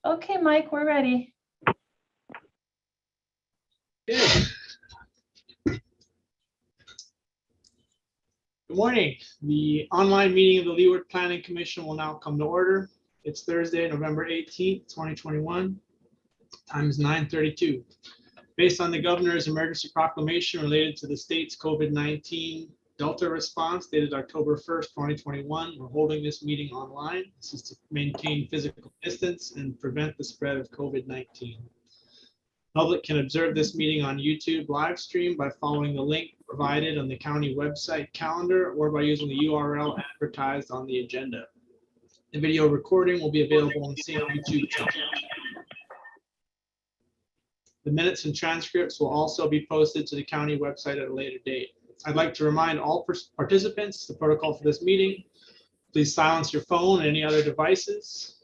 Okay, Mike, we're ready. Good. Good morning. The online meeting of the Leeward Planning Commission will now come to order. It's Thursday, November 18th, 2021. Time is 9:32. Based on the governor's emergency proclamation related to the state's COVID-19 Delta response dated October 1st, 2021, we're holding this meeting online. This is to maintain physical distance and prevent the spread of COVID-19. Public can observe this meeting on YouTube live stream by following the link provided on the county website calendar or by using the URL advertised on the agenda. The video recording will be available on the same YouTube channel. The minutes and transcripts will also be posted to the county website at a later date. I'd like to remind all participants the protocol for this meeting. Please silence your phone and any other devices.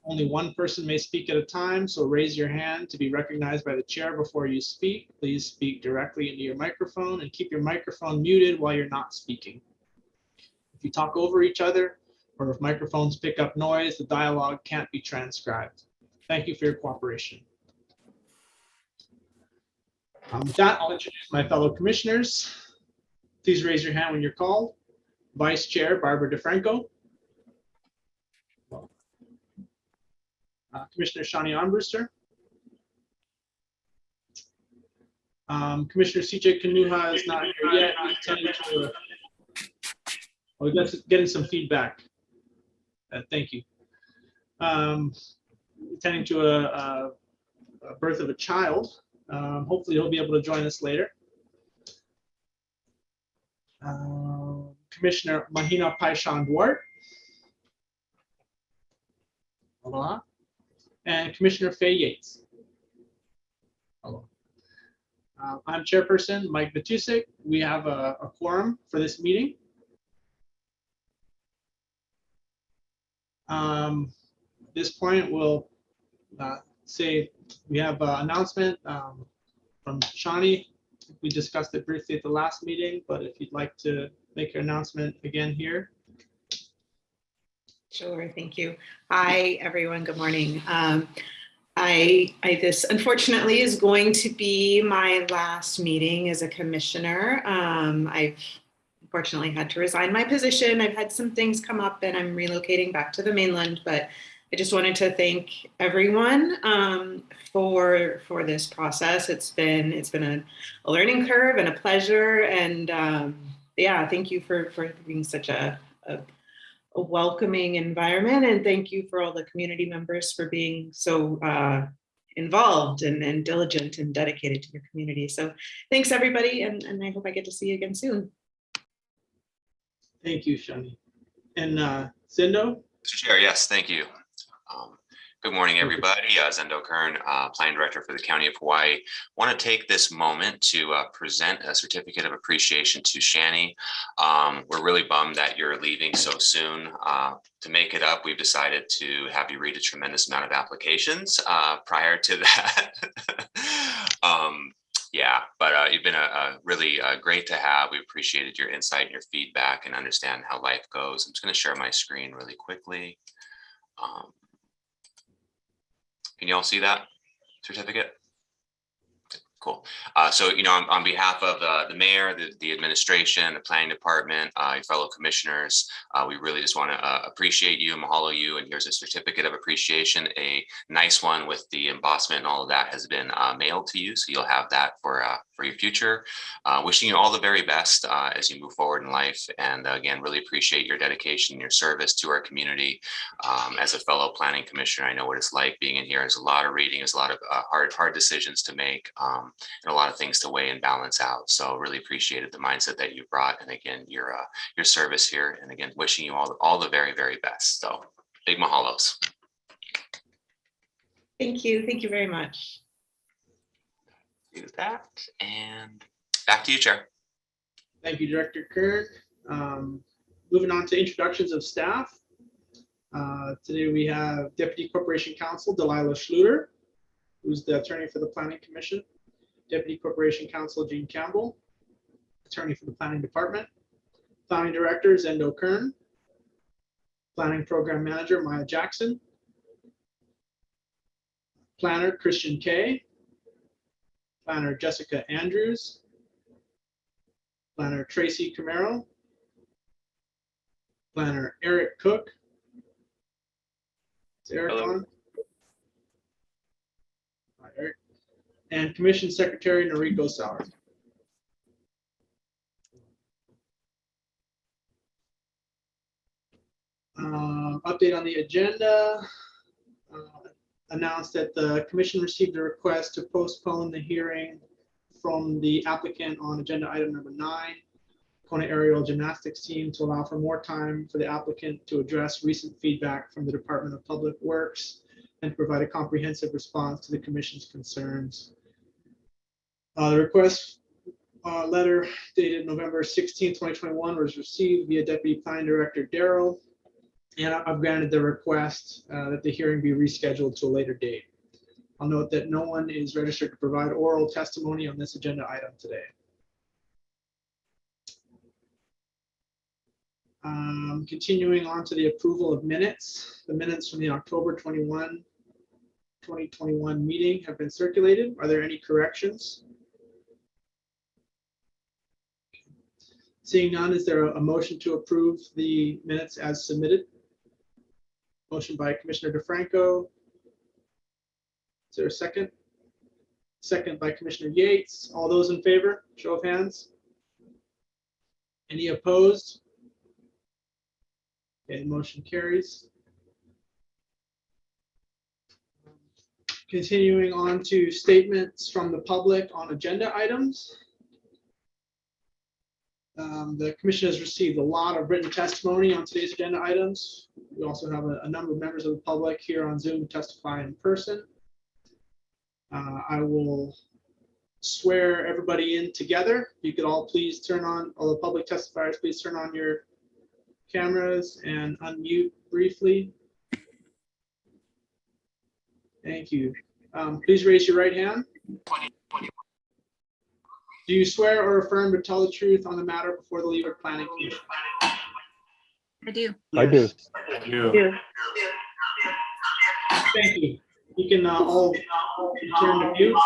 Only one person may speak at a time, so raise your hand to be recognized by the chair before you speak. Please speak directly into your microphone and keep your microphone muted while you're not speaking. If you talk over each other or if microphones pick up noise, the dialogue can't be transcribed. Thank you for your cooperation. With that, I'll introduce my fellow commissioners. Please raise your hand when you're called. Vice Chair Barbara DeFranco. Commissioner Shani Armbruster. Commissioner CJ Kumu is not here yet. He's tending to getting some feedback. Thank you. Tending to a birth of a child. Hopefully he'll be able to join us later. Commissioner Mahina Paishan Duarte. Aloha. And Commissioner Faye Yates. Hello. I'm Chairperson Mike Matusik. We have a quorum for this meeting. At this point, we'll say we have an announcement from Shani. We discussed it briefly at the last meeting, but if you'd like to make your announcement again here. Sure, thank you. Hi, everyone. Good morning. This unfortunately is going to be my last meeting as a commissioner. I've unfortunately had to resign my position. I've had some things come up and I'm relocating back to the mainland, but I just wanted to thank everyone for this process. It's been a learning curve and a pleasure. And yeah, thank you for being such a welcoming environment, and thank you for all the community members for being so involved and diligent and dedicated to your community. So thanks everybody, and I hope I get to see you again soon. Thank you, Shani. And Zindo? Mr. Chair, yes, thank you. Good morning, everybody. Zendo Kern, Planning Director for the County of Hawaii. I want to take this moment to present a certificate of appreciation to Shani. We're really bummed that you're leaving so soon. To make it up, we've decided to have you read a tremendous amount of applications prior to that. Yeah, but you've been really great to have. We appreciated your insight and your feedback and understand how life goes. I'm just going to share my screen really quickly. Can you all see that certificate? Cool. So, on behalf of the mayor, the administration, the planning department, your fellow commissioners, we really just want to appreciate you, mahalo you, and here's a certificate of appreciation. A nice one with the embossment and all of that has been mailed to you, so you'll have that for your future. Wishing you all the very best as you move forward in life, and again, really appreciate your dedication and your service to our community. As a fellow planning commissioner, I know what it's like being in here. There's a lot of reading, there's a lot of hard decisions to make. And a lot of things to weigh and balance out. So really appreciated the mindset that you brought, and again, your service here. And again, wishing you all the very, very best. So big mahalos. Thank you. Thank you very much. Do that, and back to you, Chair. Thank you, Director Kern. Moving on to introductions of staff. Today we have Deputy Corporation Counsel Delilah Schluter, who's the attorney for the Planning Commission. Deputy Corporation Counsel Gene Campbell, Attorney for the Planning Department, Planning Director Zendo Kern, Planning Program Manager Maya Jackson, Planner Christian Kay, Planner Jessica Andrews, Planner Tracy Camaro, Planner Eric Cook. Is Eric Hello. on? Hi, Eric. And Commission Secretary Noriko Sauer. Update on the agenda. Announced that the commission received a request to postpone the hearing from the applicant on agenda item number 9, Kona Aerial Gymnastics Team, to allow for more time for the applicant to address recent feedback from the Department of Public Works and provide a comprehensive response to the commission's concerns. The request letter dated November 16, 2021 was received via Deputy Planning Director Darrell, and I've granted the request that the hearing be rescheduled to a later date. I'll note that no one is registered to provide oral testimony on this agenda item today. Continuing on to the approval of minutes. The minutes from the October 21, 2021 meeting have been circulated. Are there any corrections? Seeing none, is there a motion to approve the minutes as submitted? Motion by Commissioner DeFranco. Is there a second? Second by Commissioner Yates. All those in favor, show of hands. Any opposed? Okay, motion carries. Continuing on to statements from the public on agenda items. The commission has received a lot of written testimony on today's agenda items. We also have a number of members of the public here on Zoom to testify in person. I will swear everybody in together. You could all please turn on, all the public testifiers, please turn on your cameras and unmute briefly. Thank you. Please raise your right hand. Do you swear or affirm to tell the truth on the matter before the Leeward Planning Commission? I do. I do. Yes. Thank you. You can all return to mute.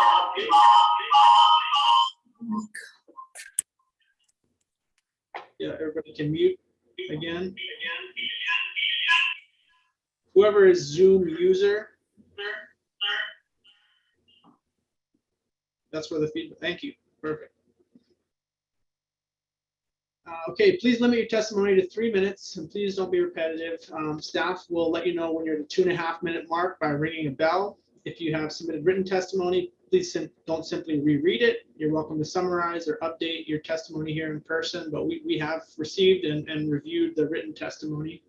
Yeah, everybody can mute again. Whoever is Zoom user, that's where the feedback. Thank you. Perfect. Okay, please limit your testimony to 3 minutes and please don't be repetitive. Staff will let you know when you're at the 2.5 minute mark by ringing a bell. If you have submitted written testimony, please don't simply reread it. You're welcome to summarize or update your testimony here in person, but we have received and reviewed the written testimony.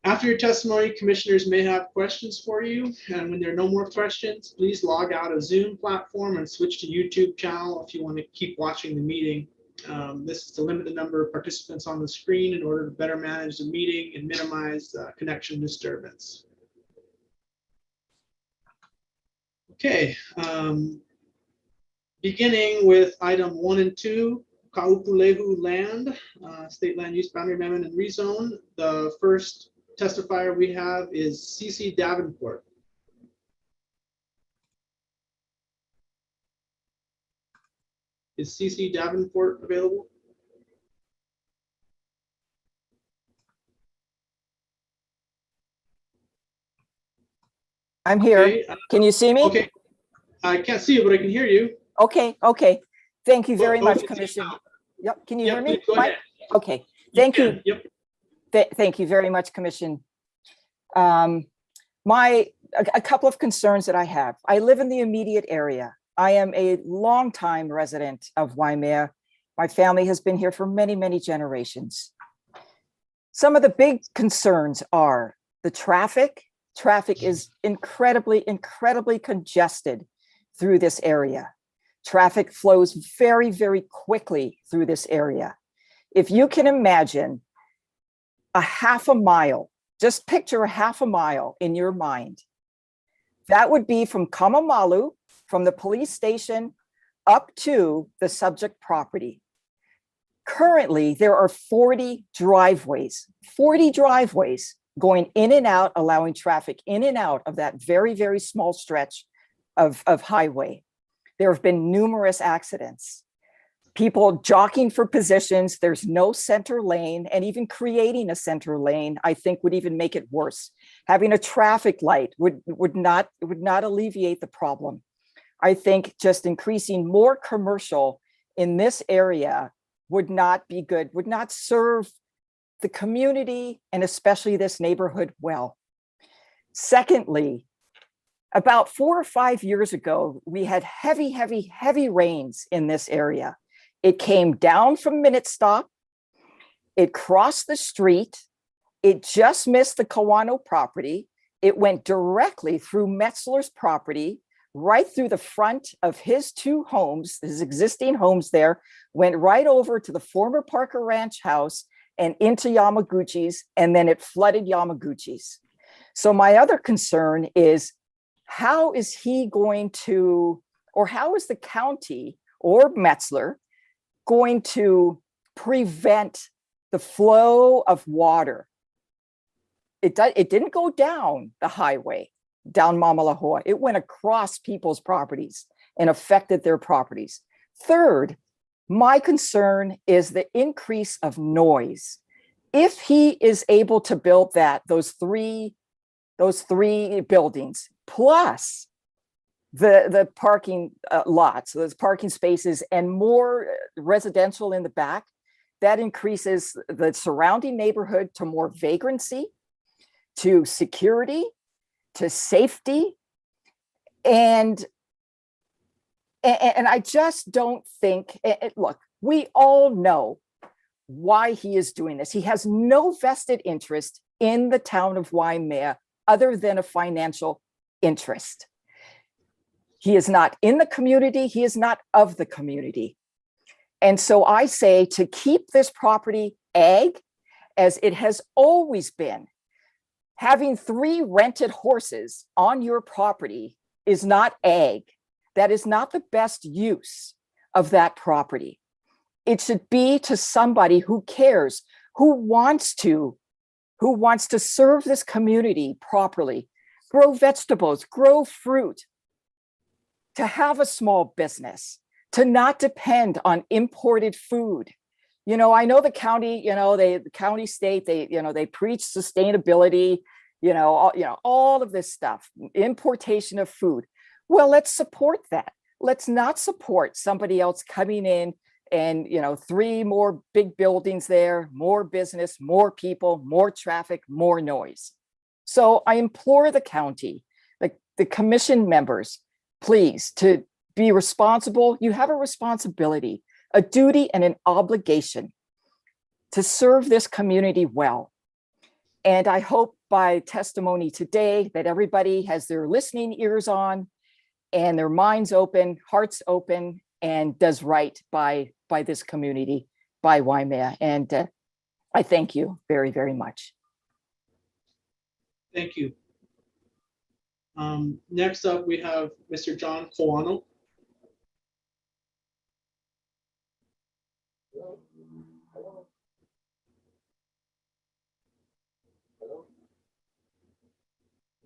After your testimony, commissioners may have questions for you, and when there are no more questions, please log out of Zoom platform and switch to YouTube channel if you want to keep watching the meeting. This is to limit the number of participants on the screen in order to better manage the meeting and minimize connection disturbance. Okay, beginning with item 1 and 2, Kaupulehu land, state land use boundary amendment and rezone. The first testifier we have is CC Davenport. Is CC Davenport available? I'm here. Okay, Can you see me? okay. I can't see you, but I can hear you. Okay, okay. Thank you very Go much, ahead, Commissioner. Steve. Yep, can you Yep, hear me? please go Mike? ahead. Okay, thank you. can. Yep. Thank you very much, Commission. A couple of concerns that I have. I live in the immediate area. I am a longtime resident of Waimea. My family has been here for many, many generations. Some of the big concerns are the traffic. Traffic is incredibly, incredibly congested through this area. Traffic flows very, very quickly through this area. If you can imagine a half a mile, just picture a half a mile in your mind. That would be from Kamamalu, from the police station up to the subject property. Currently, there are 40 driveways going in and out, allowing traffic in and out of that very, very small stretch of highway. There have been numerous accidents. People jockeying for positions, there's no center lane, and even creating a center lane, I think would even make it worse. Having a traffic light would not alleviate the problem. I think just increasing more commercial in this area would not be good, would not serve the community and especially this neighborhood well. Secondly, about 4 or 5 years ago, we had heavy rains in this area. It came down from Minute Stop. It crossed the street. It just missed the Kawano property. It went directly through Metzler's property, right through the front of his 2 homes, his existing homes there, went right over to the former Parker Ranch house and into Yamaguchi's, and then it flooded Yamaguchi's. So my other concern is, how is he going to, or how is the county or Metzler going to prevent the flow of water? It didn't go down the highway, down Mamalahoa. It went across people's properties and affected their properties. Third, my concern is the increase of noise. If he is able to build those three buildings, plus the parking lots, those parking spaces, and more residential in the back, that increases the surrounding neighborhood to more vagrancy, to security, to safety. And I just don't think, look, we all know why he is doing this. He has no vested interest in the town of Waimea other than a financial interest. He is not in the community. He is not of the community. And so I say to keep this property ag as it has always been. Having 3 rented horses on your property is not ag. That is not the best use of that property. It should be to somebody who cares, who wants to serve this community properly, grow vegetables, grow fruit, to have a small business, to not depend on imported food. You know, I know the county, the county state, they preach sustainability, all of this stuff, importation of food. Well, let's support that. Let's not support somebody else coming in and, 3 more big buildings there, more business, more people, more traffic, more noise. So I implore the county, like the commission members, please, to be responsible. You have a responsibility, a duty, and an obligation to serve this community well. And I hope by testimony today that everybody has their listening ears on and their minds open, hearts open, and does right by this community, by Waimea. And I thank you very, very much. Thank you. Next up, we have Mr. John Kawano.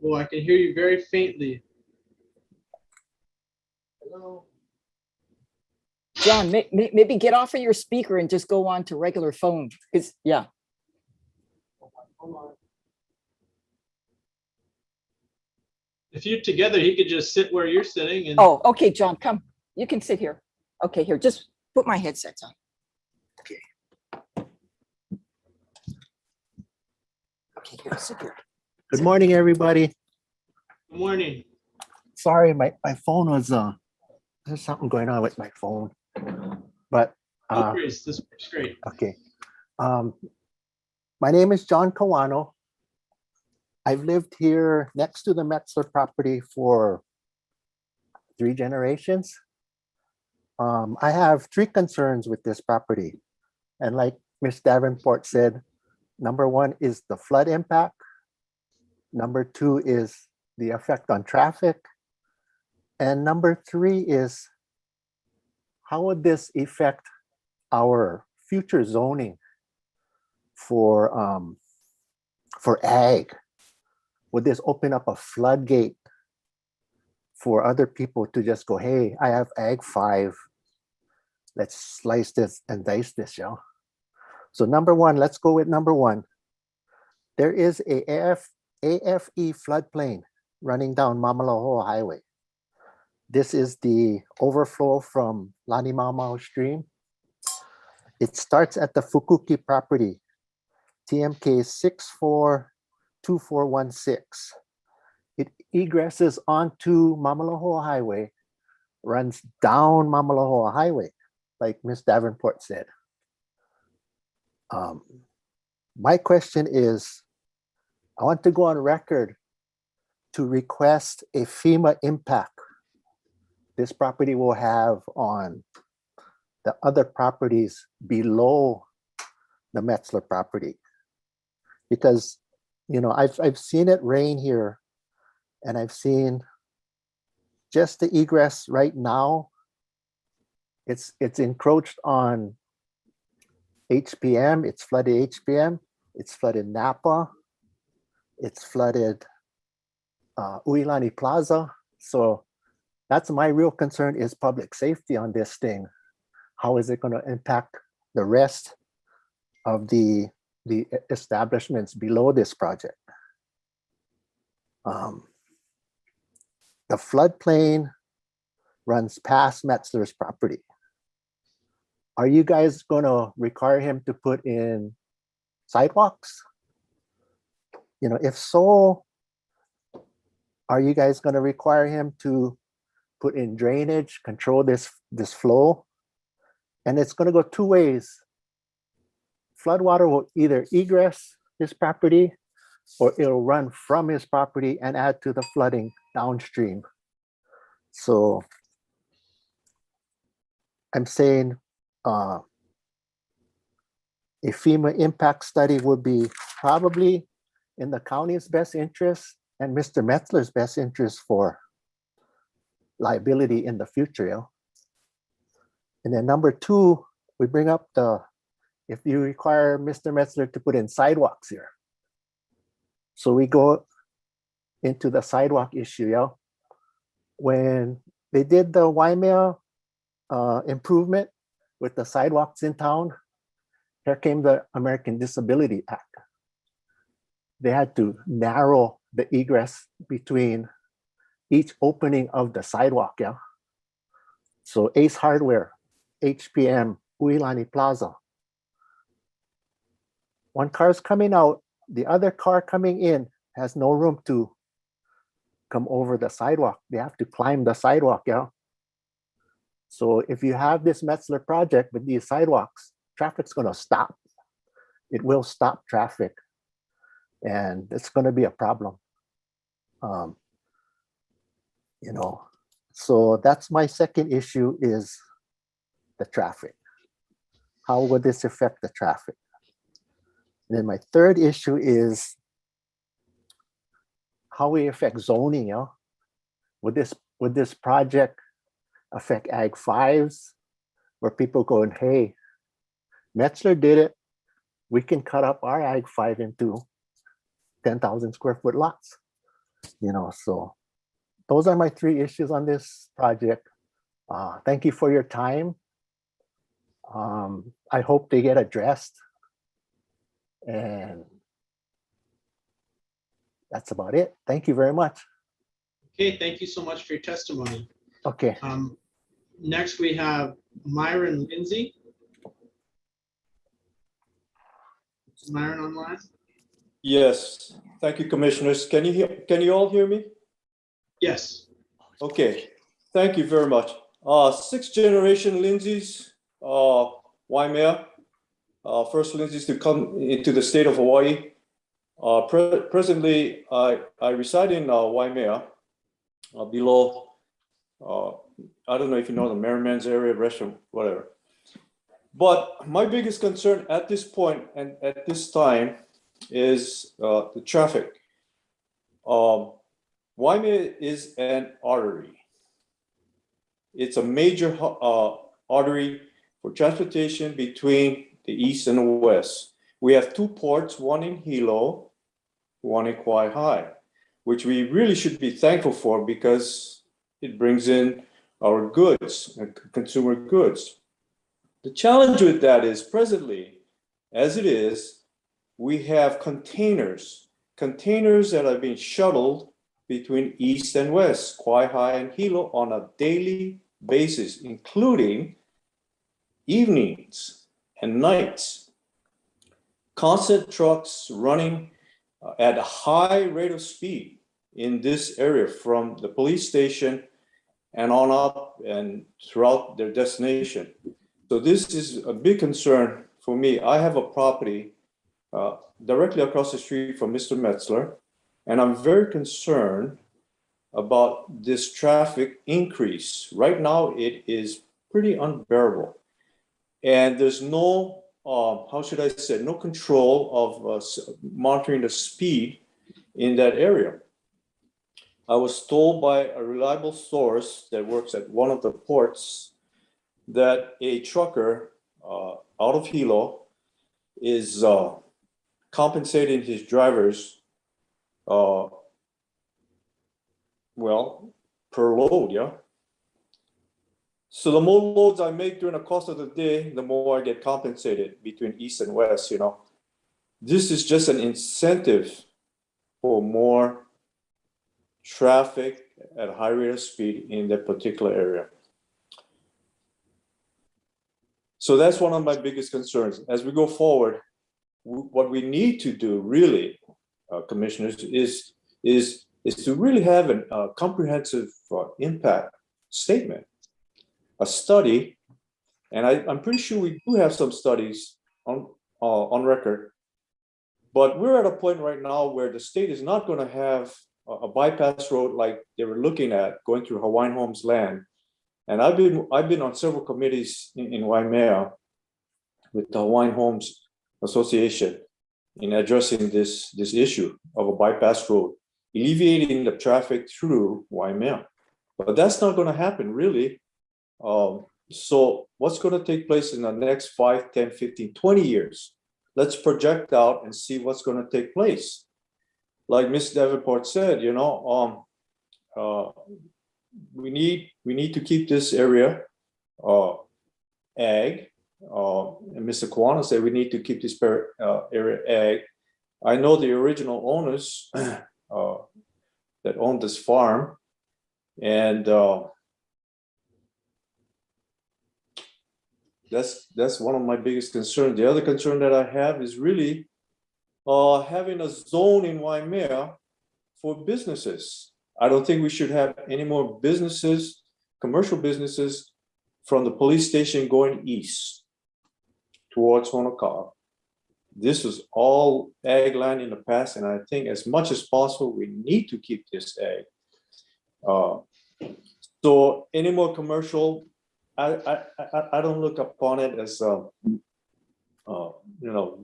Oh, I can hear you very faintly. Hello. John, maybe get off of your speaker and just go on to regular phone. Yeah. Hold on. If you're together, he could just sit where you're sitting. And Oh, okay, John, come. You can sit here. Okay, here, just put my headsets on. Okay. Okay, here, sit here. Good morning, everybody. Good morning. Sorry, my phone was, there's something going on with my phone. But, No worries, this works great. okay. My name is John Kawano. I've lived here next to the Metzler property for 3 generations. I have 3 concerns with this property. And like Ms. Davenport said, number 1 is the flood impact. Number 2 is the effect on traffic. And number three is, how would this affect our future zoning for ag? Would this open up a floodgate for other people to just go, hey, I have ag 5. Let's slice this and dice this, yo. So number one, let's go with number one. There is a AFE floodplain running down Mamalahoa Highway. This is the overflow from Lanimamao Stream. It starts at the Fukuki property, TMK 642416. It egresses onto Mamalahoa Highway, runs down Mamalahoa Highway, like Ms. Davenport said. My question is, I want to go on record to request a FEMA impact this property will have on the other properties below the Metzler property. Because, you know, I've seen it rain here, and I've seen just the egress right now, it's encroached on HPM, it's flooded HPM, it's flooded Napa, it's flooded Uilani Plaza. So that's my real concern, is public safety on this thing. How is it going to impact the rest of the establishments below this project? The floodplain runs past Metzler's property. Are you guys going to require him to put in sidewalks? You know, if so, are you guys going to require him to put in drainage, control this flow? And it's going to go two ways. Floodwater will either egress his property, or it'll run from his property and add to the flooding downstream. So I'm saying a FEMA impact study would be probably in the county's best interest and Mr. Metzler's best interest for liability in the future. Yeah? And then number two, we bring up if you require Mr. Metzler to put in sidewalks here. So we go into the sidewalk issue. Yeah? When they did the Waimea improvement with the sidewalks in town, here came the American Disability Act. They had to narrow the egress between each opening of the sidewalk. Yeah. So Ace Hardware, HPM, Uilani Plaza. One car's coming out, the other car coming in has no room to come over the sidewalk. They have to climb the sidewalk. Yeah. So if you have this Metzler project with these sidewalks, traffic's going to stop. It will stop traffic, and it's going to be a problem. You know, so that's my second issue, is the traffic. How would this affect the traffic? And then my third issue is how we affect zoning. You know? Would this project affect Ag 5s, where people going, hey, Metzler did it, we can cut up our Ag 5 into 10,000 square foot lots. You know, so those are my three issues on this project. Thank you for your time. I hope they get addressed. And that's about it. Thank you very much. Okay, thank you so much for your testimony. Okay. Next, we have Myron Lindsay. Is Myron online? Yes, thank you, commissioners. Can you all hear me? Yes. Okay, thank you very much. 6th generation Lindsays, Waimea, first Lindsays to come into the state of Hawaii. Presently, I reside in Waimea, below, I don't know if you know the Merriman's area, restaurant, whatever. But my biggest concern at this point and at this time is the traffic. Waimea is an artery. It's a major artery for transportation between the east and the west. We have two ports, one in Hilo, one in Kauai High, which we really should be thankful for because it brings in our goods, consumer goods. The challenge with that is presently, as it is, we have containers that are being shuttled between east and west, Kauai High and Hilo on a daily basis, including evenings and nights. Constant trucks running at a high rate of speed in this area from the police station and on up and throughout their destination. So this is a big concern for me. I have a property directly across the street from Mr. Metzler, and I'm very concerned about this traffic increase. Right now, it is pretty unbearable. And there's no, how should I say, no control of monitoring the speed in that area. I was told by a reliable source that works at one of the ports that a trucker out of Hilo is compensating his drivers, well, per load, yeah? So the more loads I make during the course of the day, the more I get compensated between east and west, you know? This is just an incentive for more traffic at a high rate of speed in that particular area. So that's one of my biggest concerns. As we go forward, what we need to do really, commissioners, is to really have a comprehensive impact statement, a study, and I'm pretty sure we do have some studies on record, but we're at a point right now where the state is not going to have a bypass road like they were looking at going through Hawaiian Homes land. And I've been on several committees in Waimea with the Hawaiian Homes Association in addressing this issue of a bypass road, alleviating the traffic through Waimea. But that's not going to happen really. So what's going to take place in the next 5, 10, 15, 20 years? Let's project out and see what's going to take place. Like Ms. Davenport said, you know, we need to keep this area ag. And Mr. Kawano said we need to keep this area ag. I know the original owners that owned this farm, and that's one of my biggest concerns. The other concern that I have is really having a zone in Waimea for businesses. I don't think we should have any more businesses, commercial businesses, from the police station going east towards Honoka'a. This was all ag land in the past, and I think as much as possible, we need to keep this ag. So any more commercial, I don't look upon it as you know,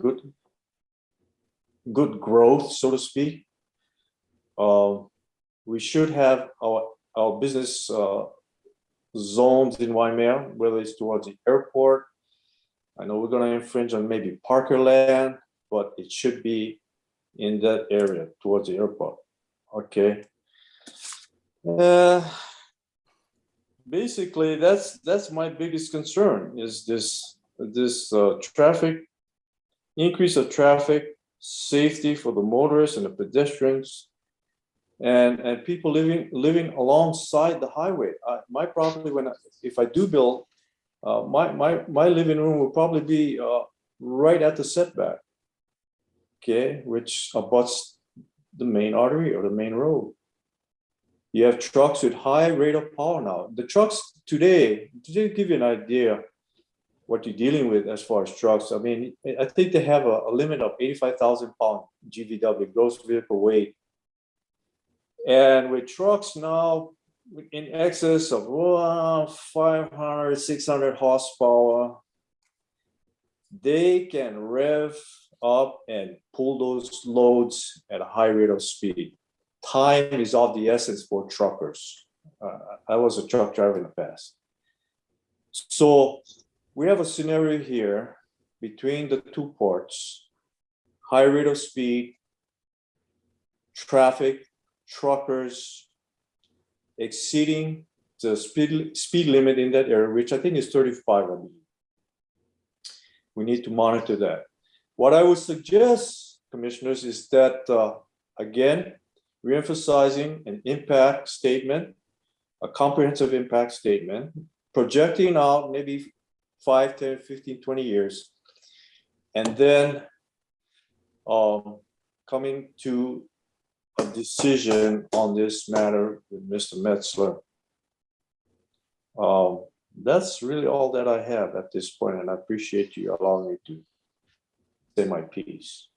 good growth, so to speak. We should have our business zones in Waimea, whether it's towards the airport. I know we're going to infringe on maybe Parker land, but it should be in that area towards the airport. Okay. Basically, that's my biggest concern, is this traffic, increase of traffic, safety for the motorists and the pedestrians, and people living alongside the highway. My property, if I do build, my living room will probably be right at the setback, okay, which abuts the main artery or the main road. You have trucks with high rate of power now. The trucks today, to give you an idea what you're dealing with as far as trucks, I mean, I think they have a limit of 85,000 pound GVW, gross vehicle weight. And with trucks now in excess of 500, 600 horsepower, they can rev up and pull those loads at a high rate of speed. Time is of the essence for truckers. I was a truck driver in the past. So we have a scenario here between the two ports, high rate of speed, traffic, truckers exceeding the speed limit in that area, which I think is 35. I believe. We need to monitor that. What I would suggest, commissioners, is that, again, reemphasizing an impact statement, a comprehensive impact statement, projecting out maybe 5, 10, 15, 20 years, and then coming to a decision on this matter with Mr. Metzler. That's really all that I have at this point, and I appreciate you allowing me to say my piece.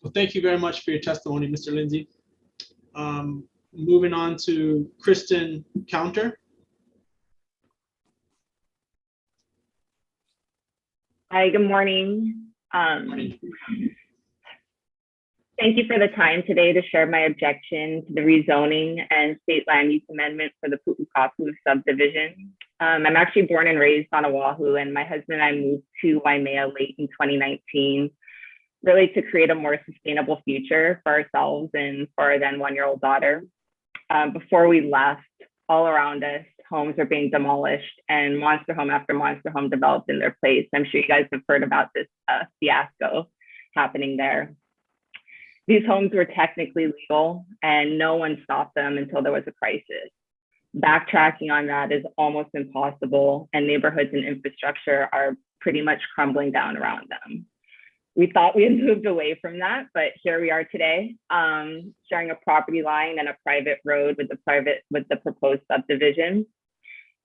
Well, thank you very much for your testimony, Mr. Lindsay. Moving on to Kristen Counter. Hi, good morning. Thank you for the time today to share my objection to the rezoning and state land use amendment for the Pu'ukapu subdivision. I'm actually born and raised on Oahu, and my husband and I moved to Waimea late in 2019, really to create a more sustainable future for ourselves and for our then one-year-old daughter. Before we left, all around us, homes were being demolished and monster home after monster home developed in their place. I'm sure you guys have heard about this fiasco happening there. These homes were technically legal and no one stopped them until there was a crisis. Backtracking on that is almost impossible, and neighborhoods and infrastructure are pretty much crumbling down around them. We thought we had moved away from that, but here we are today, sharing a property line and a private road with the proposed subdivision.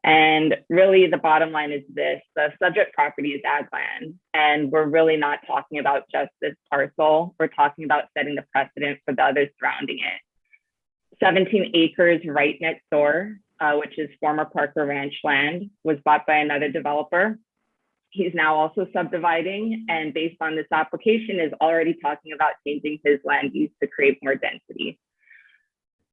And really the bottom line is this: the subject property is ag land, and we're really not talking about just this parcel. We're talking about setting the precedent for the others surrounding it. 17 acres right next door, which is former Parker Ranch land, was bought by another developer. He's now also subdividing, and based on this application is already talking about changing his land use to create more density.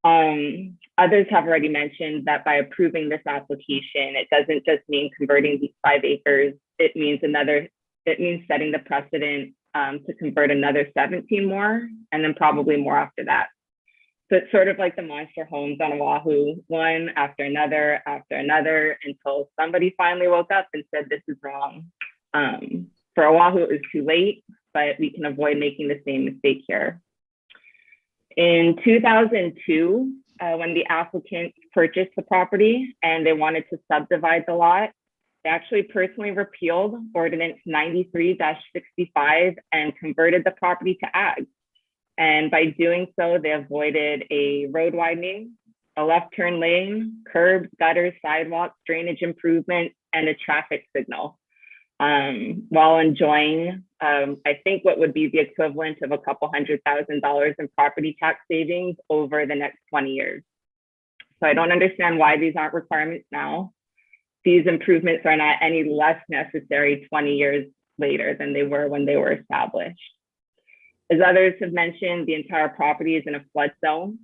Others have already mentioned that by approving this application, it doesn't just mean converting these 5 acres, it means setting the precedent to convert another 17 more, and then probably more after that. So it's sort of like the monster homes on Oahu, one after another, until somebody finally woke up and said, this is wrong. For Oahu, it was too late, but we can avoid making the same mistake here. In 2002, when the applicant purchased the property and they wanted to subdivide the lot, they actually personally repealed Ordinance 93-65 and converted the property to ag. And by doing so, they avoided a road widening, a left turn lane, curbs, gutters, sidewalks, drainage improvements, and a traffic signal, while enjoying, I think, what would be the equivalent of a couple $100,000 in property tax savings over the next 20 years. So I don't understand why these aren't requirements now. These improvements are not any less necessary 20 years later than they were when they were established. As others have mentioned, the entire property is in a flood zone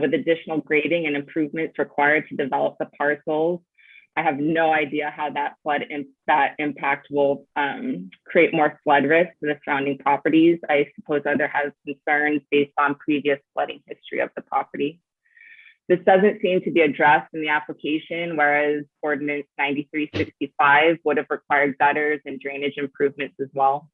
with additional grading and improvements required to develop the parcels. I have no idea how that impact will create more flood risk for the surrounding properties. I suppose others have concerns based on previous flooding history of the property. This doesn't seem to be addressed in the application, whereas Ordinance 93-65 would have required gutters and drainage improvements as well.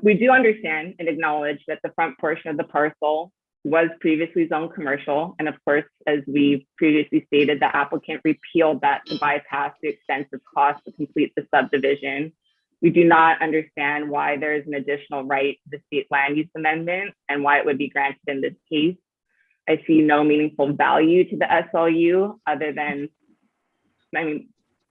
We do understand and acknowledge that the front portion of the parcel was previously zoned commercial. And of course, as we previously stated, the applicant repealed that to bypass the extensive cost to complete the subdivision. We do not understand why there is an additional right to the state land use amendment and why it would be granted in this case. I see no meaningful value to the SLU other than,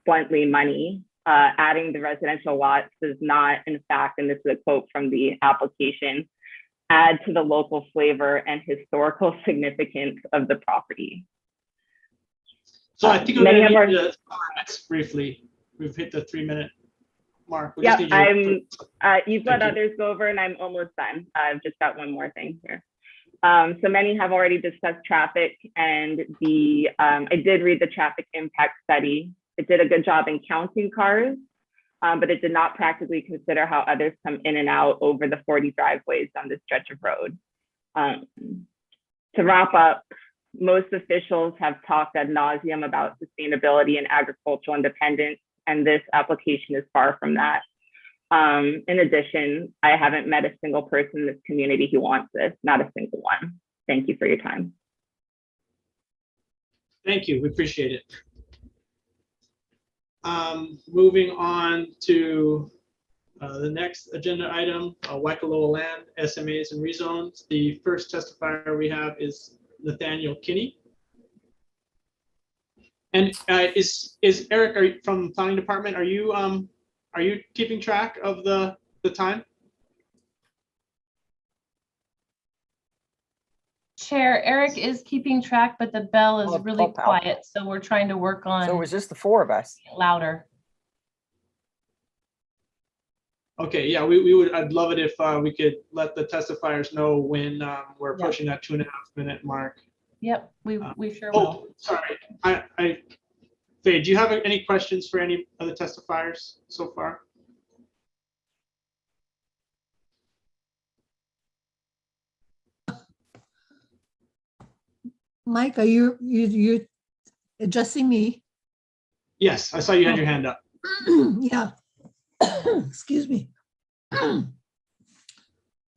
bluntly, money. Adding the residential lots does not, in fact, and this is a quote from the application, add to the local flavor and historical significance of the property. So I think I'm going to need to briefly. We've hit the 3-minute mark. Yeah, you've let others go over, and I'm almost done. I've just got one more thing here. So many have already discussed traffic, and I did read the traffic impact study. It did a good job in counting cars, but it did not practically consider how others come in and out over the 40 driveways on this stretch of road. To wrap up, most officials have talked ad nauseum about sustainability and agricultural independence, and this application is far from that. In addition, I haven't met a single person in this community who wants this, not a single one. Thank you for your time. Thank you, we appreciate it. Moving on to the next agenda item, Waikoloa land, SMAs and rezones. The first testifier we have is Nathaniel Kinney. And is Eric from planning department? Are you keeping track of the time? Chair, Eric is keeping track, but the bell is Oh, really pop out. quiet, so we're trying to work on So it was just the four of us. louder. Okay, yeah, we would, I'd love it if we could let the testifiers know when we're Yeah. pushing that 2.5 minute mark. Yep, we sure will. Oh, sorry, Faye, do you have any questions for any of the testifiers so far? Mike, are you addressing me? Yes, I saw you had your hand up. Yeah. Excuse me.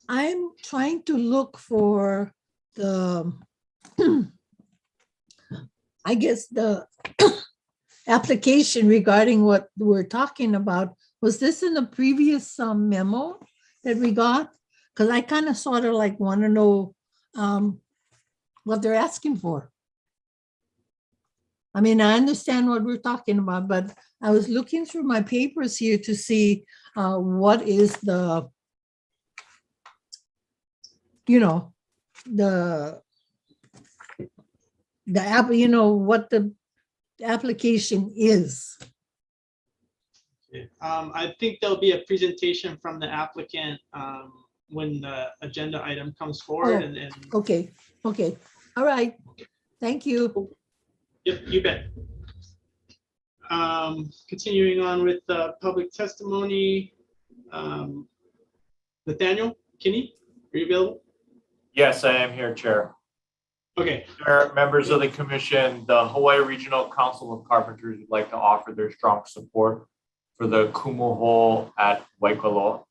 I'm trying to look for the, I guess the application regarding what we're talking about. Was this in the previous memo that we got? Because I kind of sort of like want to know what they're asking for. I mean, I understand what we're talking about, but I was looking through my papers here to see what is the, the app, what the application is. I think there'll be a presentation from the applicant when the agenda item comes forward and Okay, all right, thank you. yep, you bet. Continuing on with public testimony, Nathaniel Kinney, are you available? Yes, I am here, Chair. Okay. Chair, members of the commission, the Hawaii Regional Council of Carpenters would like to offer their strong support for the Kumu Ho at Waikoloa.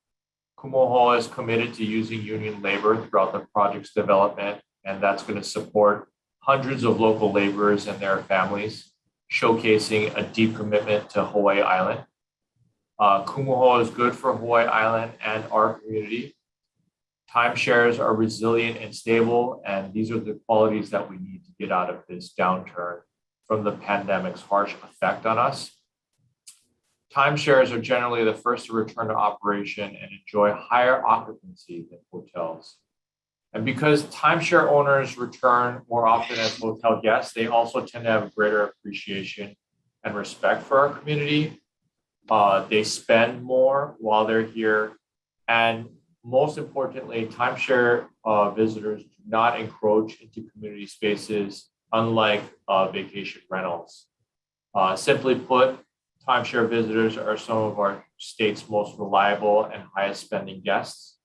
Kumu Ho is committed to using union labor throughout the project's development, and that's going to support hundreds of local laborers and their families, showcasing a deep commitment to Hawaii Island. Kumu Ho is good for Hawaii Island and our community. Timeshares are resilient and stable, and these are the qualities that we need to get out of this downturn from the pandemic's harsh effect on us. Timeshares are generally the first to return to operation and enjoy higher occupancy than hotels. And because timeshare owners return more often as hotel guests, they also tend to have a greater appreciation and respect for our community. They spend more while they're here, and most importantly, timeshare visitors do not encroach into community spaces, unlike vacation rentals. Simply put, timeshare visitors are some of our state's most reliable and highest spending guests.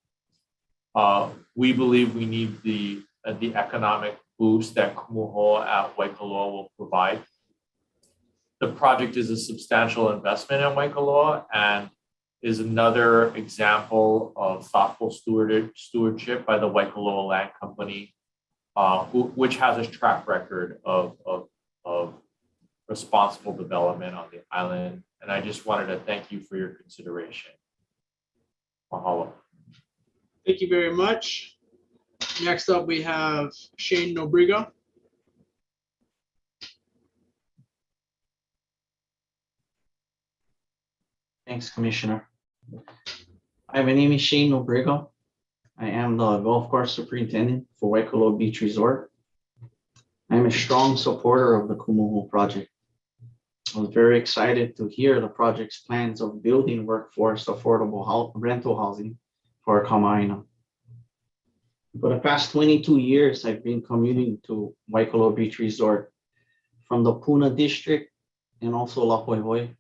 We believe we need the economic boost that Kumu Ho at Waikoloa will provide. The project is a substantial investment in Waikoloa and is another example of thoughtful stewardship by the Waikoloa Land Company, which has a track record of responsible development on the island. And I just wanted to thank you for your consideration. Mahalo. Thank you very much. Next up, we have Shane Nobriga. Thanks, Commissioner. Hi, my name is Shane Nobriga. I am the golf course superintendent for Waikoloa Beach Resort. I am a strong supporter of the Kumu Ho project. I was very excited to hear the project's plans of building workforce affordable rental housing for Kama'aina. For the past 22 years, I've been commuting to Waikoloa Beach Resort from the Puna district and also La Hoi Hoi.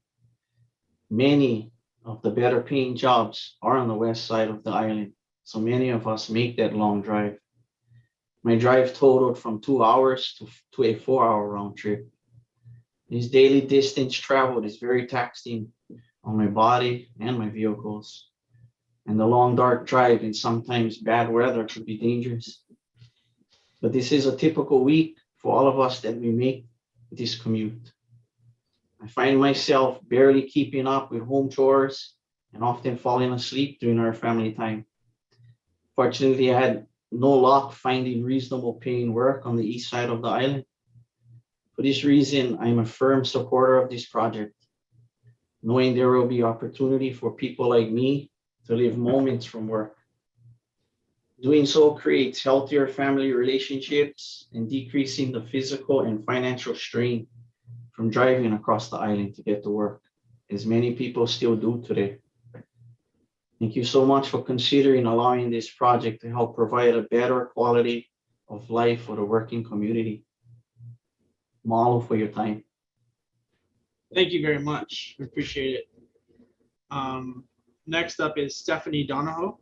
Many of the better paying jobs are on the west side of the island, so many of us make that long drive. My drive totaled from 2 hours to a 4-hour round trip. This daily distance traveled is very taxing on my body and my vehicles. And the long dark drive and sometimes bad weather could be dangerous. But this is a typical week for all of us that we make this commute. I find myself barely keeping up with home chores and often falling asleep during our family time. Fortunately, I had no luck finding reasonable paying work on the east side of the island. For this reason, I'm a firm supporter of this project, knowing there will be opportunity for people like me to live moments from work. Doing so creates healthier family relationships and decreasing the physical and financial strain from driving across the island to get to work, as many people still do today. Thank you so much for considering allowing this project to help provide a better quality of life for the working community. Mahalo for your time. Thank you very much. We appreciate it. Next up is Stephanie Donahoe.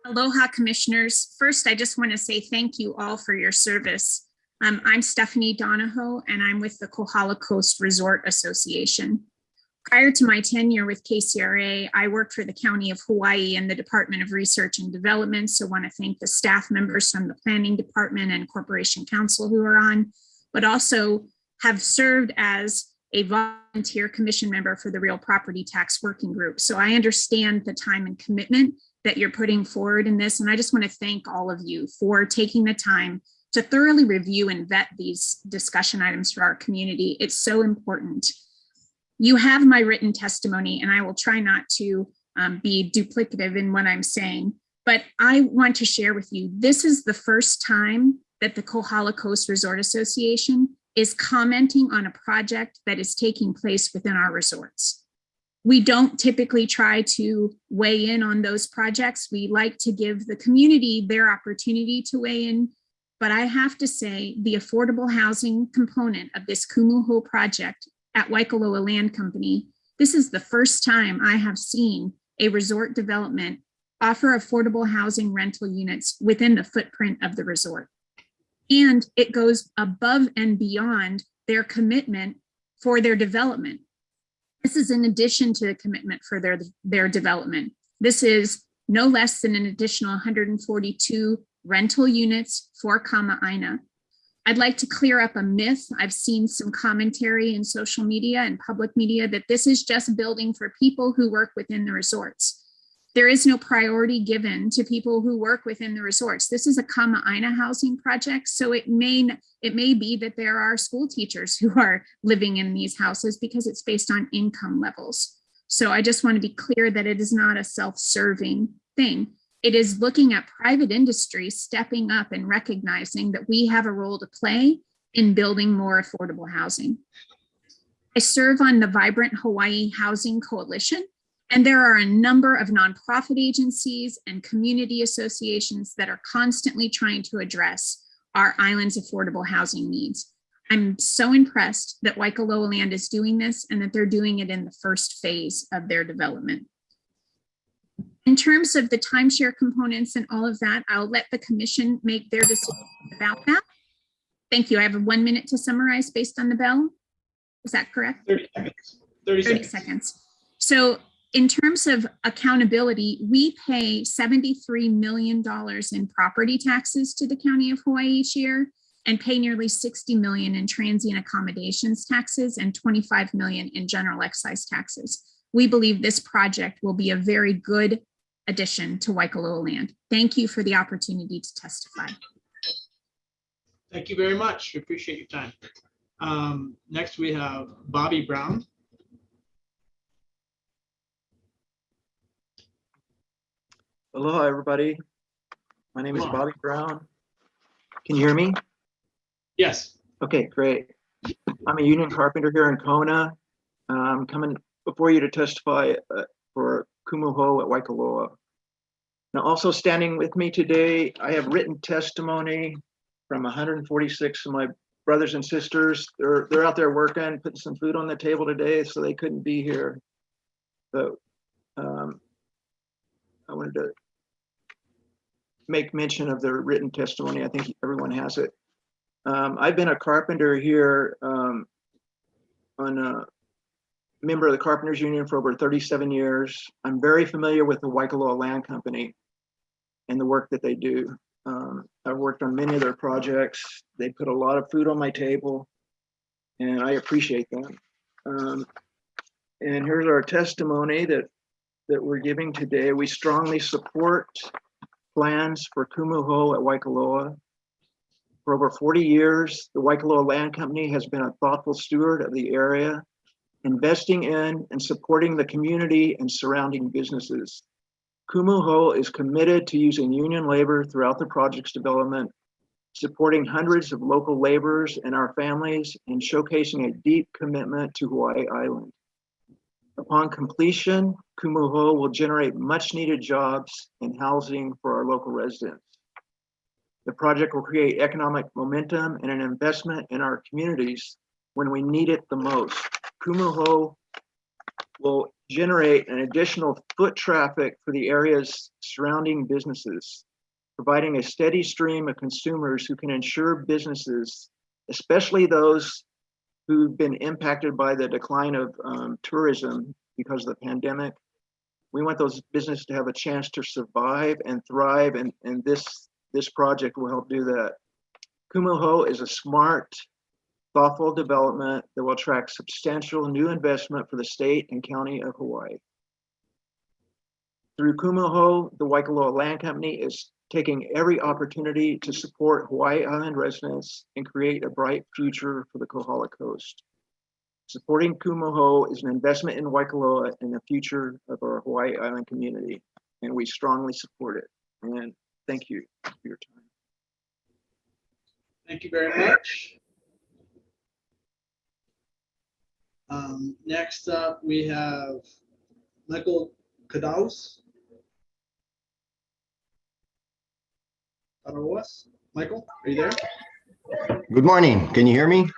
Aloha, commissioners. First, I just want to say thank you all for your service. I'm Stephanie Donahoe, and I'm with the Kohala Coast Resort Association. Prior to my tenure with KCRA, I worked for the County of Hawaii and the Department of Research and Development, so I want to thank the staff members from the Planning Department and Corporation Council who are on, but also have served as a volunteer commission member for the Real Property Tax Working Group. So I understand the time and commitment that you're putting forward in this, and I just want to thank all of you for taking the time to thoroughly review and vet these discussion items for our community. It's so important. You have my written testimony, and I will try not to be duplicative in what I'm saying, but I want to share with you, this is the first time that the Kohala Coast Resort Association is commenting on a project that is taking place within our resorts. We don't typically try to weigh in on those projects. We like to give the community their opportunity to weigh in, but I have to say the affordable housing component of this Kumu Ho project at Waikoloa Land Company, this is the first time I have seen a resort development offer affordable housing rental units within the footprint of the resort. And it goes above and beyond their commitment for their development. This is in addition to the commitment for their development. This is no less than an additional 142 rental units for Kama'aina. I'd like to clear up a myth. I've seen some commentary in social media and public media that this is just building for people who work within the resorts. There is no priority given to people who work within the resorts. This is a Kama'aina housing project, so it may be that there are school teachers who are living in these houses because it's based on income levels. So I just want to be clear that it is not a self-serving thing. It is looking at private industry stepping up and recognizing that we have a role to play in building more affordable housing. I serve on the Vibrant Hawaii Housing Coalition, and there are a number of nonprofit agencies and community associations that are constantly trying to address our island's affordable housing needs. I'm so impressed that Waikoloa Land is doing this and that they're doing it in the first phase of their development. In terms of the timeshare components and all of that, I'll let the commission make their decision about that. Thank you. I have 1 minute to summarize based on the bell. Is that correct? 30 seconds. 30 seconds. So in terms of accountability, we pay $73 million in property taxes to the County of Hawaii each year and pay nearly $60 million in transient accommodations taxes and $25 million in general excise taxes. We believe this project will be a very good addition to Waikoloa Land. Thank you for the opportunity to testify. Thank you very much. We appreciate your time. Next, we have Bobby Brown. Aloha, everybody. My name is Bobby Brown. Can you hear me? Yes. Okay, great. I'm a union carpenter here in Kona. I'm coming before you to testify for Kumu Ho at Waikoloa. Now, also standing with me today, I have written testimony from 146 of my brothers and sisters. They're out there working, putting some food on the table today, so they couldn't be here. But I wanted to make mention of their written testimony. I think everyone has it. I've been a carpenter here, on a member of the Carpenters Union for over 37 years. I'm very familiar with the Waikoloa Land Company and the work that they do. I've worked on many of their projects. They put a lot of food on my table, and I appreciate that. And here's our testimony that we're giving today. We strongly support plans for Kumu Ho at Waikoloa. For over 40 years, the Waikoloa Land Company has been a thoughtful steward of the area, investing in and supporting the community and surrounding businesses. Kumu Ho is committed to using union labor throughout the project's development, supporting hundreds of local laborers and our families, and showcasing a deep commitment to Hawaii Island. Upon completion, Kumu Ho will generate much needed jobs and housing for our local residents. The project will create economic momentum and an investment in our communities when we need it the most. Kumu Ho will generate an additional foot traffic for the area's surrounding businesses, providing a steady stream of consumers who can ensure businesses, especially those who've been impacted by the decline of tourism because of the pandemic. We want those businesses to have a chance to survive and thrive, and this project will help do that. Kumu Ho is a smart, thoughtful development that will attract substantial new investment for the state and county of Hawaii. Through Kumu Ho, the Waikoloa Land Company is taking every opportunity to support Hawaii Island residents and create a bright future for the Kohala Coast. Supporting Kumu Ho is an investment in Waikoloa and the future of our Hawaii Island community, and we strongly support it. And thank you for your time. Thank you very much. Next up, we have Michael Kadaus. Michael, are you there? Good morning. Can you hear me?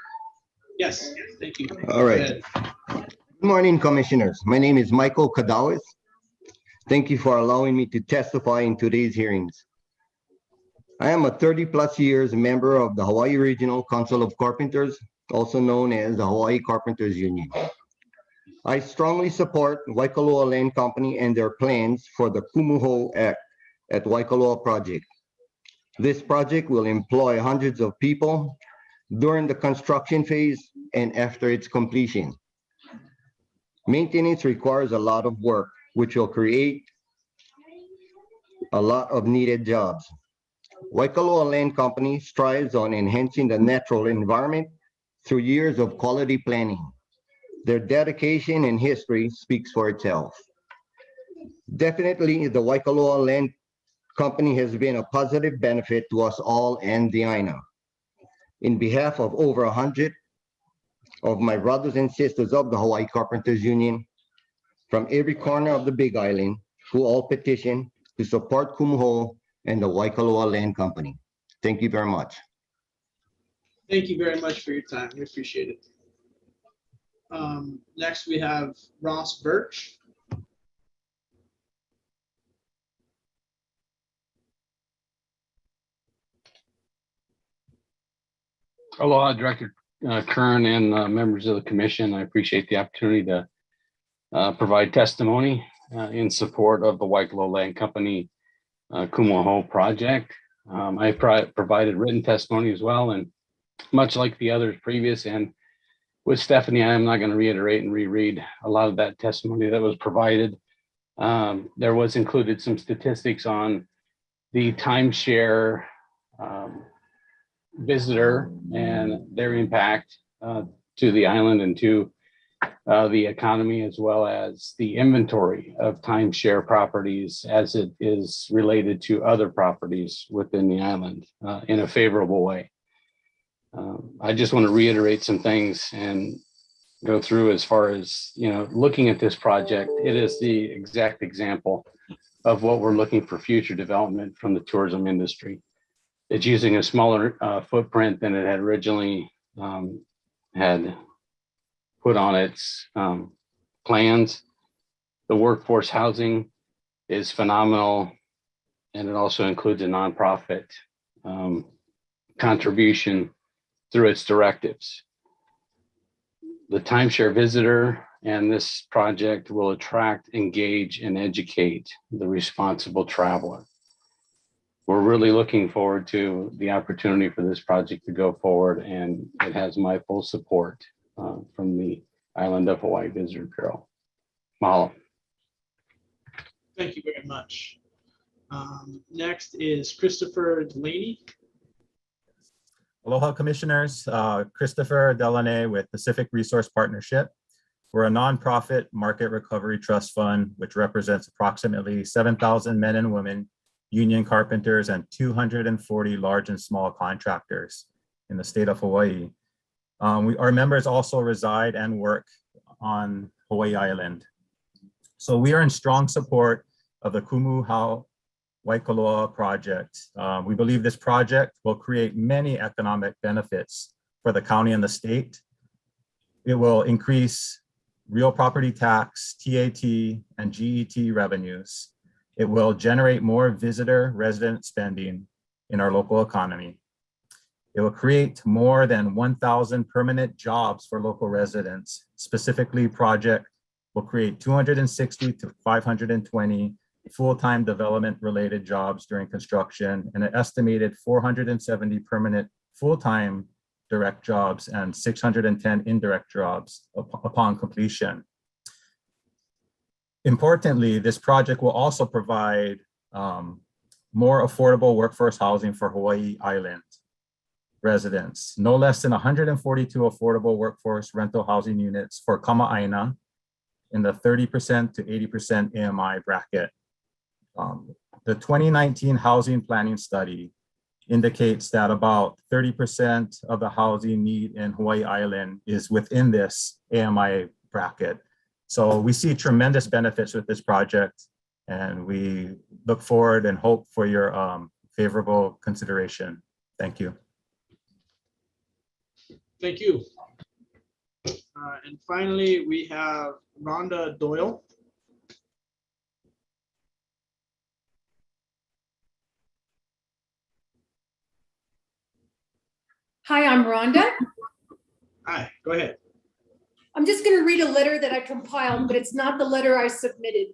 Yes, thank you. All right. Good morning, commissioners. My name is Michael Kadawis. Thank you for allowing me to testify in today's hearings. I am a 30+ years member of the Hawaii Regional Council of Carpenters, also known as the Hawaii Carpenters Union. I strongly support Waikoloa Land Company and their plans for the Kumu Ho Act at Waikoloa project. This project will employ hundreds of people during the construction phase and after its completion. Maintenance requires a lot of work, which will create a lot of needed jobs. Waikoloa Land Company strives on enhancing the natural environment through years of quality planning. Their dedication and history speaks for itself. Definitely, the Waikoloa Land Company has been a positive benefit to us all and the INA. In behalf of over 100 of my brothers and sisters of the Hawaii Carpenters Union from every corner of the Big Island, who all petition to support Kumu Ho and the Waikoloa Land Company. Thank you very much. Thank you very much for your time. We appreciate it. Next, we have Ross Birch. Aloha, Director Kern and members of the commission. I appreciate the opportunity to provide testimony in support of the Waikoloa Land Company Kumu Ho project. I provided written testimony as well, and much like the others previous, and with Stephanie, I am not going to reiterate and reread a lot of that testimony that was provided. There was included some statistics on the timeshare visitor and their impact to the island and to the economy, as well as the inventory of timeshare properties as it is related to other properties within the island in a favorable way. I just want to reiterate some things and go through as far as, looking at this project. It is the exact example of what we're looking for future development from the tourism industry. It's using a smaller footprint than it had originally had put on its plans. The workforce housing is phenomenal, and it also includes a nonprofit contribution through its directives. The timeshare visitor and this project will attract, engage, and educate the responsible traveler. We're really looking forward to the opportunity for this project to go forward, and it has my full support from the Island of Hawaii Visitor Bureau. Mahalo. Thank you very much. Next is Christopher Delaney. Aloha, Commissioners. Christopher Delaney with Pacific Resource Partnership. We're a nonprofit market recovery trust fund, which represents approximately 7,000 men and women, union carpenters, and 240 large and small contractors in the state of Hawaii. Our members also reside and work on Hawaii Island. So we are in strong support of the Kumu Ho Waikoloa project. We believe this project will create many economic benefits for the county and the state. It will increase real property tax, TAT, and GET revenues. It will generate more visitor resident spending in our local economy. It will create more than 1,000 permanent jobs for local residents. Specifically, project will create 260 to 520 full-time development-related jobs during construction, and an estimated 470 permanent full-time direct jobs and 610 indirect jobs upon completion. Importantly, this project will also provide more affordable workforce housing for Hawaii Island residents. No less than 142 affordable workforce rental housing units for Kama'aina in the 30% to 80% AMI bracket. The 2019 housing planning study indicates that about 30% of the housing need in Hawaii Island is within this AMI bracket. So we see tremendous benefits with this project, and we look forward and hope for your favorable consideration. Thank you. Thank you. And finally, we have Rhonda Doyle. Hi, I'm Rhonda. Hi, go ahead. I'm just going to read a letter that I compiled, but it's not the letter I submitted.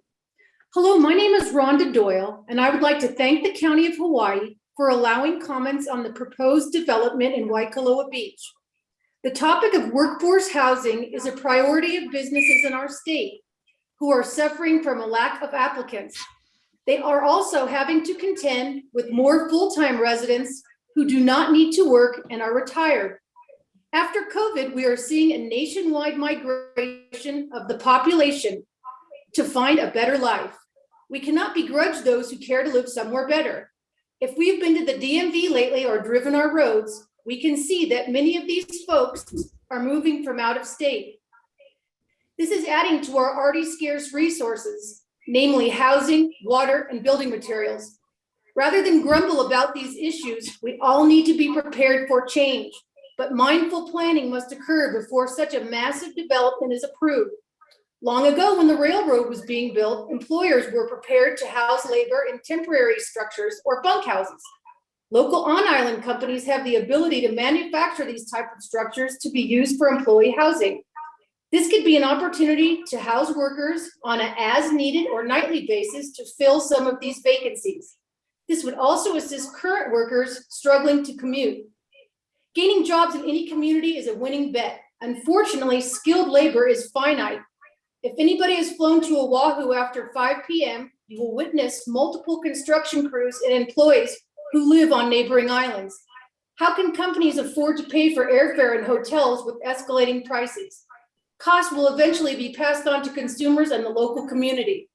Hello, my name is Rhonda Doyle, and I would like to thank the County of Hawaii for allowing comments on the proposed development in Waikoloa Beach. The topic of workforce housing is a priority of businesses in our state who are suffering from a lack of applicants. They are also having to contend with more full-time residents who do not need to work and are retired. After COVID, we are seeing a nationwide migration of the population to find a better life. We cannot begrudge those who care to live somewhere better. If we've been to the DMV lately or driven our roads, we can see that many of these folks are moving from out of state. This is adding to our already scarce resources, namely housing, water, and building materials. Rather than grumble about these issues, we all need to be prepared for change, but mindful planning must occur before such a massive development is approved. Long ago, when the railroad was being built, employers were prepared to house labor in temporary structures or bunkhouses. Local on-island companies have the ability to manufacture these type of structures to be used for employee housing. This could be an opportunity to house workers on an as-needed or nightly basis to fill some of these vacancies. This would also assist current workers struggling to commute. Gaining jobs in any community is a winning bet. Unfortunately, skilled labor is finite. If anybody has flown to Oahu after 5 p.m., you will witness multiple construction crews and employees who live on neighboring islands. How can companies afford to pay for airfare and hotels with escalating prices? Costs will eventually be passed on to consumers and the local community.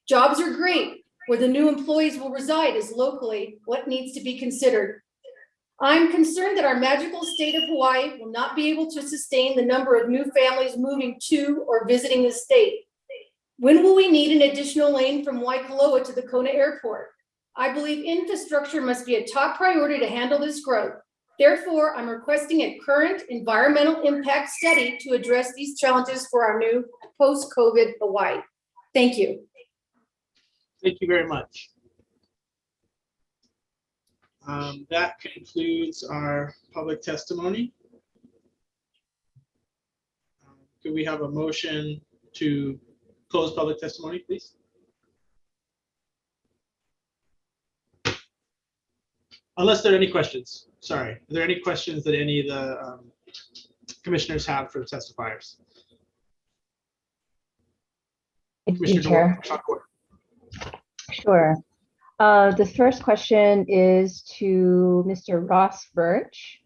Jobs are great. Where the new employees will reside is locally what needs to be considered. I'm concerned that our magical state of Hawaii will not be able to sustain the number of new families moving to or visiting the state. When will we need an additional lane from Waikoloa to the Kona Airport? I believe infrastructure must be a top priority to handle this growth. Therefore, I'm requesting a current environmental impact study to address these challenges for our new post-COVID Hawaii. Thank you. Thank you very much. That concludes our public testimony. Could we have a motion to close public testimony, please? Unless there are any questions. Sorry. Are there any questions that any of the commissioners have for the testifiers? Thank you, Chair. Sure. The first question is to Mr. Ross Birch.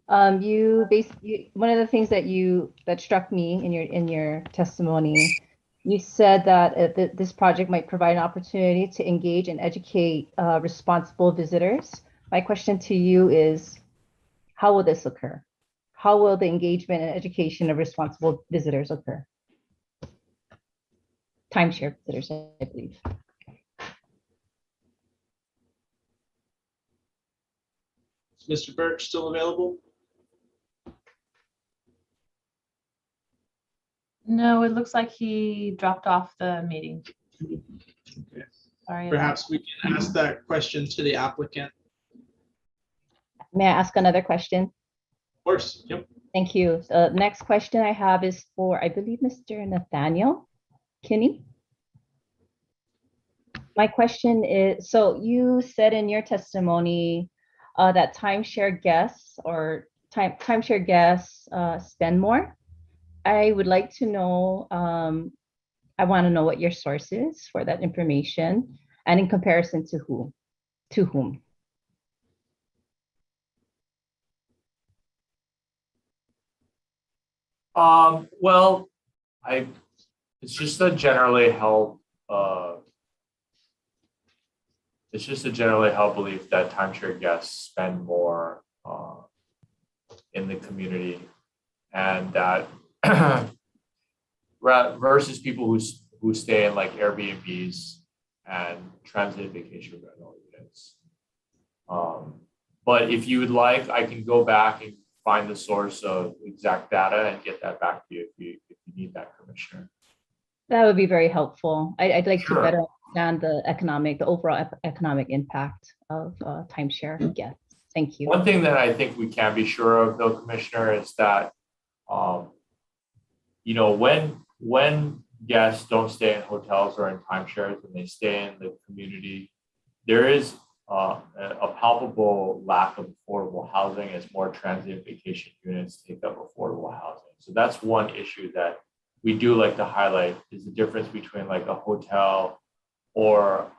One of the things that struck me in your testimony, you said that this project might provide an opportunity to engage and educate responsible visitors. My question to you is, how will this occur? How will the engagement and education of responsible visitors occur? Timeshare visitors, I believe. Is Mr. Birch still available? No, it looks like he dropped off the meeting. Okay. Sorry. Perhaps we can ask that question to the applicant. May I ask another question? Of course, yep. Thank you. Next question I have is for, I believe, Mr. Nathaniel Kinney. My question is, so you said in your testimony that timeshare guests spend more. I would like to know, I want to know what your source is for that information and in comparison to whom. Well, it's just a generally held belief that timeshare guests spend more in the community, and that versus people who stay in like Airbnbs and transit vacation rental units. But if you would like, I can go back and find the source of exact data and get that back to you if you need that, Commissioner. That would be very helpful. I'd like Sure. to better understand the overall economic impact of timeshare guests. Thank you. One thing that I think we can be sure of, though, Commissioner, is that when guests don't stay in hotels or in timeshares and they stay in the community, there is a palpable lack of affordable housing as more transient vacation units take up affordable housing. So that's one issue that we do like to highlight, is the difference between like a hotel or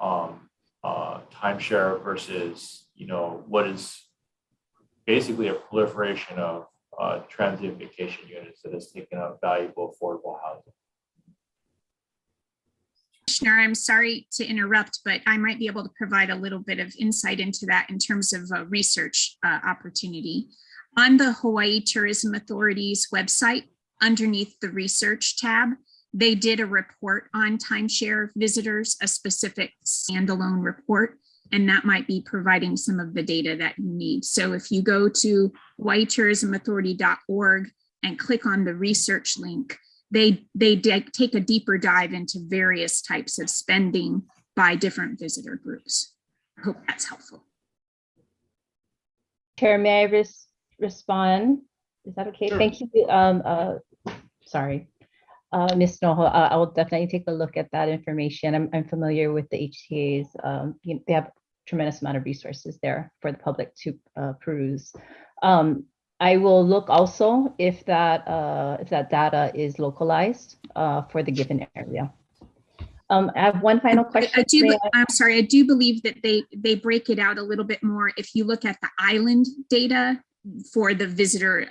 timeshare versus what is basically a proliferation of transient vacation units that has taken up valuable affordable housing. Commissioner, I'm sorry to interrupt, but I might be able to provide a little bit of insight into that in terms of a research opportunity. On the Hawaii Tourism Authority's website, underneath the research tab, they did a report on timeshare visitors, a specific standalone report, and that might be providing some of the data that you need. So if you go to hawaiitourismauthority.org and click on the research link, they take a deeper dive into various types of spending by different visitor groups. I hope that's helpful. Chair, may I respond? Is that okay? Sure. Thank you. Sorry, Ms. Noho, I will definitely take a look at that information. I'm familiar with the HTAs. They have a tremendous amount of resources there for the public to peruse. I will look also if that data is localized for the given area. I have one final question. I'm sorry, I do believe that they break it out a little bit more. If you look at the island data for the visitor,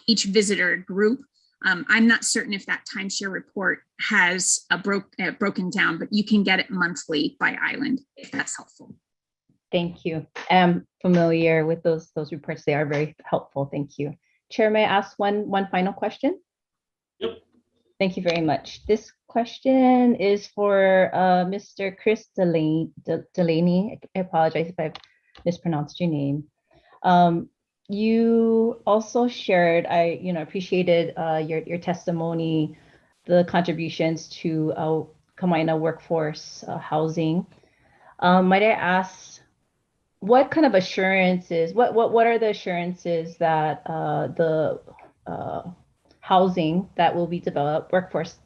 each visitor group, I'm not certain if that timeshare report has broken down, but you can get it monthly by island, if that's helpful. Thank you. I'm familiar with those reports. They are very helpful. Thank you. Chair, may I ask one final question? Yep. Thank you very much. This question is for Mr. Chris Delaney. I apologize if I've mispronounced your name. You also shared, I appreciated your testimony, the contributions to Kama'aina workforce housing. Might I ask, what kind of assurances, what are the assurances that the housing that will be developed, workforce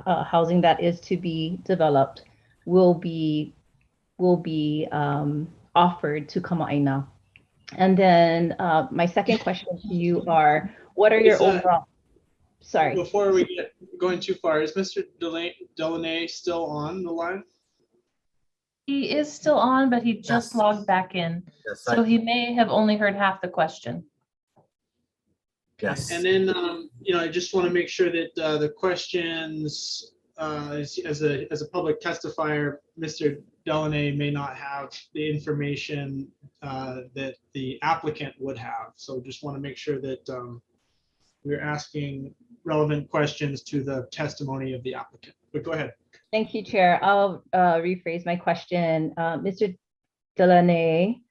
housing that is to be developed, will be offered to Kama'aina? And then my second question to you are, what are your overall? Sorry. Before we get going too far, is Mr. Delaney still on the line? He is still on, but he just logged back in. Yes, So he may have only heard half the question. Yes. And then, I just want to make sure that the questions, as a public testifier, Mr. Delaney may not have the information that the applicant would have. So just want to make sure that we're asking relevant questions to the testimony of the applicant. But go ahead. Thank you, Chair. I'll rephrase my question. Mr. Delaney,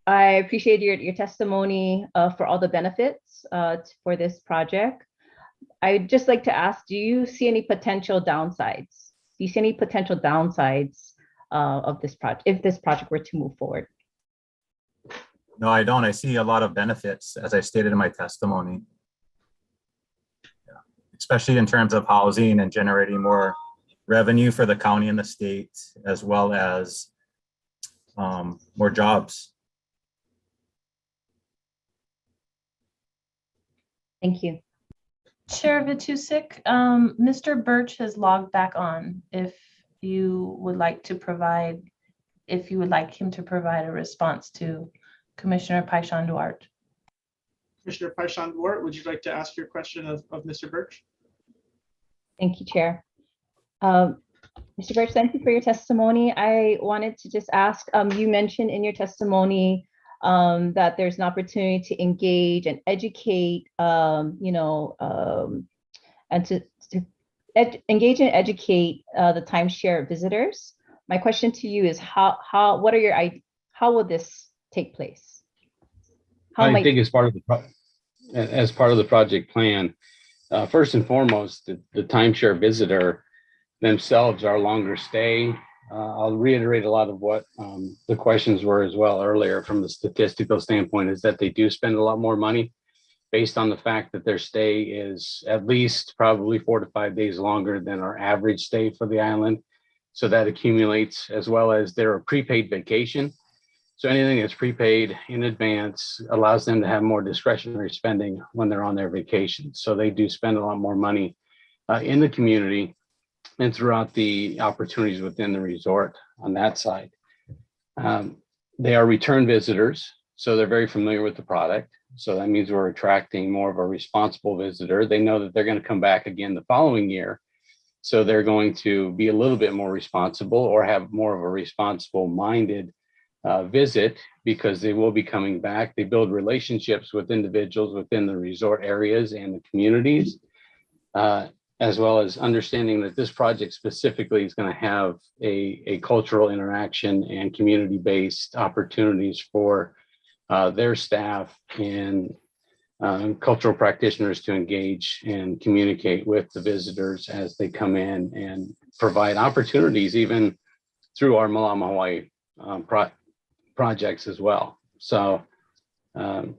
I appreciate your testimony for all the benefits for this project. I'd just like to ask, do you see any potential downsides? Do you see any potential downsides of this project, if this project were to move forward? No, I don't. I see a lot of benefits, as I stated in my testimony. Yeah. Especially in terms of housing and generating more revenue for the county and the state, as well as more jobs. Thank you. Chair Vitusik, Mr. Birch has logged back on. If you would like to provide, if you would like him to provide a response to Commissioner Paishan Duarte. Commissioner Paishan Duarte, would you like to ask your question of Mr. Birch? Thank you, Chair. Mr. Birch, thank you for your testimony. I wanted to just ask, you mentioned in your testimony that there's an opportunity to engage and educate, and to engage and educate the timeshare visitors. My question to you is how will this take place? I think as part of the project plan, first and foremost, the timeshare visitor themselves are longer stay. I'll reiterate a lot of what the questions were as well earlier from the statistical standpoint, is that they do spend a lot more money based on the fact that their stay is at least probably 4 to 5 days longer than our average stay for the island. So that accumulates, as well as their prepaid vacation. So anything that's prepaid in advance allows them to have more discretionary spending when they're on their vacation. So they do spend a lot more money in the community and throughout the opportunities within the resort on that side. They are return visitors, so they're very familiar with the product. So that means we're attracting more of a responsible visitor. They know that they're going to come back again the following year. So they're going to be a little bit more responsible, or have more of a responsible minded visit, because they will be coming back. They build relationships with individuals within the resort areas and the communities, as well as understanding that this project specifically is going to have a cultural interaction and community-based opportunities for their staff and cultural practitioners to engage and communicate with the visitors as they come in, and provide opportunities even through our Malama Hawaii projects as well. So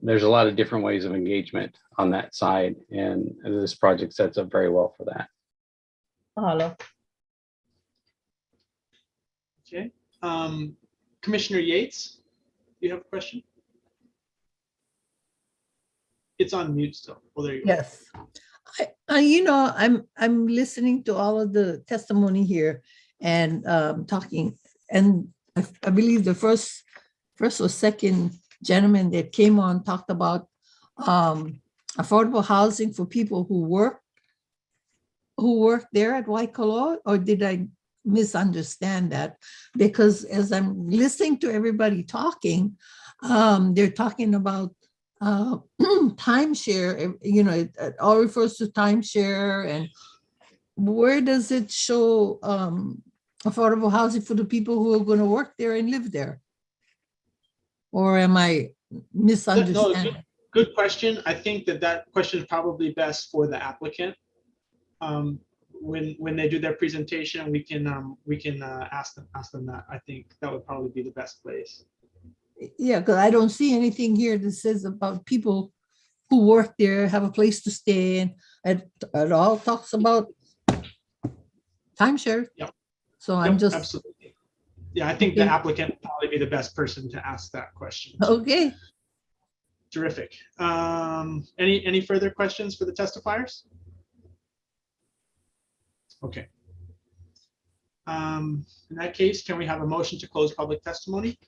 there's a lot of different ways of engagement on that side, and this project sets up very well for that. Mahalo. Okay. Commissioner Yates, do you have a question? It's on mute still. Well, there you go. Yes. I'm listening to all of the testimony here and talking, and I believe the first or second gentleman that came on talked about affordable housing for people who work there at Waikoloa, or did I misunderstand that? Because as I'm listening to everybody talking, they're talking about timeshare, you know, it all refers to timeshare, and where does it show affordable housing for the people who are going to work there and live there? Or am I misunderstanding? Good question. I think that question is probably best for the applicant. When they do their presentation, we can ask them that. I think that would probably be the best place. Yeah, because I don't see anything here that says about people who work there, have a place to stay, and it all talks about timeshare. Yep. So I'm just absolutely. Yeah, I think the applicant would probably be the best person to ask that question. Okay. Terrific. Any further questions for the testifiers? Okay. In that case, can we have a motion to close public testimony?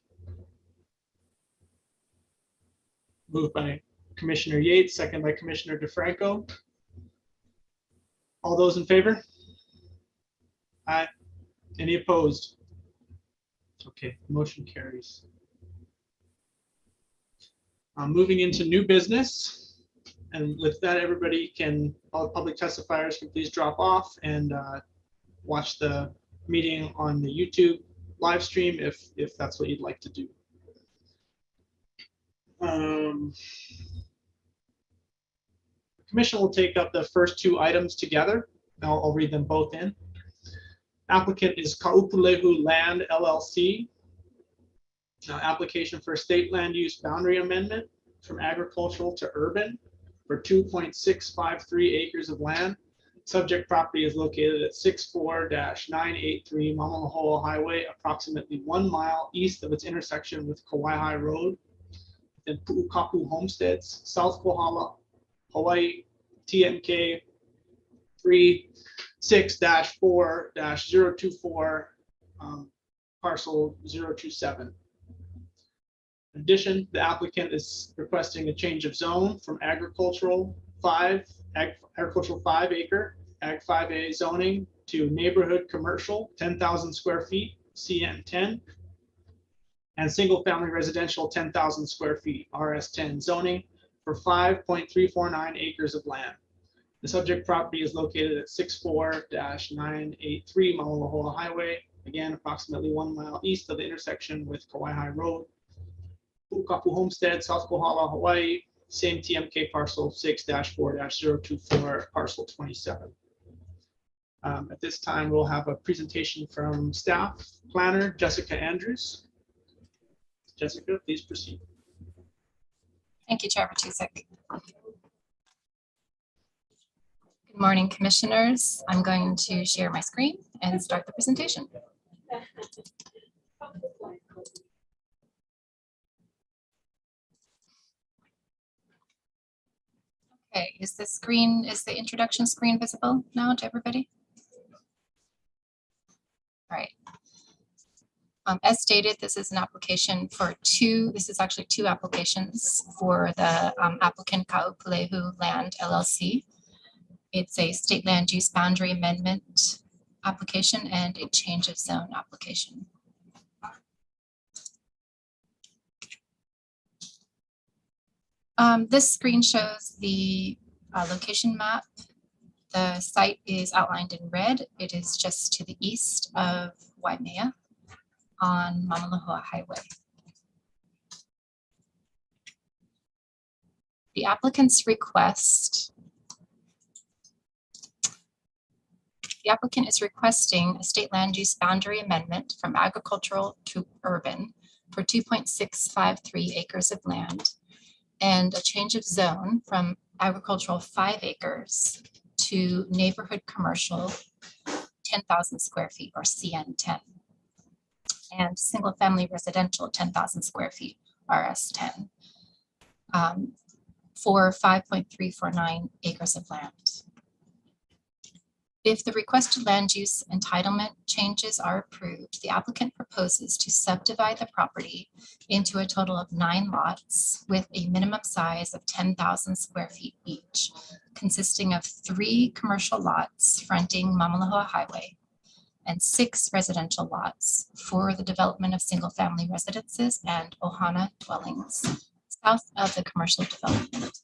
Moved by Commissioner Yates, second by Commissioner DeFranco. All those in favor? Aye. Any opposed? Okay, motion carries. Moving into new business. And with that, everybody can, all the public testifiers can please drop off and watch the meeting on the YouTube live stream if that's what you'd like to do. The commission will take up the first two items together. I'll read them both in. Applicant is Kaupulehu Land LLC. Application for state land use boundary amendment from agricultural to urban for 2.653 acres of land. Subject property is located at 64-983 Mamalahoa Highway, approximately 1 mile east of its intersection with Kauai Road, in Pu'ukapu Homesteads, South Kohala, Hawaii, TMK 36-4-024, parcel 027. In addition, the applicant is requesting a change of zone from agricultural 5 acre, Ag 5A zoning to neighborhood commercial 10,000 square feet, CN 10, and single family residential 10,000 square feet, RS 10 zoning for 5.349 acres of land. The subject property is located at 64-983 Mamalahoa Highway, again approximately 1 mile east of the intersection with Kauai Road. Pu'ukapu Homestead, South Kohala, Hawaii, same TMK parcel 6-4-024, parcel 27. At this time, we'll have a presentation from staff planner Jessica Andrews. Jessica, please proceed. Thank you, Chair Matusik. Good morning, commissioners. I'm going to share my screen and start the presentation. Okay, is the introduction screen visible now to everybody? All right. As stated, this is an application for this is actually two applications for the applicant Kaupulehu Land LLC. It's a state land use boundary amendment application and a change of zone application. This screen shows the location map. The site is outlined in red. It is just to the east of Waimea on Mamalahoa Highway. The applicant's request. The applicant is requesting a state land use boundary amendment from agricultural to urban for 2.653 acres of land and a change of zone from agricultural 5 acres to neighborhood commercial 10,000 square feet or CN 10 and single family residential 10,000 square feet RS 10 for 5.349 acres of land. If the requested land use entitlement changes are approved, the applicant proposes to subdivide the property into a total of 9 lots with a minimum size of 10,000 square feet each, consisting of 3 commercial lots fronting Mamalahoa Highway and 6 residential lots for the development of single family residences and ohana dwellings south of the commercial development.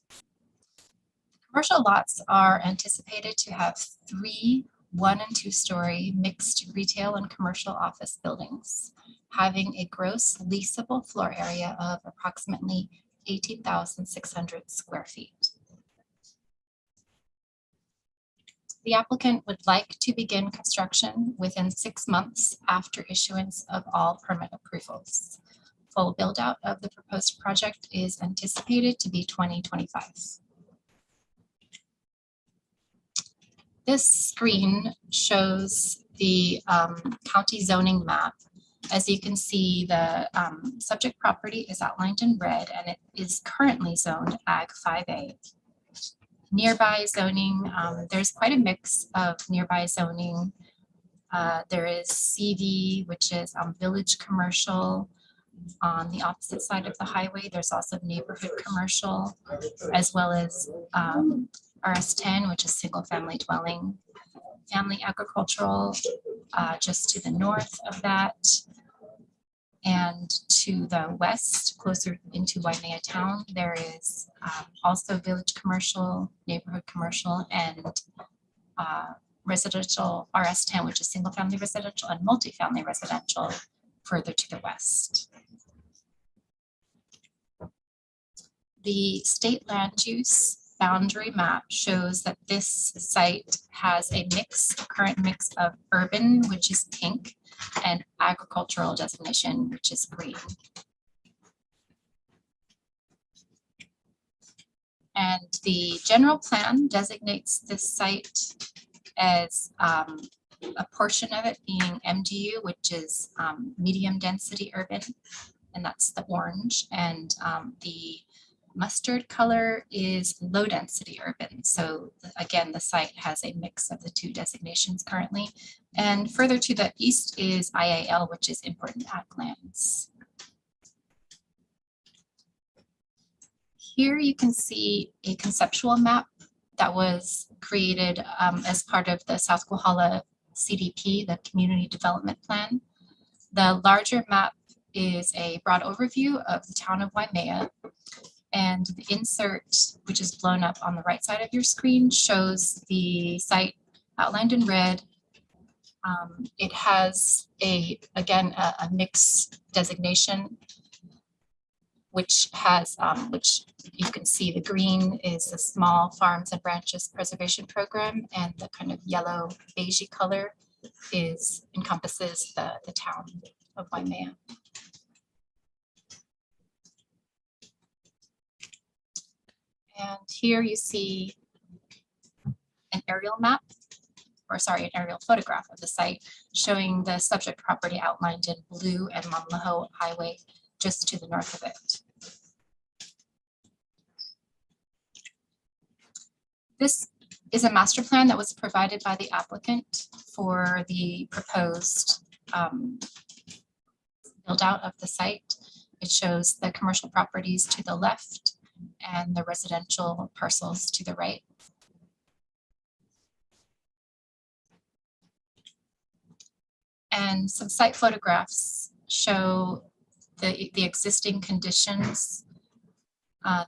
Commercial lots are anticipated to have 3 1- and 2-story mixed retail and commercial office buildings, having a gross leasable floor area of approximately 18,600 square feet. The applicant would like to begin construction within 6 months after issuance of all permit approvals. Full build out of the proposed project is anticipated to be 2025. This screen shows the county zoning map. As you can see, the subject property is outlined in red and it is currently zoned Ag 5A. Nearby zoning, there's quite a mix of nearby zoning. There is CV, which is village commercial. On the opposite side of the highway, there's also neighborhood commercial, as well as RS10, which is single family dwelling, family agricultural, just to the north of that. And to the west, closer into Waimea town, there is also village commercial, neighborhood commercial, and residential RS10, which is single family residential and multifamily residential further to the west. The state land use boundary map shows that this site has a current mix of urban, which is pink, and agricultural designation, which is green. And the general plan designates this site as a portion of it being MDU, which is medium density urban, and that's the orange. And the mustard color is low density urban. So again, the site has a mix of the 2 designations currently. And further to the east is IAL, which is important ag lands. Here you can see a conceptual map that was created as part of the South Kohala CDP, the Community Development Plan. The larger map is a broad overview of the town of Waimea. And the insert, which is blown up on the right side of your screen, shows the site outlined in red. It has again a mixed designation, which has which you can see the green is the Small Farms and Ranches Preservation Program, and the kind of yellow beigey color encompasses the town of Waimea. And here you see an aerial map, or sorry, an aerial photograph of the site showing the subject property outlined in blue and Kumu Ho Highway just to the north of it. This is a master plan that was provided by the applicant for the proposed build out of the site. It shows the commercial properties to the left and the residential parcels to the right. And some site photographs show the existing conditions.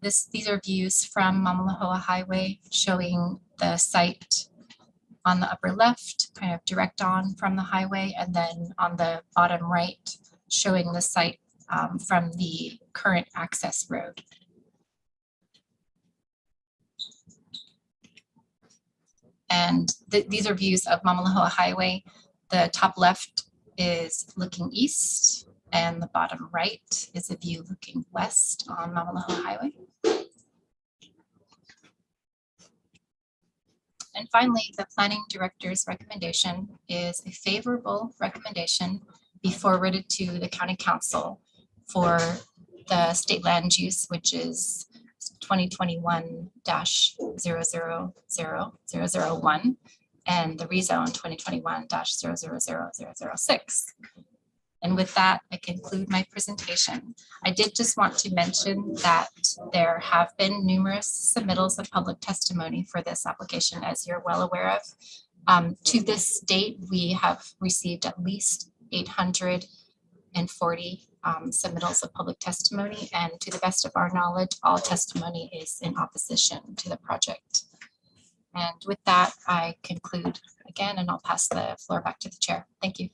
These are views from Mamalahoa Highway showing the site on the upper left, kind of direct on from the highway, and then on the bottom right, showing the site from the current access road. And these are views of Mamalahoa Highway. The top left is looking east, and the bottom right is a view looking west on Mamalahoa Highway. And finally, the planning director's recommendation is a favorable recommendation be forwarded to the county council for the state land use, which is 2021-000001 and the rezone 2021-000006. And with that, I conclude my presentation. I did just want to mention that there have been numerous submittals of public testimony for this application, as you're well aware of. To this date, we have received at least 840 submittals of public testimony, and to the best of our knowledge, all testimony is in opposition to the project. And with that, I conclude again, and I'll pass the floor back to the chair. Thank you.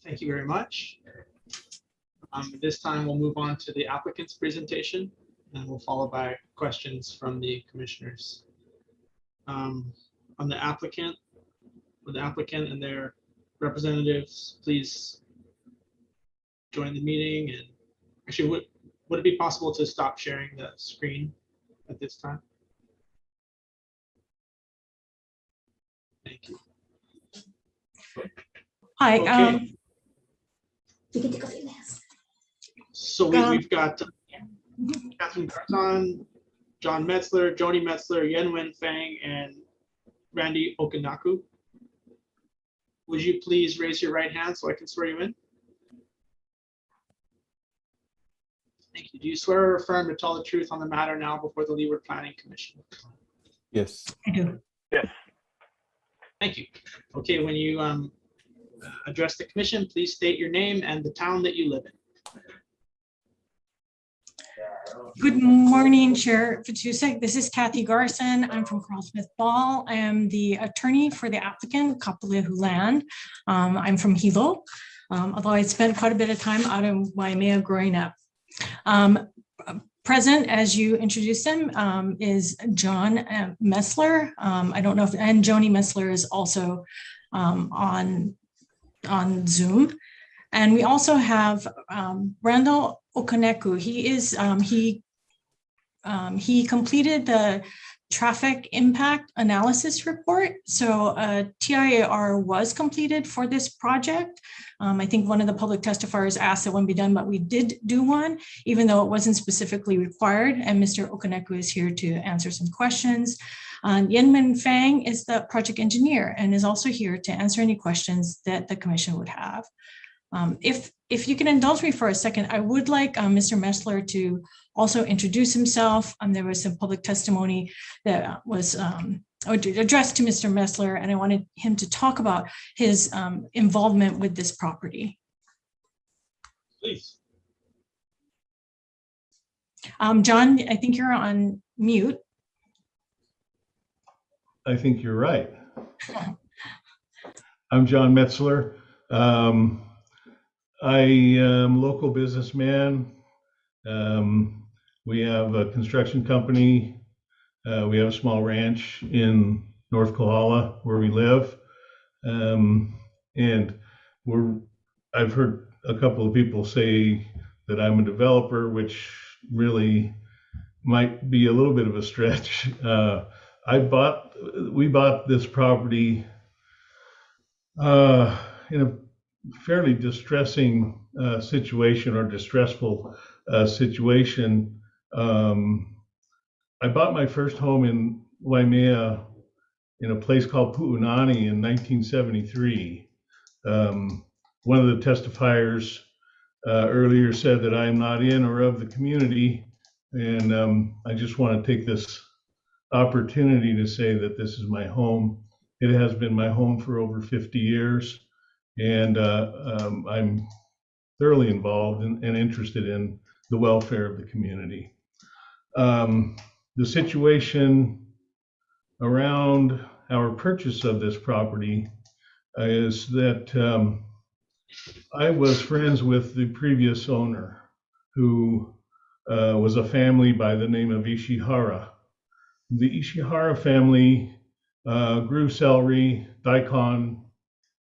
Thank you very much. At this time, we'll move on to the applicant's presentation, and we'll follow by questions from the commissioners. On the applicant, with the applicant and their representatives, please join the meeting. And actually, would it be possible to stop sharing the screen at this time? Thank you. Hi. Okay. So we've got Catherine Garzon, John Metzler, Joni Metzler, Yenwen Fang, and Randy Okinaku. Would you please raise your right hand so I can swear you in? Thank you. Do you swear or affirm to tell the truth on the matter now before the Leeward Planning Commission? Yes. I do. Yes. Thank you. Okay, when you address the commission, please state your name and the town that you live in. Good morning, Chair Fatusek. This is Kathy Garson. I'm from Carl Smith Ball. I am the attorney for the applicant, Kapolei Land. I'm from Hilo, although I spent quite a bit of time out in Waimea growing up. Present, as you introduced him, is John Metzler. I don't know if, and Joni Metzler is also on Zoom. And we also have Randall Okaneku. He completed the traffic impact analysis report. So a TIAR was completed for this project. I think one of the public testifiers asked that one be done, but we did do one, even though it wasn't specifically required. And Mr. Okaneku is here to answer some questions. Yenmin Fang is the project engineer and is also here to answer any questions that the commission would have. If you can indulge me for a second, I would like Mr. Metzler to also introduce himself. There was some public testimony that was addressed to Mr. Metzler, and I wanted him to talk about his involvement with this property. Please. John, I think you're on mute. I think you're right. I'm John Metzler. I am a local businessman. We have a construction company. We have a small ranch in North Kohala where we live. And I've heard a couple of people say that I'm a developer, which really might be a little bit of a stretch. We bought this property in a fairly distressing situation, or distressful situation. I bought my first home in Waimea in a place called Pu'unani in 1973. One of the testifiers earlier said that I am not in or of the community, and I just want to take this opportunity to say that this is my home. It has been my home for over 50 years. And I'm thoroughly involved and interested in the welfare of the community. The situation around our purchase of this property is that I was friends with the previous owner, who was a family by the name of Ishihara. The Ishihara family grew celery, daikon,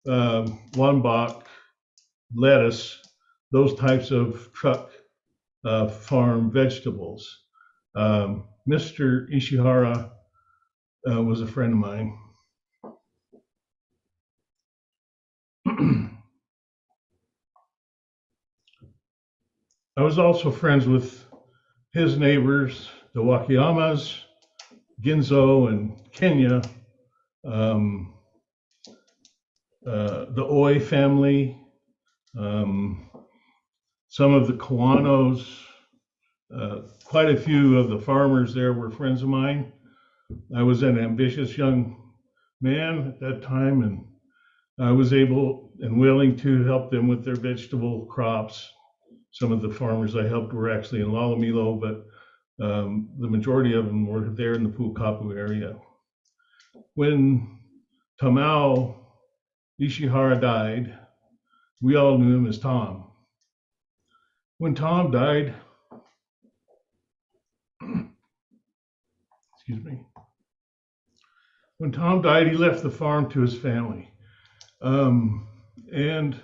lombok, lettuce, those types of truck farm vegetables. Mr. Ishihara was a friend of mine. I was also friends with his neighbors, the Wakiyamas, Ginzo and Kenya, the Oi family, some of the Kawanos, quite a few of the farmers there were friends of mine. I was an ambitious young man at that time, and I was able and willing to help them with their vegetable crops. Some of the farmers I helped were actually in Lalomilo, but the majority of them were there in the Pukapu area. When Tamao Ishihara died, we all knew him as Tom. When Tom died, excuse me, when Tom died, he left the farm to his family. And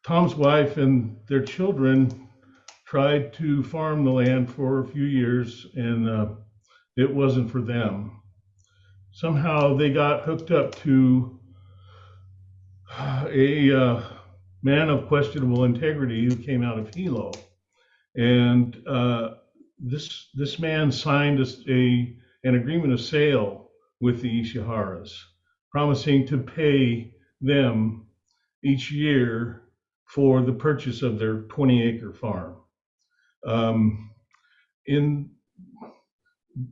Tom's wife and their children tried to farm the land for a few years, and it wasn't for them. Somehow they got hooked up to a man of questionable integrity who came out of Hilo. And this man signed an agreement of sale with the Ishiharas, promising to pay them each year for the purchase of their 20-acre farm.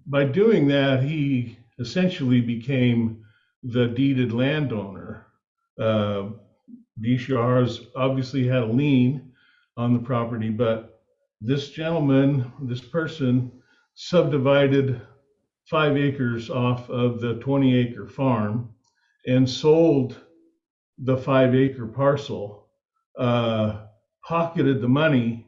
By doing that, he essentially became the deeded landowner. The Ishiharas obviously had a lien on the property, but this gentleman, this person, subdivided 5 acres off of the 20-acre farm and sold the 5-acre parcel, pocketed the money,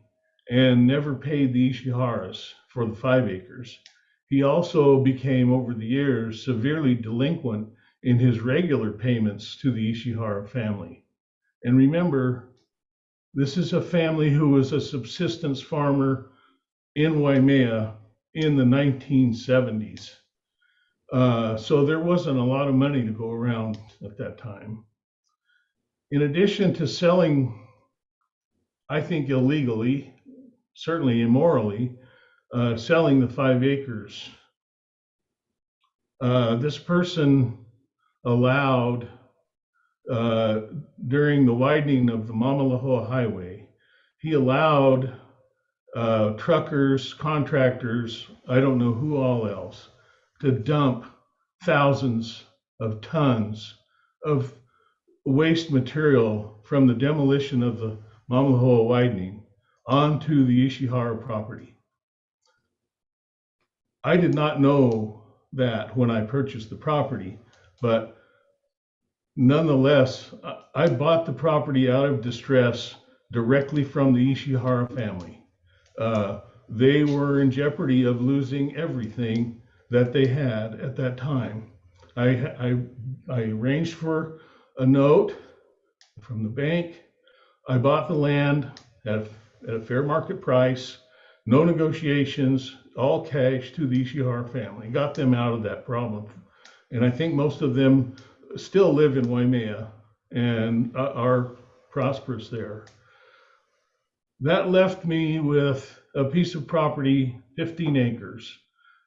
and never paid the Ishiharas for the 5 acres. He also became, over the years, severely delinquent in his regular payments to the Ishihara family. And remember, this is a family who was a subsistence farmer in Waimea in the 1970s. So there wasn't a lot of money to go around at that time. In addition to selling, I think illegally, certainly immorally, selling the 5 acres, this person allowed, during the widening of the Mamalahoa Highway, he allowed truckers, contractors, I don't know who all else, to dump thousands of tons of waste material from the demolition of the Mamalahoa widening onto the Ishihara property. I did not know that when I purchased the property, but nonetheless, I bought the property out of distress directly from the Ishihara family. They were in jeopardy of losing everything that they had at that time. I arranged for a note from the bank. I bought the land at a fair market price, no negotiations, all cash to the Ishihara family, got them out of that problem. And I think most of them still live in Waimea and are prosperous there. That left me with a piece of property, 15 acres,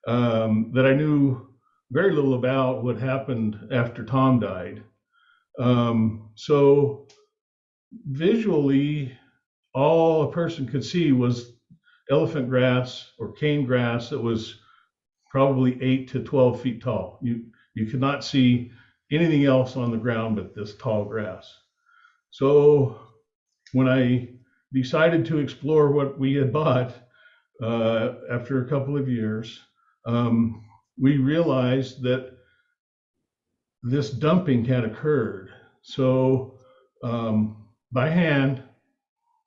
that I knew very little about what happened after Tom died. So visually, all a person could see was elephant grass or cane grass that was probably 8 to 12 feet tall. You could not see anything else on the ground but this tall grass. So when I decided to explore what we had bought after a couple of years, we realized that this dumping had occurred. So by hand,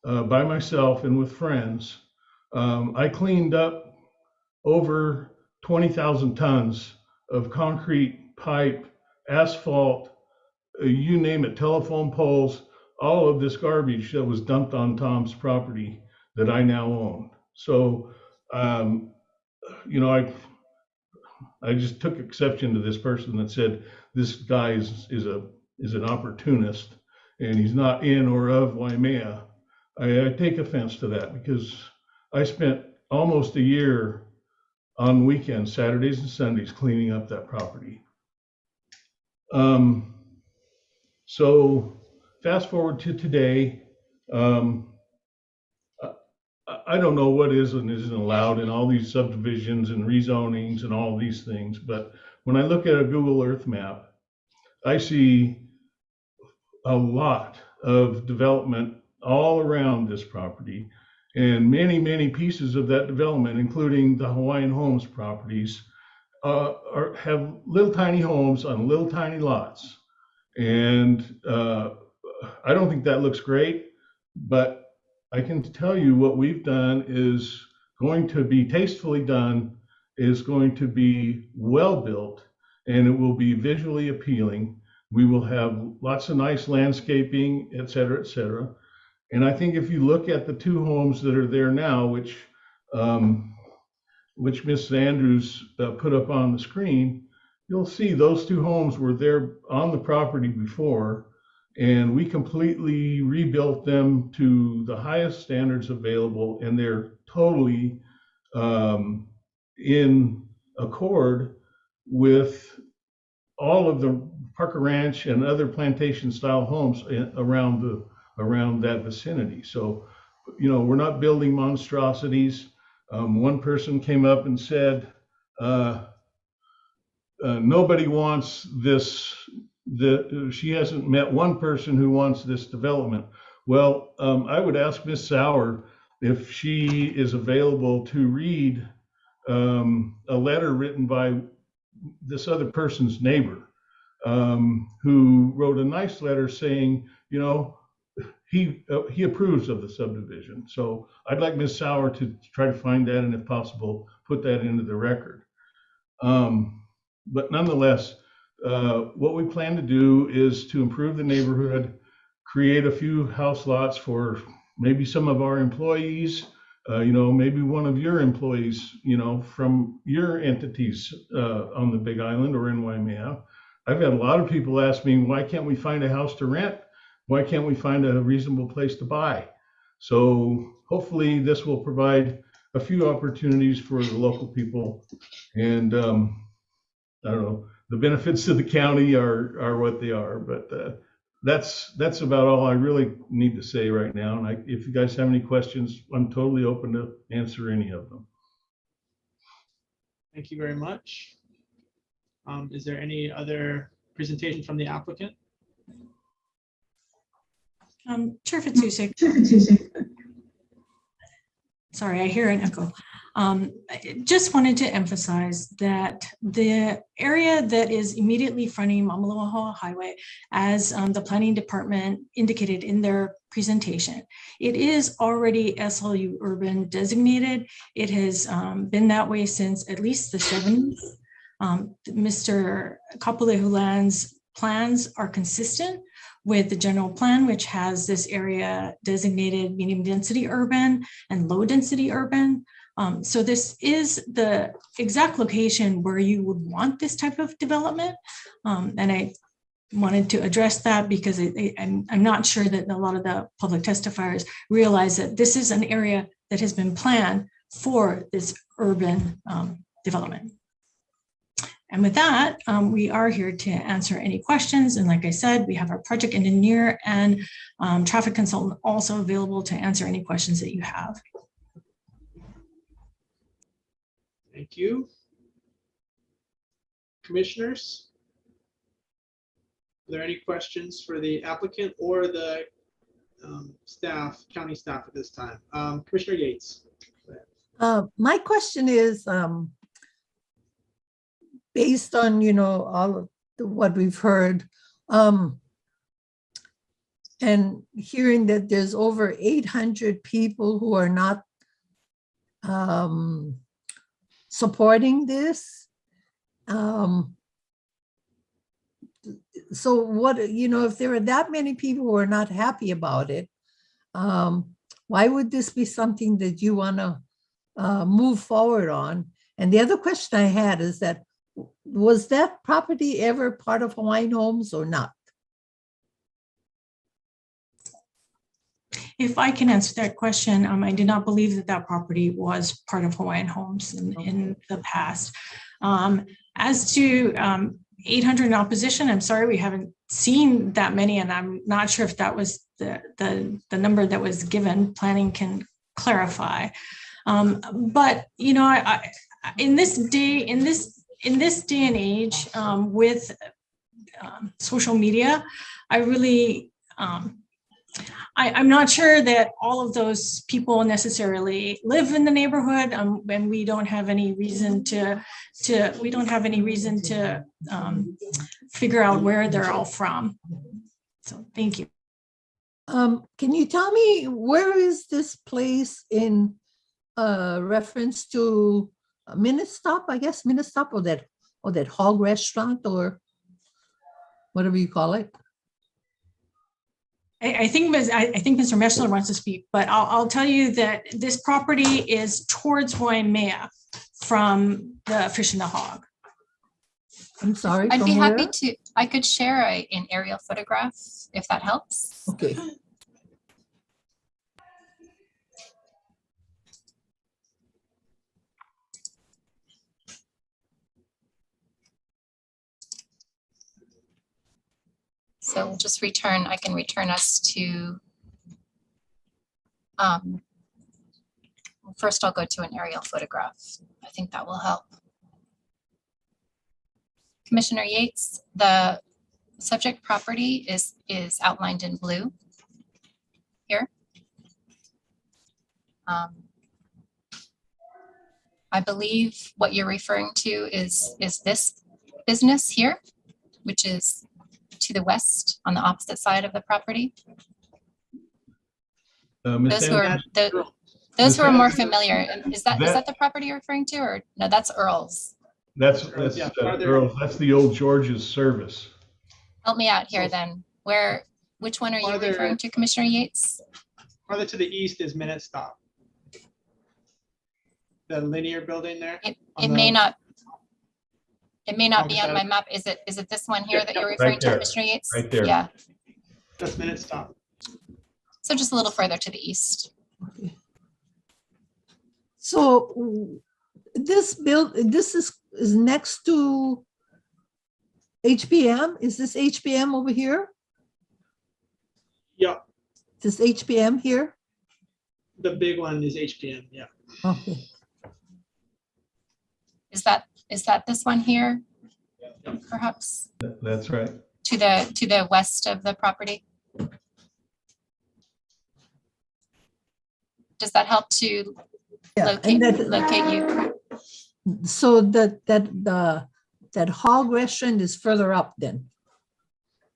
by myself and with friends, I cleaned up over 20,000 tons of concrete, pipe, asphalt, you name it, telephone poles, all of this garbage that was dumped on Tom's property that I now own. So, you know, I just took exception to this person that said this guy is an opportunist and he's not in or of Waimea. I take offense to that because I spent almost a year on weekends, Saturdays and Sundays, cleaning up that property. So fast forward to today, I don't know what is and isn't allowed in all these subdivisions and rezonings and all these things, but when I look at a Google Earth map, I see a lot of development all around this property, and many pieces of that development, including the Hawaiian Homes properties, have little tiny homes on little tiny lots. And I don't think that looks great, but I can tell you what we've done is going to be tastefully done, is going to be well built, and it will be visually appealing. We will have lots of nice landscaping, et cetera, et cetera. And I think if you look at the two homes that are there now, which Ms. Andrews put up on the screen, you'll see those two homes were there on the property before, and we completely rebuilt them to the highest standards available, and they're totally in accord with all of the Parker Ranch and other plantation style homes around that vicinity. So, you know, we're not building monstrosities. One person came up and said, nobody wants this, she hasn't met one person who wants this development. Well, I would ask Ms. Sauer if she is available to read a letter written by this other person's neighbor, who wrote a nice letter saying, you know, he approves of the subdivision. So I'd like Ms. Sauer to try to find that, and if possible, put that into the record. But nonetheless, what we plan to do is to improve the neighborhood, create a few house lots for maybe some of our employees, you know, maybe one of your employees, you know, from your entities on the Big Island or in Waimea. I've had a lot of people ask me, why can't we find a house to rent? Why can't we find a reasonable place to buy? So hopefully this will provide a few opportunities for the local people. And I don't know, the benefits to the county are what they are, but that's about all I really need to say right now. And if you guys have any questions, I'm totally open to answer any of them. Thank you very much. Is there any other presentation from the applicant? Chair Fitzusik. Sorry, I hear an echo. I just wanted to emphasize that the area that is immediately fronting Mamaloa Highway, as the planning department indicated in their presentation, it is already SLU urban designated. It has been that way since at least the 70s. Mr. Kapoleu's plans are consistent with the general plan, which has this area designated medium density urban and low density urban. So this is the exact location where you would want this type of development. And I wanted to address that because I'm not sure that a lot of the public testifiers realize that this is an area that has been planned for this urban development. And with that, we are here to answer any questions. And like I said, we have our project engineer and traffic consultant also available to answer any questions that you have. Thank you. Commissioners, are there any questions for the applicant or the staff, county staff at this time? Commissioner Yates. My question is, based on, you know, all of what we've heard, and hearing that there's over 800 people who are not supporting this. So what, you know, if there are that many people who are not happy about it, why would this be something that you want to move forward on? And the other question I had is that, was that property ever part of Hawaiian Homes or not? If I can answer that question, I did not believe that that property was part of Hawaiian Homes in the past. As to 800 in opposition, I'm sorry, we haven't seen that many, and I'm not sure if that was the number that was given. Planning can clarify. But you know, in this day and age, with social media. I really, I'm not sure that all of those people necessarily live in the neighborhood, and we don't have any reason to figure out where they're all from. So thank you. Can you tell me where is this place in reference to Minute Stop? I guess Minute Stop, or that hog restaurant, or whatever you call it. I think Mr. Messler wants to speak, but I'll tell you that this property is towards Waimea from the Fish and the Hog. I'm sorry. I'd be happy to, I could share an aerial photograph if that helps. Okay. So we'll just return, I can return us to, first I'll go to an aerial photograph. I think that will help. Commissioner Yates, the subject property is outlined in blue here. I believe what you're referring to is this business here, which is to the west on the opposite side of the property. Those who are more familiar, is that the property you're referring to, or no? That's Earl's. That's Earl's. That's the old George's Service. Help me out here then. Which one are you referring to, Commissioner Yates? Farther to the east is Minute Stop. The linear building there. It may not be on my map. Is it this one here that you're referring to, Commissioner Yates? Right there. Yeah. That's Minute Stop. So just a little further to the east. Okay. So this is next to HPM. Is this HPM over here? Yeah. This HPM here? The big one is HPM. Yeah. Okay. Is that this one here? Perhaps That's right. to the west of the property. Does that help to locate you? So that hog restaurant is further up then?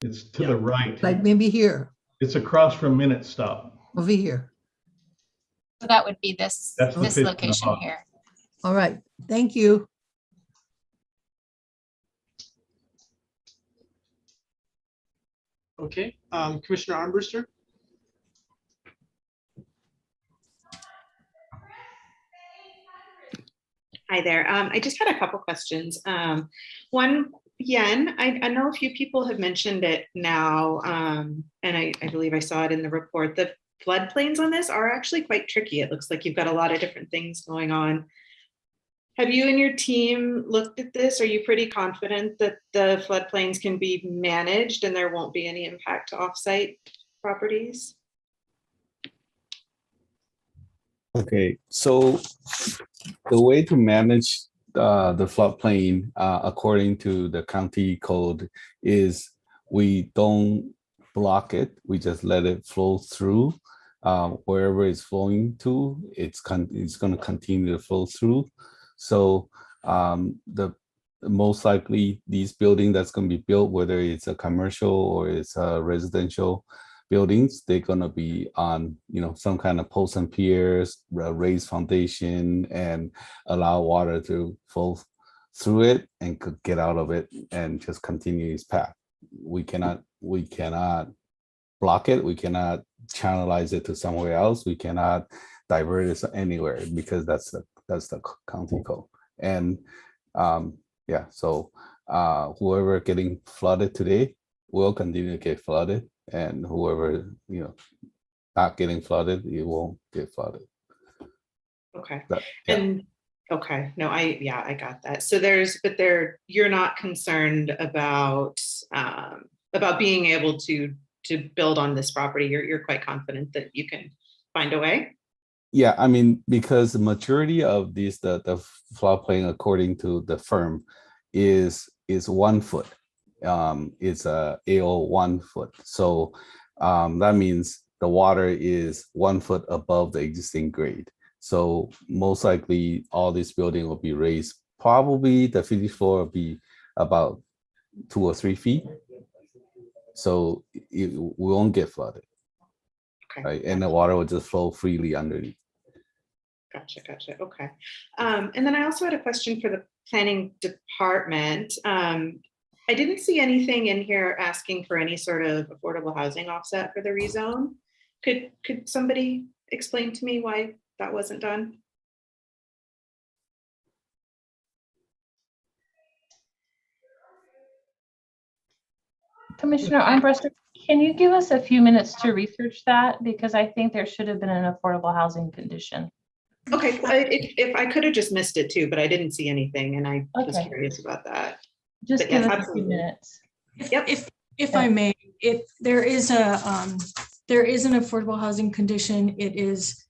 It's to the right. Like maybe here, It's across from Minute Stop. over here. So that would be this That's the Fish and the location Hog. here. All right, thank you. Okay. Commissioner Armbruster. Hi there. I just had a couple questions. One, Yen, I know a few people have mentioned it now, and I believe I saw it in the report. The floodplains on this are actually quite tricky. It looks like you've got a lot of different things going on. Have you and your team looked at this? Are you pretty confident that the floodplains can be managed and there won't be any impact to offsite properties? Okay, so the way to manage the floodplain according to the county code is we don't block it, we just let it flow through. Wherever it's flowing to, it's going to continue to flow through. So the most likely these buildings that's going to be built, whether it's a commercial or it's a residential buildings, they're going to be on some kind of posts and piers, raised foundation, and allow water to flow through it and could get out of it and just continue its path. We cannot block it. We cannot channelize it to somewhere else. We cannot divert it anywhere because that's the county code. And yeah, so whoever getting flooded today will continue to get flooded, and whoever not getting flooded, it won't get flooded. Okay. But, yeah. And okay, no, I got that. So you're not concerned about being able to build on this property. You're quite confident that you can find a way. Yeah, I mean, because the majority of these, the floodplain, according to the firm, is 1 foot. is a AO 1 foot. So that means the water is 1 foot above the existing grade. So most likely all this building will be raised. Probably the finished floor will be about 2 or 3 feet. So we won't get flooded. Okay. Right? And the water will just flow freely underneath. Gotcha. Okay. And then I also had a question for the planning department. I didn't see anything in here asking for any sort of affordable housing offset for the rezone. Could somebody explain to me why that wasn't done? Commissioner Armbruster, can you give us a few minutes to research that? Because I think there should have been an affordable housing condition. Okay, if I could have just missed it too, but I didn't see anything, and I was Okay. curious about that. Just But give yes, us a few absolutely. minutes. If I may, if there is an affordable housing condition, it is,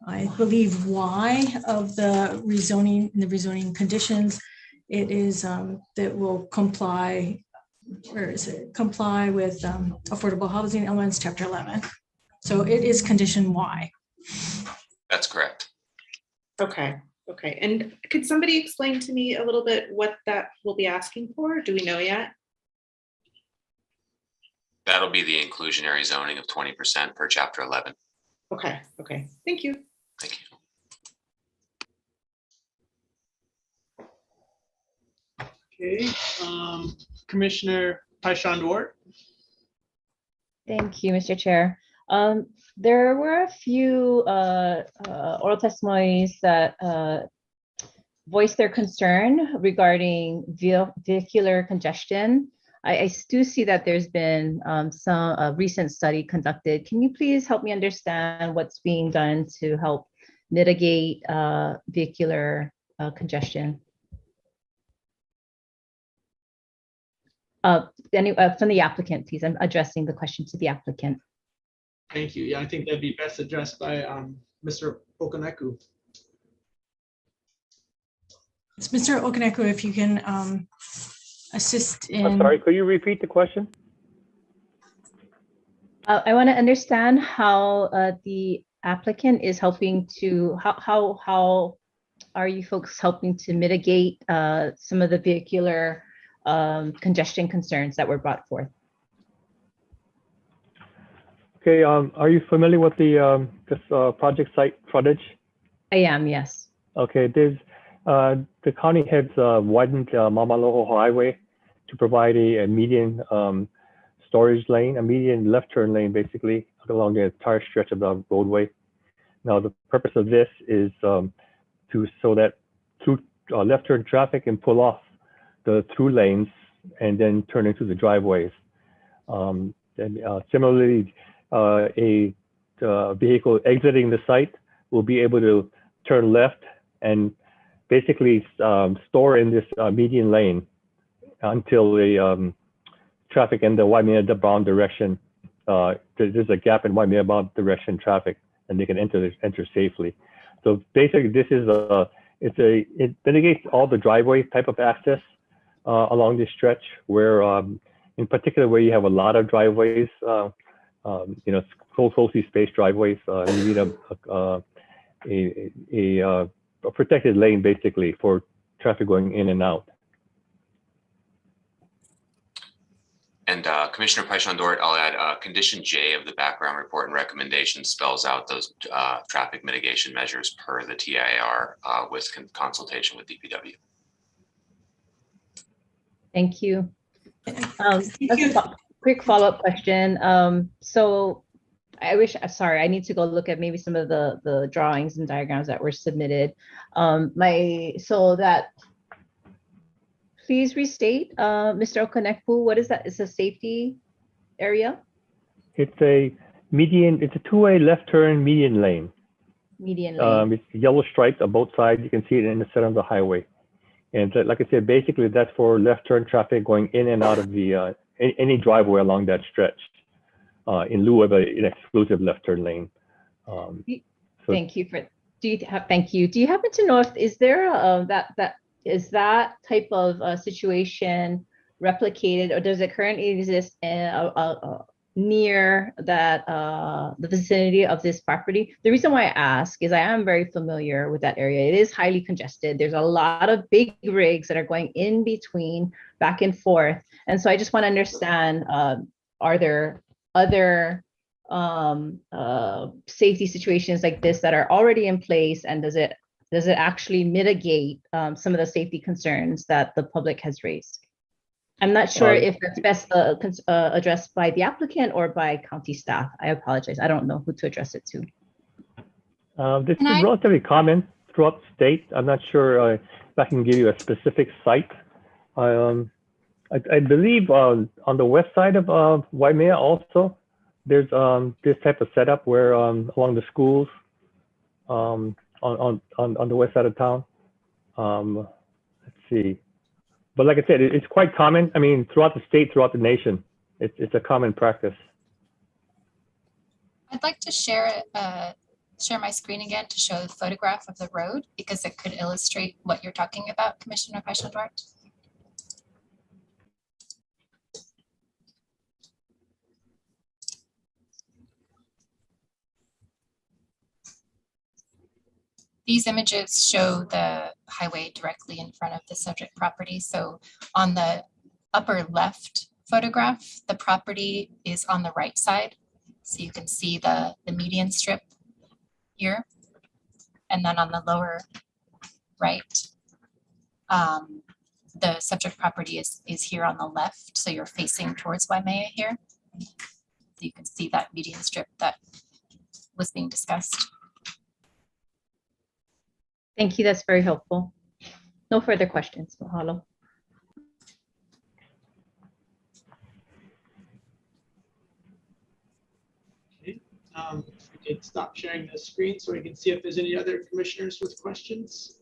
I believe, Y of the rezoning conditions. It is that will comply, where is it? Comply with affordable housing elements, chapter 11. So it is condition Y. That's correct. Okay. And could somebody explain to me a little bit what that will be asking for? Do we know yet? That'll be the inclusionary zoning of 20% per chapter 11. Okay. Thank you. Thank you. Okay, Commissioner Paishandwart. Thank you, Mr. Chair. There were a few oral testimonies that voiced their concern regarding vehicular congestion. I do see that there's been some recent study conducted. Can you please help me understand what's being done to help mitigate vehicular congestion? From the applicant, please. I'm addressing the question to the applicant. Thank you. Yeah, I think that'd be best addressed by Mr. Okaneku. It's Mr. Okaneku, if you can assist in. I'm sorry, could you repeat the question? I want to understand how the applicant is helping to, how are you folks helping to mitigate some of the vehicular congestion concerns that were brought forth? Okay, are you familiar with the this project site frontage? I am, yes. Okay, there's the county has widened Mamaloho Highway to provide a median storage lane, a median left turn lane, basically along the entire stretch of the roadway. Now, the purpose of this is so that through left turn traffic can pull off the through lanes and then turn into the driveways. Similarly, a vehicle exiting the site will be able to turn left and basically store in this median lane until the traffic in the Waimea bound direction, there's a gap in Waimea bound direction traffic, and they can enter safely. So basically, this is it mitigates all the driveway type of access along this stretch, where in particular where you have a lot of driveways, closely spaced driveways, you need a protected lane basically for traffic going in and out. And Commissioner Paishandwart, I'll add condition J of the background report and recommendation spells out those traffic mitigation measures per the TIR with consultation with DPW. Thank you. Quick follow-up question. So I need to go look at maybe some of the drawings and diagrams that were submitted. Please restate, Mr. Okaneku, what is that? It's a safety area? It's a median, it's a two-way left turn median lane. Median lane. It's yellow stripes on both sides. You can see it in the center of the highway. And like I said, basically that's for left turn traffic going in and out of the any driveway along that stretch in lieu of an exclusive left turn lane. Thank you. Do you happen to know if is there is that type of situation replicated, or does it currently exist near that the vicinity of this property? The reason why I ask is I am very familiar with that area. It is highly congested. There's a lot of big rigs that are going in between, back and forth. And so I just want to understand, are there other safety situations like this that are already in place, and does it actually mitigate some of the safety concerns that the public has raised? I'm not sure if that's best addressed by the applicant or by county staff. I apologize. I don't know who to address it to. This is relatively common throughout the state. I'm not sure if I can give you a specific site. I believe on the west side of Waimea also, there's this type of setup where along the schools on the west side of town. Let's see. But like I said, it's quite common. I mean, throughout the state, throughout the nation, it's a common practice. I'd like to share my screen again to show the photograph of the road because it could illustrate what you're talking about, Commissioner Paishon-Duarte. These images show the highway directly in front of the subject property. So on the upper left photograph, the property is on the right side. So you can see the median strip here. And then on the lower right, the subject property is here on the left. So you're facing towards Waimea here. So you can see that median strip that was being discussed. Thank you. That's very helpful. No further questions. Mahalo. Okay. If we could stop sharing the screen so we can see if there's any other commissioners with questions.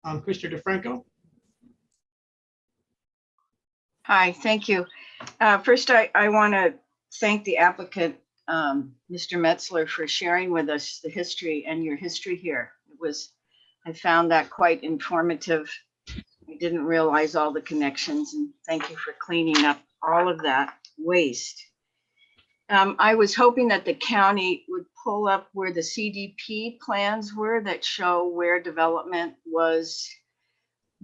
Commissioner DeFranco. Hi, thank you. First, I want to thank the applicant, Mr. Metzler, for sharing with us the history and your history here. I found that quite informative. I didn't realize all the connections, and thank you for cleaning up all of that waste. I was hoping that the county would pull up where the CDP plans were that show where development was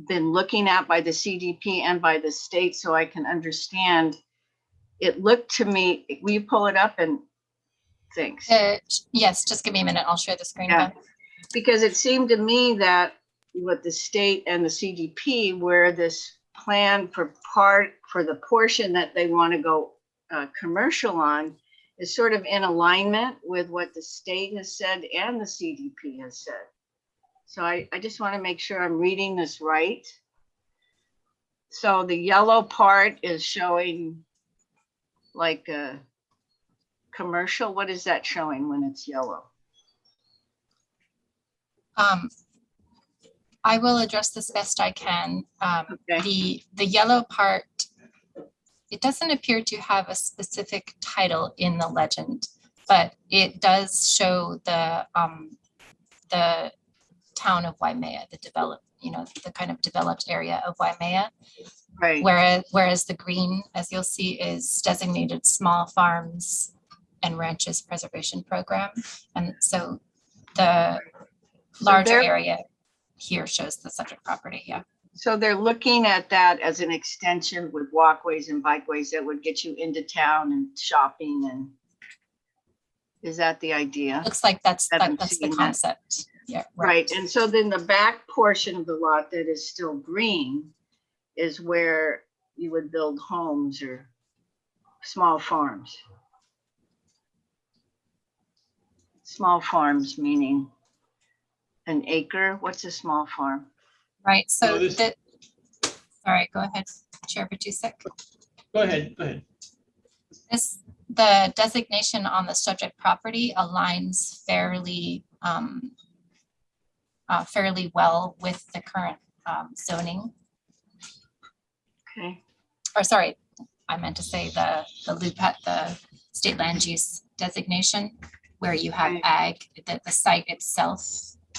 been looking at by the CDP and by the state, so I can understand. It looked to me, will you pull it up? And thanks. Yes, just give me a minute. I'll share the screen. Yeah. Because it seemed to me that what the state and the CDP, where this plan for the portion that they want to go commercial on, is sort of in alignment with what the state has said and the CDP has said. So I just want to make sure I'm reading this right. So the yellow part is showing like a commercial. What is that showing when it's yellow? I will address this best I can. Okay. The yellow part, it doesn't appear to have a specific title in the legend, but it does show the town of Waimea, the kind of developed area of Waimea. Right. Whereas the green, as you'll see, is designated small farms and ranches preservation program. And so the larger area here shows the subject property. Yeah. So they're looking at that as an extension with walkways and bikeways that would get you into town and shopping, and is that the idea? Looks like that's the concept. Yeah. Right. And so then the back portion of the lot that is still green is where you would build homes or small farms. Small farms meaning an acre. What's a small farm? Right. So sorry, go ahead, Chair Bertusek. Go ahead. The designation on the subject property aligns fairly well with the current zoning. Okay. Or sorry, I meant to say the LUPAT, the state land use designation, where you have ag, the site itself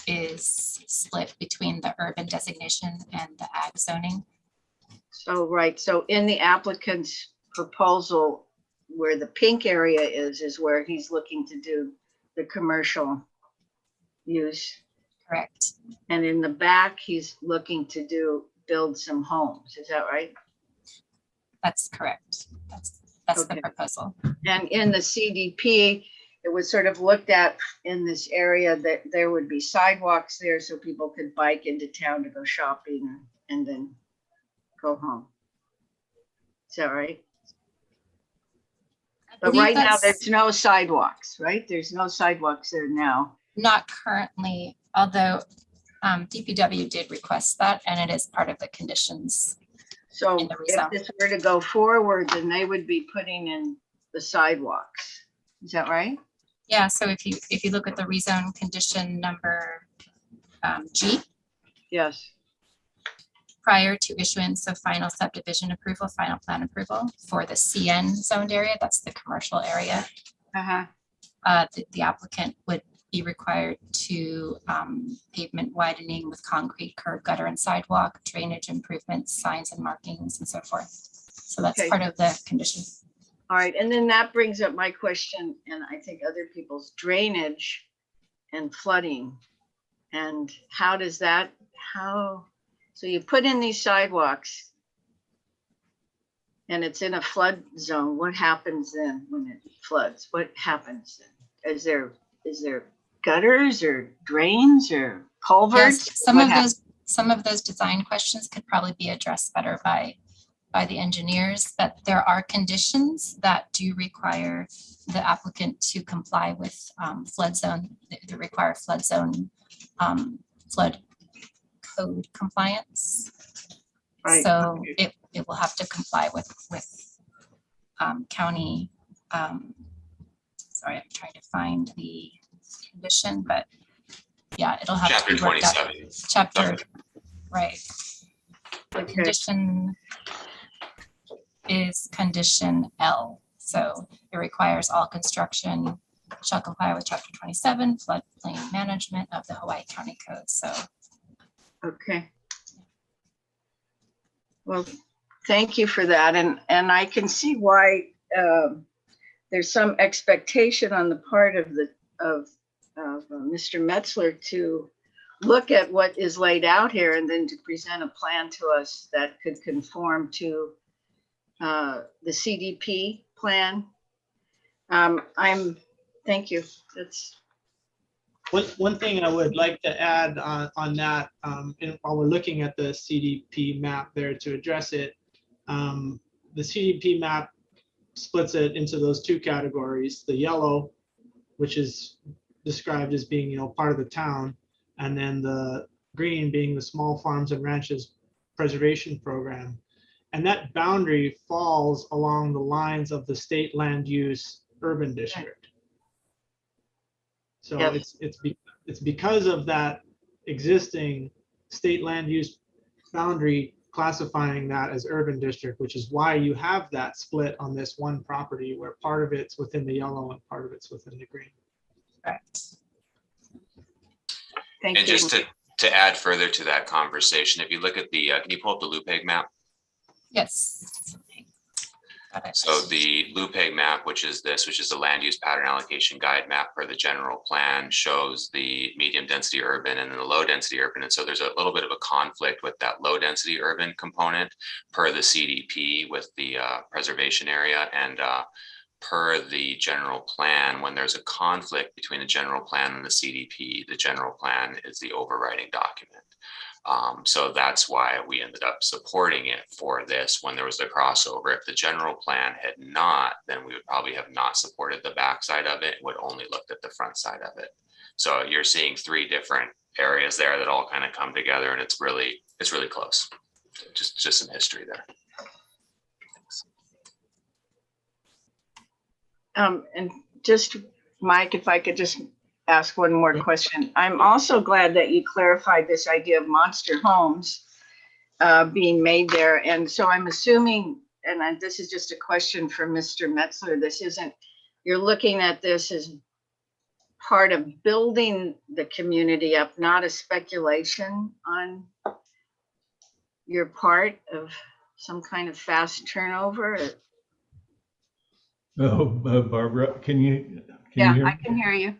is split between the urban designation and the ag zoning. So, right, so in the applicant's proposal, where the pink area is where he's looking to do the commercial use. Correct. And in the back, he's looking to build some homes. Is that right? That's correct. That's Okay. the proposal. And in the CDP, it was sort of looked at in this area that there would be sidewalks there so people could bike into town to go shopping and then go home. Is that right? But right now, there's no sidewalks, right? There's no sidewalks there now. Not currently, although DPW did request that, and it is part of the conditions. So in the if rezone. this were to go forward, then they would be putting in the sidewalks. Is that right? Yeah, so if you look at the rezone condition number G, Yes. prior to issuance of final subdivision approval, final plan approval for the CN zoned area, that's the commercial area, the applicant would be required to pavement widening with concrete curb, gutter and sidewalk, drainage improvements, signs and markings and so forth. So that's Okay. part of the condition. All right, and then that brings up my question, and I think other people's drainage and flooding. And how does that, so you put in these sidewalks and it's in a flood zone. What happens then when it floods? What happens then? Is there gutters or drains or culverts? Yes, some of those design questions could probably be addressed better by the engineers, that there are conditions that do require the applicant to comply with flood zone, that require flood zone, flood code compliance. Right. So it will have to comply with county, sorry, I'm trying to find the condition, but yeah, it'll have Chapter to be worked out. 27. Chapter, right. The condition is condition L. So it requires all construction shall comply with chapter 27 floodplain management of the Hawaii County Code. So. Okay. Well, thank you for that. And I can see why there's some expectation on the part of Mr. Metzler to look at what is laid out here and then to present a plan to us that could conform to the CDP plan. Thank you. That's one thing I would like to add on that, while we're looking at the CDP map there to address it, the CDP map splits it into those two categories: the yellow, which is described as being, part of the town, and then the green being the small farms and ranches preservation program. And that boundary falls along the lines of the state land use urban district. So Yep. it's because of that existing state land use boundary classifying that as urban district, which is why you have that split on this one property where part of it's within the yellow and part of it's within the green. Correct. Thank And you. just to add further to that conversation, if you look at the, can you pull up the LUPEG map? Yes. Got it. So the LUPEG map, which is the land use pattern allocation guide map for the general plan, shows the medium density urban and then the low density urban. And so there's a little bit of a conflict with that low density urban component per the CDP with the preservation area, and per the general plan. When there's a conflict between the general plan and the CDP, the general plan is the overriding document. So that's why we ended up supporting it for this when there was a crossover. If the general plan had not, then we would probably have not supported the backside of it, would only looked at the front side of it. So you're seeing three different areas there that all kind of come together, and it's really close. Just some history there. And just, Mike, if I could just ask one more question. I'm also glad that you clarified this idea of monster homes being made there. And so I'm assuming, and this is just a question for Mr. Metzler, you're looking at this as part of building the community up, not a speculation on your part of some kind of fast turnover? Oh, Barbara, can you Yeah, hear I me? can hear you.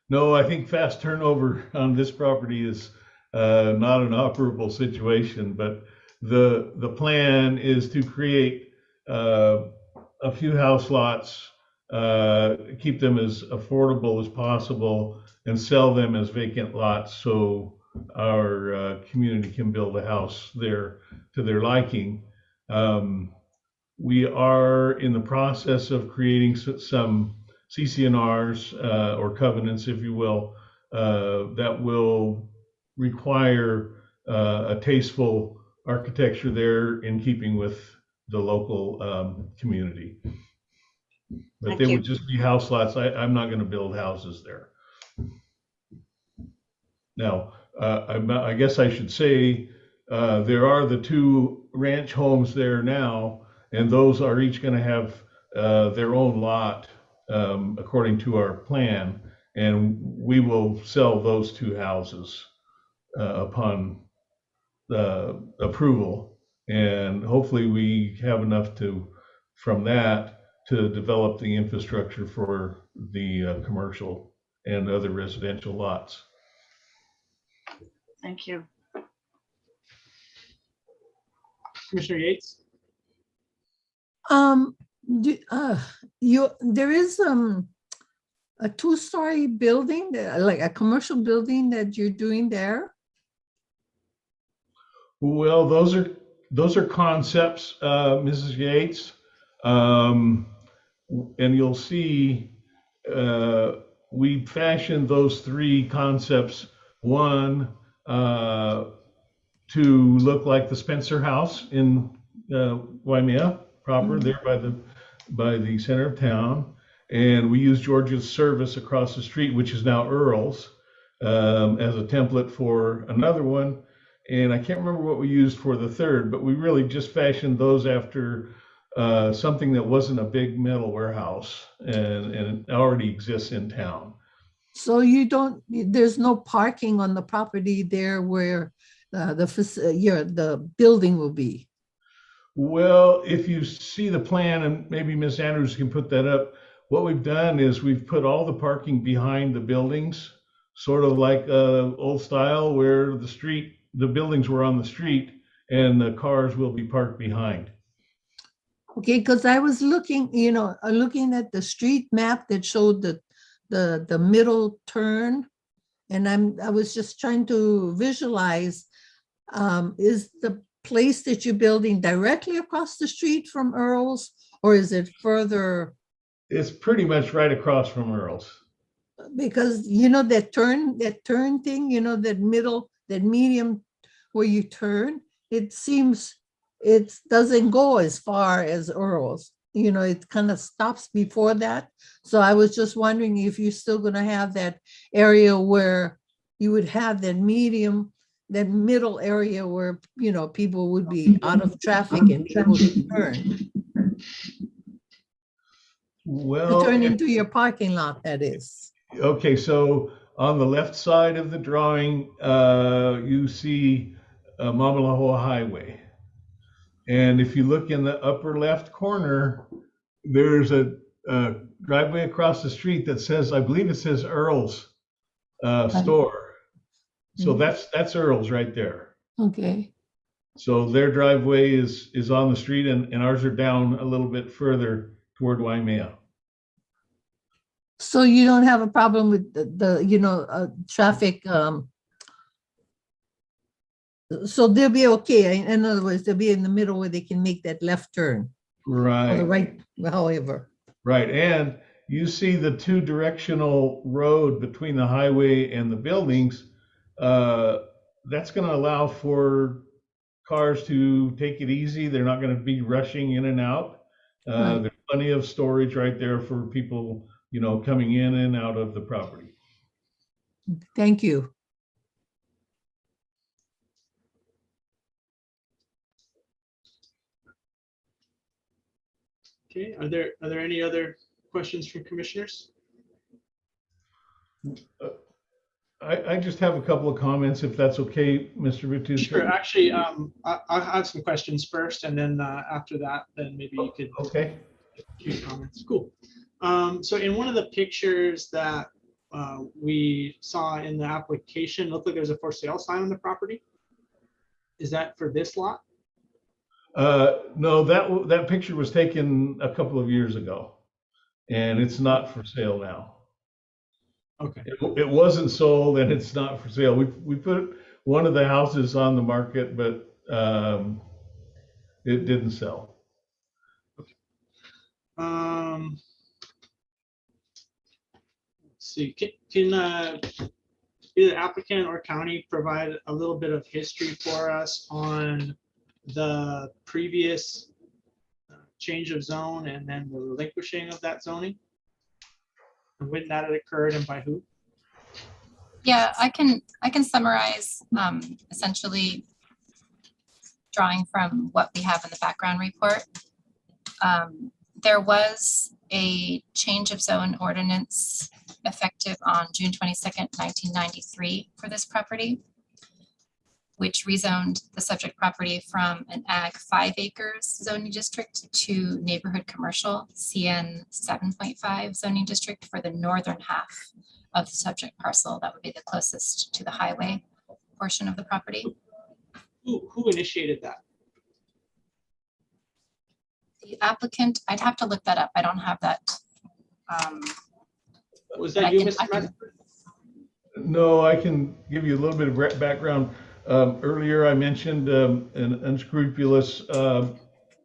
No, I think fast turnover on this property is not an operable situation, but the plan is to create a few house lots, keep them as affordable as possible, and sell them as vacant lots so our community can build a house there to their liking. We are in the process of creating some CC&Rs or covenants, if you will, that will require a tasteful architecture there in keeping with the local community. But they would just be house lots. I'm not going to build houses there. Now, I guess I should say there are the two ranch homes there now, and those are each going to have their own lot according to our plan, and we will sell those two houses upon approval, and hopefully we have enough from that to develop the infrastructure for the commercial and other residential lots. Thank you. Commissioner Yates? There is a two-story building, like a commercial building that you're doing there? Well, those are concepts, Mrs. Yates. And you'll see we fashioned those three concepts. One, to look like the Spencer House in Waimea proper, there by the center of town. And we used Georgia's Service across the street, which is now Earl's, as a template for another one. And I can't remember what we used for the third, but we really just fashioned those after something that wasn't a big metal warehouse and it already exists in town. So there's no parking on the property there where the building will be? Well, if you see the plan, and maybe Ms. Andrews can put that up, what we've done is we've put all the parking behind the buildings, sort of like old style where the buildings were on the street and the cars will be parked behind. Okay, because I was looking, looking at the street map that showed the middle turn, and I was just trying to visualize, is the place that you're building directly across the street from Earl's, or is it further? It's pretty much right across from Earl's. Because that turn thing, that medium where you turn, it seems it doesn't go as far as Earl's. It kind of stops before that. So I was just wondering if you're still going to have that area where you would have that middle area where, people would be out of traffic and be able to turn. Well, To turn into your parking lot, that is. Okay, so on the left side of the drawing, you see Mamalahoa Highway. And if you look in the upper left corner, there's a driveway across the street that says, I believe it says Earl's store. So that's Earl's right there. Okay. So their driveway is on the street and ours are down a little bit further toward Waimea. So you don't have a problem with the traffic. So they'll be okay. In other words, they'll be in the middle where they can make that left turn. Right. Or the right, however. Right. And you see the two directional road between the highway and the buildings. That's going to allow for cars to take it easy. They're not going to be rushing in and out. There's plenty of storage right there for people, coming in and out of the property. Thank you. Okay, are there any other questions from commissioners? I just have a couple of comments, if that's okay, Mr. Ritu. Sure. Actually, I'll have some questions first, and then after that, then maybe you could. Okay. Few comments. Cool. So in one of the pictures that we saw in the application, looked like there's a for sale sign on the property. Is that for this lot? No, that picture was taken a couple of years ago, and it's not for sale now. Okay. It wasn't sold, and it's not for sale. We put one of the houses on the market, but it didn't sell. Okay. Let's see. Can either applicant or county provide a little bit of history for us on the previous change of zone and then the relinquishing of that zoning? And when that had occurred and by who? Yeah, I can summarize essentially drawing from what we have in the background report. There was a change of zone ordinance effective on June 22nd, 1993 for this property, which rezoned the subject property from an ag 5 acres zoning district to neighborhood commercial CN 7.5 zoning district for the northern half of the subject parcel. That would be the closest to the highway portion of the property. Who initiated that? The applicant, I'd have to look that up. I don't have that. Was that you, Mr. Metzler? No, I can give you a little bit of background. Earlier, I mentioned an unscrupulous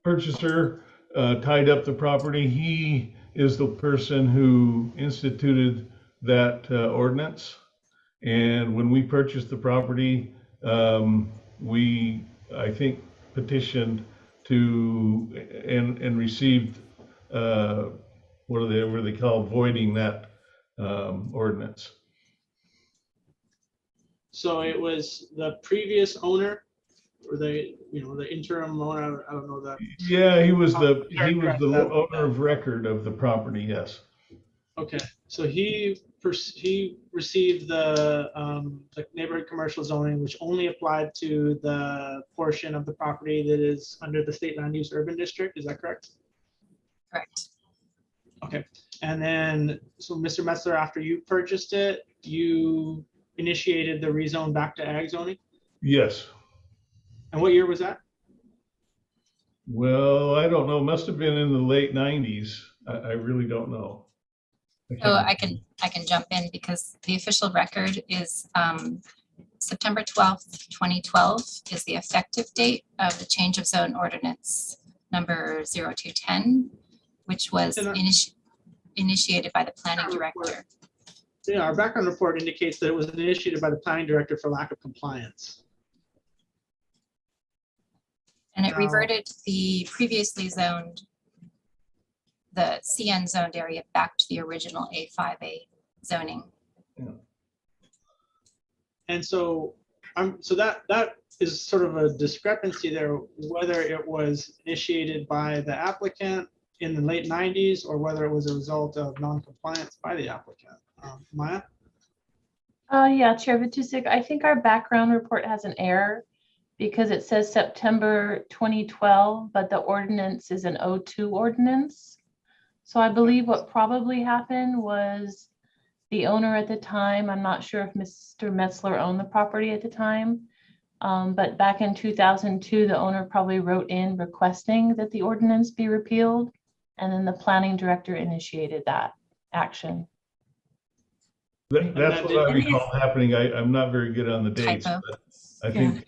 purchaser tied up the property. He is the person who instituted that ordinance. And when we purchased the property, we, I think, petitioned to and received what are they called, voiding that ordinance. So it was the previous owner, or the interim owner. I don't know that. Yeah, he was the owner of record of the property. Yes. Okay, so he received the neighborhood commercial zoning, which only applied to the portion of the property that is under the state land use urban district. Is that correct? Correct. Okay, and then so Mr. Metzler, after you purchased it, you initiated the rezone back to ag zoning? Yes. And what year was that? Well, I don't know. Must have been in the late 90s. I really don't know. So I can jump in because the official record is September 12th, 2012 is the effective date of the change of zone ordinance number 0210, which was initiated by the planning director. Yeah, our background report indicates that it was initiated by the planning director for lack of compliance. And it reverted the previously zoned, the CN zoned area back to the original A5A zoning. Yeah. And so so that is sort of a discrepancy there, whether it was initiated by the applicant in the late 90s or whether it was a result of non-compliance by the applicant. Maya? Yeah, Chair Vitusik, I think our background report has an error because it says September 2012, but the ordinance is an 02 ordinance. So I believe what probably happened was the owner at the time, I'm not sure if Mr. Metzler owned the property at the time, but back in 2002, the owner probably wrote in requesting that the ordinance be repealed, and then the planning director initiated that action. That's what I recall happening. I'm not very good on the dates, but I think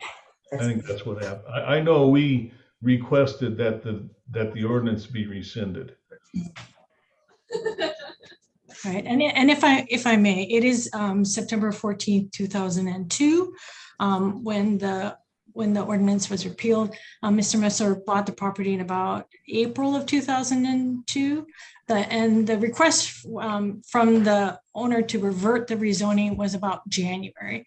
that's what happened. I know we requested that the ordinance be rescinded. Right, and if I may, it is September 14th, 2002, when the ordinance was repealed. Mr. Metzler bought the property in about April of 2002. And the request from the owner to revert the rezoning was about January.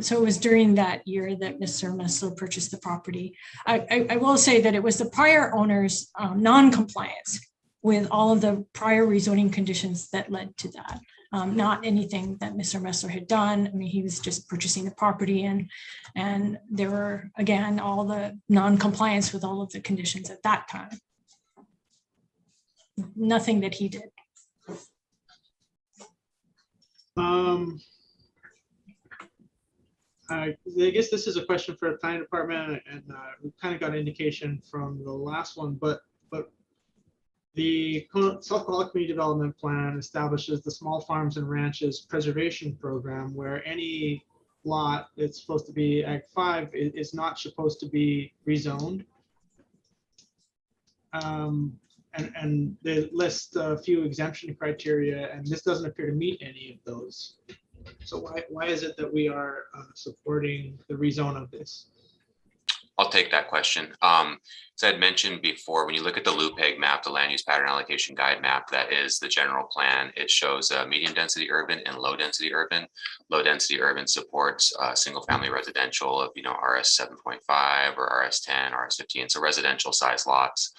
So it was during that year that Mr. Metzler purchased the property. I will say that it was the prior owner's non-compliance with all of the prior rezoning conditions that led to that. not anything that Mr. Messler had done. I mean, he was just purchasing the property and there were, again, all the non-compliance with all of the conditions at that time. Nothing that he did. I guess this is a question for the planning department, and we kind of got an indication from the last one, but the South Kohala Community Development Plan establishes the Small Farms and Ranches Preservation Program, where any lot that's supposed to be Ag 5 is not supposed to be rezoned. And they list a few exemption criteria, and this doesn't appear to meet any of those. So why is it that we are supporting the rezone of this? I'll take that question. As I had mentioned before, when you look at the LUPEG map, the land use pattern allocation guide map, that is the general plan. It shows medium density urban and low density urban. Low density urban supports single family residential of RS 7.5 or RS 10, RS 15, so residential size lots.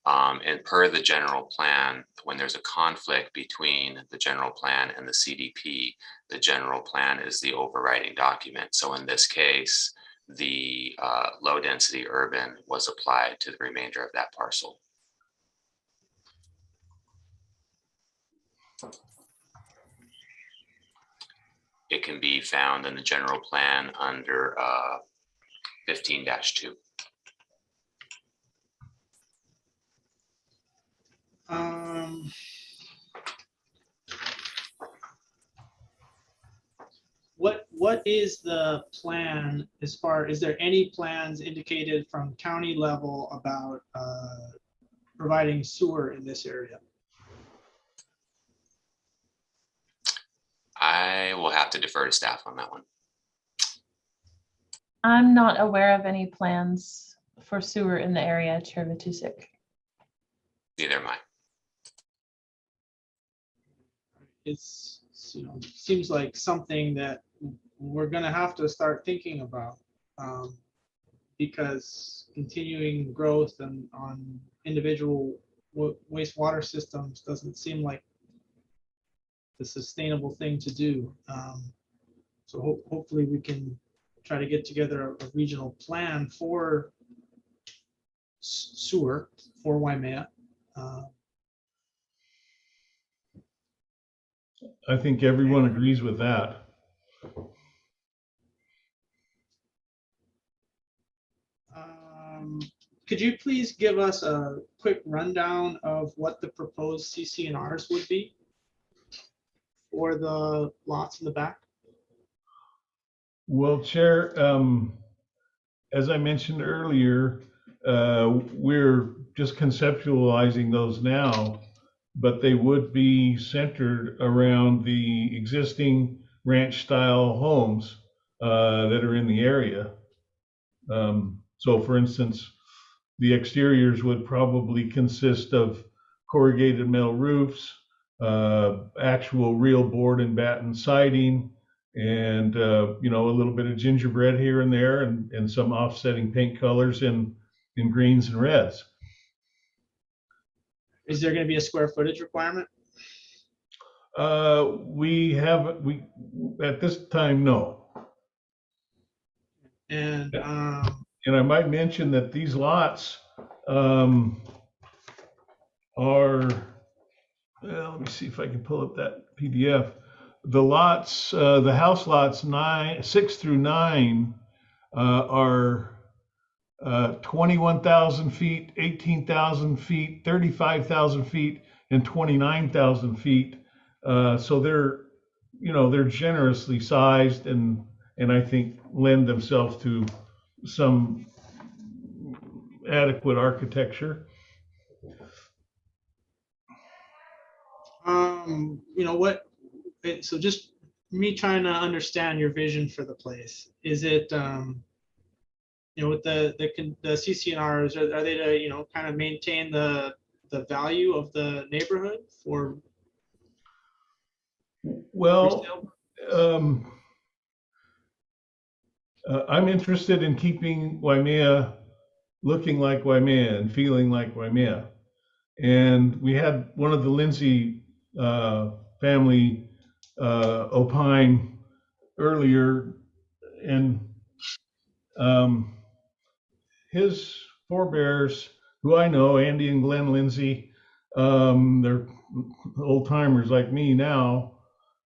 And per the general plan, when there's a conflict between the general plan and the CDP, the general plan is the overriding document. So in this case, the low density urban was applied to the remainder of that parcel. It can be found in the general plan under 15-2. What is the plan as far, is there any plans indicated from county level about providing sewer in this area? I will have to defer to staff on that one. I'm not aware of any plans for sewer in the area, Chair Matusik. Neither am I. It's, seems like something that we're going to have to start thinking about, because continuing growth and on individual wastewater systems doesn't seem like the sustainable thing to do. So hopefully we can try to get together a regional plan for sewer for Waimea. I think everyone agrees with that. Could you please give us a quick rundown of what the proposed CC&Rs would be for the lots in the back? Well, Chair, as I mentioned earlier, we're just conceptualizing those now, but they would be centered around the existing ranch style homes that are in the area. So for instance, the exteriors would probably consist of corrugated metal roofs, actual real board and batten siding, and a little bit of gingerbread here and there, and some offsetting paint colors in greens and reds. Is there going to be a square footage requirement? We at this time, no. And I might mention that these lots are, well, let me see if I can pull up that PDF. The lots, the house lots 6 through 9 are 21,000 feet, 18,000 feet, 35,000 feet, and 29,000 feet. So they're generously sized and I think lend themselves to some adequate architecture. So just me trying to understand your vision for the place. Is it, with the CC&Rs, are they to, kind of maintain the value of the neighborhood for? Well, I'm interested in keeping Waimea looking like Waimea and feeling like Waimea. And we had one of the Lindsay family opine earlier, and his forebears, who I know, Andy and Glenn Lindsay, they're old timers like me now,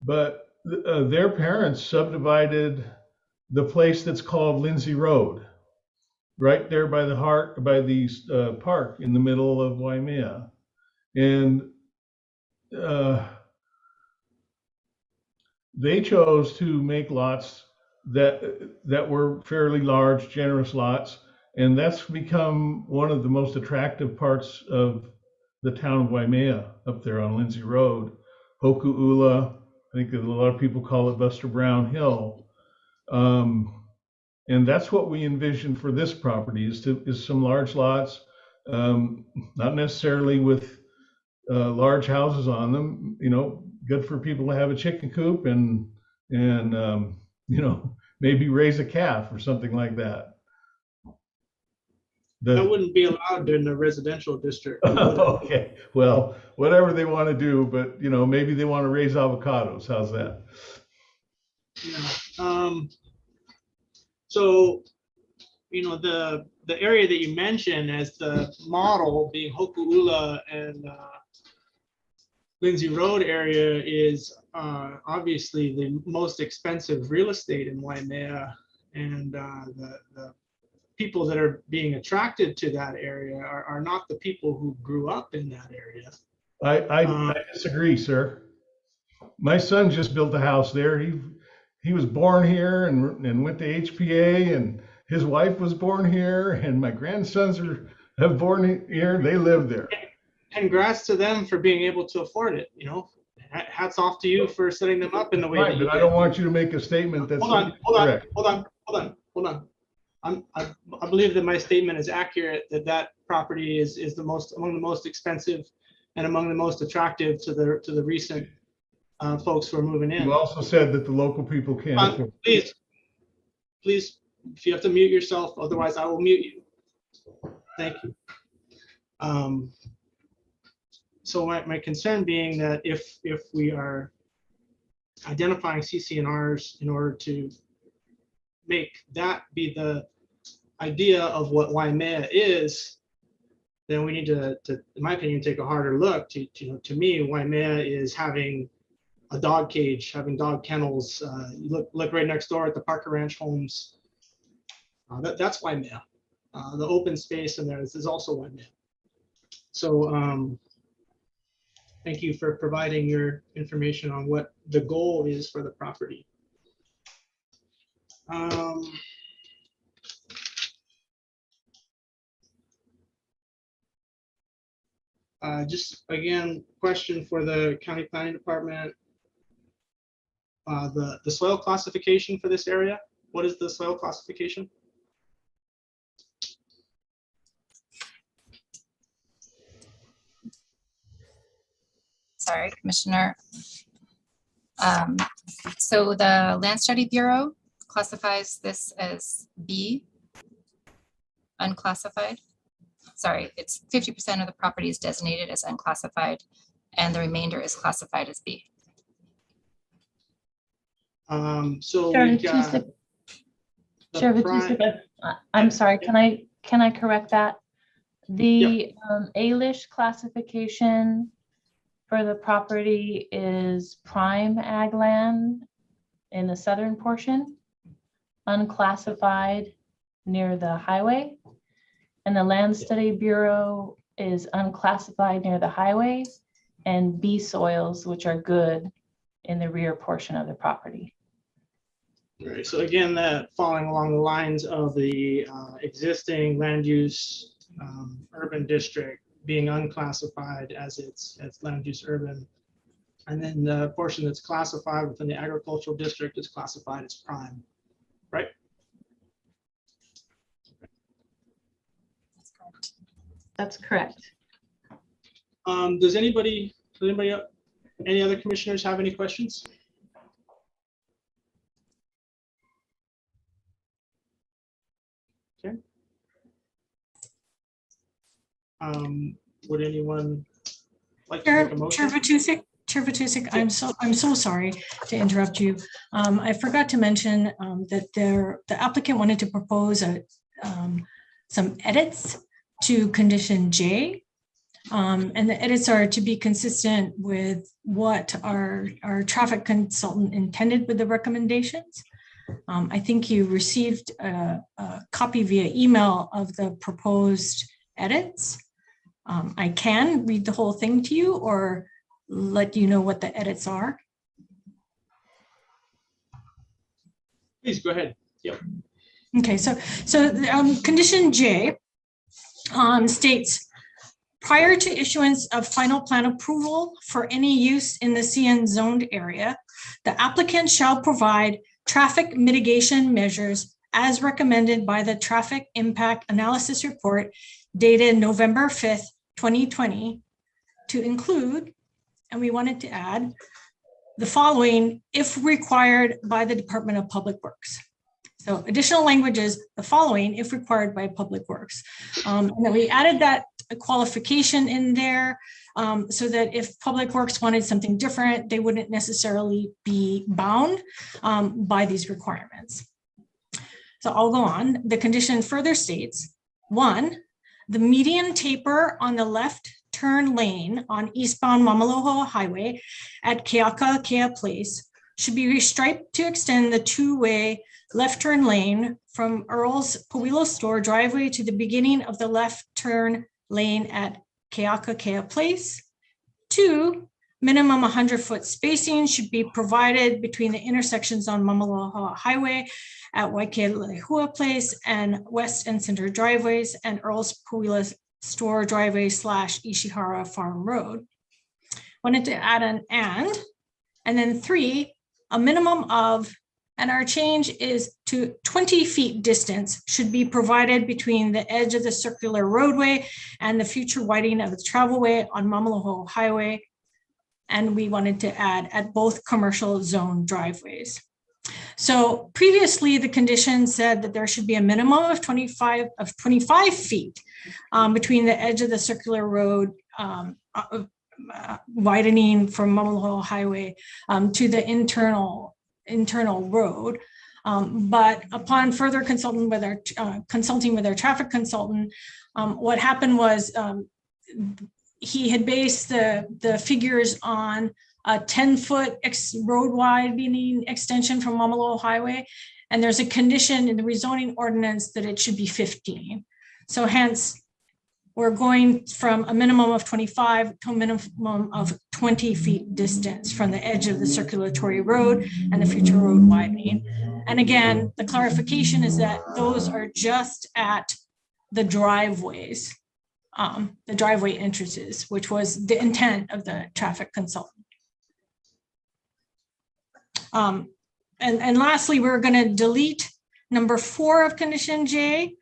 but their parents subdivided the place that's called Lindsay Road, right there by the park in the middle of Waimea. And they chose to make lots that were fairly large, generous lots, and that's become one of the most attractive parts of the town of Waimea up there on Lindsay Road. Hoku'ula, I think a lot of people call it Buster Brown Hill. And that's what we envision for this property is some large lots, not necessarily with large houses on them, good for people to have a chicken coop and maybe raise a calf or something like that. That wouldn't be allowed in the residential district. Okay, well, whatever they want to do, but maybe they want to raise avocados. How's that? Yeah. So, the area that you mentioned as the model being Hoku'ula and Lindsay Road area is obviously the most expensive real estate in Waimea, and the people that are being attracted to that area are not the people who grew up in that area. I disagree, sir. My son just built a house there. He was born here and went to HPA, and his wife was born here, and my grandsons have born here. They live there. Congrats to them for being able to afford it. Hats off to you for setting them up in the way that you But I did. don't want you to make a statement that's correct. Hold on. I believe that my statement is accurate, that property is among the most expensive and among the most attractive to the recent folks who are moving in. You also said that the local people can't afford it. Please, if you have to mute yourself, otherwise I will mute you. Thank you. So my concern being that if we are identifying CC&Rs in order to make that be the idea of what Waimea is, then we need to, in my opinion, take a harder look. To me, Waimea is having a dog cage, having dog kennels. You look right next door at the Parker Ranch homes. That's Waimea. The open space in there is also Waimea. So thank you for providing your information on what the goal is for the property. Just again, question for the county planning department. The soil classification for this area. What is the soil classification? Sorry, Commissioner. So the Land Study Bureau classifies this as B, unclassified. Sorry, it's 50% of the property is designated as unclassified, and the remainder is classified as B. So Sheriff we got Tusick, the Sheriff prime- Tusick, I'm sorry, can I correct that? The Alish classification for the property is prime ag land in the southern portion, unclassified near the highway. And the Land Study Bureau is unclassified near the highway, and B soils, which are good, in the rear portion of the property. Right. So again, that following along the lines of the existing land use urban district being unclassified as land use urban, and then the portion that's classified within the agricultural district is classified as prime, right? That's correct. Does anybody any other commissioners have any questions? Okay. Would anyone like to make a motion? Chair Vatusic, Chair Matusik, I'm so sorry to interrupt you. I forgot to mention that the applicant wanted to propose some edits to condition J. And the edits are to be consistent with what our traffic consultant intended with the recommendations. I think you received a copy via email of the proposed edits. I can read the whole thing to you or let you know what the edits are. Please go ahead. Yep. Okay, so condition J states, prior to issuance of final plan approval for any use in the CN zoned area, the applicant shall provide traffic mitigation measures as recommended by the traffic impact analysis report dated November 5th, 2020, to include, and we wanted to add, the following if required by the Department of Public Works. So additional language is the following if required by Public Works. And then we added that qualification in there so that if Public Works wanted something different, they wouldn't necessarily be bound by these requirements. So I'll go on. The condition further states, 1, the median taper on the left turn lane on eastbound Mamaloho Highway at Keakakea Place should be restriped to extend the two-way left turn lane from Earl's Powilo Store driveway to the beginning of the left turn lane at Keakakea Place. 2, minimum 100-foot spacing should be provided between the intersections on Mamaloha Highway at Waikelehua Place and West and Center driveways and Earl's Powilo Store driveway / Ishihara Farm Road. Wanted to add an and then 3, a minimum of, and our change is to 20 feet distance should be provided between the edge of the circular roadway and the future widening of the travelway on Mamaloho Highway. And we wanted to add at both commercial zone driveways. So previously the condition said that there should be a minimum of 25 feet between the edge of the circular road widening from Mamaloho Highway to the internal road. But upon further consulting with our traffic consultant, what happened was he had based the figures on a 10-foot road widening extension from Mamaloho Highway, and there's a condition in the rezoning ordinance that it should be 15. So hence, we're going from a minimum of 25 to a minimum of 20 feet distance from the edge of the circulatory road and the future road widening. And again, the clarification is that those are just at the driveways, the driveway entrances, which was the intent of the traffic consultant. And lastly, we're going to delete number 4 of condition J.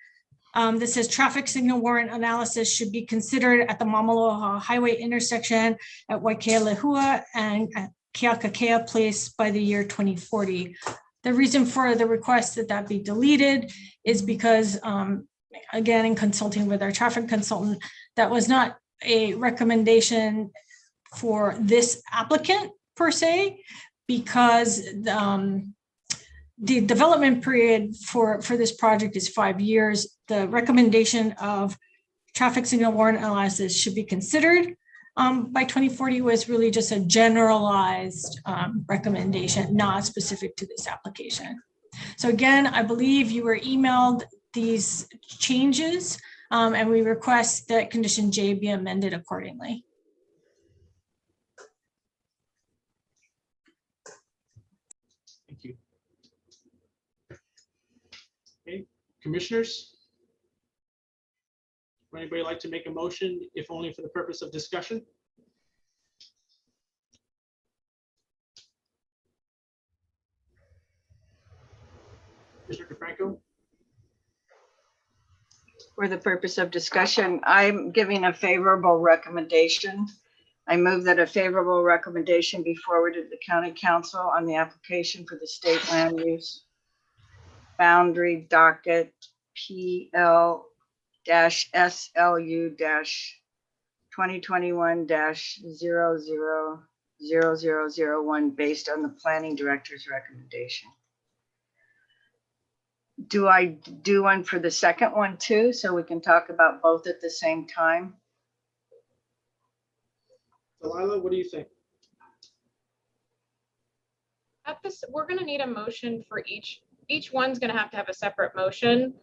This says traffic signal warrant analysis should be considered at the Mamaloha Highway intersection at Waikelehua and at Keakakea Place by the year 2040. The reason for the request that be deleted is because, again, in consulting with our traffic consultant, that was not a recommendation for this applicant per se, because the development period for this project is 5 years. The recommendation of traffic signal warrant analysis should be considered by 2040 was really just a generalized recommendation, not specific to this application. So again, I believe you were emailed these changes and we request that condition J be amended accordingly. Thank you. Okay, commissioners? Would anybody like to make a motion, if only for the purpose of discussion? Mr. DeFranco? For the purpose of discussion, I'm giving a favorable recommendation. I move that a favorable recommendation be forwarded to the county council on the application for the state land use boundary docket PL-SLU-2021-00 0001 based on the planning director's recommendation. Do I do one for the second one too, so we can talk about both at the same time? Delilah, what do you think? At this, we're gonna need a motion for each one's gonna have to have a separate motion.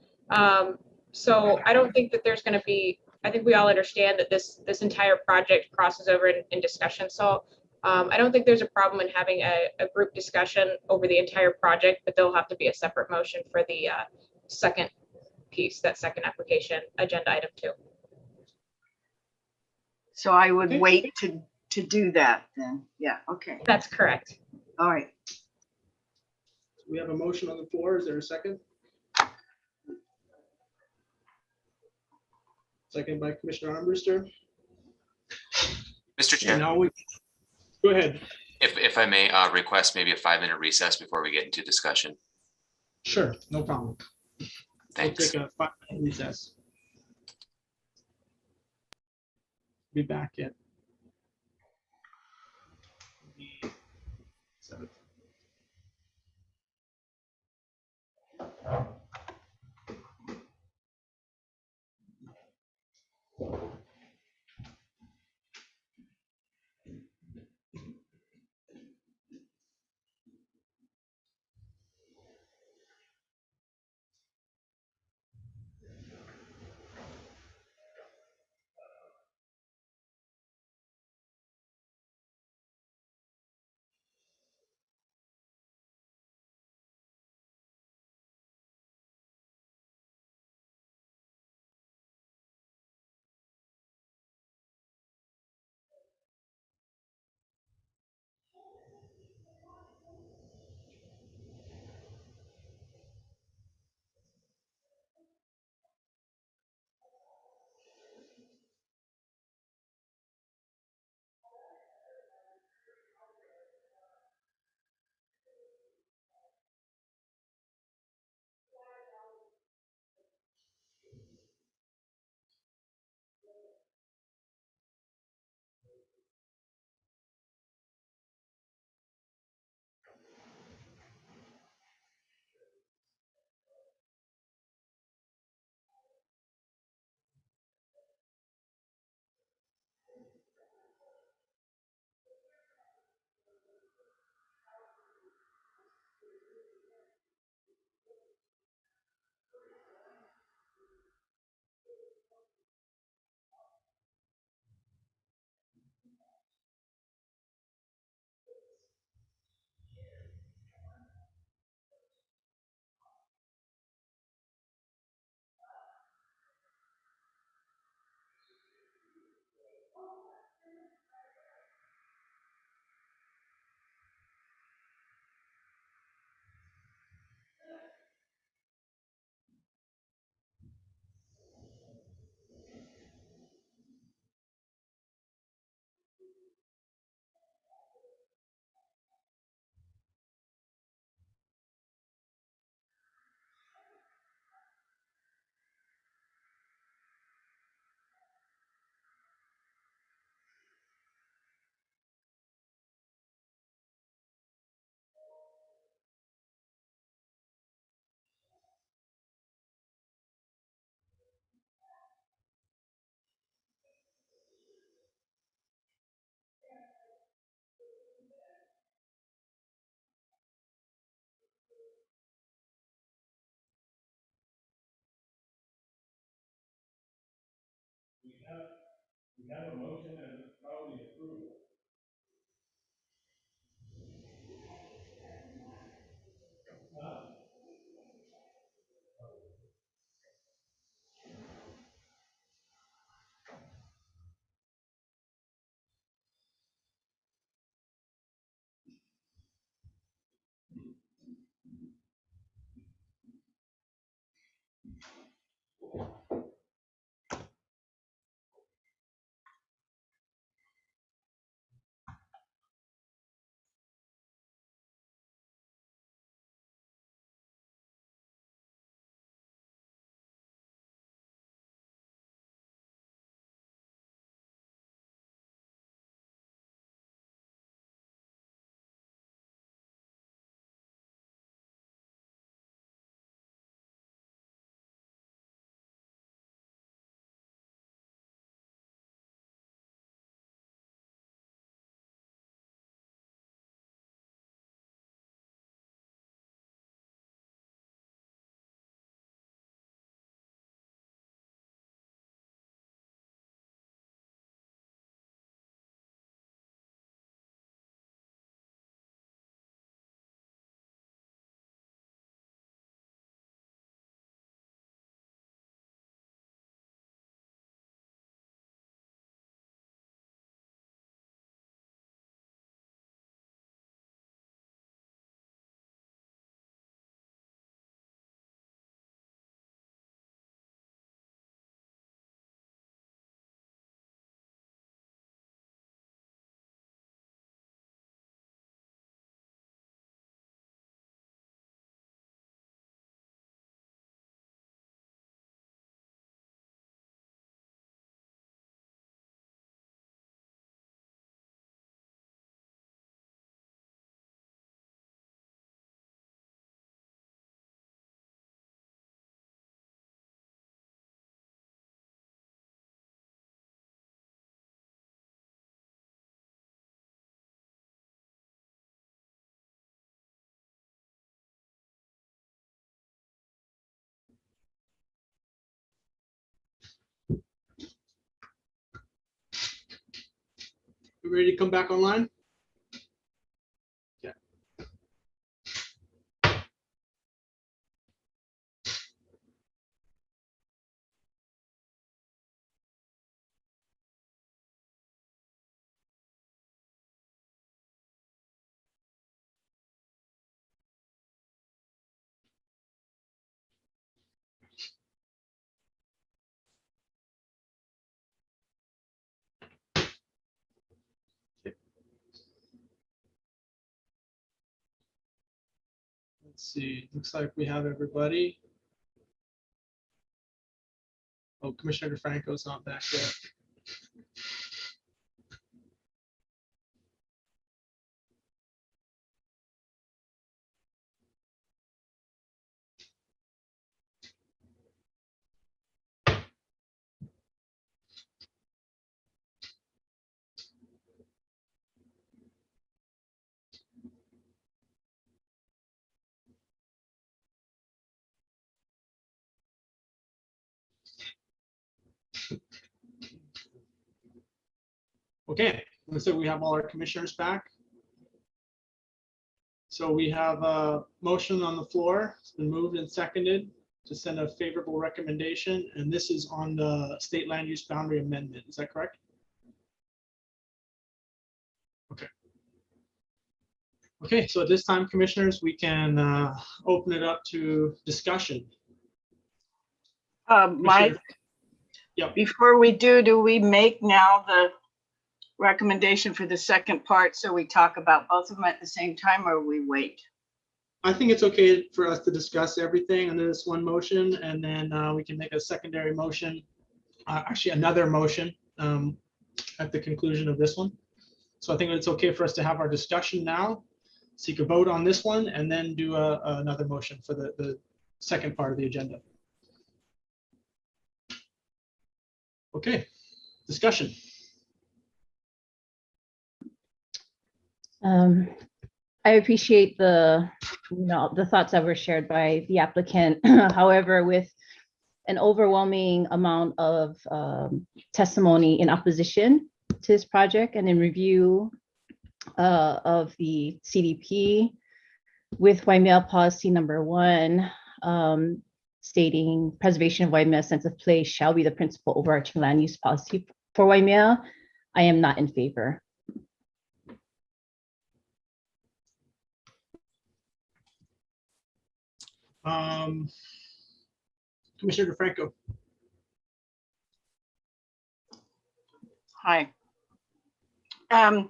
So I don't think that there's gonna be, I think we all understand that this entire project crosses over in discussion. So I don't think there's a problem in having a group discussion over the entire project, but there'll have to be a separate motion for the second piece, that second application, agenda item 2. So I would wait to do that then. Yeah, okay. That's correct. All right. We have a motion on the floor. Is there a second? Second by Commissioner Armbruster. Mr. Chair, Now go ahead. if I may request maybe a 5-minute recess before we get into discussion. Sure, no problem. Thanks. We'll take a 5-minute recess. Be back yet. We have a motion and probably approval. We ready to come back online? Yeah. Let's see, looks like we have everybody. Oh, Commissioner DeFranco's not back yet. Okay, looks like we have all our commissioners back. So we have a motion on the floor. It's been moved and seconded to send a favorable recommendation, and this is on the state land use boundary amendment. Is that correct? Okay. Okay, so at this time, commissioners, we can open it up to discussion. Mike, Yep. before we do we make now the recommendation for the second part so we talk about both of them at the same time, or we wait? I think it's okay for us to discuss everything under this one motion, and then we can make a secondary motion, actually another motion at the conclusion of this one. So I think it's okay for us to have our discussion now, seek a vote on this one, and then do another motion for the second part of the agenda. Okay, discussion. I appreciate the thoughts that were shared by the applicant. However, with an overwhelming amount of testimony in opposition to this project and in review of the CDP with Waimea policy number 1, stating preservation of Waimea's sense of place shall be the principal overarching land use policy for Waimea, I am not in favor. Commissioner DeFranco. Hi. I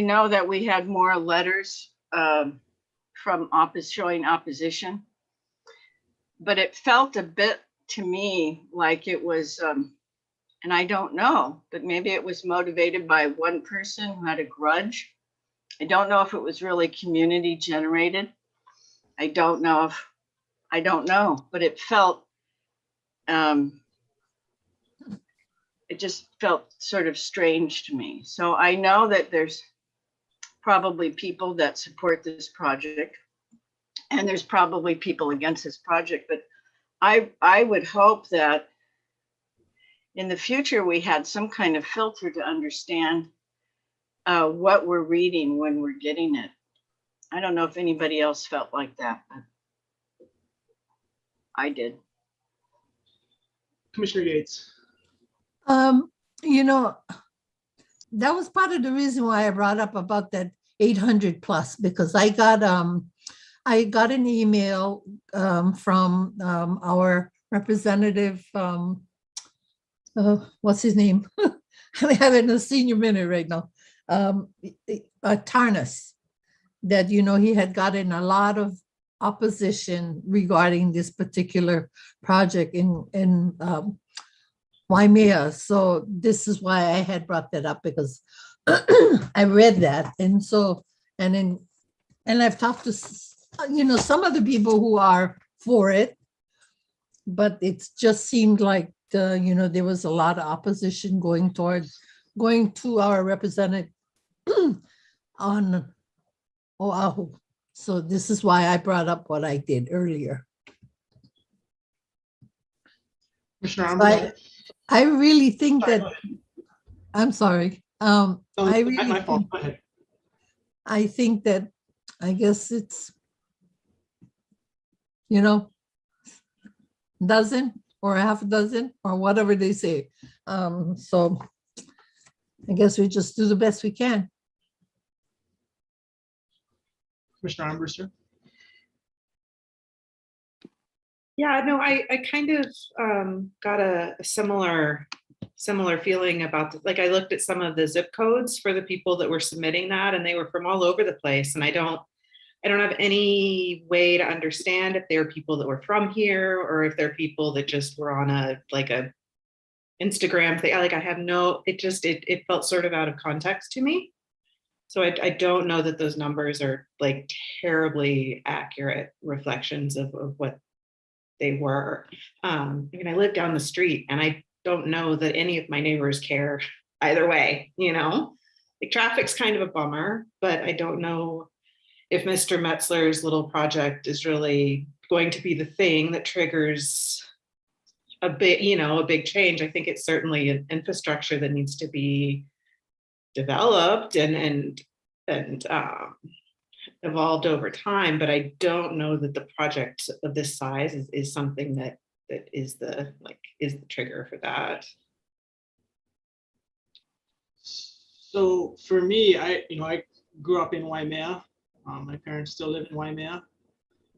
know that we had more letters from showing opposition, but it felt a bit to me like it was, and I don't know, but maybe it was motivated by one person who had a grudge. I don't know if it was really community generated. I don't know, but it felt, it just felt sort of strange to me. So I know that there's probably people that support this project, and there's probably people against this project, but I would hope that in the future we had some kind of filter to understand what we're reading when we're getting it. I don't know if anybody else felt like that, but I did. Commissioner Yates. You know, that was part of the reason why I brought up about that 800 plus, because I got an email from our representative, what's his name? I'm having a senior minute right now. Tarnas, that, you know, he had gotten a lot of opposition regarding this particular project in Waimea. So this is why I had brought that up, because I read that. And so, and I've talked to, you know, some of the people who are for it, but it just seemed like, you know, there was a lot of opposition going to our representative on Oahu. So this is why I brought up what I did earlier. Commissioner Armstrong. I really think that I'm sorry. Oh, I my really fault. think, Go ahead. I think that, I guess it's, dozen or a half a dozen or whatever they say. So I guess we just do the best we can. Commissioner Armbruster. Yeah, no, I kind of got a similar feeling about, like, I looked at some of the zip codes for the people that were submitting that, and they were from all over the place. And I don't have any way to understand if they're people that were from here or if they're people that just were on a Instagram thing. Like, I have no, it felt sort of out of context to me. So I don't know that those numbers are like terribly accurate reflections of what they were. I mean, I live down the street and I don't know that any of my neighbors care either way, Like, traffic's kind of a bummer, but I don't know if Mr. Metzler's little project is really going to be the thing that triggers a big change. I think it's certainly an infrastructure that needs to be developed and evolved over time, but I don't know that the project of this size is something that is the trigger for that. So for me, I grew up in Waimea. My parents still live in Waimea,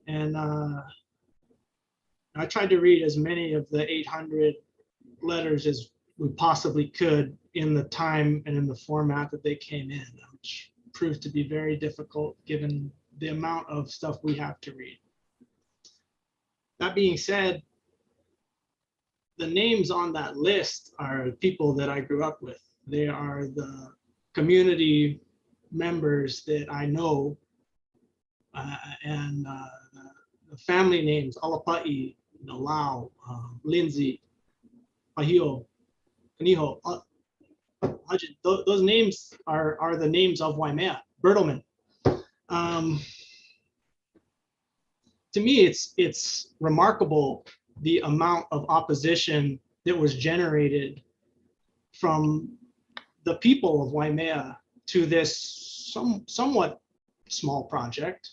and I tried to read as many of the 800 letters as we possibly could in the time and in the format that they came in, which proved to be very difficult given the amount of stuff we have to read. That being said, the names on that list are people that I grew up with. They are the community members that I know, and the family names: Alapa'i, Lau, Lindsay, Pahio, Kaniho. Those names are the names of Waimea, Bertleman. To me, it's remarkable the amount of opposition that was generated from the people of Waimea to this somewhat small project.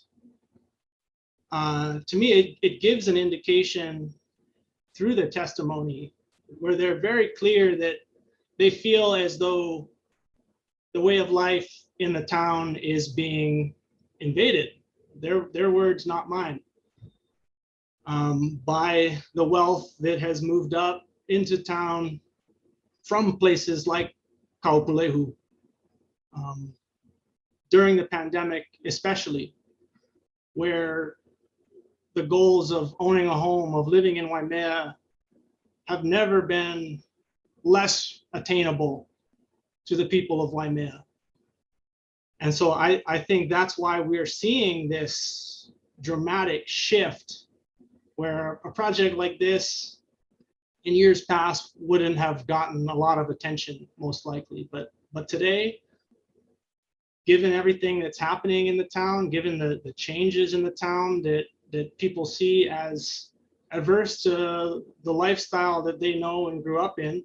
To me, it gives an indication through the testimony where they're very clear that they feel as though the way of life in the town is being invaded. Their words, not mine. By the wealth that has moved up into town from places like Kaupulehu, during the pandemic especially, where the goals of owning a home, of living in Waimea, have never been less attainable to the people of Waimea. And so I think that's why we're seeing this dramatic shift where a project like this in years past wouldn't have gotten a lot of attention, most likely. But today, given everything that's happening in the town, given the changes in the town that people see as adverse to the lifestyle that they know and grew up in,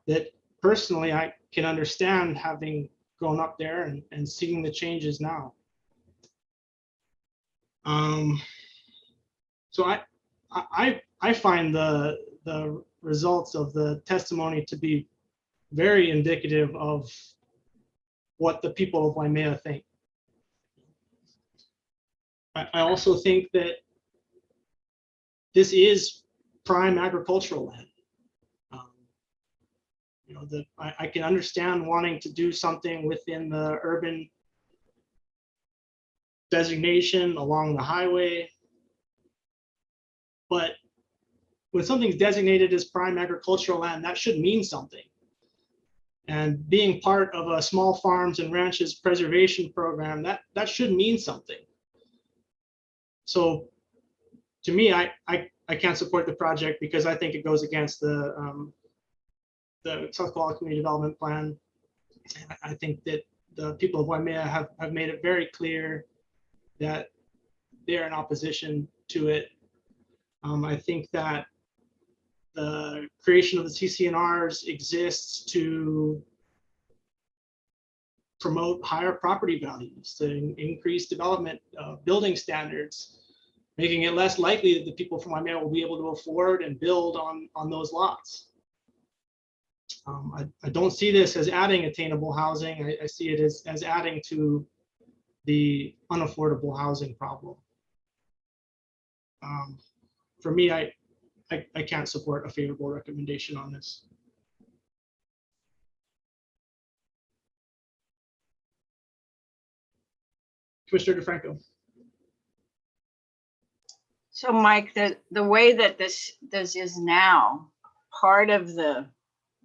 that personally I can understand, having grown up there and seeing the changes now. So I find the results of the testimony to be very indicative of what the people of Waimea think. I also think that this is prime agricultural land. I can understand wanting to do something within the urban designation along the highway, but when something's designated as prime agricultural land, that should mean something. And being part of a small farms and ranches preservation program, that should mean something. So to me, I can't support the project because I think it goes against the South Koala Community Development Plan. I think that the people of Waimea have made it very clear that they're in opposition to it. I think that the creation of the TCNRs exists to promote higher property values, to increase development, building standards, making it less likely that the people from Waimea will be able to afford and build on those lots. I don't see this as adding attainable housing. I see it as adding to the unaffordable housing problem. For me, I can't support a favorable recommendation on this. Commissioner DeFranco. So Mike, the way that this is now, part of the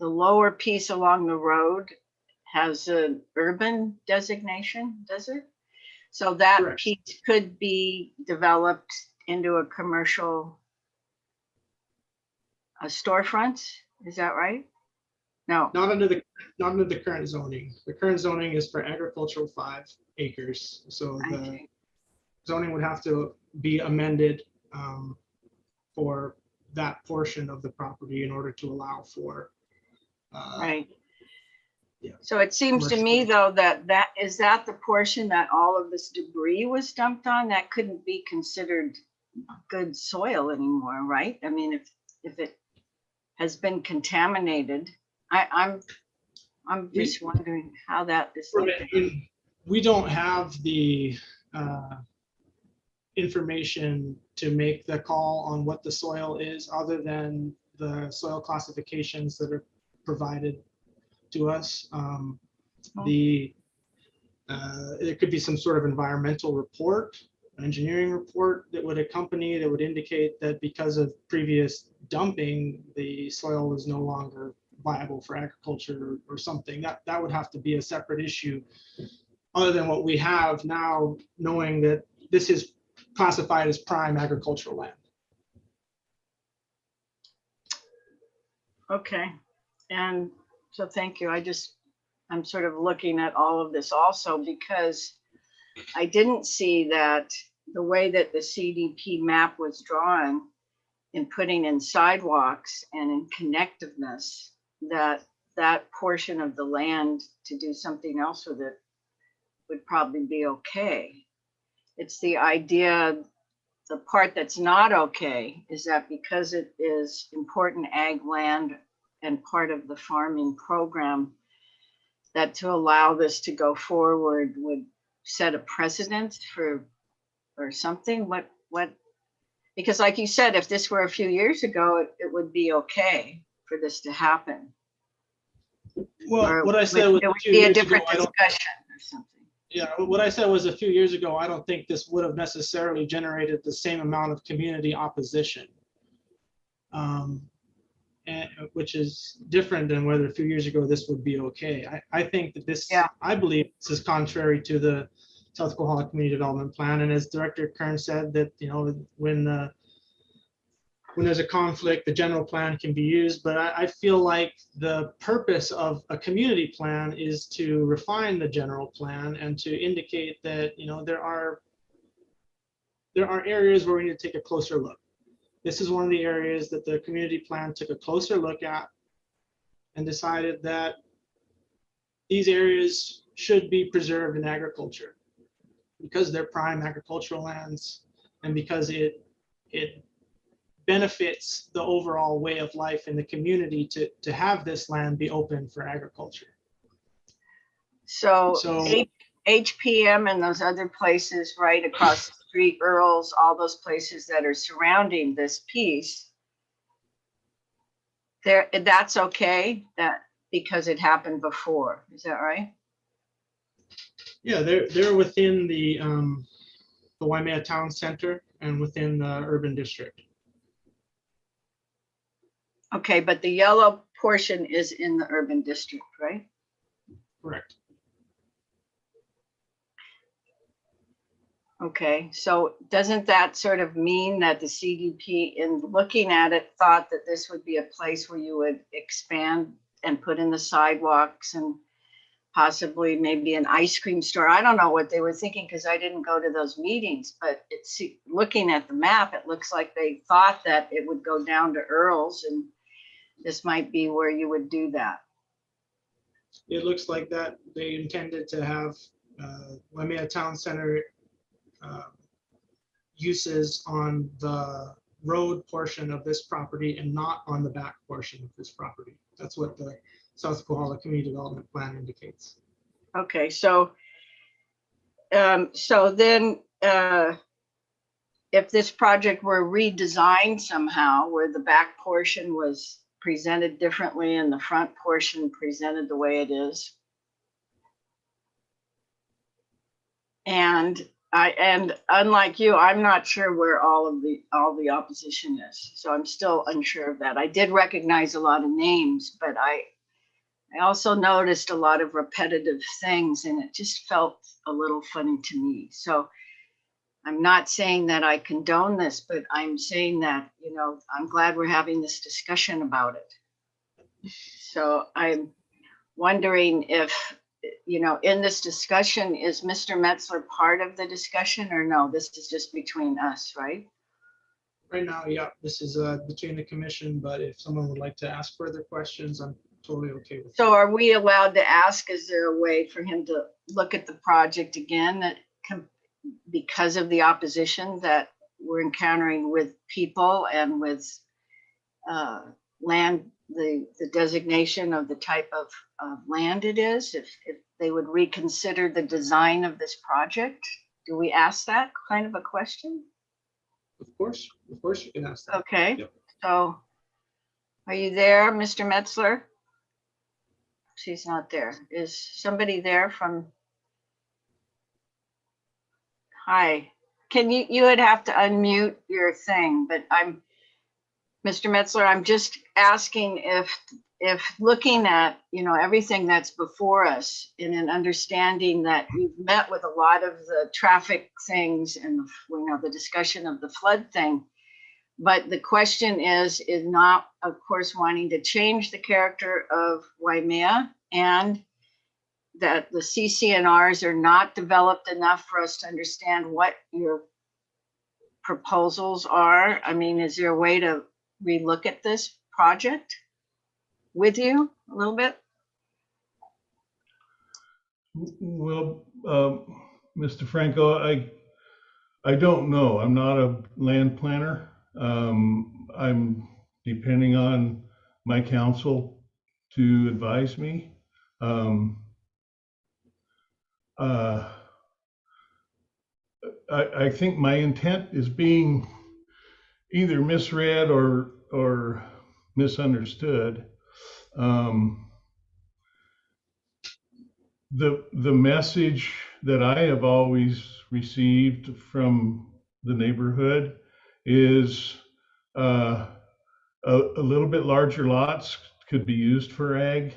lower piece along the road has an urban designation, does it? So that Correct. piece could be developed into a commercial storefront, is that right? No. Not under the current zoning. The current zoning is for agricultural 5 acres. So the zoning would have to be amended for that portion of the property in order to allow for. Right. Yeah. So it seems to me though that is that the portion that all of this debris was dumped on, that couldn't be considered good soil anymore, right? I mean, if it has been contaminated, I'm just wondering how that is looking. We don't have the information to make the call on what the soil is, other than the soil classifications that are provided to us. There could be some sort of environmental report, an engineering report that would accompany, that would indicate that because of previous dumping, the soil is no longer viable for agriculture or something. That would have to be a separate issue, other than what we have now, knowing that this is classified as prime agricultural land. Okay, and so thank you. I'm sort of looking at all of this also because I didn't see that the way that the CDP map was drawn in putting in sidewalks and in connectiveness, that portion of the land to do something else with it would probably be okay. It's the idea, the part that's not okay is that because it is important ag land and part of the farming program, that to allow this to go forward would set a precedent for, or something. What, because like you said, if this were a few years ago, it would be okay for this to happen. Well, Or what I said was it would be a different ago, discussion or something. Yeah, what I said was a few years ago, I don't think this would have necessarily generated the same amount of community opposition, which is different than whether a few years ago this would be okay. I think that this, I believe this is contrary to the South Kohala Community Development Plan. And as Director Kern said, that, you know, when there's a conflict, the general plan can be used. But I feel like the purpose of a community plan is to refine the general plan and to indicate that, you know, there are areas where we need to take a closer look. This is one of the areas that the community plan took a closer look at and decided that these areas should be preserved in agriculture because they're prime agricultural lands and because it benefits the overall way of life in the community to have this land be open for agriculture. So HPM and those other places right across the street, Earls, all those places that are surrounding this piece, that's okay, that because it happened before, is that right? Yeah, they're within the Waimea Town Center and within the urban district. Okay, but the yellow portion is in the urban district, right? Correct. Okay, so doesn't that sort of mean that the CDP, in looking at it, thought that this would be a place where you would expand and put in the sidewalks and possibly maybe an ice cream store? I don't know what they were thinking because I didn't go to those meetings, but it's looking at the map, it looks like they thought that it would go down to Earl's and this might be where you would do that. It looks like that they intended to have Waimea Town Center uses on the road portion of this property and not on the back portion of this property. That's what the South Kohala Community Development Plan indicates. Okay, so then if this project were redesigned somehow, where the back portion was presented differently and the front portion presented the way it is, and unlike you, I'm not sure where all the opposition is, so I'm still unsure of that. I did recognize a lot of names, but I also noticed a lot of repetitive things, and it just felt a little funny to me. So I'm not saying that I condone this, but I'm saying that, you know, I'm glad we're having this discussion about it. So I'm wondering if, you know, in this discussion, is Mr. Metzler part of the discussion, or no, this is just between us, right? Right now, yeah, this is between the commission, but if someone would like to ask further questions, I'm totally okay with it. So are we allowed to ask, is there a way for him to look at the project again that because of the opposition that we're encountering with people and with land, the designation of the type of land it is, if they would reconsider the design of this project? Do we ask that kind of a question? Of course you can ask that. Okay, Yep. So are you there, Mr. Metzler? She's not there. Is somebody there from? Hi, can you would have to unmute your thing, but Mr. Metzler, I'm just asking if looking at, you know, everything that's before us in an understanding that you've met with a lot of the traffic things and, you know, the discussion of the flood thing, but the question is not, of course, wanting to change the character of Waimea, and that the CCNRs are not developed enough for us to understand what your proposals are. I mean, is there a way to relook at this project with you a little bit? Well, Mr. Franco, I don't know. I'm not a land planner. I'm depending on my counsel to advise me. I think my intent is being either misread or misunderstood. The message that I have always received from the neighborhood is a little bit larger lots could be used for ag,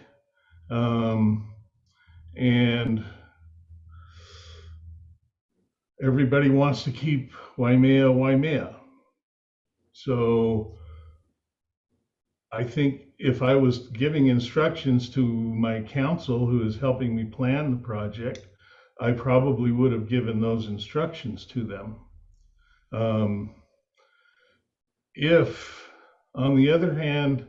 and everybody wants to keep Waimea. So I think if I was giving instructions to my counsel who is helping me plan the project, I probably would have given those instructions to them. If, on the other hand,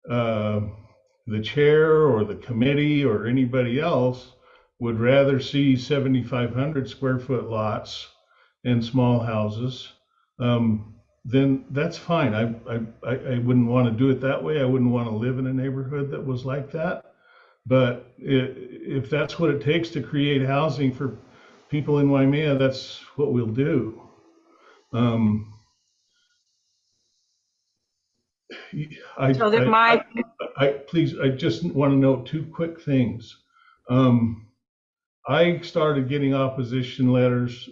the chair or the committee or anybody else would rather see 7,500 square foot lots and small houses, then that's fine. I wouldn't want to do it that way. I wouldn't want to live in a neighborhood that was like that. But if that's what it takes to create housing for people in Waimea, that's what we'll do. Please, I just want to note two quick things. I started getting opposition letters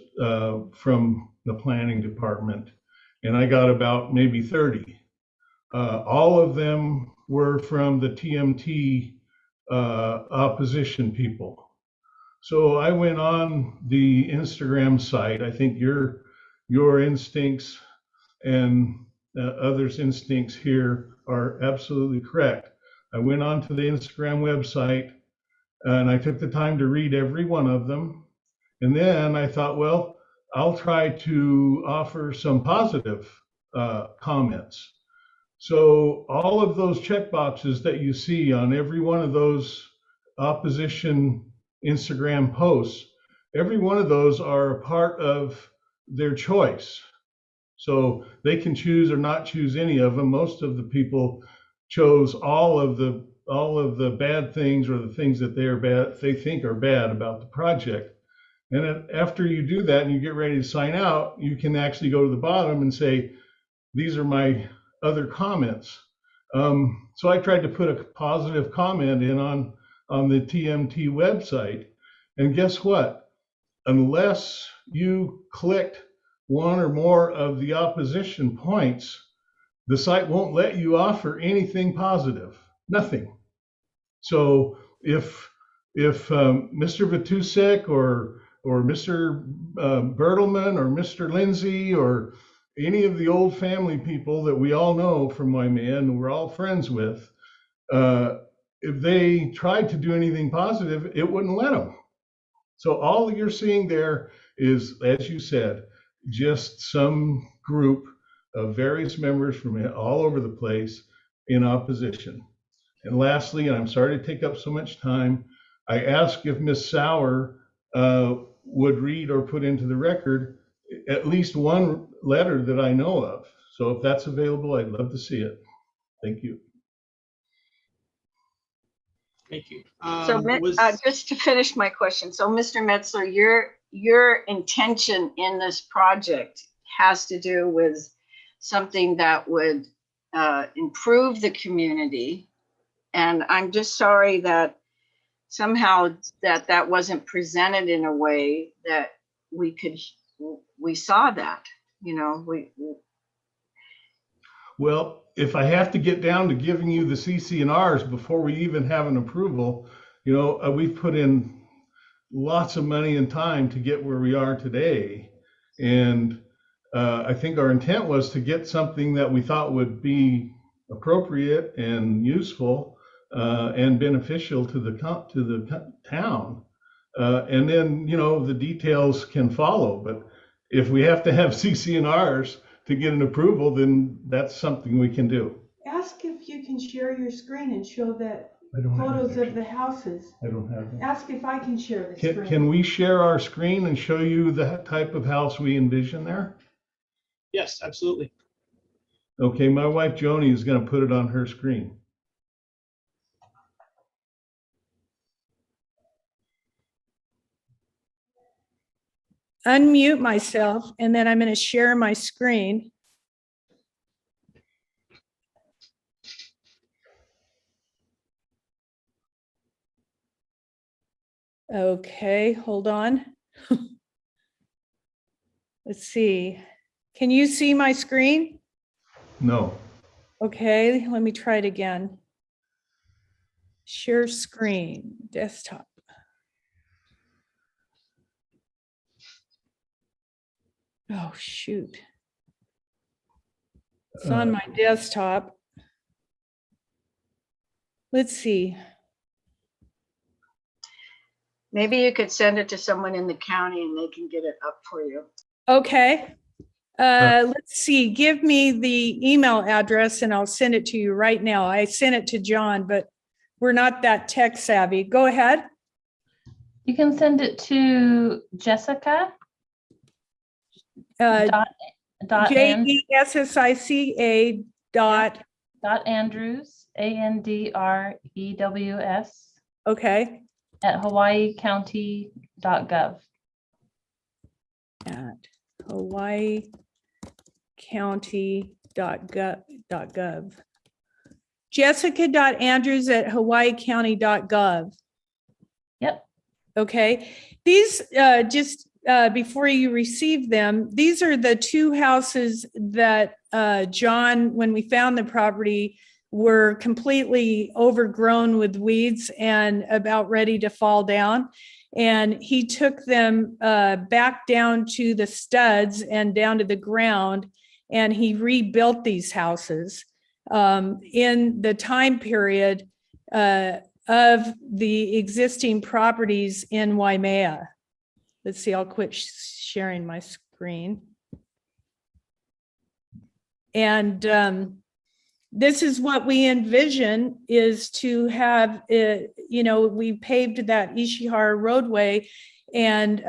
from the planning department, and I got about maybe 30. All of them were from the TMT opposition people. So I went on the Instagram site. I think your instincts and others' instincts here are absolutely correct. I went on to the Instagram website and I took the time to read every one of them. And then I thought, well, I'll try to offer some positive comments. So all of those check boxes that you see on every one of those opposition Instagram posts, every one of those are a part of their choice. So they can choose or not choose any of them. Most of the people chose all of the bad things, or the things that they think are bad about the project. And then after you do that and you get ready to sign out, you can actually go to the bottom and say, these are my other comments. So I tried to put a positive comment in on the TMT website. And guess what? Unless you clicked one or more of the opposition points, the site won't let you offer anything positive, nothing. So if Mr. Vitusek or Mr. Bertelman or Mr. Lindsay or any of the old family people that we all know from Waimea and we're all friends with, if they tried to do anything positive, it wouldn't let them. So all you're seeing there is, as you said, just some group of various members from all over the place in opposition. And lastly, and I'm sorry to take up so much time, I asked if Ms. Sauer would read or put into the record at least one letter that I know of. So if that's available, I'd love to see it. Thank you. Thank you. So just to finish my question, so Mr. Metzler, your intention in this project has to do with something that would improve the community. And I'm just sorry that somehow that wasn't presented in a way that we saw that, you know, Well, if I have to get down to giving you the CC&Rs before we even have an approval, you know, we've put in lots of money and time to get where we are today. And I think our intent was to get something that we thought would be appropriate and useful and beneficial to the town. And then, you know, the details can follow. But if we have to have CC&Rs to get an approval, then that's something we can do. Ask if you can share your screen and show that I don't have photos it. of the houses. I don't have that. Ask if I can share the screen. Can we share our screen and show you the type of house we envision there? Yes, absolutely. Okay, my wife Joni is going to put it on her screen. Unmute myself, and then I'm going to share my screen. Okay, hold on. Let's see. Can you see my screen? No. Okay, let me try it again. Share screen, desktop. Oh, shoot. It's on my desktop. Let's see. maybe you could send it to someone in the county and they can get it up for you. Okay. Let's see, give me the email address and I'll send it to you right now. I sent it to John, but we're not that tech savvy. Go ahead. You can send it to Jessica. JESSICA dot Andrews, ANDREWS. Okay. At hawaiicounty.gov. At hawaiicounty.gov. Jessica.andrews at hawaiicounty.gov. Yep. Okay. These, before you receive them, these are the two houses that John, when we found the property, were completely overgrown with weeds and about ready to fall down. And he took them back down to the studs and down to the ground, and he rebuilt these houses in the time period of the existing properties in Waimea. Let's see, I'll quit sharing my screen. And this is what we envision, is to have, we paved that Ishihara roadway and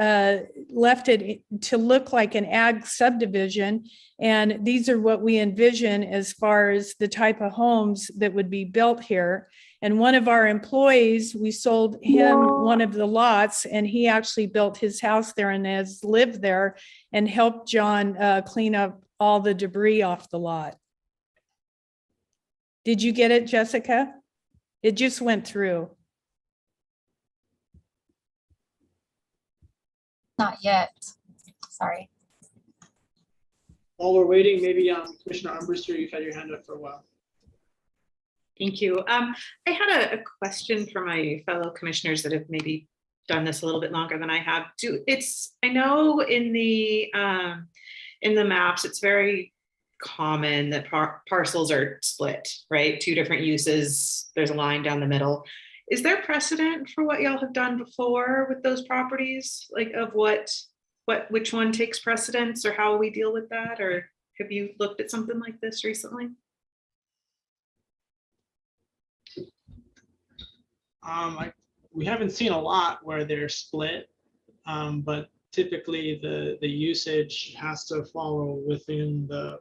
left it to look like an ag subdivision. And these are what we envision as far as the type of homes that would be built here. And one of our employees, we sold him one of the lots, and he actually built his house there and has lived there and helped John clean up all the debris off the lot. Did you get it, Jessica? It just went through. Not yet. Sorry. While we're waiting, maybe Commissioner Armbruster, you've had your hand up for a while. Thank you. I had a question for my fellow commissioners that have maybe done this a little bit longer than I have. I know in the maps, it's very common that parcels are split, right? Two different uses. There's a line down the middle. Is there precedent for what y'all have done before with those properties? Like of which one takes precedence, or how we deal with that? Or have you looked at something like this recently? We haven't seen a lot where they're split, but typically the usage has to follow within the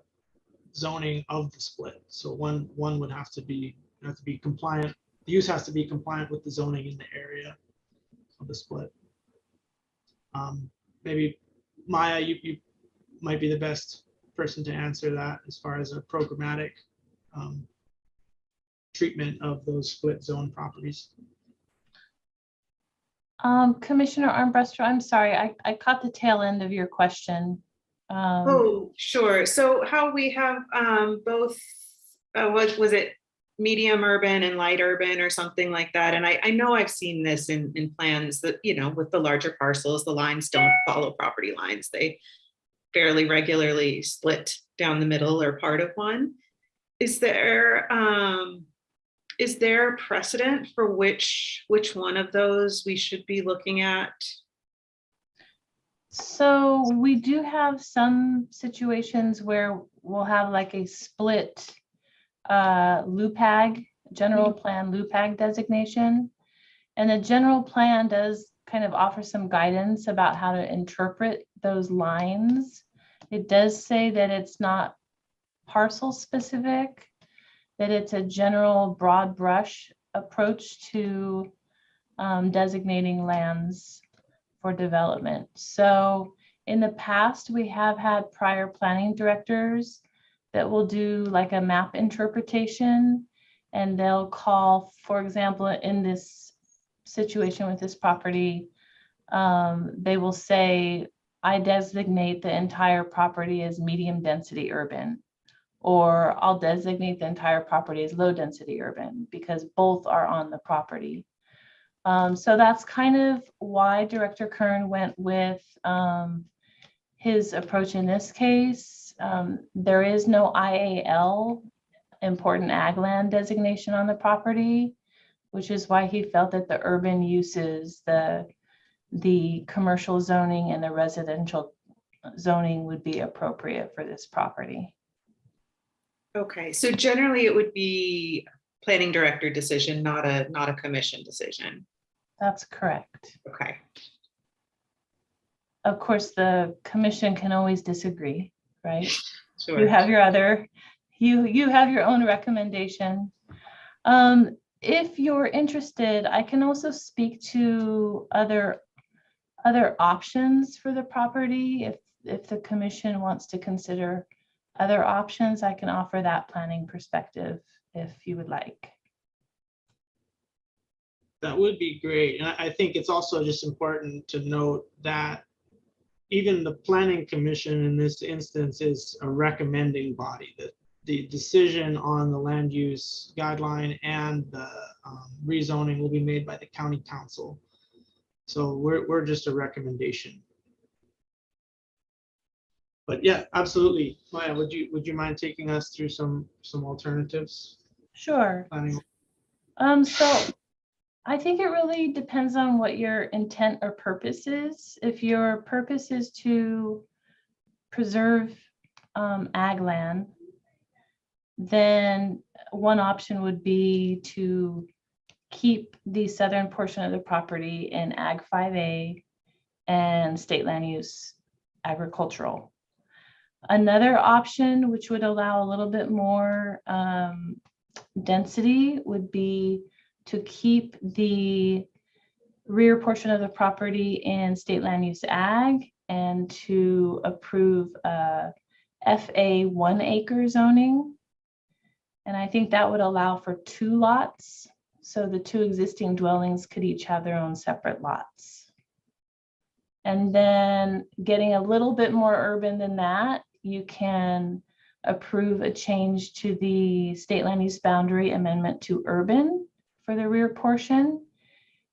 zoning of the split. So one would have to be compliant. The use has to be compliant with the zoning in the area of the split. Maybe Maya, you might be the best person to answer that as far as a programmatic treatment of those split zone properties. Commissioner Armbruster, I'm sorry, I caught the tail end of your question. Oh, sure. So how we have both, what was it, medium urban and light urban or something like that. And I know I've seen this in plans that, with the larger parcels, the lines don't follow property lines. They fairly regularly split down the middle or part of one. Is there precedent for which one of those we should be looking at? So we do have some situations where we'll have like a split LUPAG, general plan LUPAG designation. And the general plan does kind of offer some guidance about how to interpret those lines. It does say that it's not parcel specific, that it's a general broad brush approach to designating lands for development. So in the past, we have had prior planning directors that will do like a map interpretation, and they'll call, for example, in this situation with this property, they will say, I designate the entire property as medium density urban, or I'll designate the entire property as low density urban, because both are on the property. So that's kind of why Director Kern went with his approach in this case. There is no IAL, important ag land designation on the property, which is why he felt that the urban uses, the commercial zoning and the residential zoning would be appropriate for this property. Okay, so generally it would be planning director decision, not a commission decision. That's correct. Okay. Of course, the commission can always disagree, right? Sure. You have your other, you have your own recommendation. If you're interested, I can also speak to other options for the property. If the commission wants to consider other options, I can offer that planning perspective if you would like. That would be great. And I think it's also just important to note that even the planning commission in this instance is a recommending body. That the decision on the land use guideline and the rezoning will be made by the county council. So we're just a recommendation. But yeah, absolutely. Maya, would you mind taking us through some alternatives? Sure. So I think it really depends on what your intent or purpose is. If your purpose is to preserve ag land, then one option would be to keep the southern portion of the property in Ag 5A and state land use agricultural. Another option, which would allow a little bit more density, would be to keep the rear portion of the property in state land use ag and to approve FA 1 acre zoning. And I think that would allow for 2 lots. So the 2 existing dwellings could each have their own separate lots. And then getting a little bit more urban than that, you can approve a change to the state land use boundary amendment to urban for the rear portion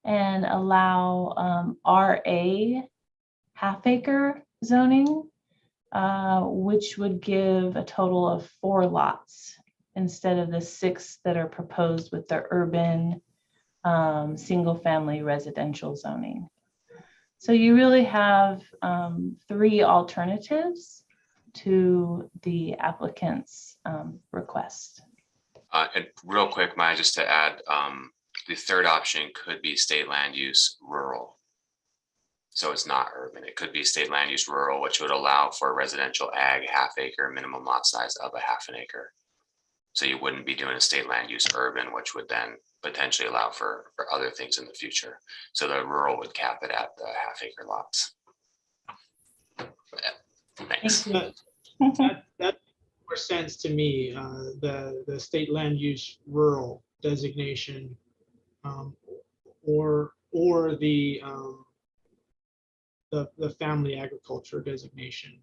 and allow RA half-acre zoning, which would give a total of 4 lots instead of the 6 that are proposed with the urban single-family residential zoning. So you really have 3 alternatives to the applicant's request. And real quick, Maya, just to add, the third option could be state land use rural. So it's not urban. It could be state land use rural, which would allow for residential ag half-acre minimum lot size of a half an acre. So you wouldn't be doing a state land use urban, which would then potentially allow for other things in the future. So the rural would cap it at the half-acre lots. Thanks. That makes more sense to me. The state land use rural designation, or the family agriculture designation.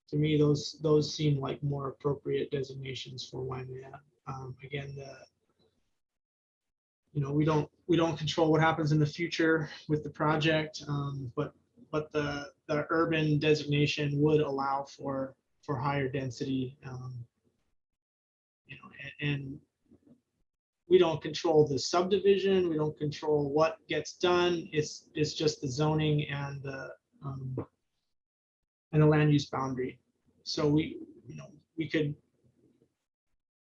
To me, those seem like more appropriate designations for Waimea. Again, we don't control what happens in the future with the project, but the urban designation would allow for higher density, and we don't control the subdivision. We don't control what gets done. It's just the zoning and the land use boundary. So we could,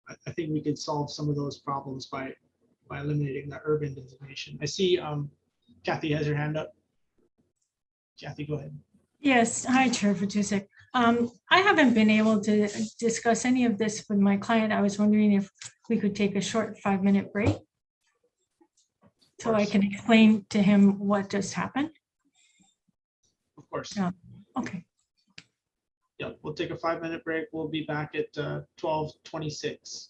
I think we could solve some of those problems by eliminating the urban designation. I see Kathy has her hand up. Kathy, go ahead. Yes, hi, Chair Fatusek. I haven't been able to discuss any of this with my client. I was wondering if we could take a short 5-minute break so I can explain to him what just happened. Of course. Okay. Yeah, we'll take a 5-minute break. We'll be back at 12:26.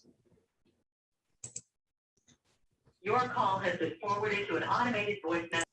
Your call has been forwarded to an automated voice message.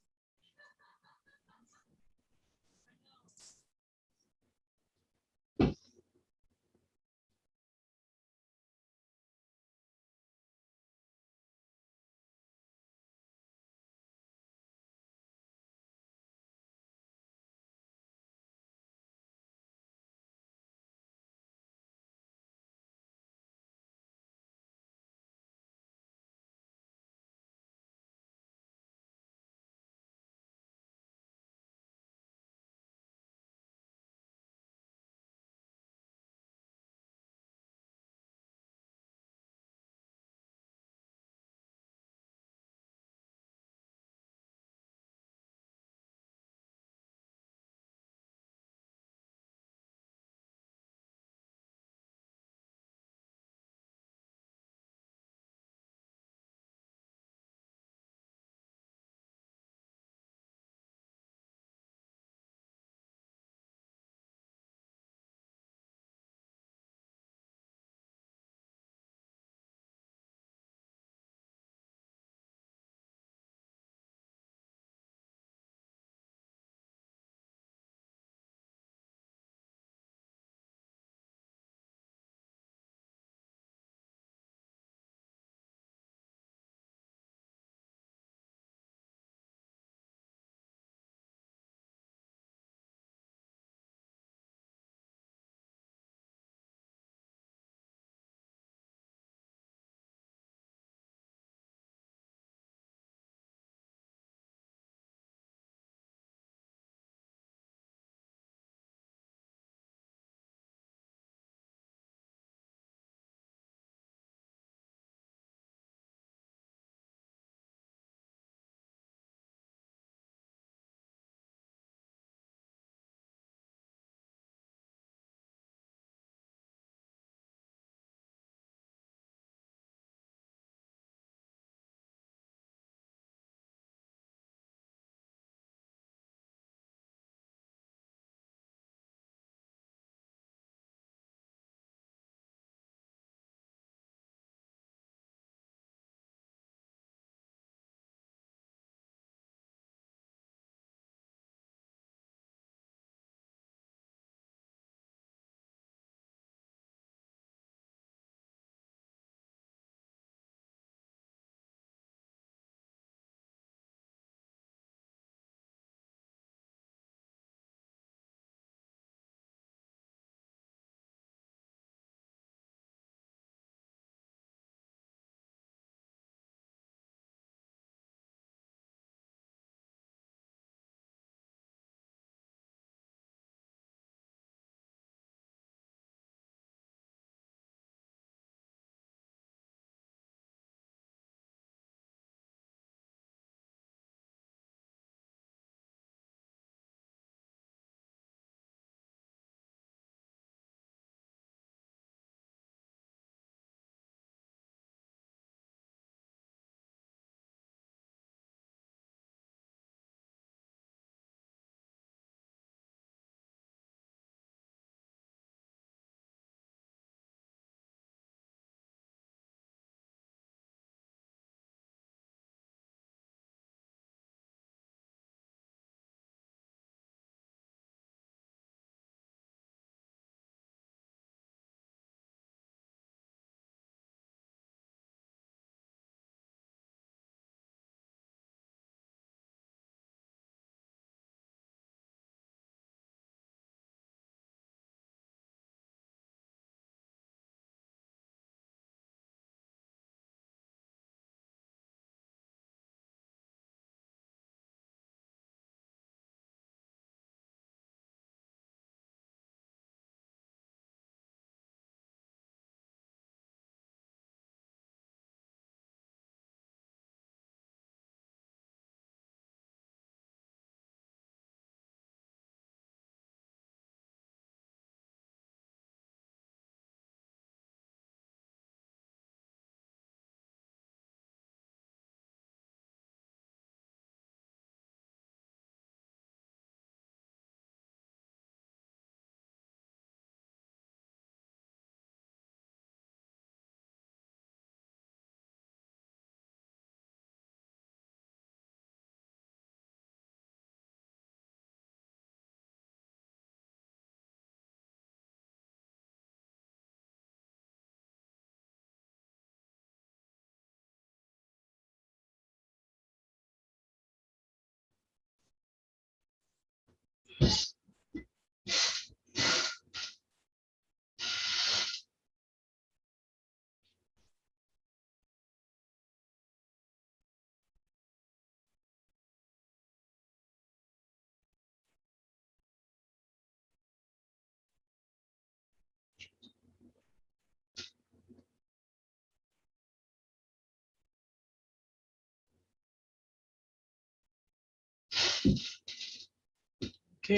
Okay,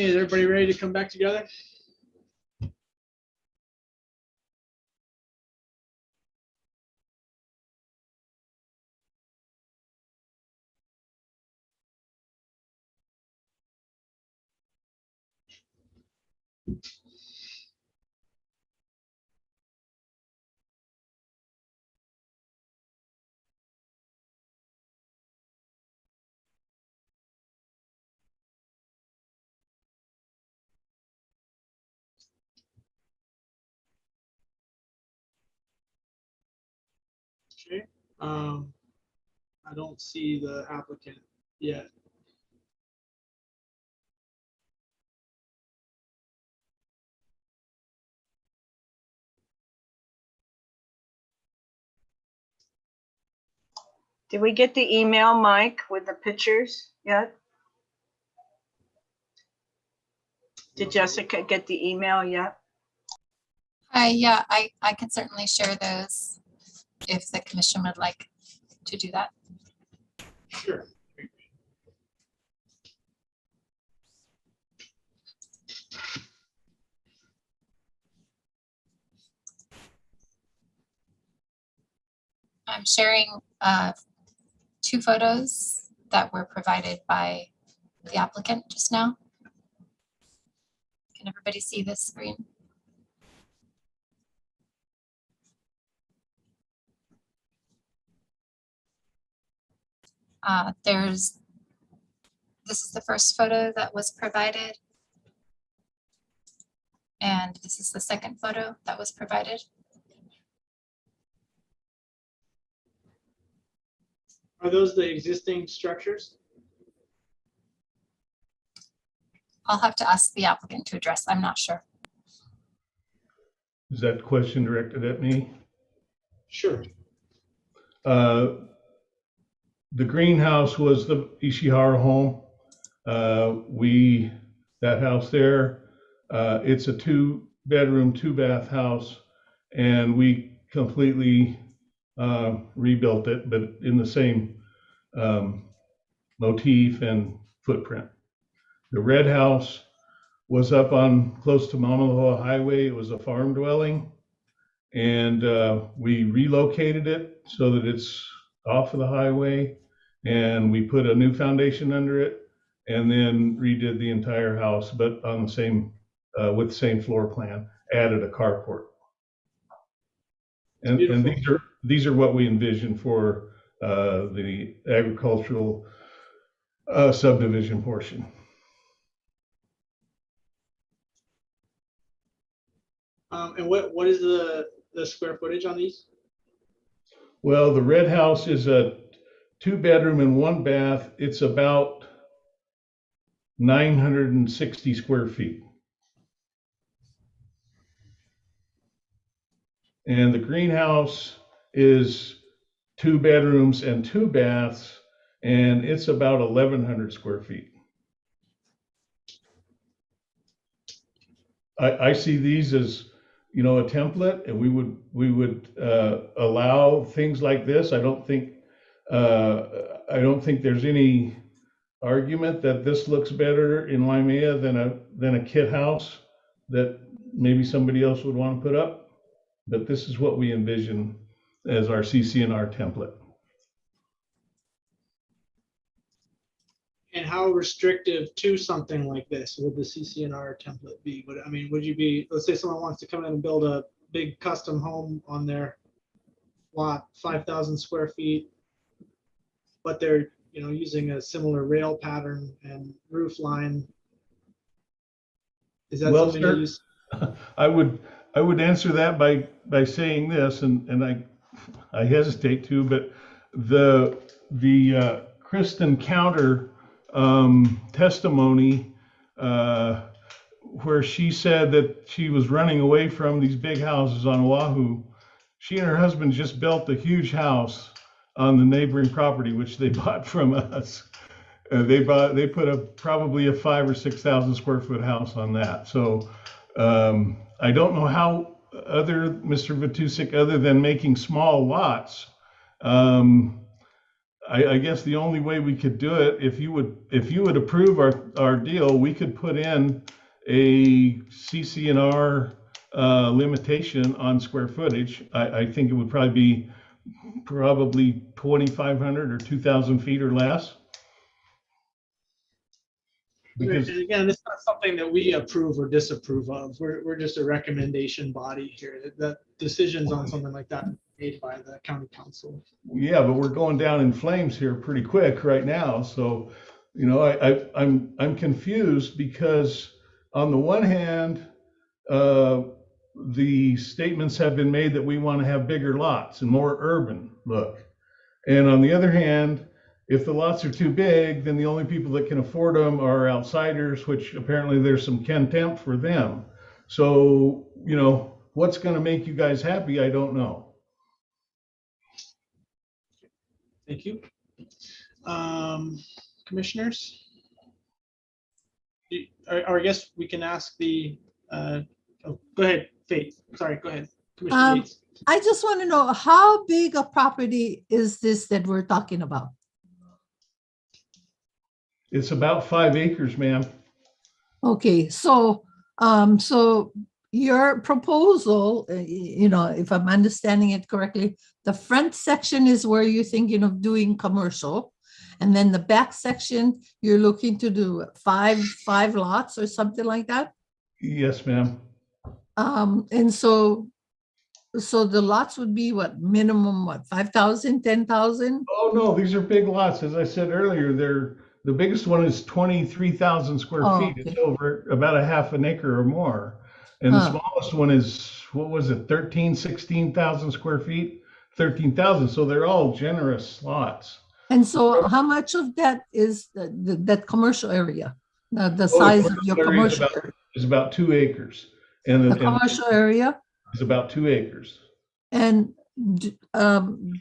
is everybody ready to come back together? Okay. I don't see the applicant yet. Did we get the email, Mike, with the pictures yet? Did Jessica get the email yet? Yeah, I can certainly share those if the commission would like to do that. Sure. I'm sharing 2 photos that were provided by the applicant just now. Can everybody see this screen? This is the first photo that was provided. And this is the second photo that was provided. Are those the existing structures? I'll have to ask the applicant to address. I'm not sure. Is that question directed at me? Sure. The greenhouse was the Ishihara home. That house there, it's a 2-bedroom, 2-bath house, and we completely rebuilt it, but in the same motif and footprint. The red house was up on close to Mamaloa Highway. It was a farm dwelling, and we relocated it so that it's off of the highway, and we put a new foundation under it, and then redid the entire house, but on the same with the same floor plan. Added a carport, and these are what we envision for the agricultural subdivision portion. And what is the square footage on these? Well, the red house is a 2-bedroom and 1-bath. It's about 960 square feet. And the greenhouse is 2 bedrooms and 2 baths, and it's about 1,100 square feet. I see these as, you know, a template, and we would allow things like this. I don't think there's any argument that this looks better in Waimea than a kit house that maybe somebody else would want to put up. But this is what we envision as our CC&R template. And how restrictive to something like this would the CC&R template be? Would you be, let's say someone wants to come in and build a big custom home on their lot, 5,000 square feet, but they're, you know, using a similar rail pattern and roof line. Is that something you use? I would answer that by saying this, and I hesitate to, but the Kristen Counter testimony where she said that she was running away from these big houses on Oahu. She and her husband just built a huge house on the neighboring property, which they bought from us. They put probably a 5,000 or 6,000 square foot house on that. So I don't know how Mr. Vitusic, other than making small lots, I guess the only way we could do it, if you would approve our deal, we could put in a CC&R limitation on square footage. I think it would probably be 2,500 or 2,000 feet or less. Because And again, it's not something that we approve or disapprove of. We're just a recommendation body here. The decisions on something like that are made by the county council. yeah, but we're going down in flames here pretty quick right now. So, you know, I'm confused because on the one hand, the statements have been made that we want to have bigger lots and more urban look. And on the other hand, if the lots are too big, then the only people that can afford them are outsiders, which apparently there's some contempt for them. So, you know, what's going to make you guys happy? I don't know. Thank you. Commissioners? Or I guess we can ask the, oh, go ahead, Faith. Sorry, go ahead. Commissioner Yates. I just want to know, how big a property is this that we're talking about? It's about 5 acres, ma'am. Okay, so so your proposal, you know, if I'm understanding it correctly, the front section is where you're thinking of doing commercial, and then the back section you're looking to do five lots or something like that. Yes, ma'am. And so the lots would be what, minimum, what, 5,000, 10,000? Oh no, these are big lots. As I said earlier, the biggest one is 23,000 square feet. Okay. It's over about a half an acre or more. And the smallest one is, what was it, 16,000 square feet? 13,000. So they're all generous lots. And so how much of that is that commercial area? The size of your commercial area? Is about 2 acres. And the commercial area is about 2 acres. And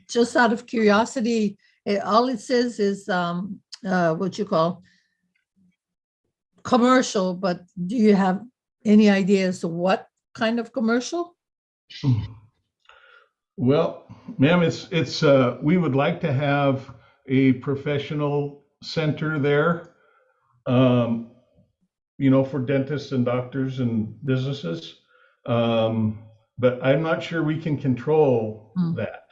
just out of curiosity, all it says is what you call commercial, but do you have any idea as to what kind of commercial? Well, ma'am, it's we would like to have a professional center there, you know, for dentists and doctors and businesses. But I'm not sure we can control that.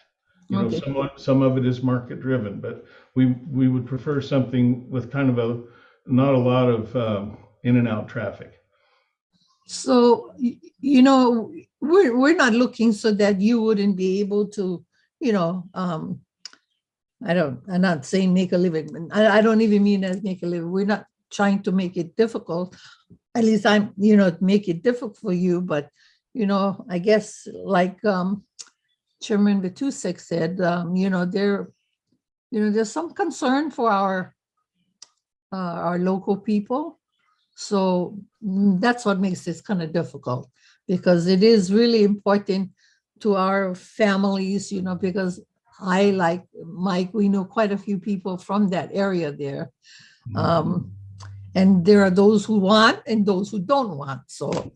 You know, some of it is market driven, but we would prefer something with kind of not a lot of in and out traffic. So, you know, we're not looking so that you wouldn't be able to, you know, I'm not saying make a living. I don't even mean as make a living. We're not trying to make it difficult. At least you know, make it difficult for you. But, you know, I guess like Chairman Vitusic said, you know, there's some concern for our local people. So that's what makes this kind of difficult, because it is really important to our families, you know, because I, like Mike, we know quite a few people from that area there. And there are those who want and those who don't want. So,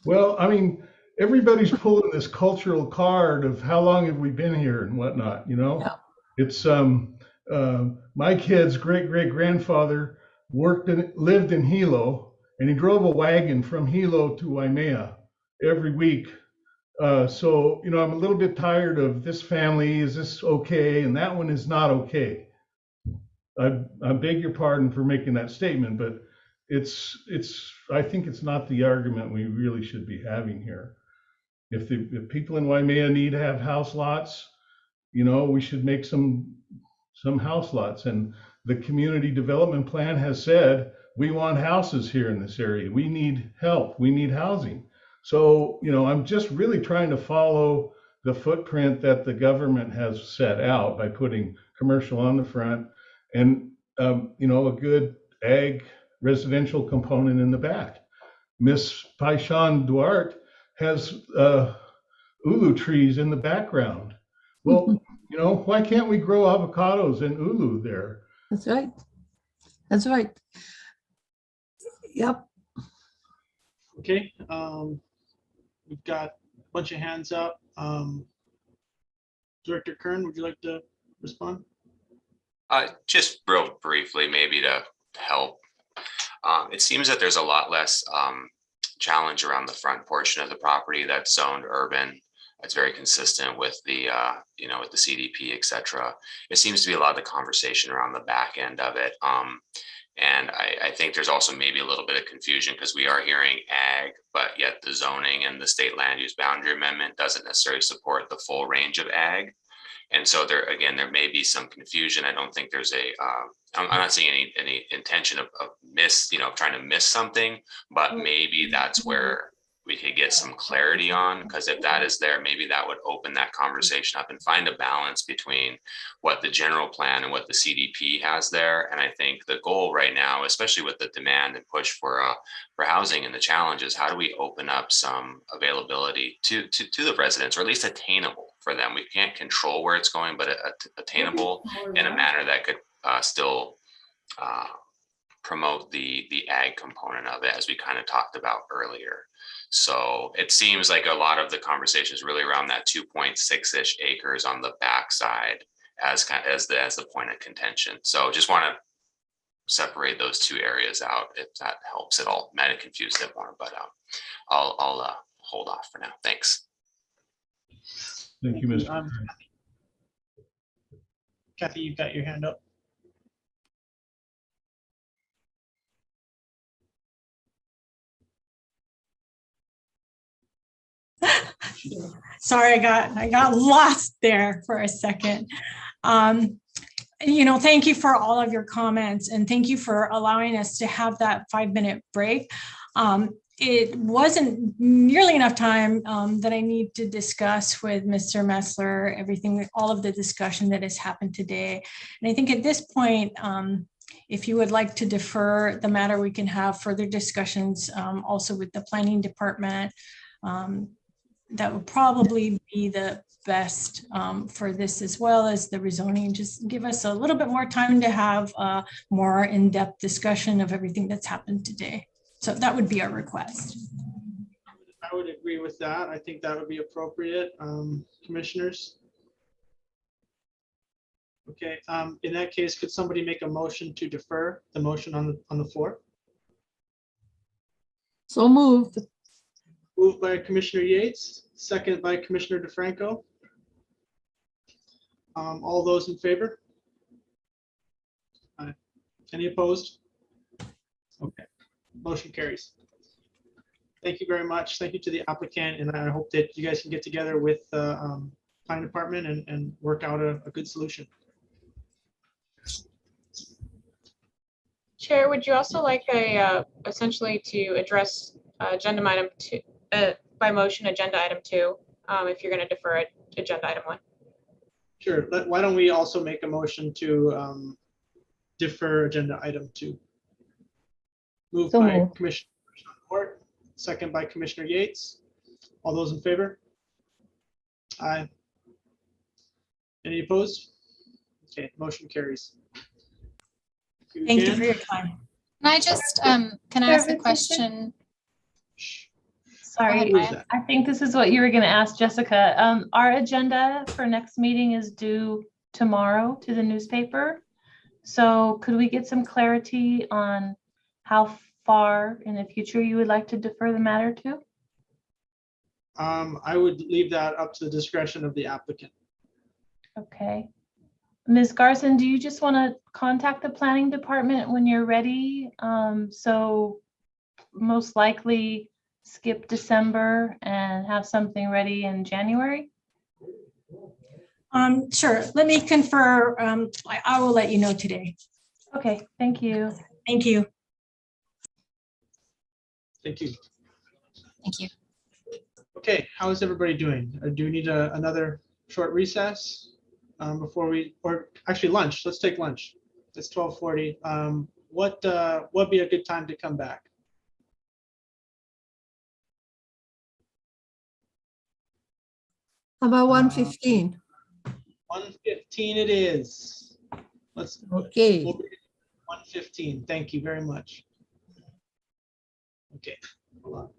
well, I mean, everybody's pulling this cultural card of how long have we been here and whatnot, you know? Yeah. It's my kid's great-great-grandfather lived in Hilo, and he drove a wagon from Hilo to Waimea every week. So, you know, I'm a little bit tired of this family. Is this okay? And that one is not okay. I beg your pardon for making that statement, but I think it's not the argument we really should be having here. If people in Waimea need to have house lots, you know, we should make some house lots. And the community development plan has said, we want houses here in this area. We need help. We need housing. So, you know, I'm just really trying to follow the footprint that the government has set out by putting commercial on the front and, you know, a good ag residential component in the back. Miss Paishan Duarte has ulu trees in the background. Well, you know, why can't we grow avocados and ulu there? That's right. That's right. Yep. Okay, we've got a bunch of hands up. Director Kern, would you like to respond? Just real briefly, maybe to help. It seems that there's a lot less challenge around the front portion of the property that's zoned urban. It's very consistent with the, with the CDP, et cetera. It seems to be a lot of the conversation around the back end of it. And I think there's also maybe a little bit of confusion because we are hearing ag, but yet the zoning and the state land use boundary amendment doesn't necessarily support the full range of ag. And so there may be some confusion. I don't think there's I'm not seeing any intention of trying to miss something, but maybe that's where we could get some clarity on, because if that is there, maybe that would open that conversation up and find a balance between what the general plan and what the CDP has there. And I think the goal right now, especially with the demand and push for housing and the challenges, how do we open up some availability to the residents, or at least attainable for them? We can't control where it's going, but attainable in a manner that could still promote the ag component of it, as we kind of talked about earlier. So it seems like a lot of the conversation is really around that 2.6-ish acres on the backside as the point of contention. So just want to separate those two areas out, if that helps at all. Might have confused it more, but I'll hold off for now. Thanks. Thank you, Mr. Kathy, you've got your hand up. Sorry, I got lost there for a second. Thank you for all of your comments, and thank you for allowing us to have that 5-minute break. It wasn't nearly enough time that I need to discuss with Mr. Metzler all of the discussion that has happened today. And I think at this point, if you would like to defer the matter, we can have further discussions also with the planning department. That would probably be the best for this, as well as the rezoning. Just give us a little bit more time to have a more in-depth discussion of everything that's happened today. So that would be our request. I would agree with that. I think that would be appropriate. Commissioners? Okay, in that case, could somebody make a motion to defer the motion on the floor? So moved. Moved by Commissioner Yates, second by Commissioner DeFranco. All those in favor? Any opposed? Okay, motion carries. Thank you very much. Thank you to the applicant, and I hope that you guys can get together with the planning department and work out a good solution. Chair, would you also like essentially to address agenda item 2 by motion, agenda item 2, if you're going to defer it, agenda item 1? Sure. Why don't we also make a motion to defer agenda item 2? Moved by Commissioner Hort, second by Commissioner Yates. All those in favor? Aye. Any opposed? Okay, motion carries. Thank you for your time. Can I just, can I ask a question? Sorry, I think this is what you were going to ask, Jessica. Our agenda for next meeting is due tomorrow to the newspaper. So could we get some clarity on how far in the future you would like to defer the matter to? I would leave that up to the discretion of the applicant. Okay. Ms. Garson, do you just want to contact the planning department when you're ready? So most likely skip December and have something ready in January? Sure. Let me confer. I will let you know today. Okay. Thank you. Thank you. Thank you. Thank you. Okay, how is everybody doing? Do we need another short recess before we, or actually lunch? Let's take lunch. It's 12:40. what be a good time to come back? About 1:15. 1:15 it is. Let's. Okay. 1:15. Thank you very much. Okay. Hold on.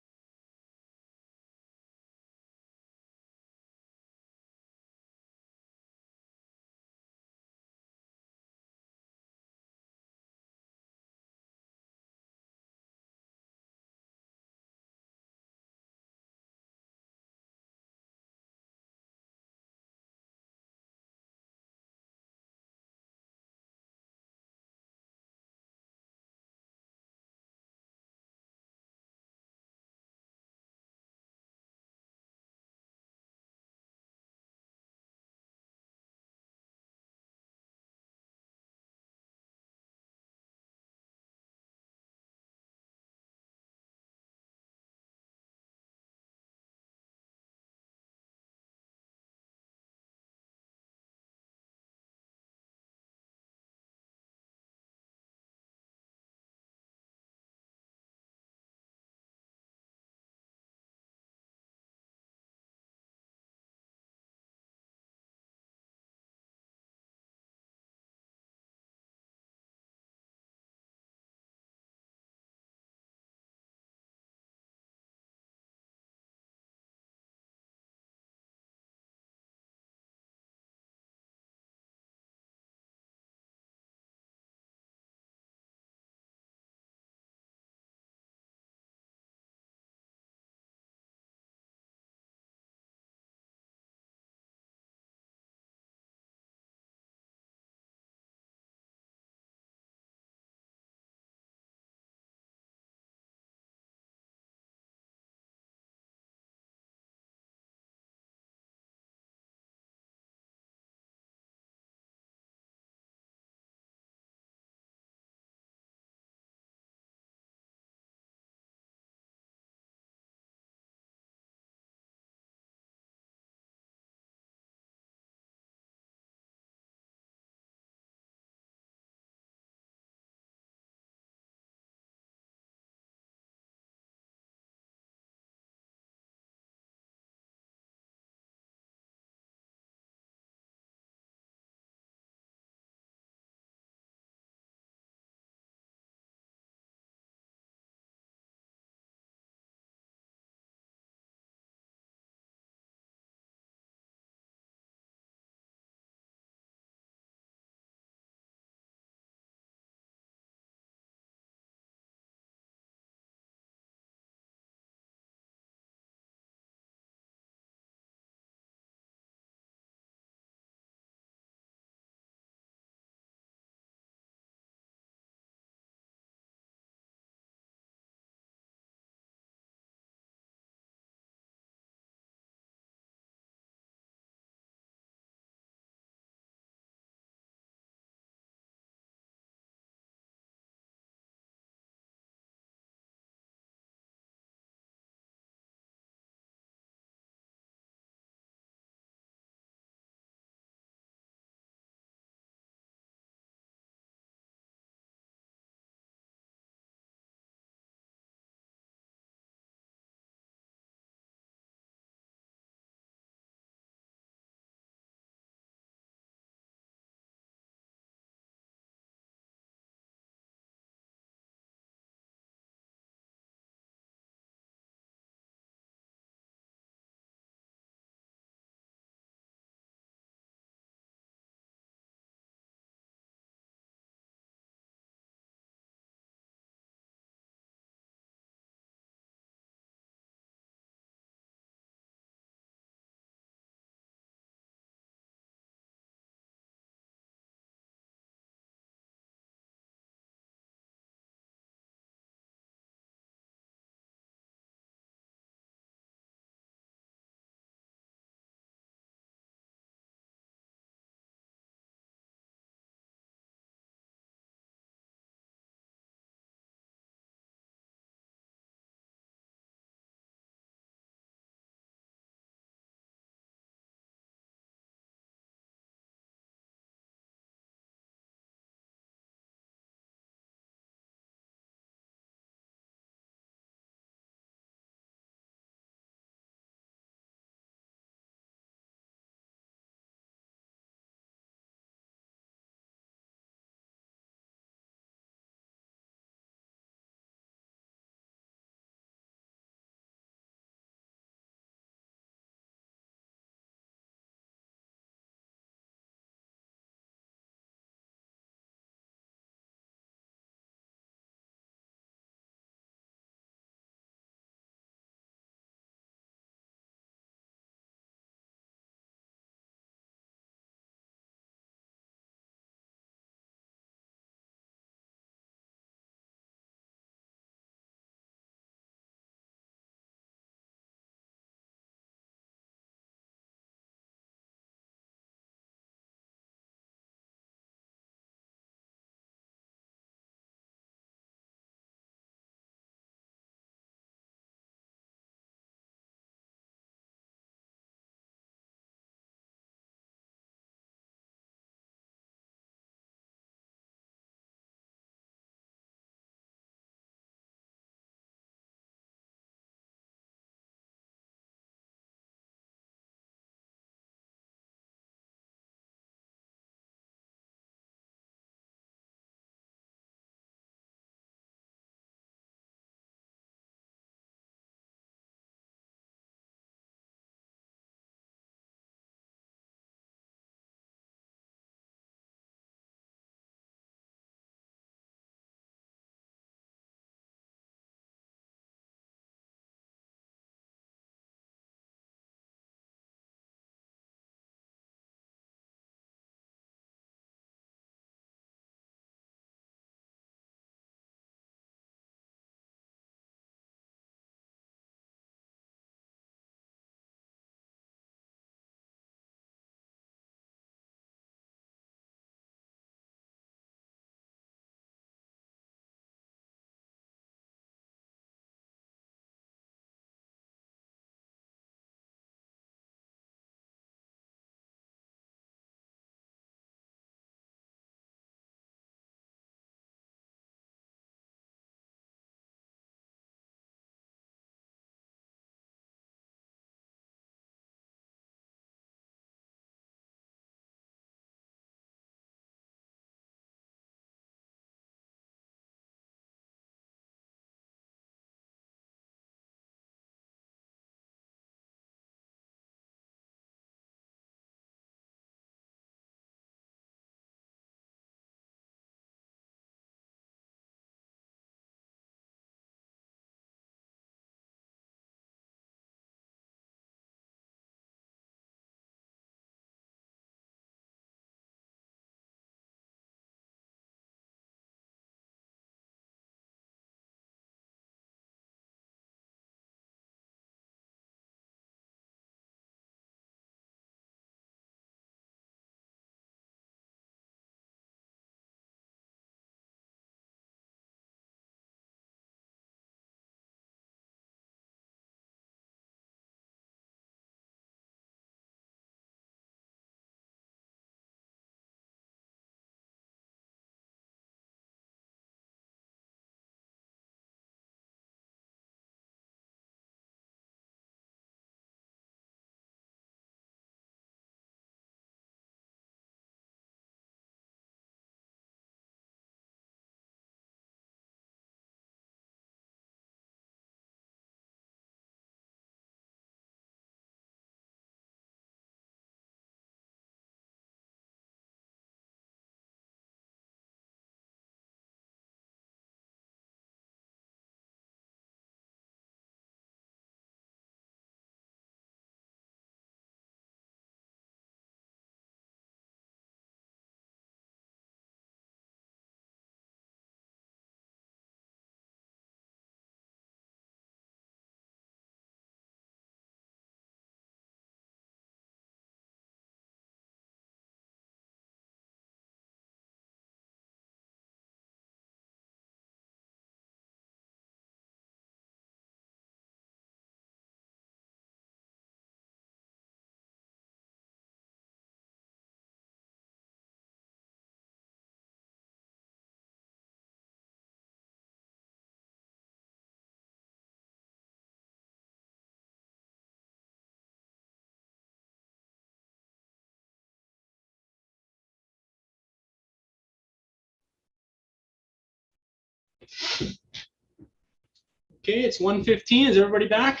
Okay, it's 1:15. Is everybody back?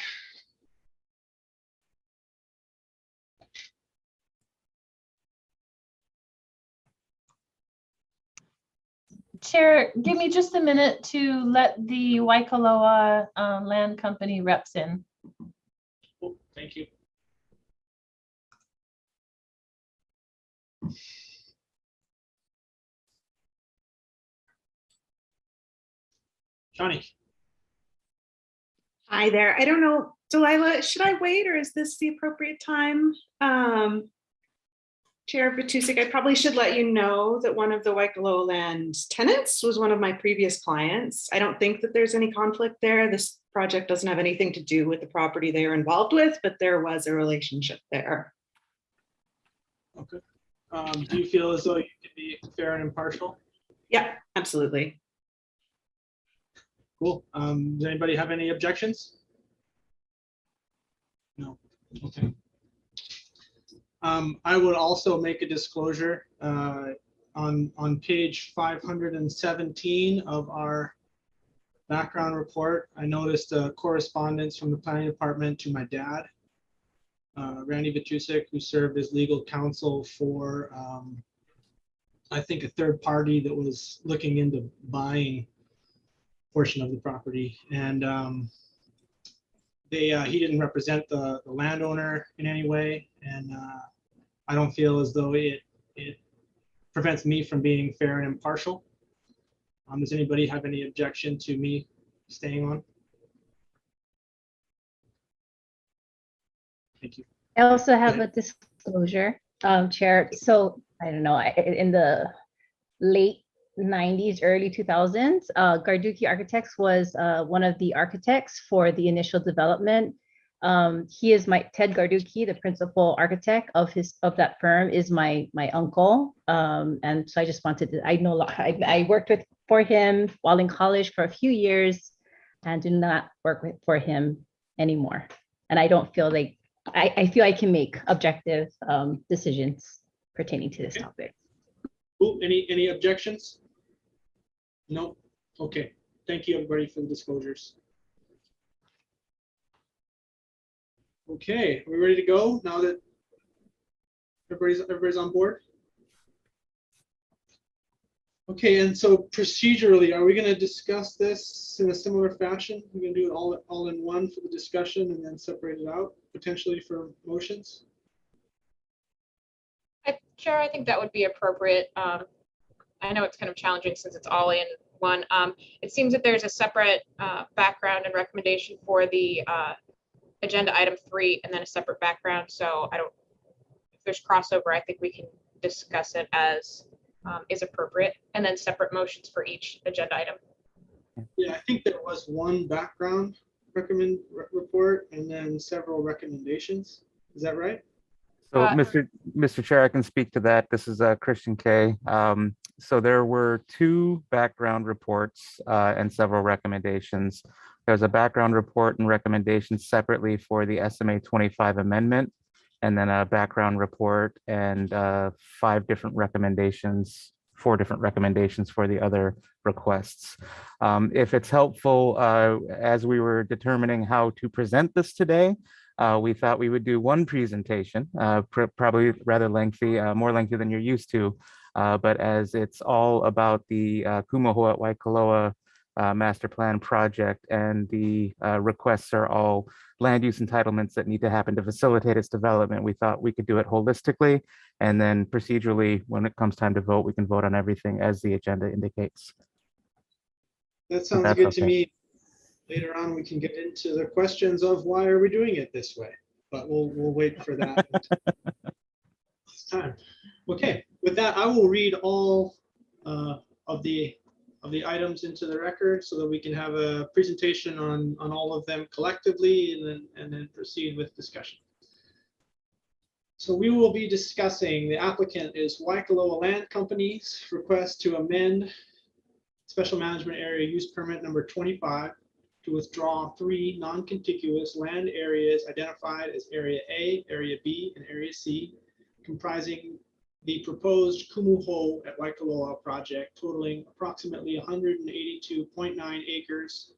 Chair, give me just a minute to let the Waikoloa Land Company reps in. Oh, thank you. Johnny. Hi there. I don't know, Delilah, should I wait or is this the appropriate time? Chair Batusik, I probably should let you know that one of the Waikoloa Land tenants was one of my previous clients. I don't think that there's any conflict there. This project doesn't have anything to do with the property they are involved with, but there was a relationship there. Okay. Do you feel as though you can be fair and impartial? Yeah, absolutely. Cool. Does anybody have any objections? No. Okay. I would also make a disclosure on page 517 of our background report. I noticed a correspondence from the planning department to my dad, Randy Batusik, who served as legal counsel for, I think, a third party that was looking into buying a portion of the property. And he didn't represent the landowner in any way. And I don't feel as though it prevents me from being fair and impartial. Does anybody have any objection to me staying on? Thank you. I also have a disclosure, Chair. So I don't know, in the late 90s, early 2000s, Garduki Architects was one of the architects for the initial development. He is Ted Garduki, the principal architect of that firm, is my uncle. And so I just wanted to, I worked for him while in college for a few years and do not work for him anymore. And I don't feel like, I feel I can make objective decisions pertaining to this topic. Cool. Any objections? No. Okay. Thank you, everybody, for the disclosures. Okay, are we ready to go now that everybody's on board? Okay, and so procedurally, are we going to discuss this in a similar fashion? We're going to do it all in one for the discussion and then separate it out potentially for motions? Chair, I think that would be appropriate. I know it's kind of challenging since it's all in one. It seems that there's a separate background and recommendation for the agenda item 3 and then a separate background. So if there's crossover, I think we can discuss it as is appropriate, and then separate motions for each agenda item. Yeah, I think there was one background report and then several recommendations. Is that right? So, Mr. Chair, I can speak to that. This is Christian K. So there were 2 background reports and several recommendations. There's a background report and recommendations separately for the SMA 25 amendment, and then a background report and 4 different recommendations for the other requests. If it's helpful, as we were determining how to present this today, we thought we would do one presentation, probably rather lengthy, more lengthy than you're used to. But as it's all about the Kumu Ho at Waikoloa master plan project, and the requests are all land use entitlements that need to happen to facilitate its development, we thought we could do it holistically. And then procedurally, when it comes time to vote, we can vote on everything as the agenda indicates. That sounds good to me. Later on, we can get into the questions of why are we doing it this way, but we'll wait for that. It's time. Okay, with that, I will read all of the items into the record so that we can have a presentation on all of them collectively, and then proceed with discussion. So we will be discussing, the applicant is Waikoloa Land Company's request to amend Special Management Area Use Permit number 25 to withdraw 3 non-contiguous land areas identified as Area A, Area B, and Area C, comprising the proposed Kumu Ho at Waikoloa project totaling approximately 182.9 acres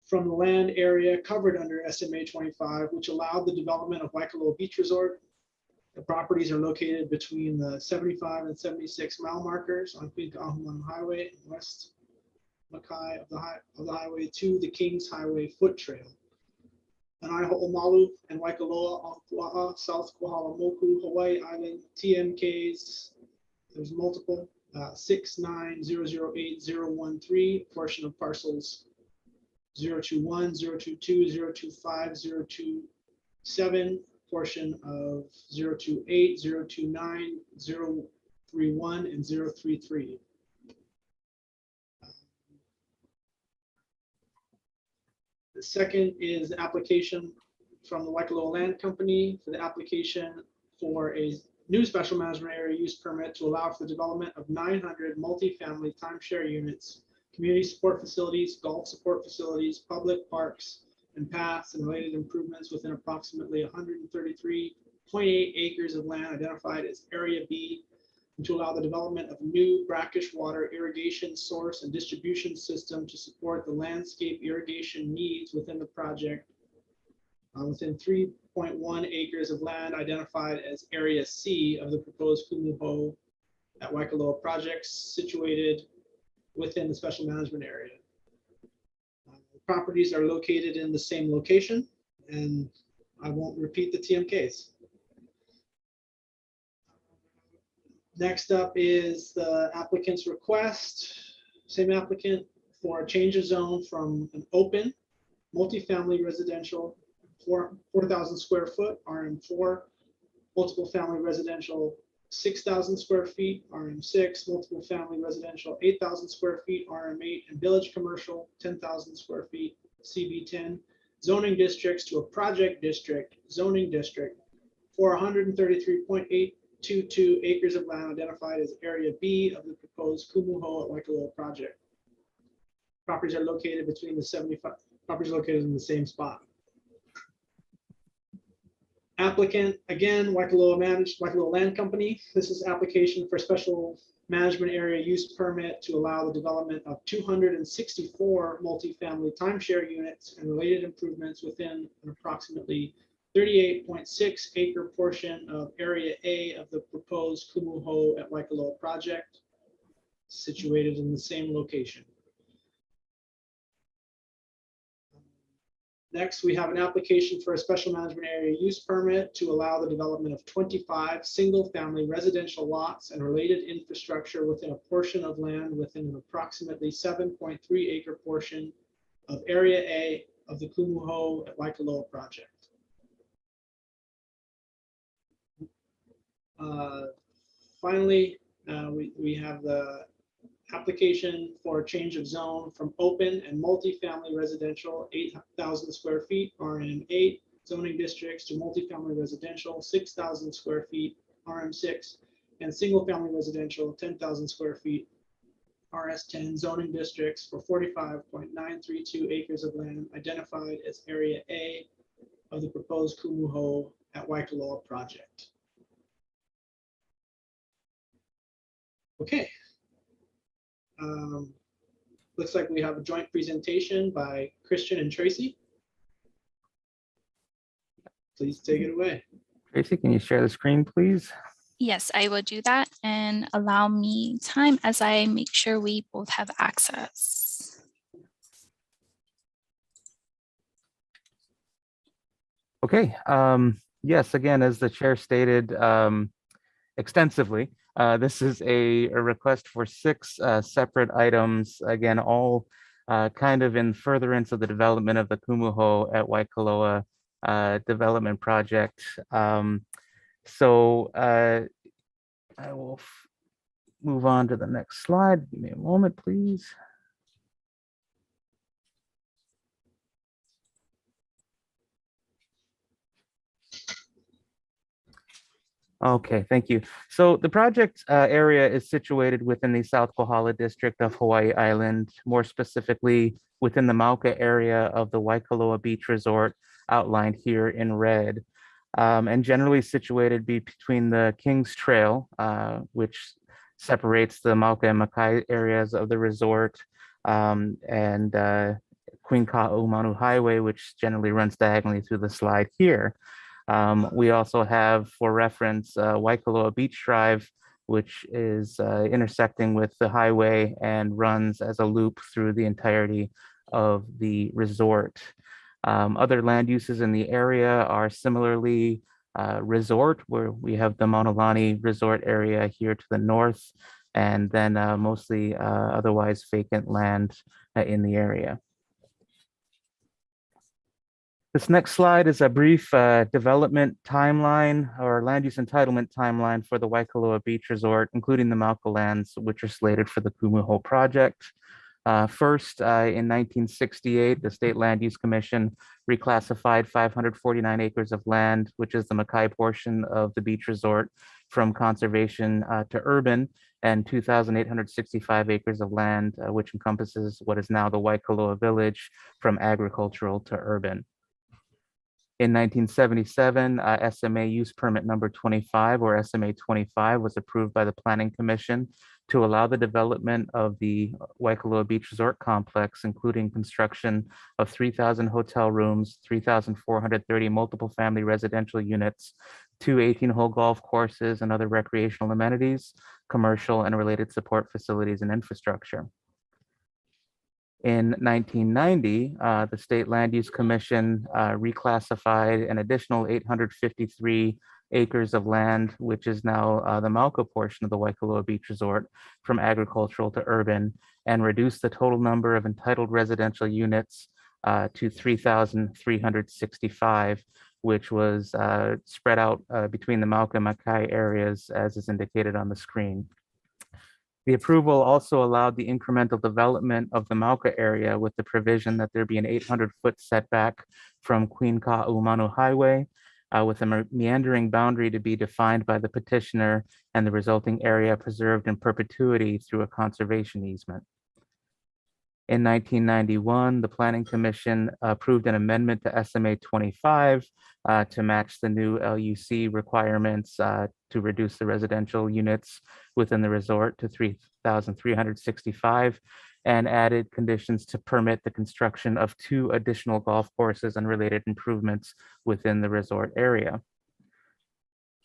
from the land area covered under SMA 25, which allowed the development of Waikoloa Beach Resort. The properties are located between the 75 and 76 mile markers on Kuikahumanu Highway and West Makai of the highway to the Kings Highway Foot Trail. Anai Ho'omalu and Waikoloa, Aukua'a, South Kohala-Moku, Hawaii Island, TMKs, there's multiple, 6900813, portion of parcels 021, 022, 025, 027, portion of 028, 029, 031, and 033. The second is the application from the Waikoloa Land Company for the application for a new special management area use permit to allow for the development of 900 multifamily timeshare units, community support facilities, golf support facilities, public parks and paths, and related improvements within approximately 133.8 acres of land identified as Area B, and to allow the development of new brackish water irrigation source and distribution system to support the landscape irrigation needs within the project within 3.1 acres of land identified as Area C of the proposed Kumu Ho at Waikoloa projects situated within the special management area. The properties are located in the same location, and I won't repeat the TMKs. Next up is the applicant's request, same applicant, for a change of zone from an open multifamily residential 4,000 square foot RM4, multiple family residential 6,000 square feet RM6, multiple family residential 8,000 square feet RM8, and village commercial 10,000 square feet CB10 zoning districts to a project district zoning district for 133.822 acres of land identified as Area B of the proposed Kumu Ho at Waikoloa project. Properties are located between the 75 properties located in the same spot. Applicant, again, Waikoloa Land Company. This is application for special management area use permit to allow the development of 264 multifamily timeshare units and related improvements within an approximately 38.6 acre portion of Area A of the proposed Kumu Ho at Waikoloa project, situated in the same location. Next, we have an application for a special management area use permit to allow the development of 25 single-family residential lots and related infrastructure within a portion of land within an approximately 7.3 acre portion of Area A of the Kumu Ho at Waikoloa project. Finally, we have the application for a change of zone from open and multifamily residential 8,000 square feet RM8 zoning districts to multifamily residential 6,000 square feet RM6 and single family residential 10,000 square feet RS10 zoning districts for 45.932 acres of land identified as Area A of the proposed Kumu Ho at Waikoloa project. Okay. Looks like we have a joint presentation by Christian and Tracy. Please take it away. Tracy, can you share the screen, please? Yes, I will do that, and allow me time as I make sure we both have access. Okay. Yes, again, as the chair stated extensively, this is a request for 6 separate items, again, all kind of in furtherance of the development of the Kumu Ho at Waikoloa development project. So I will move on to the next slide. Give me a moment, please. Okay, thank you. So the project area is situated within the South Kohala district of Hawaii Island, more specifically within the Mauka area of the Waikoloa Beach Resort outlined here in red. and generally situated between the King's Trail, which separates the Mauka and Makai areas of the resort, and Queen Ka'aumanu Highway, which generally runs diagonally through the slide here. We also have, for reference, Waikoloa Beach Drive, which is intersecting with the highway and runs as a loop through the entirety of the resort. Other land uses in the area are similarly resort, where we have the Maunalani Resort area here to the north, and then mostly otherwise vacant land in the area. This next slide is a brief development timeline or land use entitlement timeline for the Waikoloa Beach Resort, including the Mauka lands, which are slated for the Kumu Ho project. First, in 1968, the State Land Use Commission reclassified 549 acres of land, which is the Makai portion of the beach resort, from conservation to urban, and 2,865 acres of land, which encompasses what is now the Waikoloa Village, from agricultural to urban. In 1977, SMA use permit number 25, or SMA 25, was approved by the Planning Commission to allow the development of the Waikoloa Beach Resort Complex, including construction of 3,000 hotel rooms, 3,430 multiple family residential units, 2 18-hole golf courses and other recreational amenities, commercial and related support facilities and infrastructure. In 1990, the State Land Use Commission reclassified an additional 853 acres of land, which is now the Mauka portion of the Waikoloa Beach Resort, from agricultural to urban, and reduced the total number of entitled residential units to 3,365, which was spread out between the Mauka and Makai areas, as is indicated on the screen. The approval also allowed the incremental development of the Mauka area with the provision that there be an 800-foot setback from Queen Ka'aumanu Highway, with a meandering boundary to be defined by the petitioner and the resulting area preserved in perpetuity through a conservation easement. In 1991, the Planning Commission approved an amendment to SMA 25 to match the new LUC requirements to reduce the residential units within the resort to 3,365, and added conditions to permit the construction of 2 additional golf courses and related improvements within the resort area.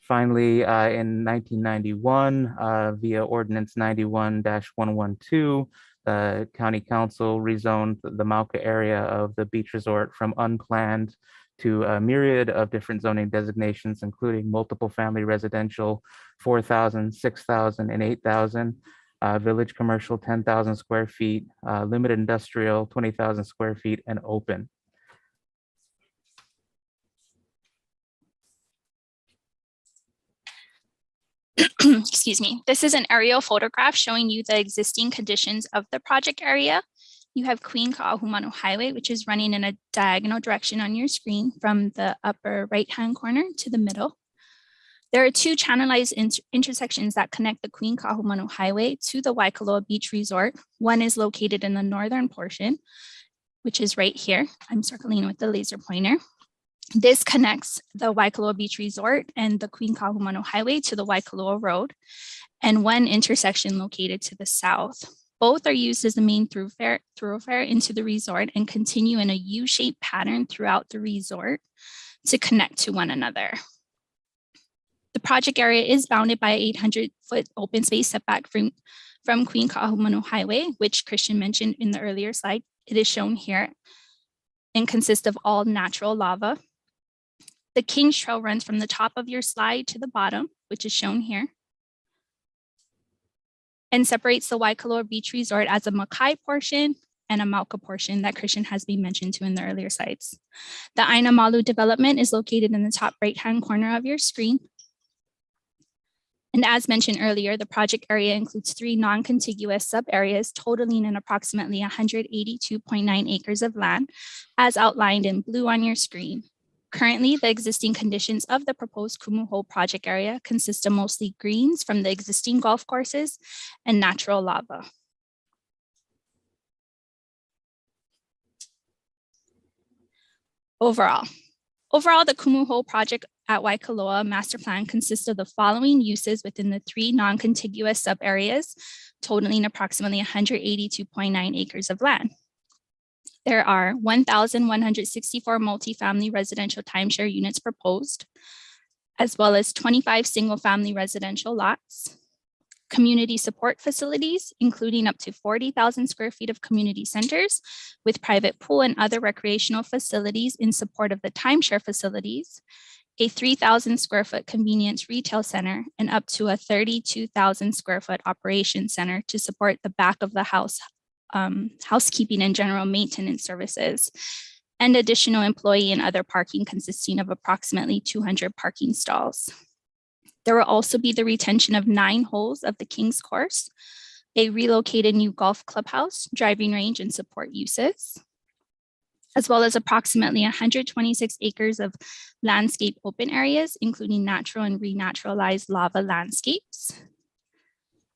Finally, in 1991, via Ordinance 91-112, the County Council rezoned the Mauka area of the beach resort from unplanned to a myriad of different zoning designations, including multiple family residential, 4,000, 6,000, and 8,000, village commercial, 10,000 square feet, limited industrial, 20,000 square feet, and open. Excuse me. This is an aerial photograph showing you the existing conditions of the project area. You have Queen Ka'aumanu Highway, which is running in a diagonal direction on your screen from the upper right-hand corner to the middle. There are 2 channelized intersections that connect the Queen Ka'aumanu Highway to the Waikoloa Beach Resort. One is located in the northern portion, which is right here. I'm circling with the laser pointer. This connects the Waikoloa Beach Resort and the Queen Ka'aumanu Highway to the Waikoloa Road, and one intersection located to the south. Both are used as the main thoroughfare into the resort and continue in a U-shaped pattern throughout the resort to connect to one another. The project area is bounded by an 800-foot open space setback from Queen Ka'aumanu Highway, which Christian mentioned in the earlier slide. It is shown here and consists of all natural lava. The King's Trail runs from the top of your slide to the bottom, which is shown here, and separates the Waikoloa Beach Resort as a Makai portion and a Mauka portion that Christian has been mentioned to in the earlier slides. The Aina Malu development is located in the top right-hand corner of your screen. And as mentioned earlier, the project area includes 3 non-contiguous sub-areas totaling in approximately 182.9 acres of land, as outlined in blue on your screen. Currently, the existing conditions of the proposed Kumu Ho project area consist of mostly greens from the existing golf courses and natural lava. Overall, the Kumu Ho project at Waikoloa master plan consists of the following uses within the 3 non-contiguous sub-areas, totaling approximately 182.9 acres of land. There are 1,164 multifamily residential timeshare units proposed, as well as 25 single-family residential lots, community support facilities, including up to 40,000 square feet of community centers with private pool and other recreational facilities in support of the timeshare facilities, a 3,000 square foot convenience retail center, and up to a 32,000 square foot operations center to support the back of the house, housekeeping and general maintenance services, and additional employee and other parking consisting of approximately 200 parking stalls. There will also be the retention of 9 holes of the King's Course, a relocated new golf clubhouse, driving range, and support uses, as well as approximately 126 acres of landscape open areas, including natural and renaturalized lava landscapes,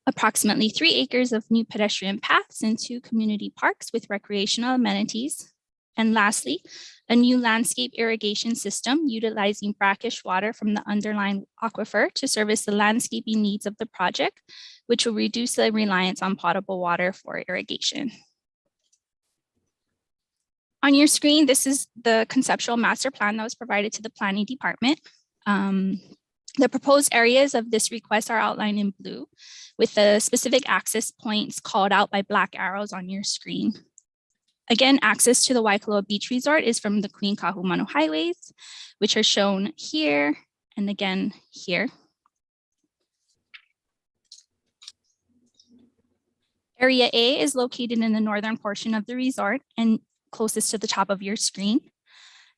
approximately 3 acres of new pedestrian paths and 2 community parks with recreational amenities, and lastly, a new landscape irrigation system utilizing brackish water from the underlying aquifer to service the landscaping needs of the project, which will reduce the reliance on potable water for irrigation. On your screen, this is the conceptual master plan that was provided to the planning department. The proposed areas of this request are outlined in blue, with the specific access points called out by black arrows on your screen. Again, access to the Waikoloa Beach Resort is from the Queen Kahumanu highways, which are shown here and again here. Area A is located in the northern portion of the resort and closest to the top of your screen.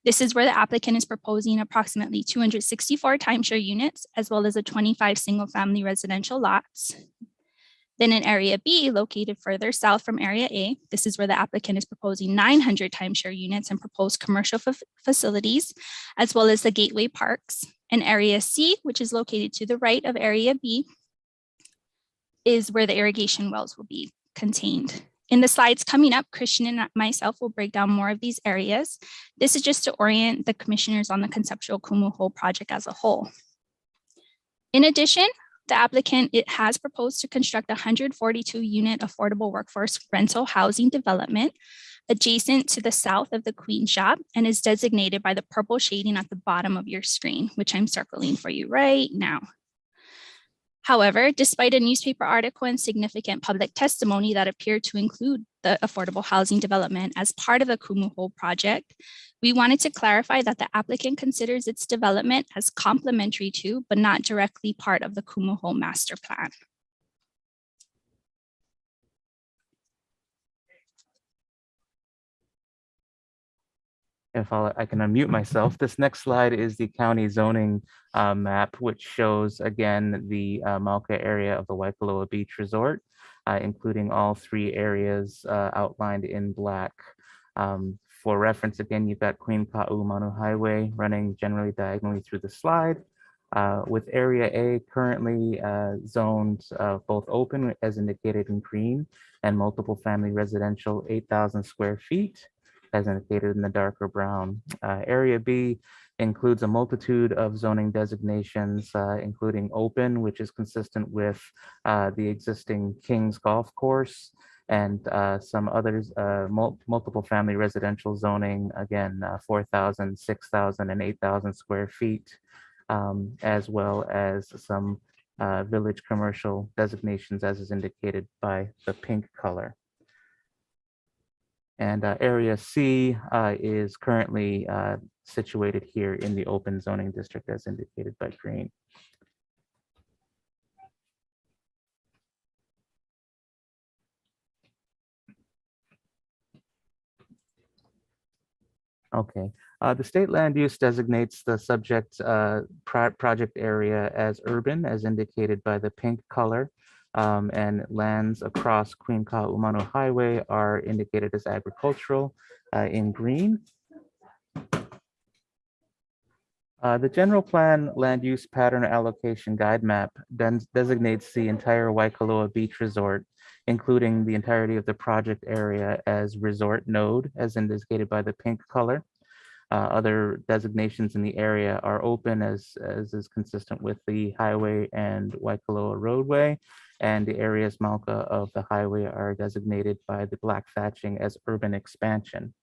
This is where the applicant is proposing approximately 264 timeshare units, as well as a 25 single-family residential lots. Then in Area B, located further south from Area A, this is where the applicant is proposing 900 timeshare units and proposed commercial facilities, as well as the gateway parks. And Area C, which is located to the right of Area B, is where the irrigation wells will be contained. In the slides coming up, Christian and myself will break down more of these areas. This is just to orient the commissioners on the conceptual Kumu Ho project as a whole. In addition, the applicant has proposed to construct a 142 unit affordable workforce rental housing development adjacent to the south of the Queen Shop and is designated by the purple shading at the bottom of your screen, which I'm circling for you right now. However, despite a newspaper article and significant public testimony that appeared to include the affordable housing development as part of the Kumu Ho project, we wanted to clarify that the applicant considers its development as complementary to, but not directly part of the Kumu Ho master plan. If I can unmute myself, this next slide is the county zoning map, which shows again the Mauka area of the Waikoloa Beach Resort, including all 3 areas outlined in black. For reference, again, you've got Queen Kahumanu Highway running generally diagonally through the slide, with Area A currently zoned both open as indicated in green and multiple family residential 8,000 square feet, as indicated in the darker brown. Area B includes a multitude of zoning designations, including open, which is consistent with the existing King's Golf Course, and some others, multiple family residential zoning, again, 4,000, 6,000, and 8,000 square feet, as well as some village commercial designations as is indicated by the pink color. And Area C is currently situated here in the open zoning district as indicated by green. Okay, the state land use designates the subject project area as urban as indicated by the pink color. And lands across Queen Kahumanu Highway are indicated as agricultural in green. The general plan land use pattern allocation guide map designates the entire Waikoloa Beach Resort, including the entirety of the project area as resort node, as indicated by the pink color. Other designations in the area are open as is consistent with the highway and Waikoloa roadway. And the areas Malka of the highway are designated by the black thatching as urban expansion.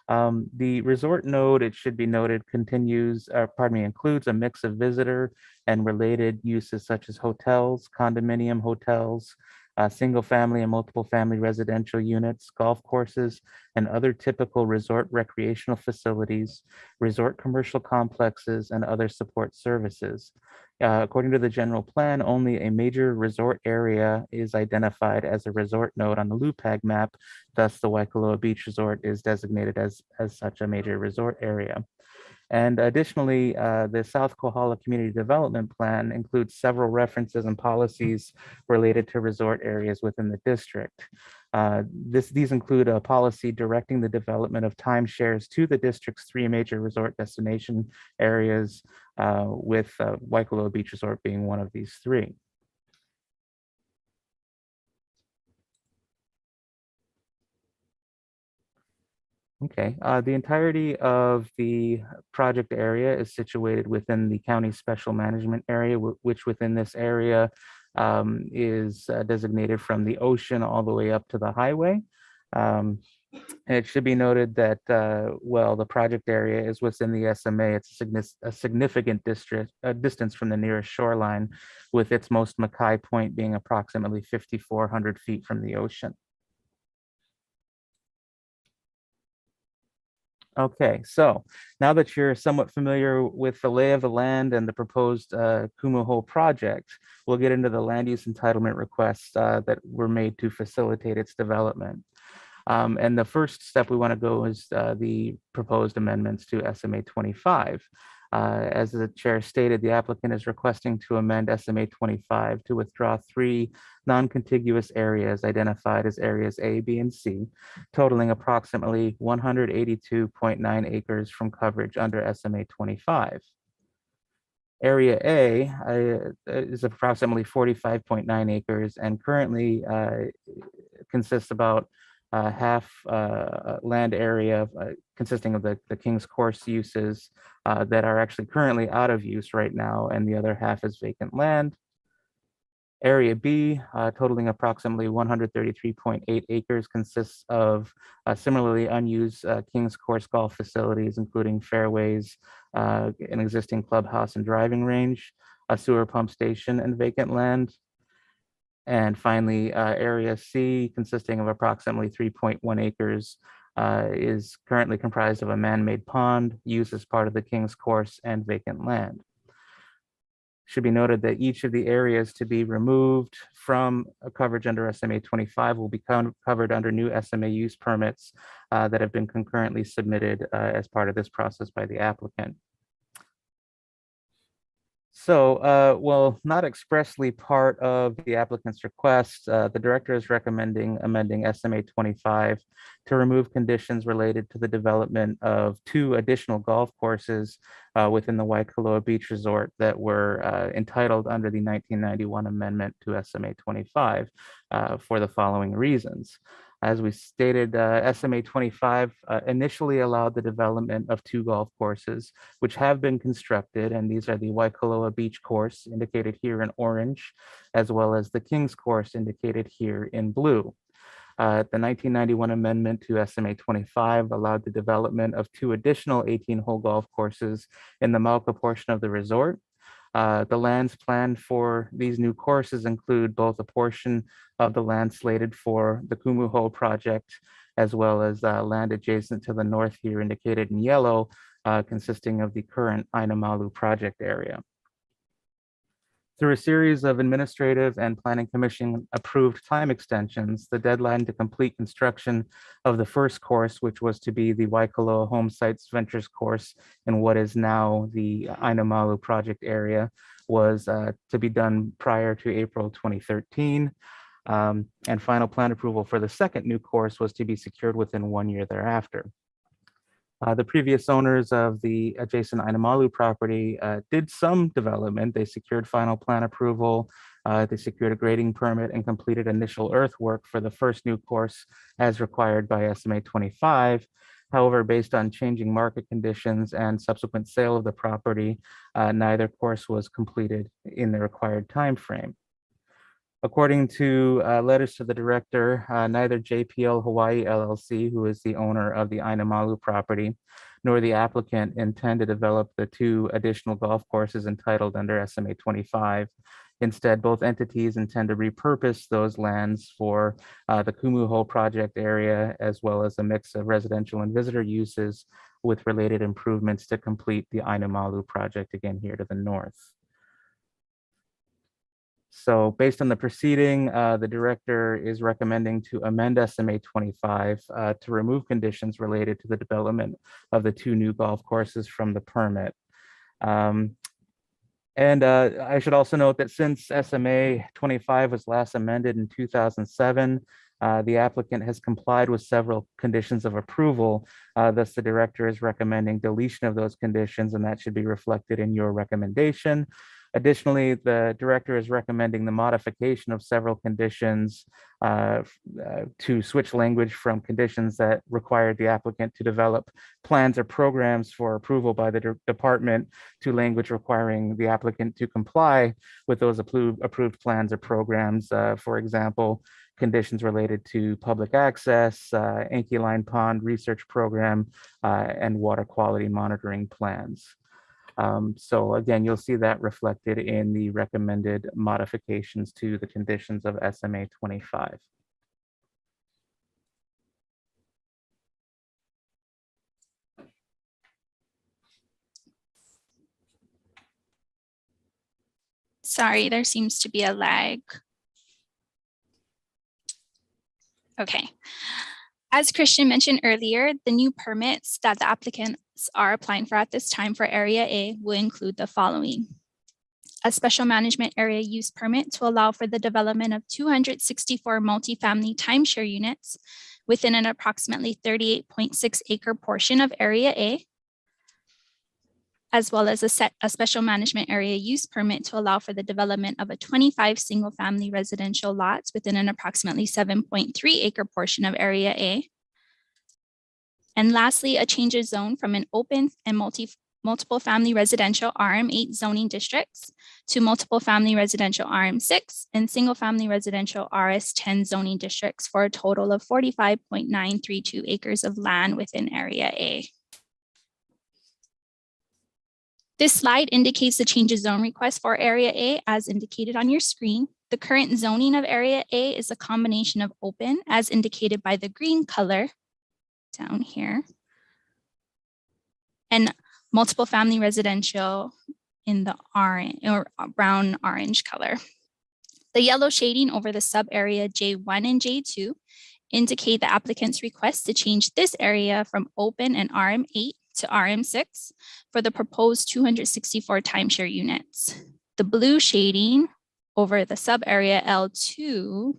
The resort node, it should be noted, includes a mix of visitor and related uses such as hotels, condominium hotels, single family and multiple family residential units, golf courses, and other typical resort recreational facilities, resort commercial complexes, and other support services. According to the general plan, only a major resort area is identified as a resort node on the LUPAG map. Thus, the Waikoloa Beach Resort is designated as such a major resort area. And additionally, the South Kohala Community Development Plan includes several references and policies related to resort areas within the district. These include a policy directing the development of timeshares to the district's 3 major resort destination areas, with Waikoloa Beach Resort being one of these 3. Okay, the entirety of the project area is situated within the county special management area, which within this area is designated from the ocean all the way up to the highway. And it should be noted that, well, the project area is within the SMA. It's a significant distance from the nearest shoreline, with its most Mackay point being approximately 5,400 feet from the ocean. Okay, so now that you're somewhat familiar with the lay of the land and the proposed Kumu Ho project, we'll get into the land use entitlement requests that were made to facilitate its development. And the first step we want to go is the proposed amendments to SMA 25. As the chair stated, the applicant is requesting to amend SMA 25 to withdraw 3 non-contiguous areas identified as areas A, B, and C, totaling approximately 182.9 acres from coverage under SMA 25. Area A is approximately 45.9 acres and currently consists about half land area consisting of the King's Course uses that are actually currently out of use right now, and the other half is vacant land. Area B, totaling approximately 133.8 acres, consists of similarly unused King's Course golf facilities, including fairways, an existing clubhouse and driving range, a sewer pump station, and vacant land. And finally, Area C, consisting of approximately 3.1 acres, is currently comprised of a man-made pond used as part of the King's Course and vacant land. Should be noted that each of the areas to be removed from coverage under SMA 25 will be covered under new SMA use permits that have been concurrently submitted as part of this process by the applicant. So, well, not expressly part of the applicant's request, the director is recommending amending SMA 25 to remove conditions related to the development of 2 additional golf courses within the Waikoloa Beach Resort that were entitled under the 1991 amendment to SMA 25 for the following reasons. As we stated, SMA 25 initially allowed the development of 2 golf courses, which have been constructed, and these are the Waikoloa Beach Course, indicated here in orange, as well as the King's Course, indicated here in blue. The 1991 amendment to SMA 25 allowed the development of 2 additional 18-hole golf courses in the Malka portion of the resort. The lands planned for these new courses include both a portion of the land slated for the Kumu Ho project, as well as land adjacent to the north here indicated in yellow, consisting of the current Ainamalu project area. Through a series of administrative and planning commission approved time extensions, the deadline to complete construction of the first course, which was to be the Waikoloa Home Sites Ventures course in what is now the Ainamalu project area, was to be done prior to April 2013. And final plan approval for the second new course was to be secured within 1 year thereafter. The previous owners of the adjacent Ainamalu property did some development. They secured final plan approval, they secured a grading permit and completed initial earthwork for the first new course as required by SMA 25. However, based on changing market conditions and subsequent sale of the property, neither course was completed in the required time frame. According to letters to the director, neither JPL Hawaii LLC, who is the owner of the Ainamalu property, nor the applicant intend to develop the 2 additional golf courses entitled under SMA 25. Instead, both entities intend to repurpose those lands for the Kumu Ho project area, as well as a mix of residential and visitor uses with related improvements to complete the Ainamalu project, again here to the north. So based on the proceeding, the director is recommending to amend SMA 25 to remove conditions related to the development of the 2 new golf courses from the permit. I should also note that since SMA 25 was last amended in 2007, the applicant has complied with several conditions of approval. Thus, the director is recommending deletion of those conditions, and that should be reflected in your recommendation. Additionally, the director is recommending the modification of several conditions to switch language from conditions that required the applicant to develop plans or programs for approval by the department to language requiring the applicant to comply with those approved plans or programs. For example, conditions related to public access, Anki Line Pond research program, and water quality monitoring plans. So again, you'll see that reflected in the recommended modifications to the conditions of SMA 25. Sorry, there seems to be a lag. Okay. As Christian mentioned earlier, the new permits that the applicants are applying for at this time for Area A will include the following: a special management area use permit to allow for the development of 264 multifamily timeshare units within an approximately 38.6 acre portion of Area A, as well as a special management area use permit to allow for the development of a 25 single-family residential lots within an approximately 7.3 acre portion of Area A. And lastly, a change of zone from an open and multiple family residential RM8 zoning districts to multiple family residential RM6 and single family residential RS10 zoning districts for a total of 45.932 acres of land within Area A. This slide indicates the change of zone request for Area A as indicated on your screen. The current zoning of Area A is a combination of open, as indicated by the green color down here, and multiple family residential in the orange or brown orange color. The yellow shading over the sub area J1 and J2 indicate the applicant's request to change this area from open and RM8 to RM6 for the proposed 264 timeshare units. The blue shading over the sub area L2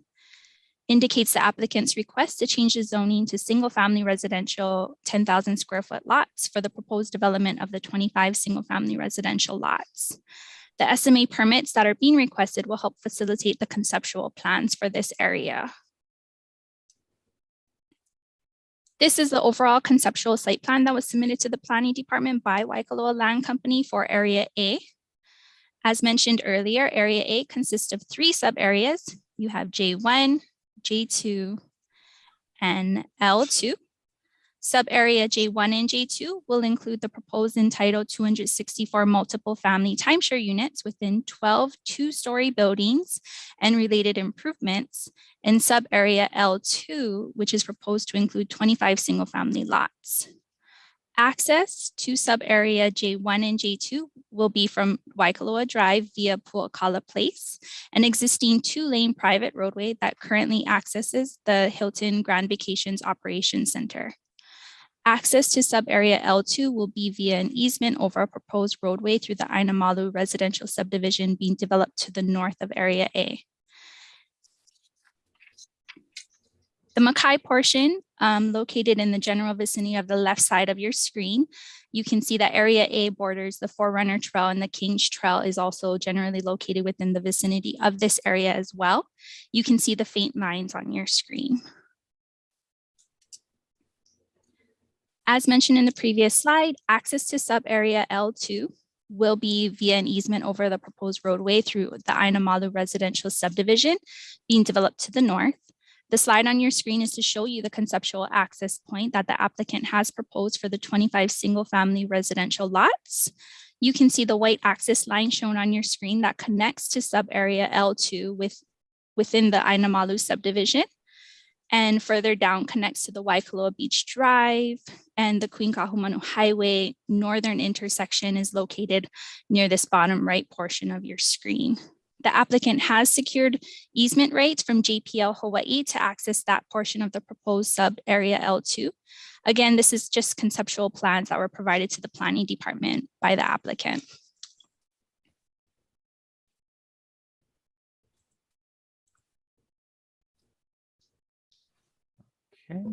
indicates the applicant's request to change the zoning to single family residential 10,000 square foot lots for the proposed development of the 25 single family residential lots. The SMA permits that are being requested will help facilitate the conceptual plans for this area. This is the overall conceptual site plan that was submitted to the planning department by Waikoloa Land Company for Area A. As mentioned earlier, Area A consists of 3 sub-areas. You have J1, J2, and L2. Sub-area J1 and J2 will include the proposed entitled 264 multiple family timeshare units within 12 two-story buildings and related improvements, and sub-area L2, which is proposed to include 25 single-family lots. Access to sub-area J1 and J2 will be from Waikoloa Drive via Puakala Place, an existing 2-lane private roadway that currently accesses the Hilton Grand Vacations Operations Center. Access to sub-area L2 will be via an easement over a proposed roadway through the Ainamalu residential subdivision being developed to the north of Area A. The Makai portion, located in the general vicinity of the left side of your screen, you can see that Area A borders the Forerunner Trail, and the King's Trail is also generally located within the vicinity of this area as well. You can see the faint lines on your screen. As mentioned in the previous slide, access to sub-area L2 will be via an easement over the proposed roadway through the Ainamalu residential subdivision being developed to the north. The slide on your screen is to show you the conceptual access point that the applicant has proposed for the 25 single-family residential lots. You can see the white access line shown on your screen that connects to sub-area L2 within the Ainamalu subdivision. And further down connects to the Waikoloa Beach Drive, and the Queen Kahumanu Highway northern intersection is located near this bottom right portion of your screen. The applicant has secured easement rights from JPL Hawaii to access that portion of the proposed sub-area L2. Again, this is just conceptual plans that were provided to the planning department by the applicant. Okay.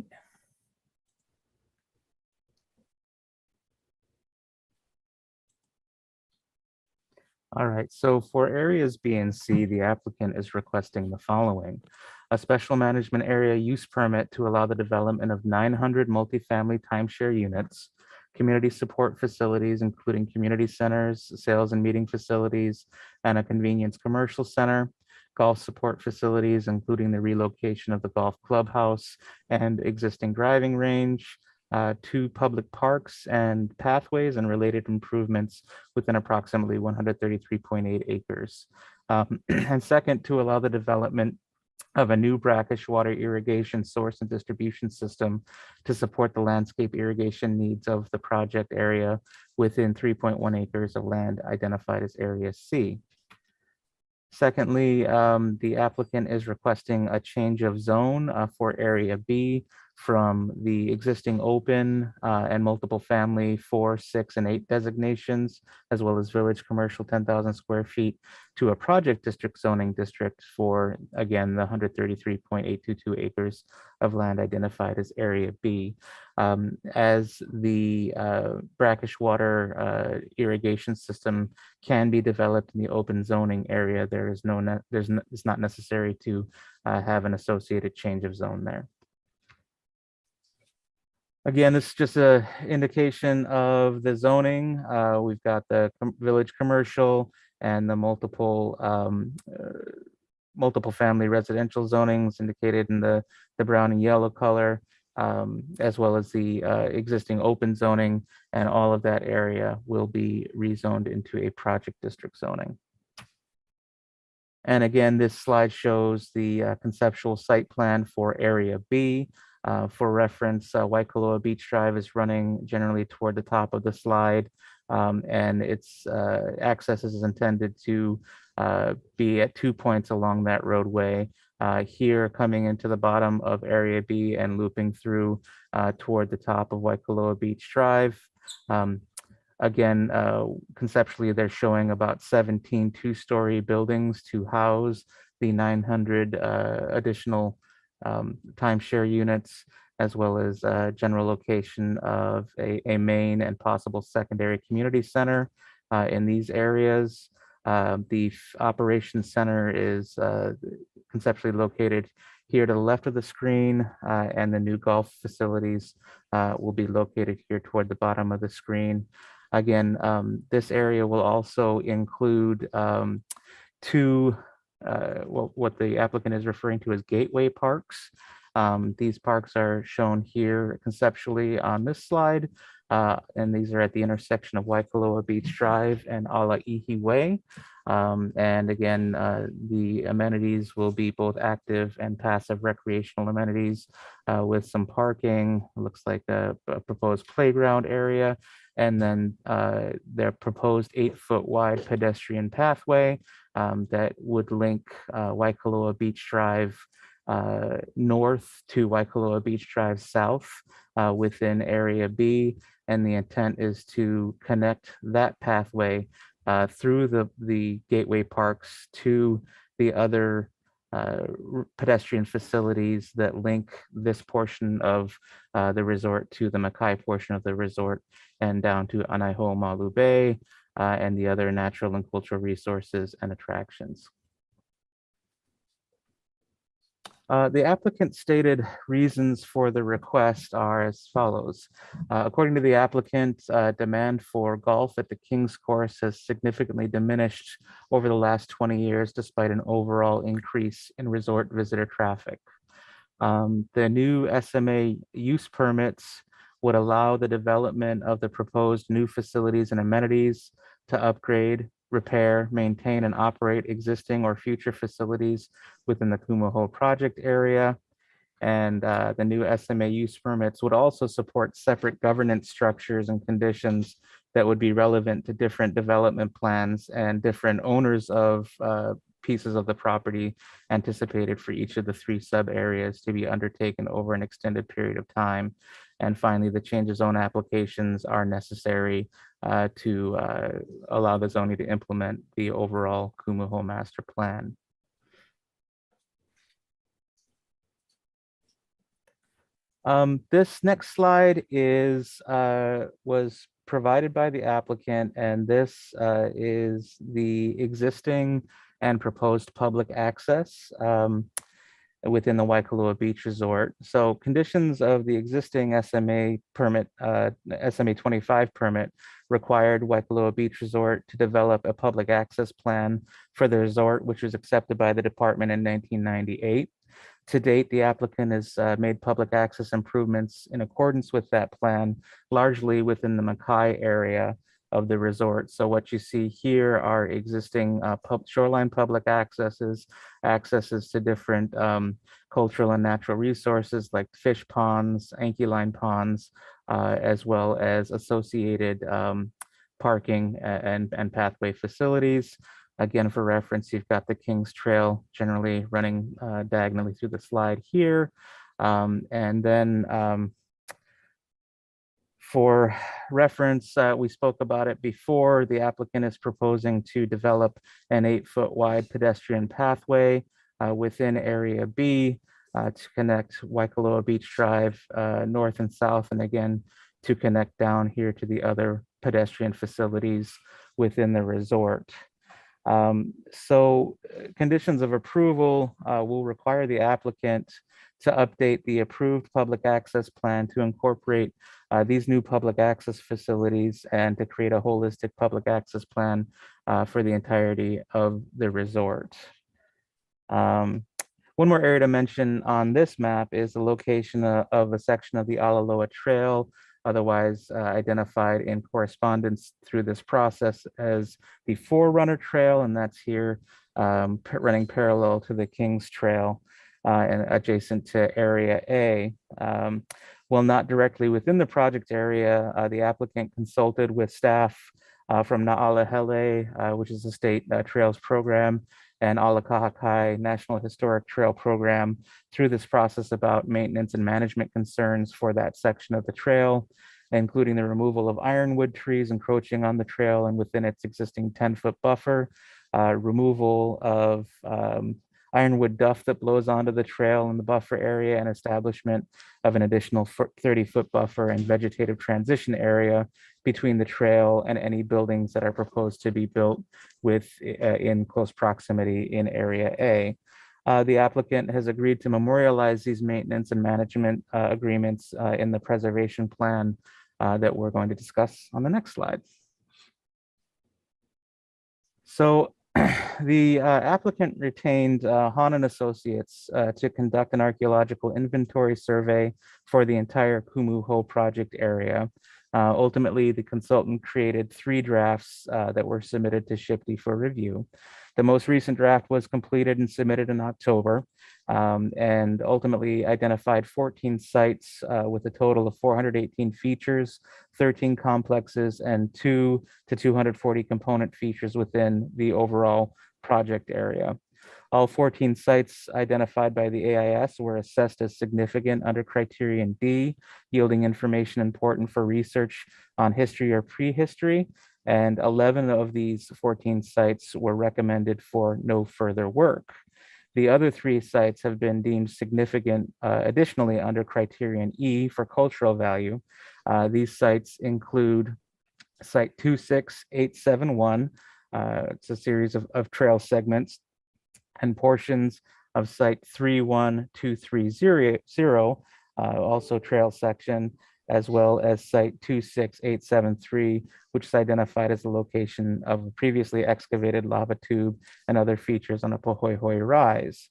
All right, so for areas B and C, the applicant is requesting the following: a special management area use permit to allow the development of 900 multifamily timeshare units, community support facilities, including community centers, sales and meeting facilities, and a convenience commercial center, golf support facilities, including the relocation of the golf clubhouse and existing driving range, 2 public parks and pathways and related improvements within approximately 133.8 acres. And second, to allow the development of a new brackish water irrigation source and distribution system to support the landscape irrigation needs of the project area within 3.1 acres of land identified as Area C. Secondly, the applicant is requesting a change of zone for Area B from the existing open and multiple family 4, 6, and 8 designations, as well as village commercial 10,000 square feet, to a project district zoning district for, again, the 133.822 acres of land identified as Area B. As the brackish water irrigation system can be developed in the open zoning area, there is it's not necessary to have an associated change of zone there. Again, this is just an indication of the zoning. We've got the village commercial and the multiple family residential zonings indicated in the brown and yellow color, as well as the existing open zoning, and all of that area will be rezoned into a project district zoning. And again, this slide shows the conceptual site plan for Area B. For reference, Waikoloa Beach Drive is running generally toward the top of the slide, and its access is intended to be at 2 points along that roadway. Here, coming into the bottom of Area B and looping through toward the top of Waikoloa Beach Drive. Again, conceptually, they're showing about 17 two-story buildings to house the 900 additional timeshare units, as well as general location of a main and possible secondary community center in these areas. The operations center is conceptually located here to the left of the screen, and the new golf facilities will be located here toward the bottom of the screen. Again, this area will also include 2 what the applicant is referring to as gateway parks. These parks are shown here conceptually on this slide, and these are at the intersection of Waikoloa Beach Drive and Alaihi Way. And again, the amenities will be both active and passive recreational amenities with some parking. It looks like a proposed playground area, and then their proposed 8-foot wide pedestrian pathway that would link Waikoloa Beach Drive north to Waikoloa Beach Drive south within Area B. And the intent is to connect that pathway through the gateway parks to the other pedestrian facilities that link this portion of the resort to the Makai portion of the resort, and down to Anaiho'omalu Bay and the other natural and cultural resources and attractions. The applicant stated reasons for the request are as follows. According to the applicant, demand for golf at the King's Course has significantly diminished over the last 20 years, despite an overall increase in resort visitor traffic. The new SMA use permits would allow the development of the proposed new facilities and amenities to upgrade, repair, maintain, and operate existing or future facilities within the Kumu Ho project area. And the new SMA use permits would also support separate governance structures and conditions that would be relevant to different development plans and different owners of pieces of the property anticipated for each of the 3 sub areas to be undertaken over an extended period of time. And finally, the change of zone applications are necessary to allow the zoning to implement the overall Kumu Ho master plan. This next slide was provided by the applicant, and this is the existing and proposed public access within the Waikoloa Beach Resort. So conditions of the existing SMA permit, SMA 25 permit, required Waikoloa Beach Resort to develop a public access plan for the resort, which was accepted by the department in 1998. To date, the applicant has made public access improvements in accordance with that plan, largely within the Makai area of the resort. So what you see here are existing shoreline public accesses to different cultural and natural resources like fish ponds, ankyline ponds, as well as associated parking and pathway facilities. Again, for reference, you've got the King's Trail generally running diagonally through the slide here. And then for reference, we spoke about it before. The applicant is proposing to develop an 8-foot wide pedestrian pathway within Area B to connect Waikoloa Beach Drive north and south, and again, to connect down here to the other pedestrian facilities within the resort. Conditions of approval will require the applicant to update the approved public access plan to incorporate these new public access facilities and to create a holistic public access plan for the entirety of the resort. One more area to mention on this map is the location of a section of the Alaloa Trail, otherwise identified in correspondence through this process as the Forerunner Trail, and that's here running parallel to the King's Trail and adjacent to Area A. While not directly within the project area, the applicant consulted with staff from Na'alahele, which is the state trails program, and Alakahakai National Historic Trail Program through this process about maintenance and management concerns for that section of the trail, including the removal of ironwood trees encroaching on the trail and within its existing 10-foot buffer, removal of ironwood duff that blows onto the trail in the buffer area, and establishment of an additional 30-foot buffer and vegetative transition area between the trail and any buildings that are proposed to be built in close proximity in Area A. The applicant has agreed to memorialize these maintenance and management agreements in the preservation plan that we're going to discuss on the next slide. So the applicant retained Hahn and Associates to conduct an archaeological inventory survey for the entire Kumu Ho project area. Ultimately, the consultant created 3 drafts that were submitted to SHPE for review. The most recent draft was completed and submitted in October, and ultimately identified 14 sites with a total of 418 features, 13 complexes, and 2 to 240 component features within the overall project area. All 14 sites identified by the AIS were assessed as significant under criterion D, yielding information important for research on history or prehistory, and 11 of these 14 sites were recommended for no further work. The other 3 sites have been deemed significant additionally under criterion E for cultural value. These sites include site 26871. It's a series of trail segments and portions of site 31230, also trail section, as well as site 26873, which is identified as the location of a previously excavated lava tube and other features on a Pohoihoi rise.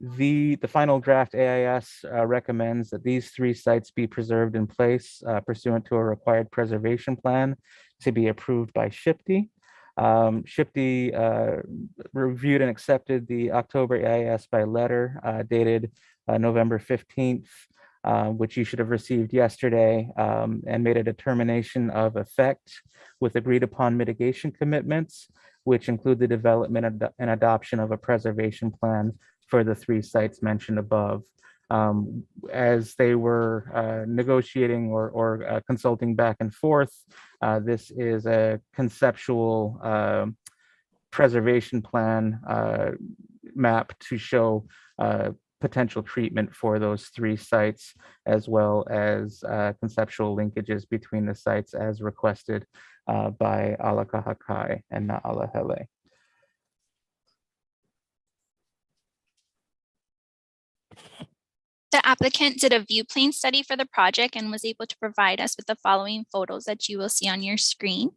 The final draft AIS recommends that these 3 sites be preserved in place pursuant to a required preservation plan to be approved by SHPE. SHPE reviewed and accepted the October AIS by letter dated November 15th, which you should have received yesterday, and made a determination of effect with agreed upon mitigation commitments, which include the development and adoption of a preservation plan for the 3 sites mentioned above. As they were negotiating or consulting back and forth, this is a conceptual preservation plan map to show potential treatment for those 3 sites, as well as conceptual linkages between the sites as requested by Alakahakai and Na'alahele. The applicant did a view plane study for the project and was able to provide us with the following photos that you will see on your screen.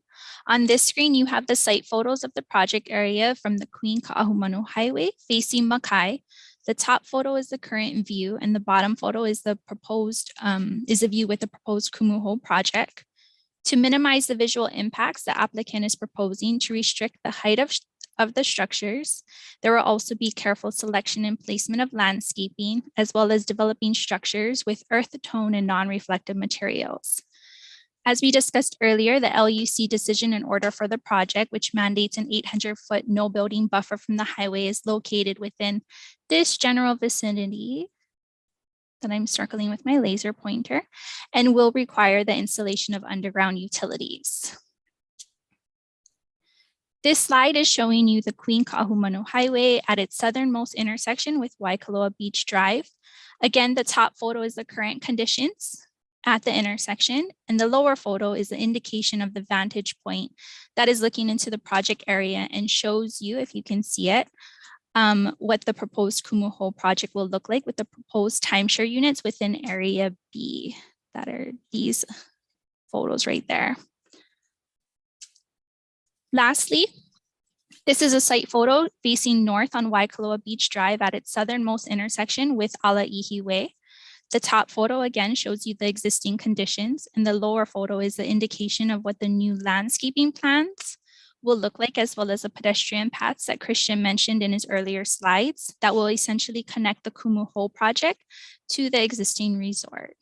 On this screen, you have the site photos of the project area from the Queen Ka'ahumanu Highway facing Makai. The top photo is the current view, and the bottom photo is the proposed is a view with the proposed Kumu Ho project. To minimize the visual impacts, the applicant is proposing to restrict the height of the structures. There will also be careful selection and placement of landscaping, as well as developing structures with earth tone and non-reflective materials. As we discussed earlier, the LUC decision and order for the project, which mandates an 800-foot no building buffer from the highway, is located within this general vicinity that I'm circling with my laser pointer, and will require the installation of underground utilities. This slide is showing you the Queen Ka'ahumanu Highway at its southernmost intersection with Waikoloa Beach Drive. Again, the top photo is the current conditions at the intersection, and the lower photo is the indication of the vantage point that is looking into the project area and shows you, if you can see it, what the proposed Kumu Ho project will look like with the proposed timeshare units within Area B. That are these photos right there. Lastly, this is a site photo facing north on Waikoloa Beach Drive at its southernmost intersection with Alaihi Way. The top photo again shows you the existing conditions, and the lower photo is the indication of what the new landscaping plans will look like, as well as the pedestrian paths that Christian mentioned in his earlier slides that will essentially connect the Kumu Ho project to the existing resort.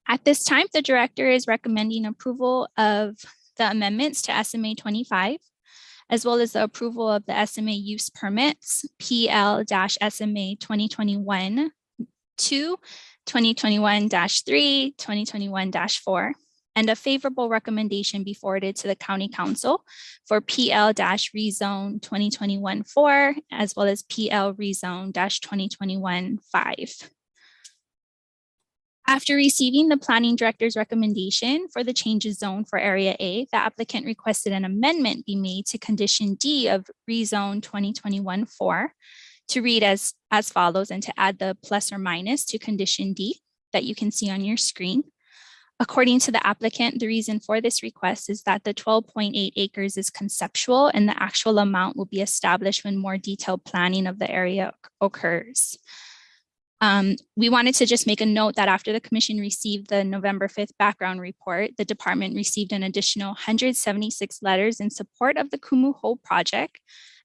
At this time, the director is recommending approval of the amendments to SMA 25, as well as the approval of the SMA use permits, PL-SMA 2021-2, 2021-3, 2021-4, and a favorable recommendation be forwarded to the County Council for PL-rezone 2021-4, as well as PL rezone 2021-5. After receiving the planning director's recommendation for the changes zone for Area A, the applicant requested an amendment be made to condition D of rezone 2021-4 to read as follows, and to add the plus or minus to condition D that you can see on your screen. According to the applicant, the reason for this request is that the 12.8 acres is conceptual, and the actual amount will be established when more detailed planning of the area occurs. We wanted to just make a note that after the commission received the November 5th background report, the department received an additional 176 letters in support of the Kumu Ho project,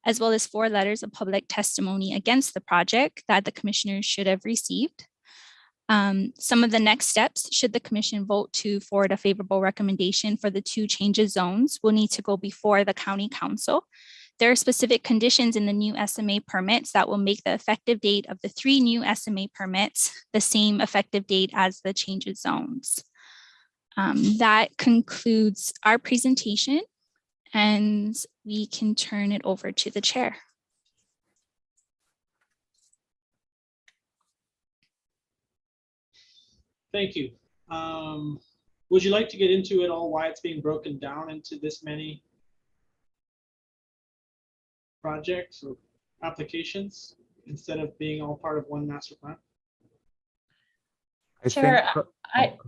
as well as 4 letters of public testimony against the project that the commissioners should have received. Some of the next steps, should the commission vote to forward a favorable recommendation for the 2 changes zones, will need to go before the county council. There are specific conditions in the new SMA permits that will make the effective date of the 3 new SMA permits the same effective date as the changes zones. That concludes our presentation, and we can turn it over to the chair. Thank you. Would you like to get into it all, why it's being broken down into this many projects or applications instead of being all part of one master plan? Chair,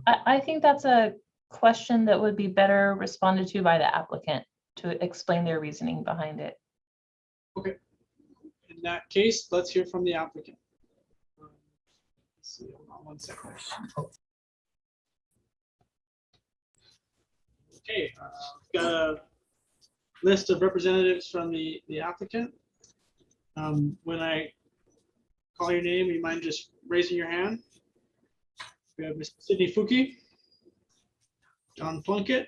I think that's a question that would be better responded to by the applicant to explain their reasoning behind it. Okay. In that case, let's hear from the applicant. Let's see, hold on one second. Okay, we've got a list of representatives from the applicant. When I call your name, you mind just raising your hand? We have Mr. Sidney Fuki, John Plunkett.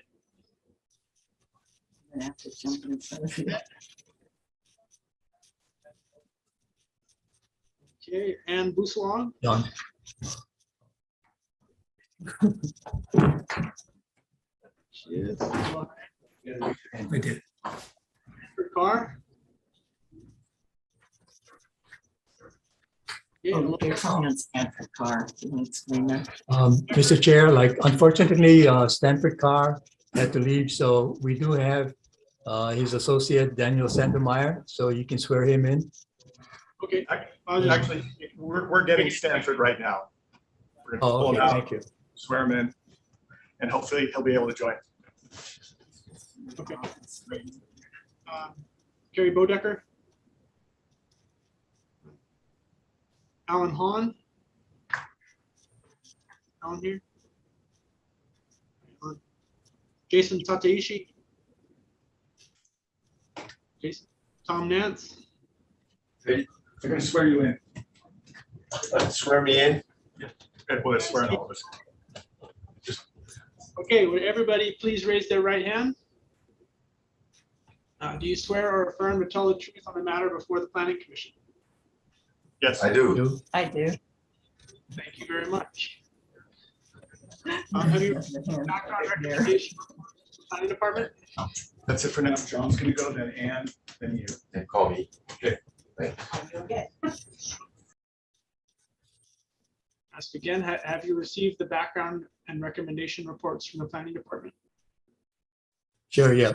I'm gonna have to jump in front of you. Okay, Ann Bousalong. John. She is. We did. Carr. Oh, you're calling on Stanford Carr. You want to explain that? Mr. Chair, like unfortunately, Stanford Carr had to leave, so we do have his associate Daniel Sandemeyer, so you can swear him in. Okay. Actually, we're getting Stanford right now. We're gonna pull him out, Thank you. swear him in, and hopefully he'll be able to join. Okay. Gary Bodecker. Alan Hahn. Alan here. Jason Tateishi. Jason. Tom Nance. They're going to swear you in. Swear me in? Yeah, well, swear in all of us. Okay, would everybody please raise their right hand? Do you swear or affirm to tell the truth on the matter before the Planning Commission? Yes, I do. I do. Thank you very much. Have you background recommendation from the Planning Department? That's it for now. John's going to go, then Ann, then you. And call me. Okay. Ask again, have you received the background and recommendation reports from the Planning Department? Sure, yeah.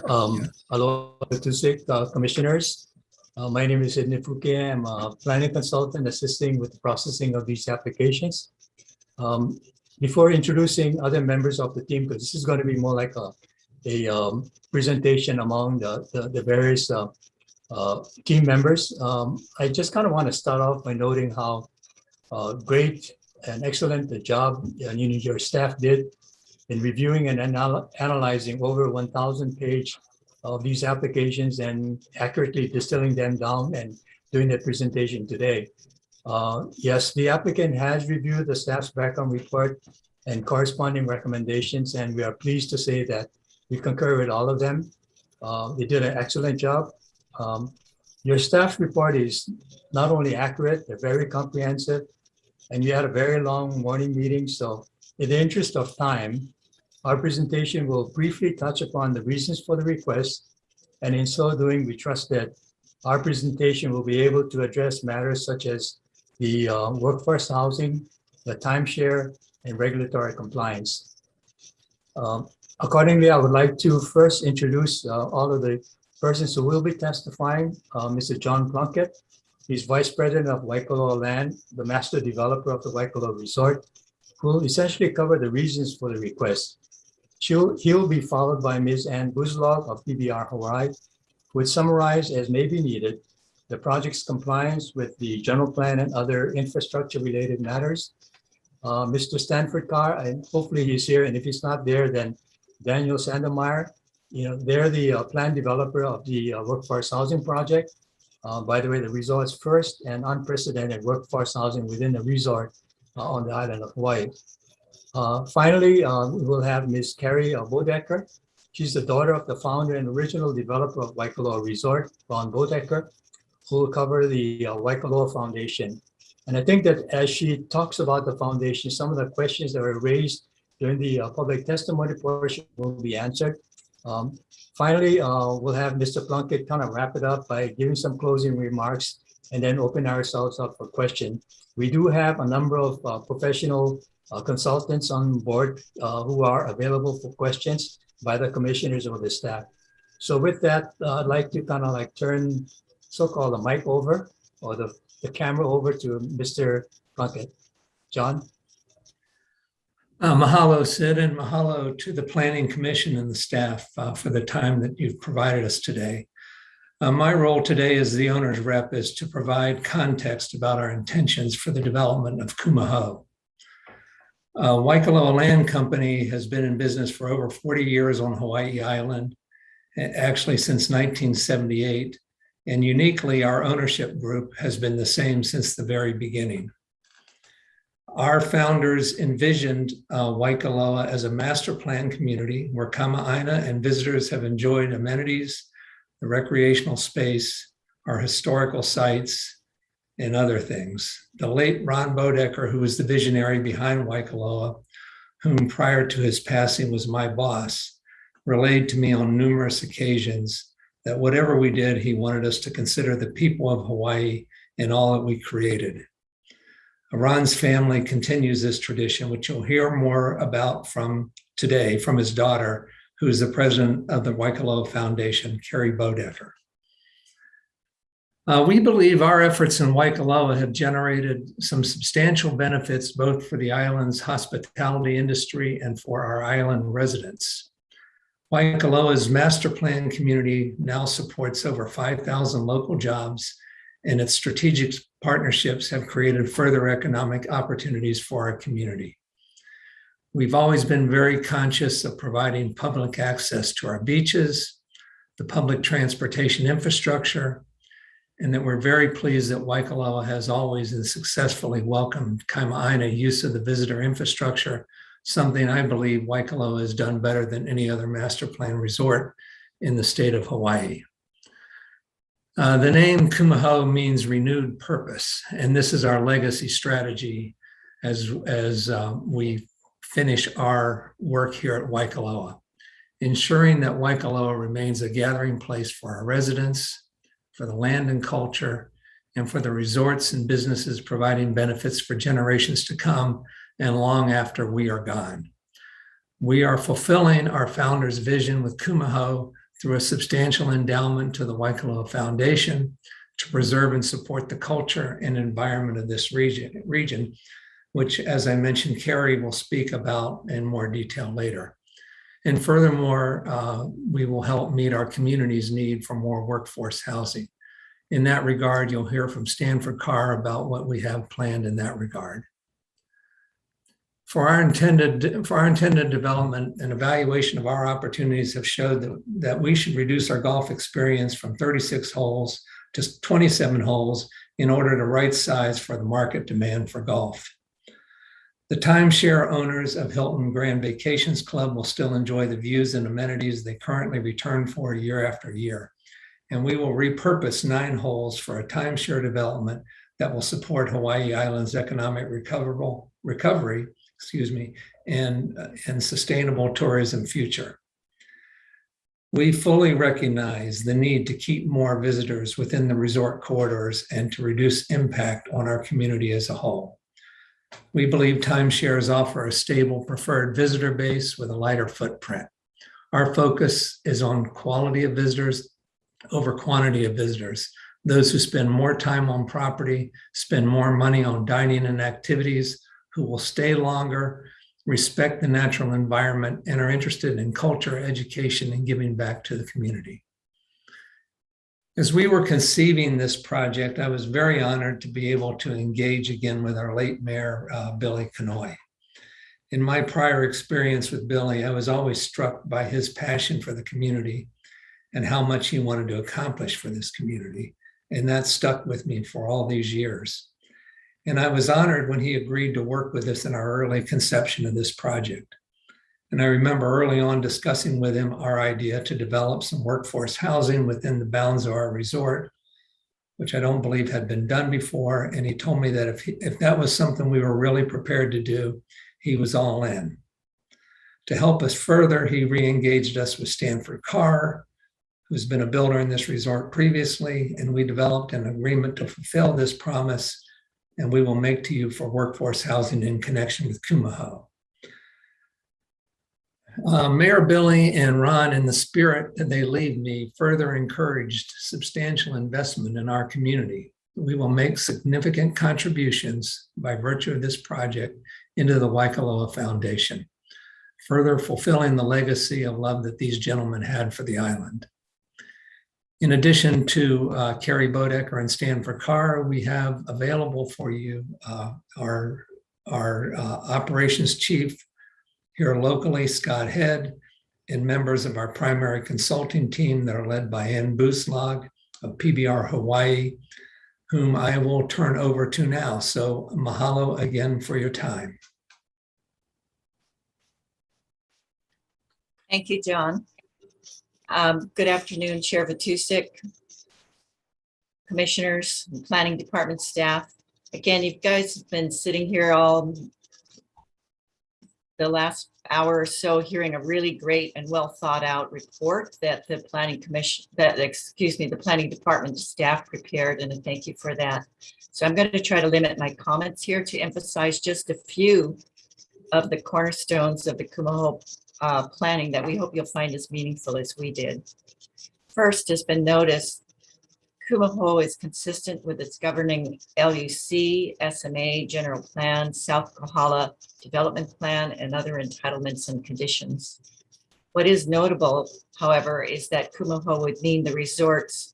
Hello, commissioners. My name is Sidney Fuki. I'm a planning consultant assisting with the processing of these applications. Before introducing other members of the team, because this is going to be more like a presentation among the various team members, I just kind of want to start off by noting how great and excellent the job your staff did in reviewing and analyzing over 1,000 page of these applications and accurately distilling them down and doing the presentation today. Yes, the applicant has reviewed the staff's background report and corresponding recommendations, and we are pleased to say that we concur with all of them. They did an excellent job. Your staff report is not only accurate, they're very comprehensive, and you had a very long morning meeting. So in the interest of time, our presentation will briefly touch upon the reasons for the request. And in so doing, we trust that our presentation will be able to address matters such as the workforce housing, the timeshare, and regulatory compliance. Accordingly, I would like to first introduce all of the persons who will be testifying. Mr. John Plunkett, he's Vice President of Waikoloa Land, the master developer of the Waikoloa Resort, who will essentially cover the reasons for the request. He'll be followed by Ms. Ann Bousalong of PBR Hawaii, who would summarize as may be needed the project's compliance with the general plan and other infrastructure related matters. Mr. Stanford Carr, and hopefully he's here, and if he's not there, then Daniel Sandemeyer. They're the plan developer of the workforce housing project. By the way, the resort's first and unprecedented workforce housing within the resort on the island of Hawaii. Finally, we will have Ms. Carrie Bodecker. She's the daughter of the founder and original developer of Waikoloa Resort, Ron Bodecker, who will cover the Waikoloa Foundation. And I think that as she talks about the foundation, some of the questions that were raised during the public testimony portion will be answered. Finally, we'll have Mr. Plunkett kind of wrap it up by giving some closing remarks and then open ourselves up for questions. We do have a number of professional consultants on board who are available for questions by the commissioners or the staff. So with that, I'd like to kind of like turn so-called the mic over or the camera over to Mr. Plunkett. John? Mahalo, Sid, and mahalo to the Planning Commission and the staff for the time that you've provided us today. My role today as the owner's rep is to provide context about our intentions for the development of Kumu Ho. Waikoloa Land Company has been in business for over 40 years on Hawaii Island, actually since 1978. And uniquely, our ownership group has been the same since the very beginning. Our founders envisioned Waikoloa as a master plan community where Kama'aina and visitors have enjoyed amenities, the recreational space, our historical sites, and other things. The late Ron Bodecker, who was the visionary behind Waikoloa, whom prior to his passing was my boss, relayed to me on numerous occasions that whatever we did, he wanted us to consider the people of Hawaii in all that we created. Ron's family continues this tradition, which you'll hear more about from today from his daughter, who is the president of the Waikoloa Foundation, Carrie Bodecker. We believe our efforts in Waikoloa have generated some substantial benefits both for the island's hospitality industry and for our island residents. Waikoloa's master plan community now supports over 5,000 local jobs, and its strategic partnerships have created further economic opportunities for our community. We've always been very conscious of providing public access to our beaches, the public transportation infrastructure, and that we're very pleased that Waikoloa has always and successfully welcomed Kama'aina use of the visitor infrastructure, something I believe Waikoloa has done better than any other master plan resort in the state of Hawaii. The name Kumu Ho means renewed purpose, and this is our legacy strategy as we finish our work here at Waikoloa, ensuring that Waikoloa remains a gathering place for our residents, for the land and culture, and for the resorts and businesses providing benefits for generations to come and long after we are gone. We are fulfilling our founder's vision with Kumu Ho through a substantial endowment to the Waikoloa Foundation to preserve and support the culture and environment of this region, which, as I mentioned, Carrie will speak about in more detail later. And furthermore, we will help meet our community's need for more workforce housing. In that regard, you'll hear from Stanford Carr about what we have planned in that regard. For our intended development, an evaluation of our opportunities have showed that we should reduce our golf experience from 36 holes to 27 holes in order to right size for the market demand for golf. The timeshare owners of Hilton Grand Vacations Club will still enjoy the views and amenities they currently return for year after year. And we will repurpose 9 holes for a timeshare development that will support Hawaii Island's economic recovery, and sustainable tourism future. We fully recognize the need to keep more visitors within the resort corridors and to reduce impact on our community as a whole. We believe timeshares offer a stable preferred visitor base with a lighter footprint. Our focus is on quality of visitors over quantity of visitors. Those who spend more time on property, spend more money on dining and activities, who will stay longer, respect the natural environment, and are interested in culture, education, and giving back to the community. As we were conceiving this project, I was very honored to be able to engage again with our late mayor, Billy Kanoy. In my prior experience with Billy, I was always struck by his passion for the community and how much he wanted to accomplish for this community. And that stuck with me for all these years. And I was honored when he agreed to work with us in our early conception of this project. And I remember early on discussing with him our idea to develop some workforce housing within the bounds of our resort, which I don't believe had been done before. And he told me that if that was something we were really prepared to do, he was all in. To help us further, he re-engaged us with Stanford Carr, who's been a builder in this resort previously, and we developed an agreement to fulfill this promise, and we will make to you for workforce housing in connection with Kumu Ho. Mayor Billy and Ron, in the spirit that they leave me, further encouraged substantial investment in our community. We will make significant contributions by virtue of this project into the Waikoloa Foundation, further fulfilling the legacy of love that these gentlemen had for the island. In addition to Carrie Bodecker and Stanford Carr, we have available for you our operations chief here locally, Scott Head, and members of our primary consulting team that are led by Ann Booslag of PBR Hawaii, whom I will turn over to now. So mahalo again for your time. Thank you, John. Good afternoon, Chair Vatusik, commissioners, and planning department staff. Again, you guys have been sitting here all the last hour or so hearing a really great and well thought out report that the planning department staff prepared, and thank you for that. So I'm going to try to limit my comments here to emphasize just a few of the cornerstones of the Kumu Ho planning that we hope you'll find as meaningful as we did. First, has been noticed, Kumu Ho is consistent with its governing LUC, SMA, General Plan, South Kohala Development Plan, and other entitlements and conditions. What is notable, however, is that Kumu Ho would mean the resort's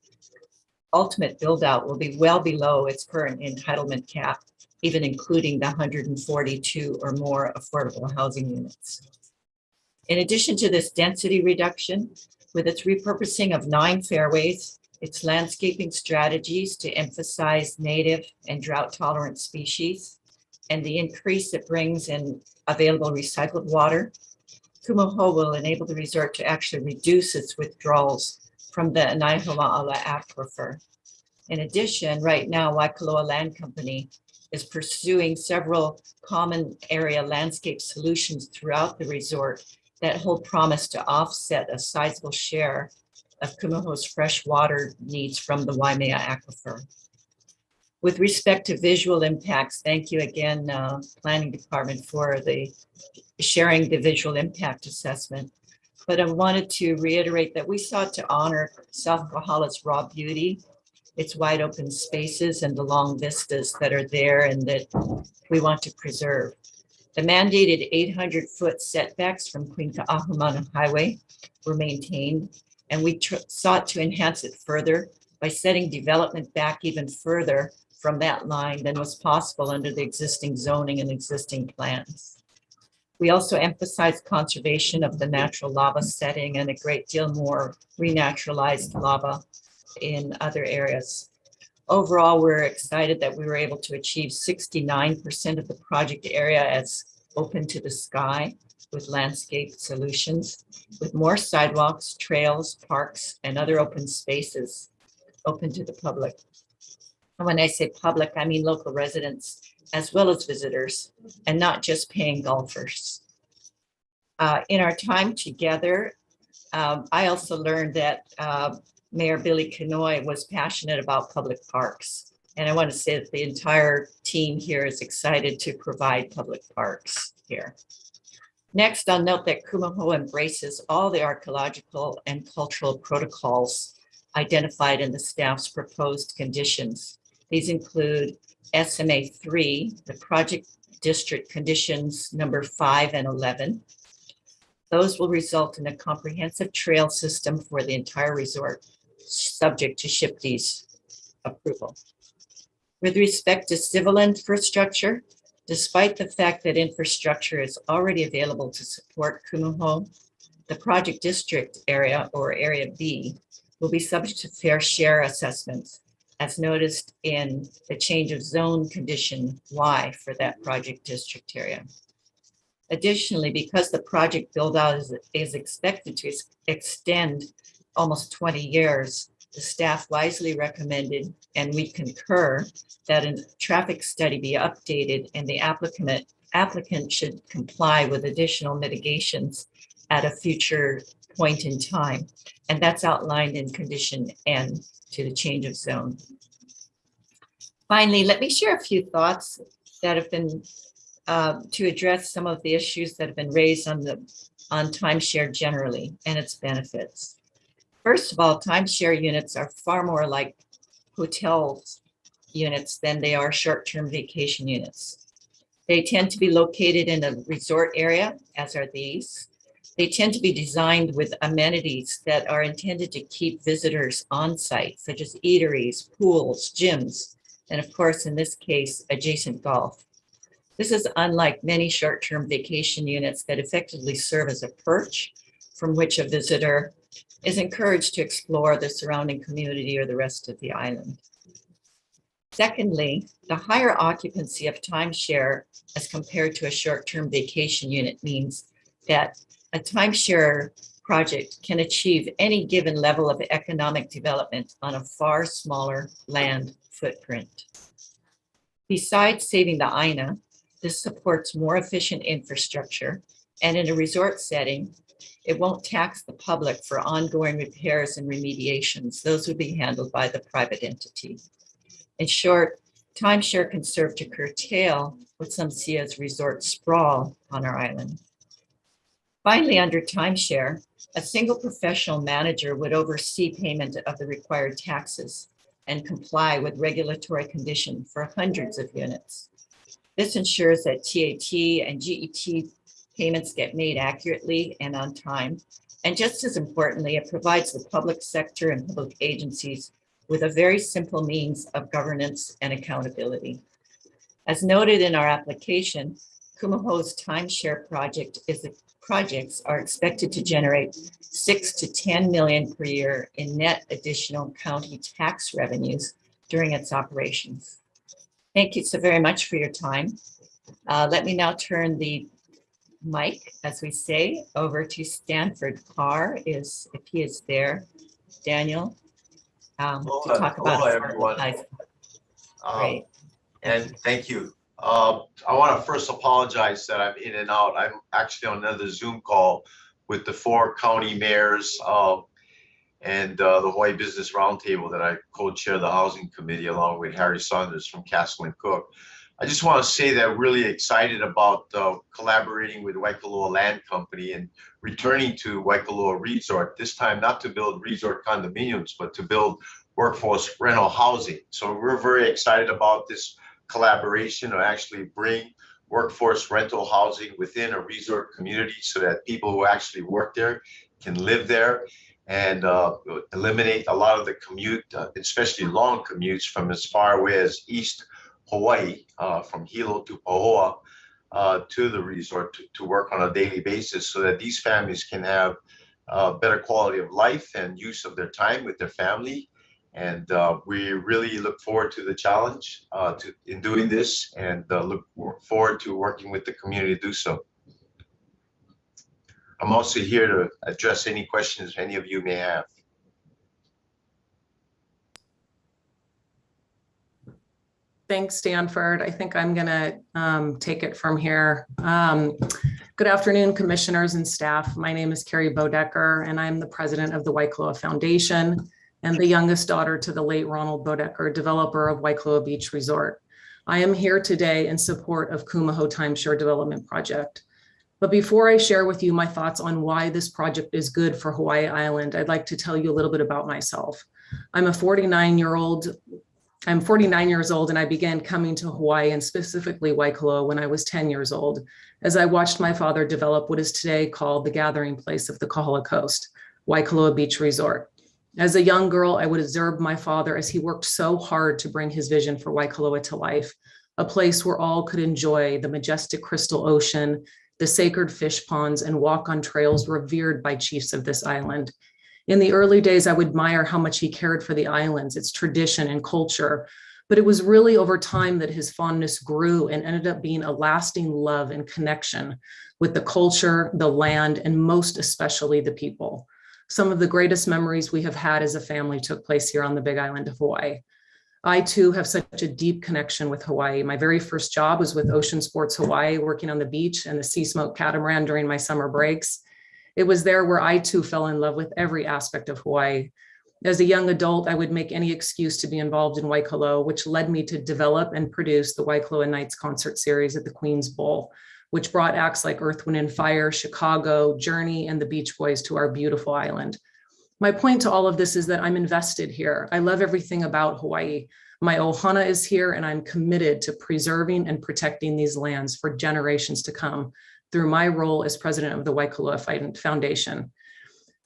ultimate build-out will be well below its current entitlement cap, even including the 142 or more affordable housing units. In addition to this density reduction, with its repurposing of 9 fairways, its landscaping strategies to emphasize native and drought-tolerant species, and the increase it brings in available recycled water, Kumu Ho will enable the resort to actually reduce its withdrawals from the Naihoma'ala aquifer. In addition, right now, Waikoloa Land Company is pursuing several common area landscape solutions throughout the resort that hold promise to offset a sizable share of Kumu Ho's fresh water needs from the Waimea aquifer. With respect to visual impacts, thank you again, Planning Department, for the sharing the visual impact assessment. But I wanted to reiterate that we sought to honor South Kohala's raw beauty, its wide open spaces and the long vistas that are there and that we want to preserve. The mandated 800-foot setbacks from Queen Ka'ahumanu Highway were maintained, and we sought to enhance it further by setting development back even further from that line than was possible under the existing zoning and existing plans. We also emphasized conservation of the natural lava setting and a great deal more renaturalized lava in other areas. Overall, we're excited that we were able to achieve 69% of the project area as open to the sky with landscape solutions, with more sidewalks, trails, parks, and other open spaces open to the public. And when I say public, I mean local residents as well as visitors, and not just paying golfers. In our time together, I also learned that Mayor Billy Kanoy was passionate about public parks. And I want to say that the entire team here is excited to provide public parks here. Next, I'll note that Kumu Ho embraces all the archaeological and cultural protocols identified in the staff's proposed conditions. These include SMA 3, the project district conditions number 5 and 11. Those will result in a comprehensive trail system for the entire resort, subject to SHPD's approval. With respect to civil infrastructure, despite the fact that infrastructure is already available to support Kumu Ho, the project district area, or Area B, will be subject to fair share assessments, as noticed in the change of zone condition Y for that project district area. Additionally, because the project build-out is expected to extend almost 20 years, the staff wisely recommended, and we concur, that a traffic study be updated and the applicant should comply with additional mitigations at a future point in time. And that's outlined in condition N to the change of zone. Finally, let me share a few thoughts that have been to address some of the issues that have been raised on the on timeshare generally and its benefits. First of all, timeshare units are far more like hotels units than they are short-term vacation units. They tend to be located in a resort area, as are these. They tend to be designed with amenities that are intended to keep visitors on site, such as eateries, pools, gyms, and of course, in this case, adjacent golf. This is unlike many short-term vacation units that effectively serve as a perch from which a visitor is encouraged to explore the surrounding community or the rest of the island. Secondly, the higher occupancy of timeshare as compared to a short-term vacation unit means that a timeshare project can achieve any given level of economic development on a far smaller land footprint. Besides saving the INA, this supports more efficient infrastructure, and in a resort setting, it won't tax the public for ongoing repairs and remediations. Those would be handled by the private entity. In short, timeshare can serve to curtail what some see as resort sprawl on our island. Finally, under timeshare, a single professional manager would oversee payment of the required taxes and comply with regulatory conditions for hundreds of units. This ensures that TAT and GET payments get made accurately and on time. And just as importantly, it provides the public sector and public agencies with a very simple means of governance and accountability. As noted in our application, Kumu Ho's timeshare projects are expected to generate 6 to 10 million per year in net additional county tax revenues during its operations. Thank you so very much for your time. Let me now turn the mic, as we say, over to Stanford Carr, if he is there. Daniel, to talk about everyone. Great. And thank you. I want to first apologize that I'm in and out. I'm actually on another Zoom call with the 4 county mayors and the Hawaii Business Roundtable that I co-chair the Housing Committee along with Harry Saunders from Castle and Cook. I just want to say that I'm really excited about collaborating with Waikoloa Land Company and returning to Waikoloa Resort, this time not to build resort condominiums, but to build workforce rental housing. So we're very excited about this collaboration to actually bring workforce rental housing within a resort community so that people who actually work there can live there and eliminate a lot of the commute, especially long commutes from as far away as East Hawaii, from Hilo to Pahoa to the resort to work on a daily basis so that these families can have better quality of life and use of their time with their family. And we really look forward to the challenge in doing this and look forward to working with the community to do so. I'm also here to address any questions any of you may have. Thanks, Stanford. I think I'm going to take it from here. Good afternoon, commissioners and staff. My name is Carrie Bodecker, and I'm the president of the Waikoloa Foundation and the youngest daughter to the late Ronald Bodecker, developer of Waikoloa Beach Resort. I am here today in support of Kumu Ho Timeshare Development Project. But before I share with you my thoughts on why this project is good for Hawaii Island, I'd like to tell you a little bit about myself. I'm 49 years old, and I began coming to Hawaii and specifically Waikoloa when I was 10 years old, as I watched my father develop what is today called the gathering place of the Kahala Coast, Waikoloa Beach Resort. As a young girl, I would observe my father as he worked so hard to bring his vision for Waikoloa to life, a place where all could enjoy the majestic crystal ocean, the sacred fish ponds, and walk on trails revered by chiefs of this island. In the early days, I would admire how much he cared for the islands, its tradition and culture, but it was really over time that his fondness grew and ended up being a lasting love and connection with the culture, the land, and most especially the people. Some of the greatest memories we have had as a family took place here on the Big Island of Hawaii. I too have such a deep connection with Hawaii. My very first job was with Ocean Sports Hawaii, working on the beach and the Sea Smoke catamaran during my summer breaks. It was there where I too fell in love with every aspect of Hawaii. As a young adult, I would make any excuse to be involved in Waikoloa, which led me to develop and produce the Waikoloa Nights concert series at the Queen's Bowl, which brought acts like Earth, Wind and Fire, Chicago, Journey, and the Beach Boys to our beautiful island. My point to all of this is that I'm invested here. I love everything about Hawaii. My ohana is here, and I'm committed to preserving and protecting these lands for generations to come through my role as president of the Waikoloa Foundation.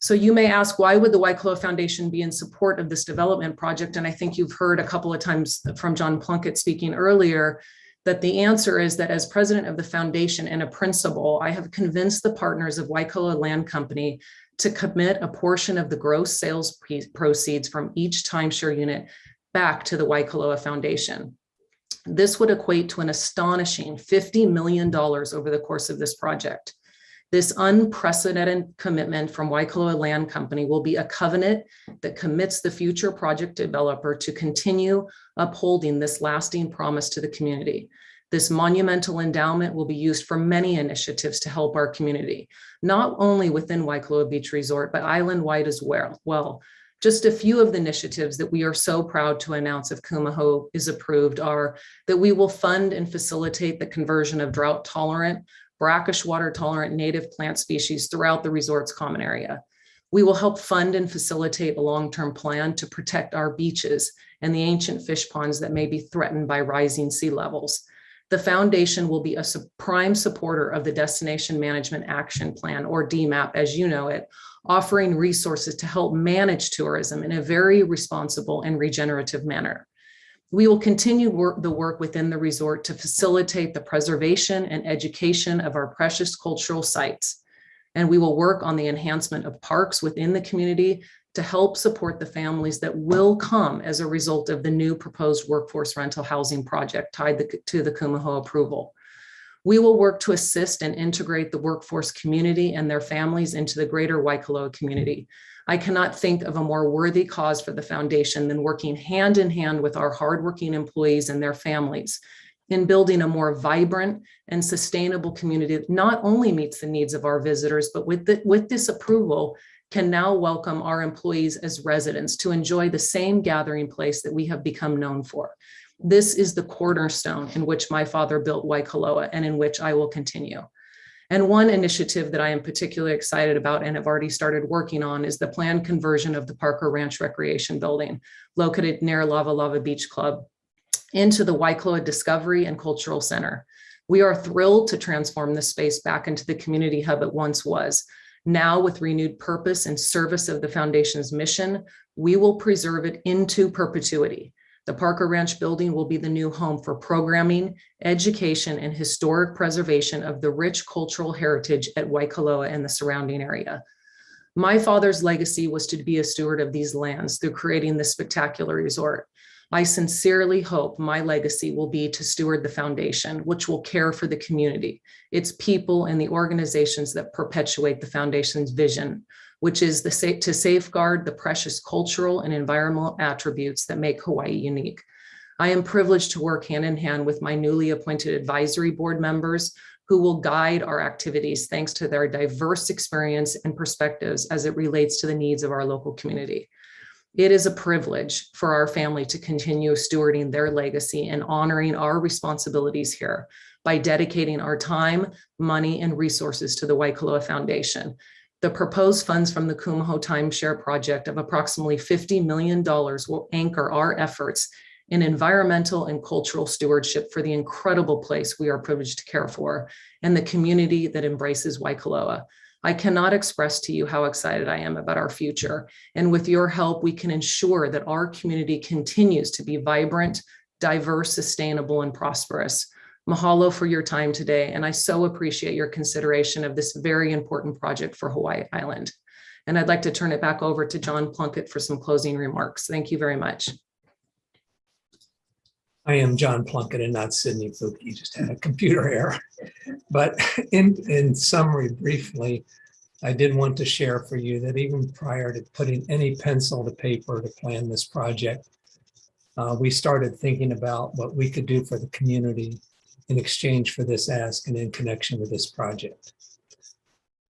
So you may ask, why would the Waikoloa Foundation be in support of this development project? And I think you've heard a couple of times from John Plunkett speaking earlier that the answer is that as president of the foundation and a principal, I have convinced the partners of Waikoloa Land Company to commit a portion of the gross sales proceeds from each timeshare unit back to the Waikoloa Foundation. This would equate to an astonishing $50 million over the course of this project. This unprecedented commitment from Waikoloa Land Company will be a covenant that commits the future project developer to continue upholding this lasting promise to the community. This monumental endowment will be used for many initiatives to help our community, not only within Waikoloa Beach Resort, but island-wide as well. Just a few of the initiatives that we are so proud to announce if Kumu Ho is approved are that we will fund and facilitate the conversion of drought-tolerant, brackish water-tolerant native plant species throughout the resort's common area. We will help fund and facilitate a long-term plan to protect our beaches and the ancient fish ponds that may be threatened by rising sea levels. The foundation will be a prime supporter of the Destination Management Action Plan, or DMAP as you know it, offering resources to help manage tourism in a very responsible and regenerative manner. We will continue the work within the resort to facilitate the preservation and education of our precious cultural sites. And we will work on the enhancement of parks within the community to help support the families that will come as a result of the new proposed workforce rental housing project tied to the Kumu Ho approval. We will work to assist and integrate the workforce community and their families into the greater Waikoloa community. I cannot think of a more worthy cause for the foundation than working hand in hand with our hardworking employees and their families in building a more vibrant and sustainable community that not only meets the needs of our visitors, but with this approval can now welcome our employees as residents to enjoy the same gathering place that we have become known for. This is the cornerstone in which my father built Waikoloa and in which I will continue. And one initiative that I am particularly excited about and have already started working on is the planned conversion of the Parker Ranch Recreation Building located near Lava Lava Beach Club into the Waikoloa Discovery and Cultural Center. We are thrilled to transform this space back into the community hub it once was. Now, with renewed purpose and service of the foundation's mission, we will preserve it into perpetuity. The Parker Ranch building will be the new home for programming, education, and historic preservation of the rich cultural heritage at Waikoloa and the surrounding area. My father's legacy was to be a steward of these lands through creating this spectacular resort. I sincerely hope my legacy will be to steward the foundation, which will care for the community, its people, and the organizations that perpetuate the foundation's vision, which is to safeguard the precious cultural and environmental attributes that make Hawaii unique. I am privileged to work hand in hand with my newly appointed advisory board members who will guide our activities thanks to their diverse experience and perspectives as it relates to the needs of our local community. It is a privilege for our family to continue stewarding their legacy and honoring our responsibilities here by dedicating our time, money, and resources to the Waikoloa Foundation. The proposed funds from the Kumu Ho timeshare project of approximately $50 million will anchor our efforts in environmental and cultural stewardship for the incredible place we are privileged to care for and the community that embraces Waikoloa. I cannot express to you how excited I am about our future. And with your help, we can ensure that our community continues to be vibrant, diverse, sustainable, and prosperous. Mahalo for your time today, and I so appreciate your consideration of this very important project for Hawaii Island. And I'd like to turn it back over to John Plunkett for some closing remarks. Thank you very much. I am John Plunkett and not Sydney Fluke. You just had a computer error. But in summary, briefly, I did want to share for you that even prior to putting any pencil to paper to plan this project, we started thinking about what we could do for the community in exchange for this ask and in connection with this project.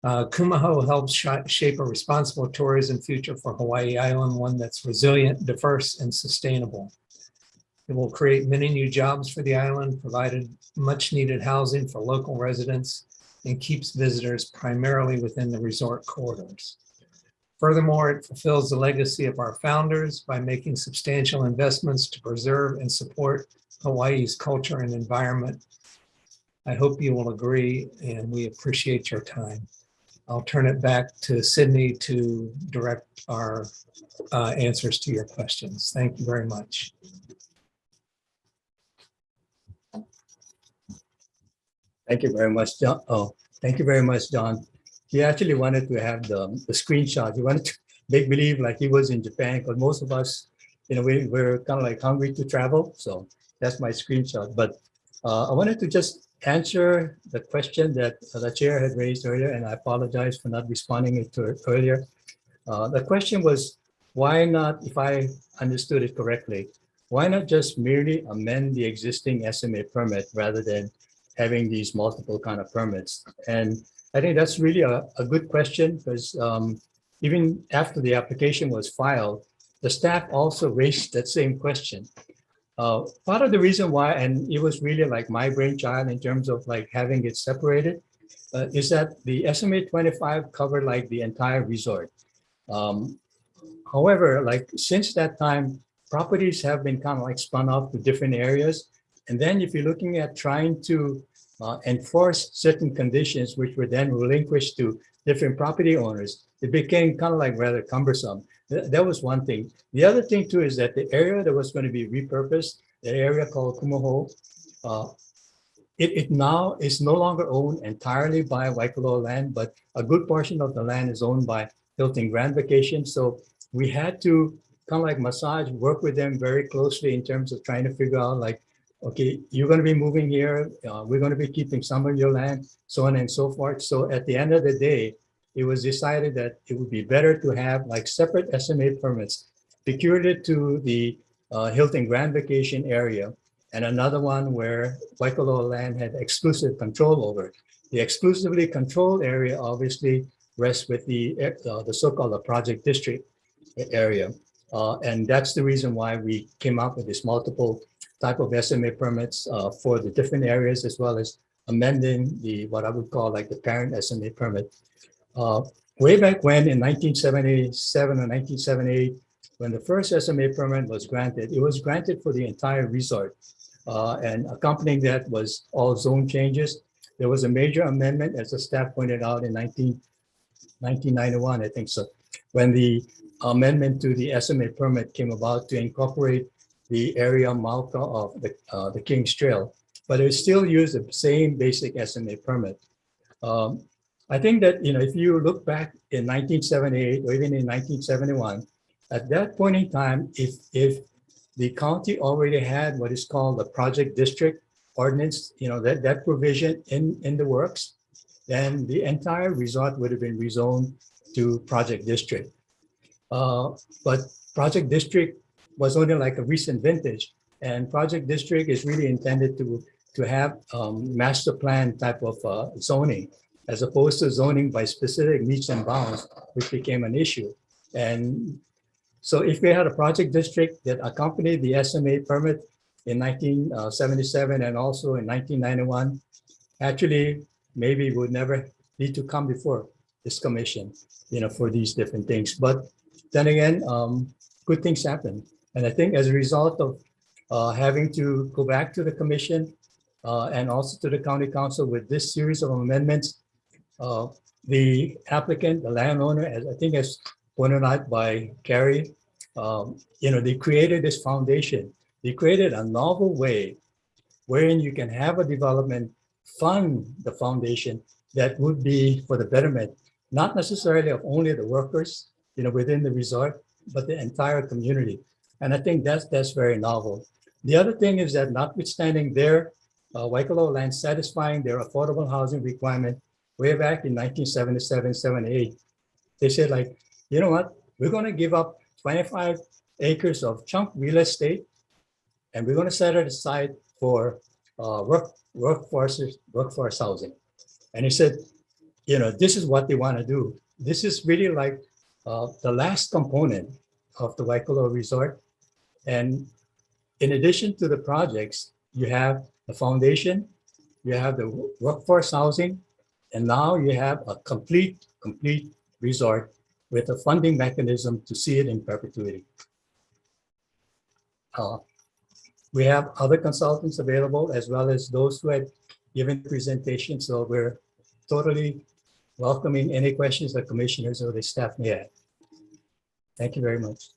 Kumu Ho helps shape a responsible tourism future for Hawaii Island, one that's resilient, diverse, and sustainable. It will create many new jobs for the island, provided much needed housing for local residents and keeps visitors primarily within the resort corridors. Furthermore, it fulfills the legacy of our founders by making substantial investments to preserve and support Hawaii's culture and environment. I hope you will agree, and we appreciate your time. I'll turn it back to Sydney to direct our answers to your questions. Thank you very much. Thank you very much, John. Oh, thank you very much, John. He actually wanted to have the screenshot. He wanted to make believe like he was in Japan, because most of us, we're kind of like hungry to travel. So that's my screenshot. But I wanted to just answer the question that the chair had raised earlier, and I apologize for not responding to it earlier. The question was, why not, if I understood it correctly, why not just merely amend the existing SMA permit rather than having these multiple kind of permits? And I think that's really a good question, because even after the application was filed, the staff also raised that same question. Part of the reason why, and it was really like my brainchild in terms of like having it separated, is that the SMA 25 covered like the entire resort. However, like since that time, properties have been kind of like spun off to different areas. And then if you're looking at trying to enforce certain conditions, which were then relinquished to different property owners, it became kind of like rather cumbersome. That was one thing. The other thing too is that the area that was going to be repurposed, the area called Kumu Ho, it now is no longer owned entirely by Waikoloa land, but a good portion of the land is owned by Hilton Grand Vacation. So we had to kind of like work with them very closely in terms of trying to figure out like, okay, you're going to be moving here. We're going to be keeping some of your land, so on and so forth. So at the end of the day, it was decided that it would be better to have like separate SMA permits peculiar to the Hilton Grand Vacation area, and another one where Waikoloa land had exclusive control over. The exclusively controlled area obviously rests with the so-called project district area. And that's the reason why we came up with this multiple type of SMA permits for the different areas, as well as amending the what I would call like the parent SMA permit. Way back when in 1977 or 1978, when the first SMA permit was granted, it was granted for the entire resort. And accompanying that was all zone changes. There was a major amendment, as the staff pointed out, in 1991, I think so, when the amendment to the SMA permit came about to incorporate the area Malka of the King's Trail, but it still used the same basic SMA permit. I think that, if you look back in 1978 or even in 1971, at that point in time, if the county already had what is called the project district ordinance, that provision in the works, then the entire resort would have been rezoned to project district. But project district was only like a recent vintage, and project district is really intended to have master plan type of zoning, as opposed to zoning by specific meets and bounds, which became an issue. And so if we had a project district that accompanied the SMA permit in 1977 and also in 1991, actually maybe would never need to come before this commission, for these different things. But then again, good things happen. And I think as a result of having to go back to the commission and also to the county council with this series of amendments, the applicant, the landowner, as I think as pointed out by Carrie, they created this foundation. They created a novel way wherein you can have a development fund the foundation that would be for the betterment, not necessarily of only the workers, within the resort, but the entire community. And I think that's very novel. The other thing is that notwithstanding their Waikoloa land satisfying their affordable housing requirement way back in 1977, 78, they said like, you know what, we're going to give up 25 acres of chunk real estate, and we're going to set it aside for workforce housing. And he said, this is what they want to do. This is really like the last component of the Waikoloa Resort. And in addition to the projects, you have the foundation, you have the workforce housing, and now you have a complete resort with a funding mechanism to see it in perpetuity. We have other consultants available as well as those who had given presentations. So we're totally welcoming any questions that commissioners or the staff may have. Thank you very much.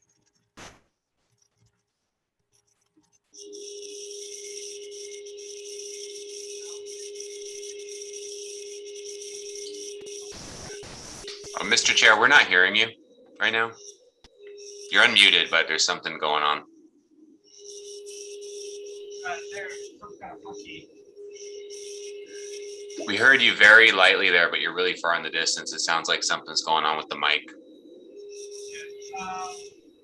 Mr. Chair, we're not hearing you right now. You're unmuted, but there's something going on. We heard you very lightly there, but you're really far in the distance. It sounds like something's going on with the mic.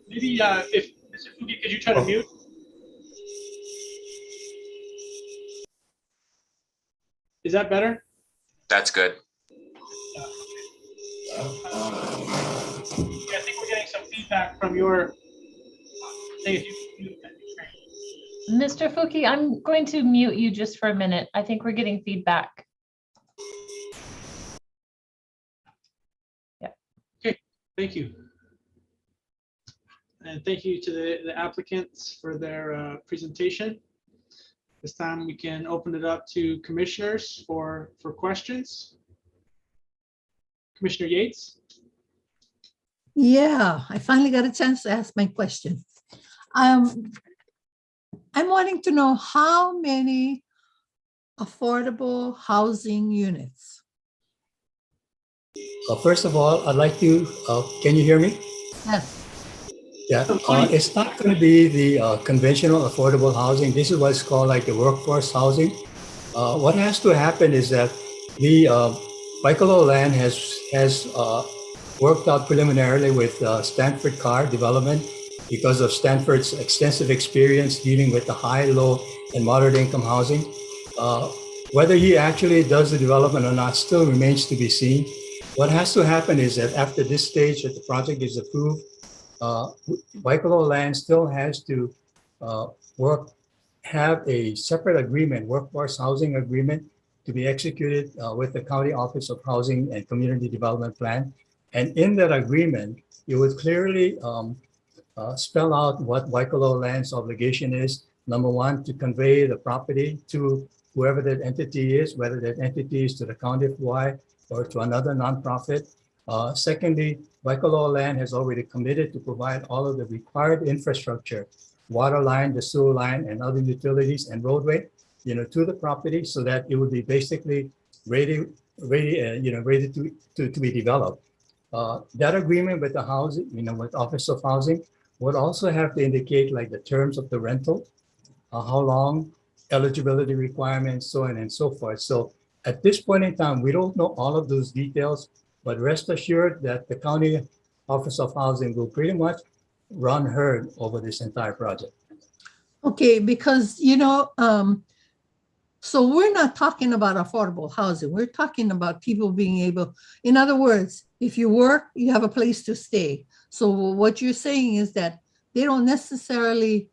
Maybe if Mr. Fuki, could you try to mute? Is that better? That's good. Yeah, I think we're getting some feedback from your. Mr. Fuki, I'm going to mute you just for a minute. I think we're getting feedback. Yeah. Okay, thank you. And thank you to the applicants for their presentation. This time we can open it up to commissioners for questions. Commissioner Yates. Yeah, I finally got a chance to ask my question. I'm wanting to know how many affordable housing units? First of all, I'd like to, can you hear me? Yes. Yeah, it's not going to be the conventional affordable housing. This is what's called like the workforce housing. What has to happen is that the Waikoloa land has worked out preliminarily with Stanford Carr Development because of Stanford's extensive experience dealing with the high, low, and moderate income housing. Whether he actually does the development or not still remains to be seen. What has to happen is that after this stage that the project is approved, Waikoloa land still has to have a separate agreement, workforce housing agreement, to be executed with the County Office of Housing and Community Development Plan. And in that agreement, it would clearly spell out what Waikoloa land's obligation is. Number one, to convey the property to whoever that entity is, whether that entity is to the County of Hawaii or to another nonprofit. Secondly, Waikoloa land has already committed to provide all of the required infrastructure, water line, the sewer line, and other utilities and roadway, to the property so that it would be basically ready to be developed. That agreement with the housing, with Office of Housing, would also have to indicate like the terms of the rental, how long, eligibility requirements, so on and so forth. So at this point in time, we don't know all of those details, but rest assured that the County Office of Housing will pretty much run herd over this entire project. Okay, because, so we're not talking about affordable housing. We're talking about people being able, in other words, if you work, you have a place to stay. So what you're saying is that they won't necessarily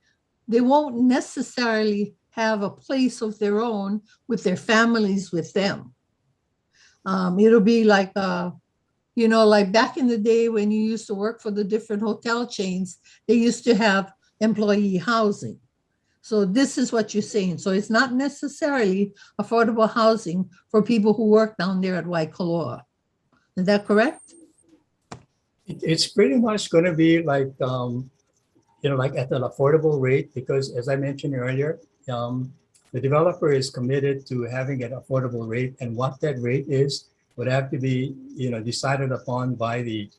have a place of their own with their families with them. It'll be like, like back in the day when you used to work for the different hotel chains, they used to have employee housing. So this is what you're saying. So it's not necessarily affordable housing for people who work down there at Waikoloa. Is that correct? It's pretty much going to be like, like at an affordable rate, because as I mentioned earlier, the developer is committed to having an affordable rate, and what that rate is would have to be, decided upon by the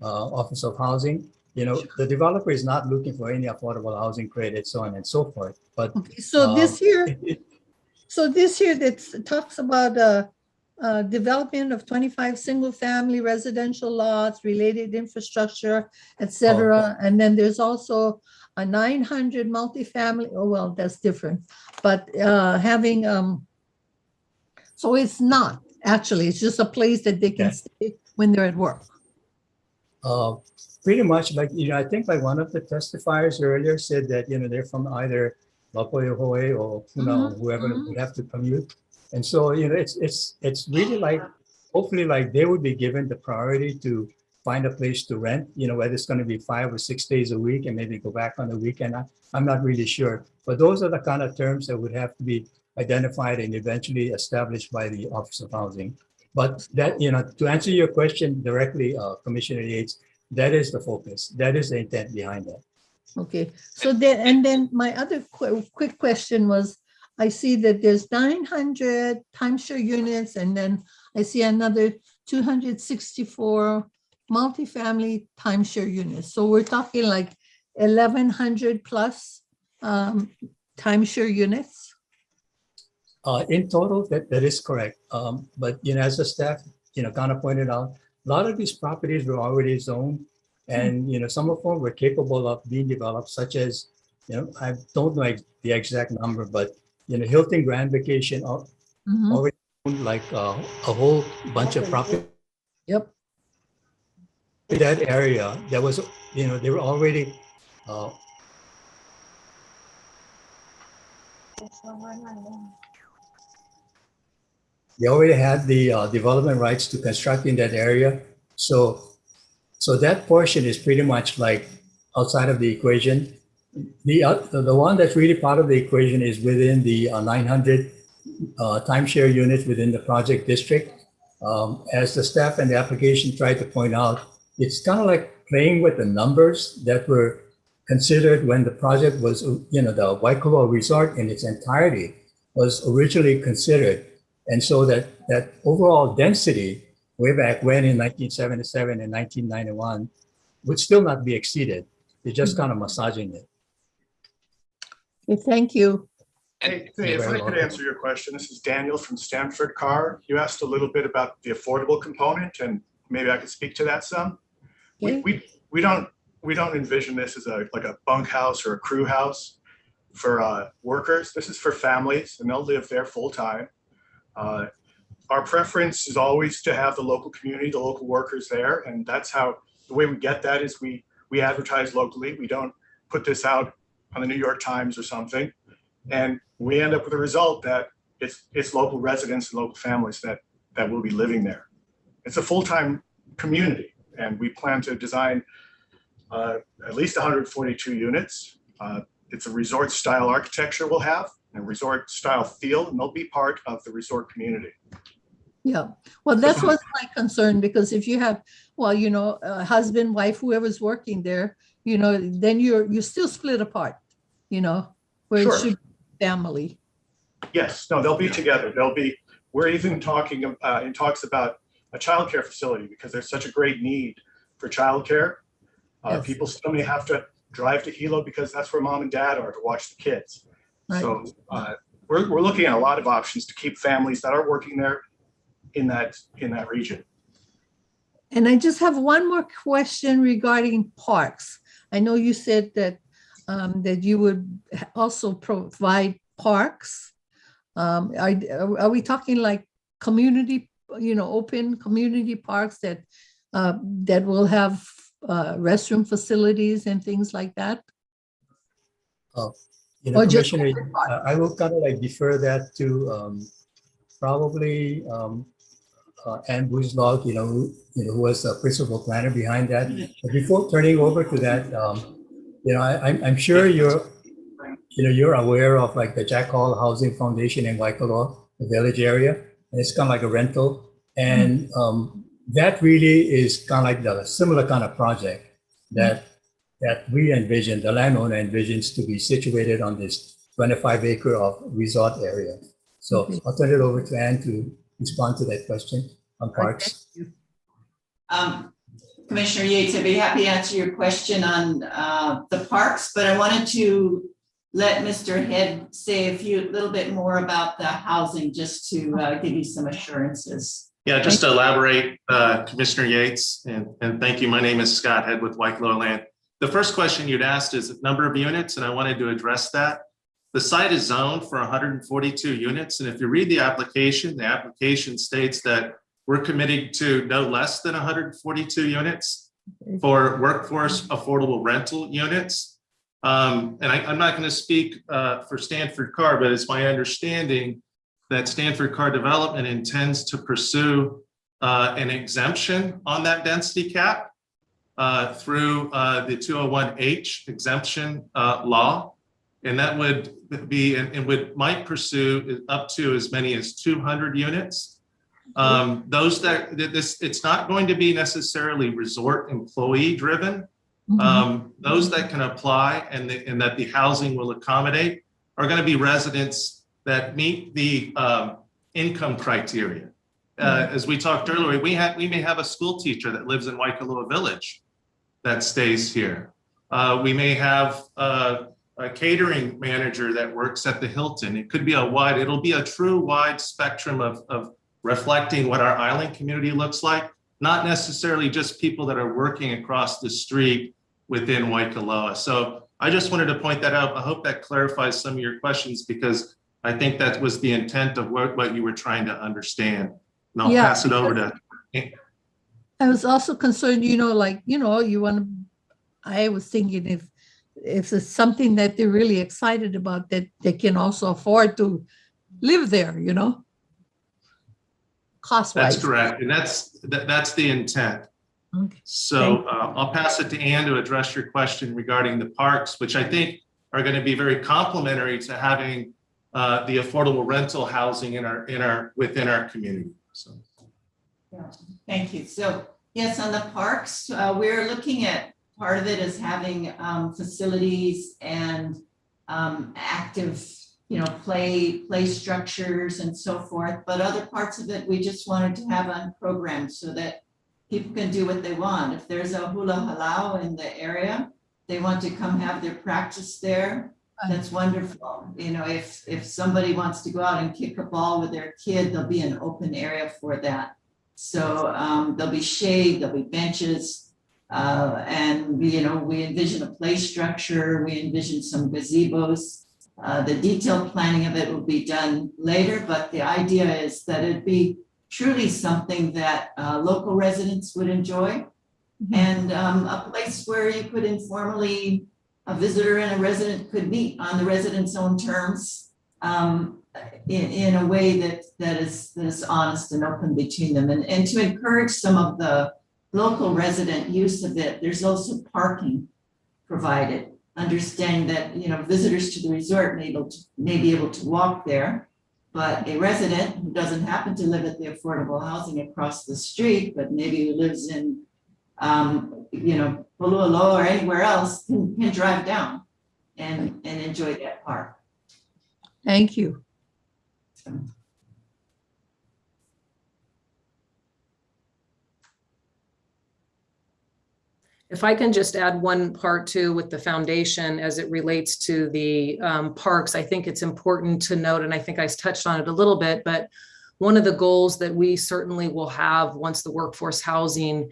Office of Housing. The developer is not looking for any affordable housing credit, so on and so forth. But okay, so this here that talks about development of 25 single-family residential lots, related infrastructure, etc. And then there's also a 900 multifamily. Oh well, that's different. But having so it's not actually. It's just a place that they can stay when they're at work. Pretty much like, I think like one of the testifiers earlier said that, they're from either Lapoihoe or Puna, whoever would have to commute. And so, it's really like, hopefully like they would be given the priority to find a place to rent, whether it's going to be 5 or 6 days a week and maybe go back on the weekend. I'm not really sure. But those are the kind of terms that would have to be identified and eventually established by the Office of Housing. But that, to answer your question directly, Commissioner Yates, that is the focus. That is the intent behind that. Okay, so then my other quick question was, I see that there's 900 timeshare units, and then I see another 264 multifamily timeshare units. So we're talking like 1,100 plus timeshare units. In total, that is correct. But as the staff, kind of pointed out, a lot of these properties were already zoned, and some of them were capable of being developed, such as, I don't know the exact number, but Hilton Grand Vacation already owned like a whole bunch of property. Yep. In that area, there was, they were already they already had the development rights to construct in that area. So that portion is pretty much like outside of the equation. The one that's really part of the equation is within the 900 timeshare units within the project district. As the staff and the application tried to point out, it's kind of like playing with the numbers that were considered when the project was, the Waikoloa Resort in its entirety was originally considered. And so that overall density way back when in 1977 and 1991 would still not be exceeded. They're just kind of massaging it. Okay, thank you. Hey, if I could answer your question, this is Daniel from Stanford Carr. You asked a little bit about the affordable component, and maybe I could speak to that some. Okay. We don't envision this as like a bunkhouse or a crew house for workers. This is for families, and they'll live there full time. Our preference is always to have the local community, the local workers there, and that's how the way we get that is we advertise locally. We don't put this out on the New York Times or something, and we end up with a result that it's local residents and local families that will be living there. It's a full-time community, and we plan to design at least 142 units. It's a resort style architecture we'll have, and resort style feel, and they'll be part of the resort community. Yeah, well, that's what's my concern, because if you have, a husband, wife, whoever's working there, then you're still split apart, where Sure. it should be family. Yes, no, they'll be together. We're even talking in talks about a childcare facility because there's such a great need for childcare. Yes. People still may have to drive to Hilo because that's where mom and dad are to watch the kids. Right. So we're looking at a lot of options to keep families that are working there in that region. And I just have one more question regarding parks. I know you said that that you would also provide parks. Are we talking like community, open community parks that will have restroom facilities and things like that? Commissioner, I will kind of like defer that to probably Ann Buzlog, who was the principal planner behind that. But before turning over to that, I'm sure you're aware of like the Jack Hall Housing Foundation in Waikoloa, the village area, and it's kind of like a rental. And that really is kind of like the similar kind of project that we envision, the landowner envisions to be situated on this 25-acre of resort area. So I'll turn it over to Ann to respond to that question on parks. Commissioner Yates, I'd be happy to answer your question on the parks, but I wanted to let Mr. Head say a little bit more about the housing, just to give you some assurances. Yeah, just to elaborate, Commissioner Yates, and thank you. My name is Scott Head with Waikoloa Land. The first question you'd asked is the number of units, and I wanted to address that. The site is zoned for 142 units, and if you read the application states that we're committing to no less than 142 units for workforce affordable rental units. And I'm not going to speak for Stanford Carr, but it's my understanding that Stanford Car Development intends to pursue an exemption on that density cap through the 201H exemption law. And that would be, and might pursue up to as many as 200 units. Those that, it's not going to be necessarily resort employee driven. Those that can apply and that the housing will accommodate are going to be residents that meet the income criteria. As we talked earlier, we may have a school teacher that lives in Waikoloa Village that stays here. We may have a catering manager that works at the Hilton. It could be it'll be a true wide spectrum of reflecting what our island community looks like, not necessarily just people that are working across the street within Waikoloa. So I just wanted to point that out. I hope that clarifies some of your questions, because I think that was the intent of what you were trying to understand. And I'll pass it over to. I was also concerned, I was thinking if it's something that they're really excited about, that they can also afford to live there, cost-wise. That's correct. And that's the intent. Okay. So I'll pass it to Ann to address your question regarding the parks, which I think are going to be very complementary to having the affordable rental housing within our community. So. Yeah. Thank you. So yes, on the parks, we're looking at part of it is having facilities and active, play structures and so forth. But other parts of it, we just wanted to have on programs so that people can do what they want. If there's a hula halau in the area, they want to come have their practice there. That's wonderful. If somebody wants to go out and kick a ball with their kid, there'll be an open area for that. So there'll be shade, there'll be benches, and we envision a play structure. We envision some gazebos. The detailed planning of it will be done later, but the idea is that it'd be truly something that local residents would enjoy, and a place where you could informally, a visitor and a resident could meet on the resident's own terms, in a way that is honest and open between them, and to encourage some of the local resident use of it. There's also parking provided. Understanding that visitors to the resort may be able to walk there, but a resident who doesn't happen to live at the affordable housing across the street, but maybe who lives in Pulualo or anywhere else, can drive down and enjoy that park. Thank you. If I can just add one part too with the foundation as it relates to the parks, I think it's important to note, and I think I touched on it a little bit, but one of the goals that we certainly will have once the workforce housing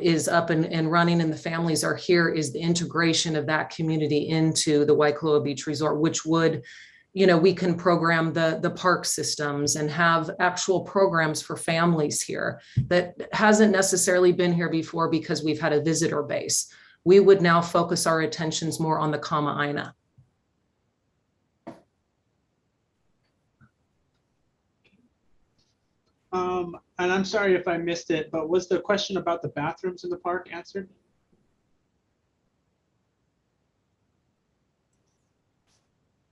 is up and running and the families are here is the integration of that community into the Waikoloa Beach Resort, which would, we can program the park systems and have actual programs for families here that hasn't necessarily been here before because we've had a visitor base. We would now focus our attentions more on the Kama'aina. And I'm sorry if I missed it, but was the question about the bathrooms in the park answered?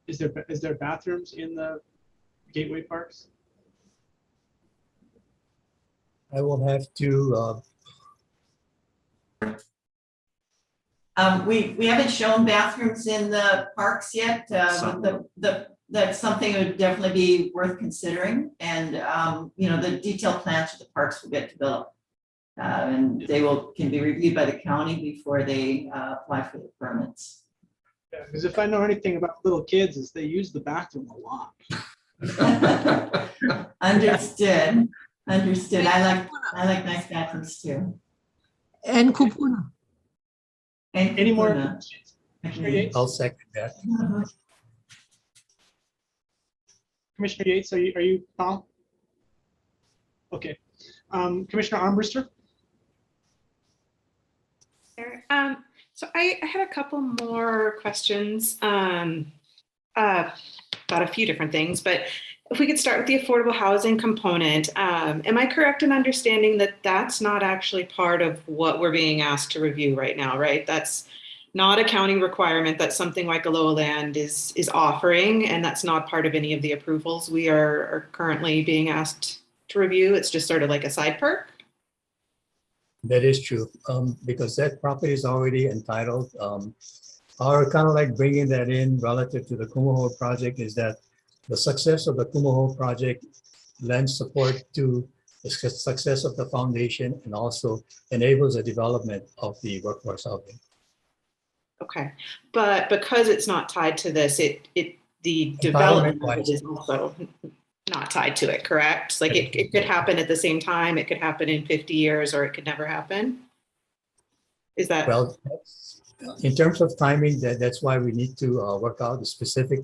Is there bathrooms in the gateway parks? I will have to. We haven't shown bathrooms in the parks yet. That's something that would definitely be worth considering. And the detailed plans for the parks will get developed, and they can be reviewed by the county before they apply for the permits. Yeah, because if I know anything about little kids, is they use the bathroom a lot. Understood. I like nice bathrooms too. And kupuna. And any more? I'll second that. Commissioner Yates, are you Paul? Okay. Commissioner Armbruster? So I had a couple more questions about a few different things, but if we could start with the affordable housing component, am I correct in understanding that that's not actually part of what we're being asked to review right now, right? That's not a county requirement. That's something Waikoloa Land is offering, and that's not part of any of the approvals we are currently being asked to review. It's just sort of like a side perk. That is true, because that property is already entitled. Our kind of like bringing that in relative to the Kumu Ho project is that the success of the Kumu Ho project lends support to the success of the foundation and also enables the development of the workforce housing. Okay, but because it's not tied to this, the development of it is also not tied to it, correct? Like it could happen at the same time, it could happen in 50 years, or it could never happen? Is that? Well, in terms of timing, that's why we need to work out the specific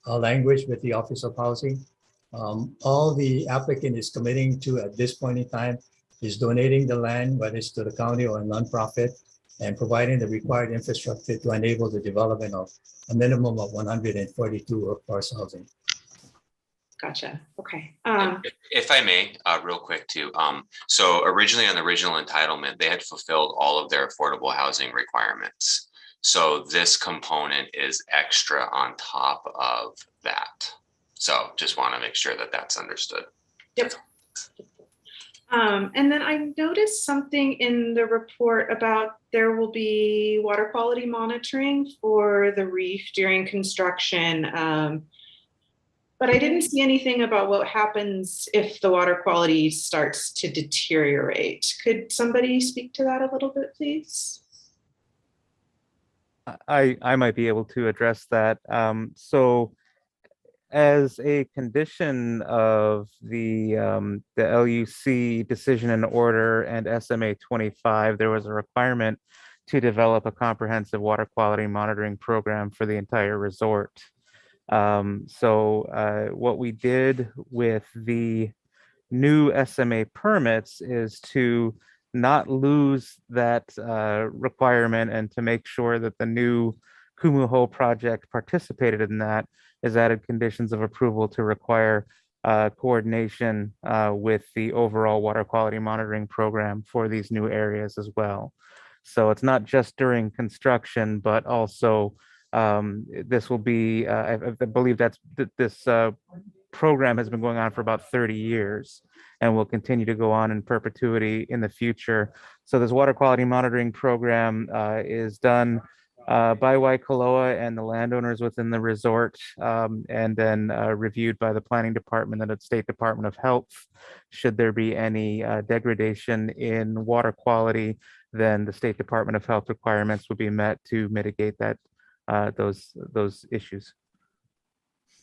language with the Office of Housing. All the applicant is committing to at this point in time is donating the land, whether it's to the county or a nonprofit, and providing the required infrastructure to enable the development of a minimum of 142 workforce housing. Gotcha. Okay. If I may, real quick too. So originally on the original entitlement, they had fulfilled all of their affordable housing requirements. So this component is extra on top of that. So just want to make sure that that's understood. Yep. And then I noticed something in the report about there will be water quality monitoring for the reef during construction. But I didn't see anything about what happens if the water quality starts to deteriorate. Could somebody speak to that a little bit, please? I might be able to address that. So as a condition of the LUC decision and order and SMA 25, there was a requirement to develop a comprehensive water quality monitoring program for the entire resort. What we did with the new SMA permits is to not lose that requirement and to make sure that the new Kumu Ho project participated in that is added conditions of approval to require coordination with the overall water quality monitoring program for these new areas as well. So it's not just during construction, but also this will be, I believe this program has been going on for about 30 years and will continue to go on in perpetuity in the future. So this water quality monitoring program is done by Waikoloa and the landowners within the resort, and then reviewed by the planning department and the State Department of Health. Should there be any degradation in water quality, then the State Department of Health requirements would be met to mitigate that those issues.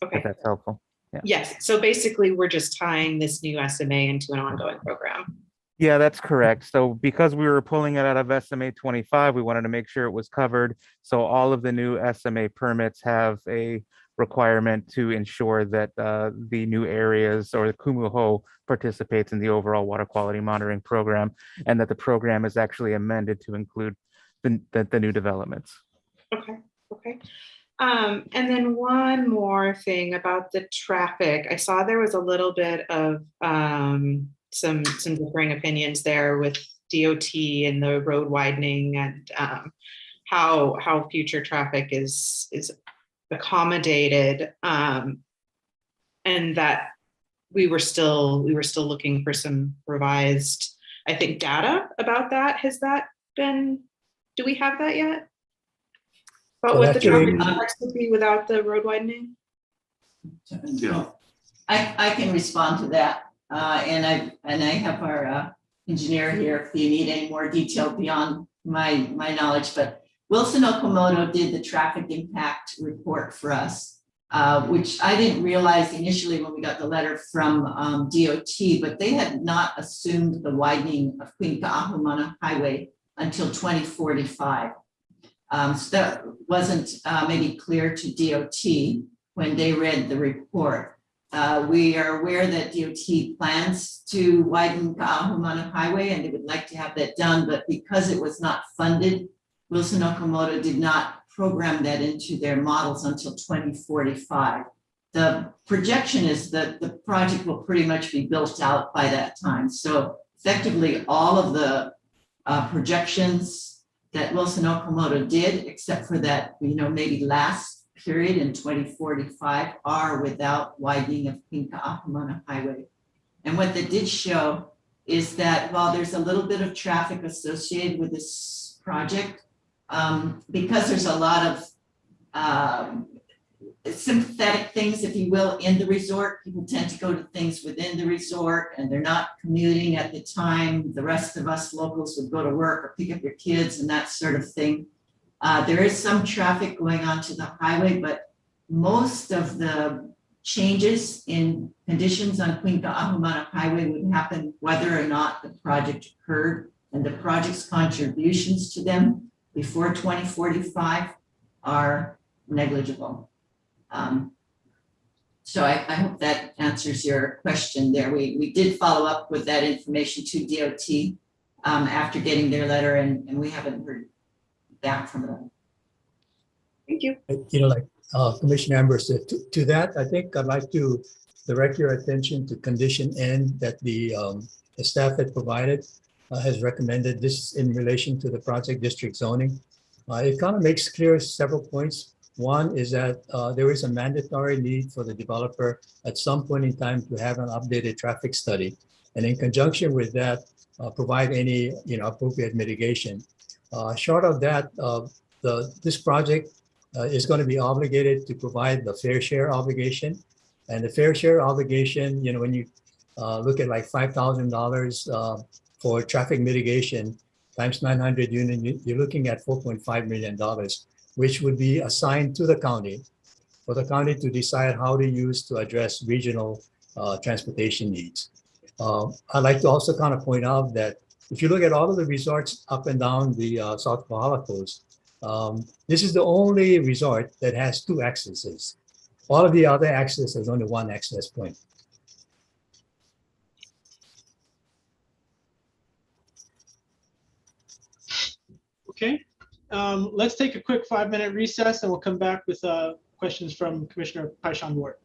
Okay. If that's helpful. Yeah. Yes. So basically, we're just tying this new SMA into an ongoing program. Yeah, that's correct. So because we were pulling it out of SMA 25, we wanted to make sure it was covered. So all of the new SMA permits have a requirement to ensure that the new areas or the Kumu Ho participates in the overall water quality monitoring program, and that the program is actually amended to include the new developments. Okay. Okay. And then one more thing about the traffic. I saw there was a little bit of some differing opinions there with DOT and the road widening and how future traffic is accommodated, and that we were still looking for some revised, I think, data about that. Has that been? Do we have that yet? About what the traffic impacts would be without the road widening? Yeah. I can respond to that. And I have our engineer here if you need any more detail beyond my knowledge, but Wilson Okamoto did the traffic impact report for us, which I didn't realize initially when we got the letter from DOT, but they had not assumed the widening of Queen Ka'ahumana Highway until 2045. So that wasn't maybe clear to DOT when they read the report. We are aware that DOT plans to widen Ka'ahumana Highway and they would like to have that done, but because it was not funded, Wilson Okamoto did not program that into their models until 2045. the projection is that the project will pretty much be built out by that time. So effectively, all of the projections that Wilson Okamoto did, except for that, maybe last period in 2045, are without widening of Pinka-Ahumana Highway. And what they did show is that while there's a little bit of traffic associated with this project, because there's a lot of sympathetic things, if you will, in the resort. People tend to go to things within the resort and they're not commuting at the time the rest of us locals would go to work or pick up your kids and that sort of thing. There is some traffic going onto the highway, but most of the changes in conditions on Queen-Kahumana Highway would happen whether or not the project occurred, and the project's contributions to them before 2045 are negligible. So I hope that answers your question there. We did follow up with that information to DOT after getting their letter, and we haven't heard back from them. Thank you. Commissioner Ambrose, to that, I think I'd like to direct your attention to condition N that the staff had provided, has recommended. This in relation to the project district zoning. It kind of makes clear several points. One is that there is a mandatory need for the developer at some point in time to have an updated traffic study, and in conjunction with that, provide any appropriate mitigation. Short of that, this project is going to be obligated to provide the fair share obligation, and the fair share obligation, when you look at like $5,000 for traffic mitigation times 900 units, you're looking at $4.5 million, which would be assigned to the county for the county to decide how to use to address regional transportation needs. I'd like to also kind of point out that if you look at all of the resorts up and down the South Kohala coast, this is the only resort that has two accesses. All of the other access has only one access point. Okay, let's take a quick 5-minute recess and we'll come back with questions from Commissioner Paishon-Ward.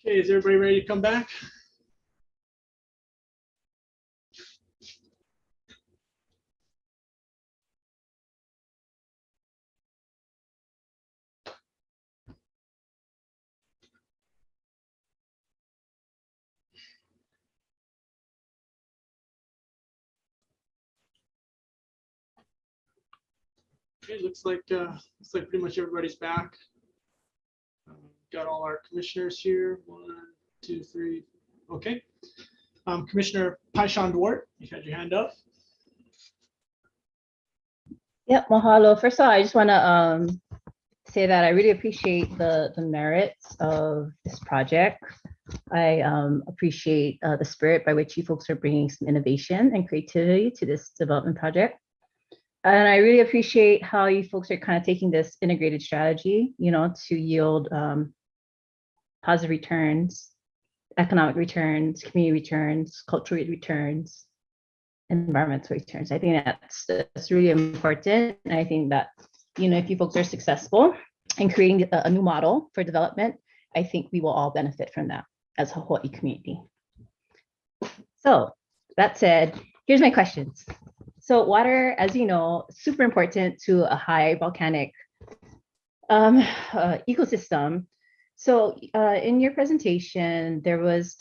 Okay, is everybody ready to come back? Okay, looks like pretty much everybody's back. Got all our commissioners here. 1, 2, 3. Okay. Commissioner Paishan Duarte, you had your hand up. Yep, mahalo. First of all, I just want to say that I really appreciate the merits of this project. I appreciate the spirit by which you folks are bringing some innovation and creativity to this development project. And I really appreciate how you folks are kind of taking this integrated strategy, you know, to yield positive returns, economic returns, community returns, cultural returns, environmental returns. I think that's really important. And I think that, you know, if you folks are successful in creating a new model for development, I think we will all benefit from that as a Hawaii community. So that said, here's my questions. So water, as you know, super important to a high volcanic ecosystem. So in your presentation, there was,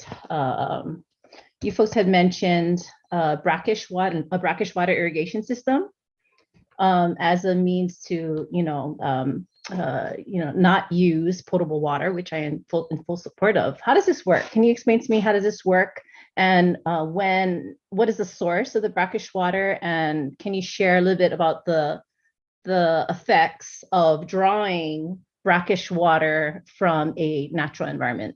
you folks had mentioned a brackish water irrigation system as a means to, not use potable water, which I am in full support of. How does this work? Can you explain to me how does this work? And what is the source of the brackish water? And can you share a little bit about the effects of drawing brackish water from a natural environment?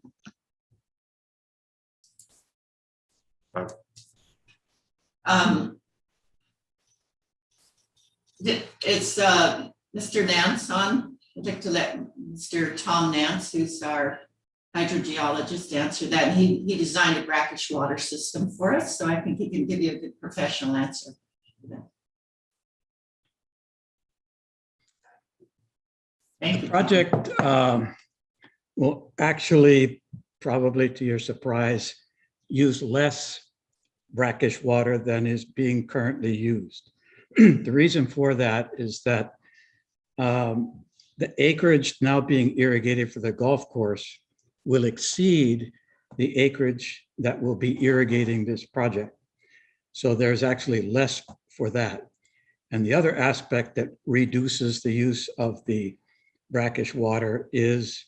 It's Mr. Nance on. I'd like to let Mr. Tom Nance, who's our hydrogeologist, answer that. He designed a brackish water system for us, so I think he can give you a good professional answer. The project will actually, probably to your surprise, use less brackish water than is being currently used. The reason for that is that the acreage now being irrigated for the golf course will exceed the acreage that will be irrigating this project. So there's actually less for that. And the other aspect that reduces the use of the brackish water is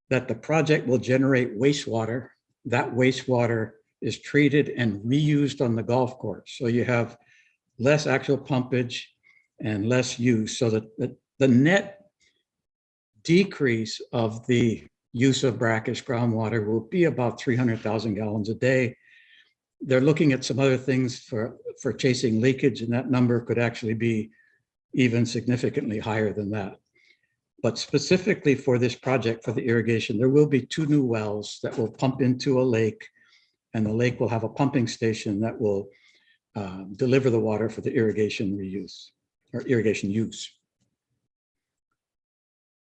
that the project will generate wastewater. That wastewater is treated and reused on the golf course. So you have less actual pumpage and less use. So that the net decrease of the use of brackish groundwater will be about 300,000 gallons a day. They're looking at some other things for chasing leakage, and that number could actually be even significantly higher than that. But specifically for this project, for the irrigation, there will be 2 new wells that will pump into a lake, and the lake will have a pumping station that will deliver the water for the irrigation reuse or irrigation use.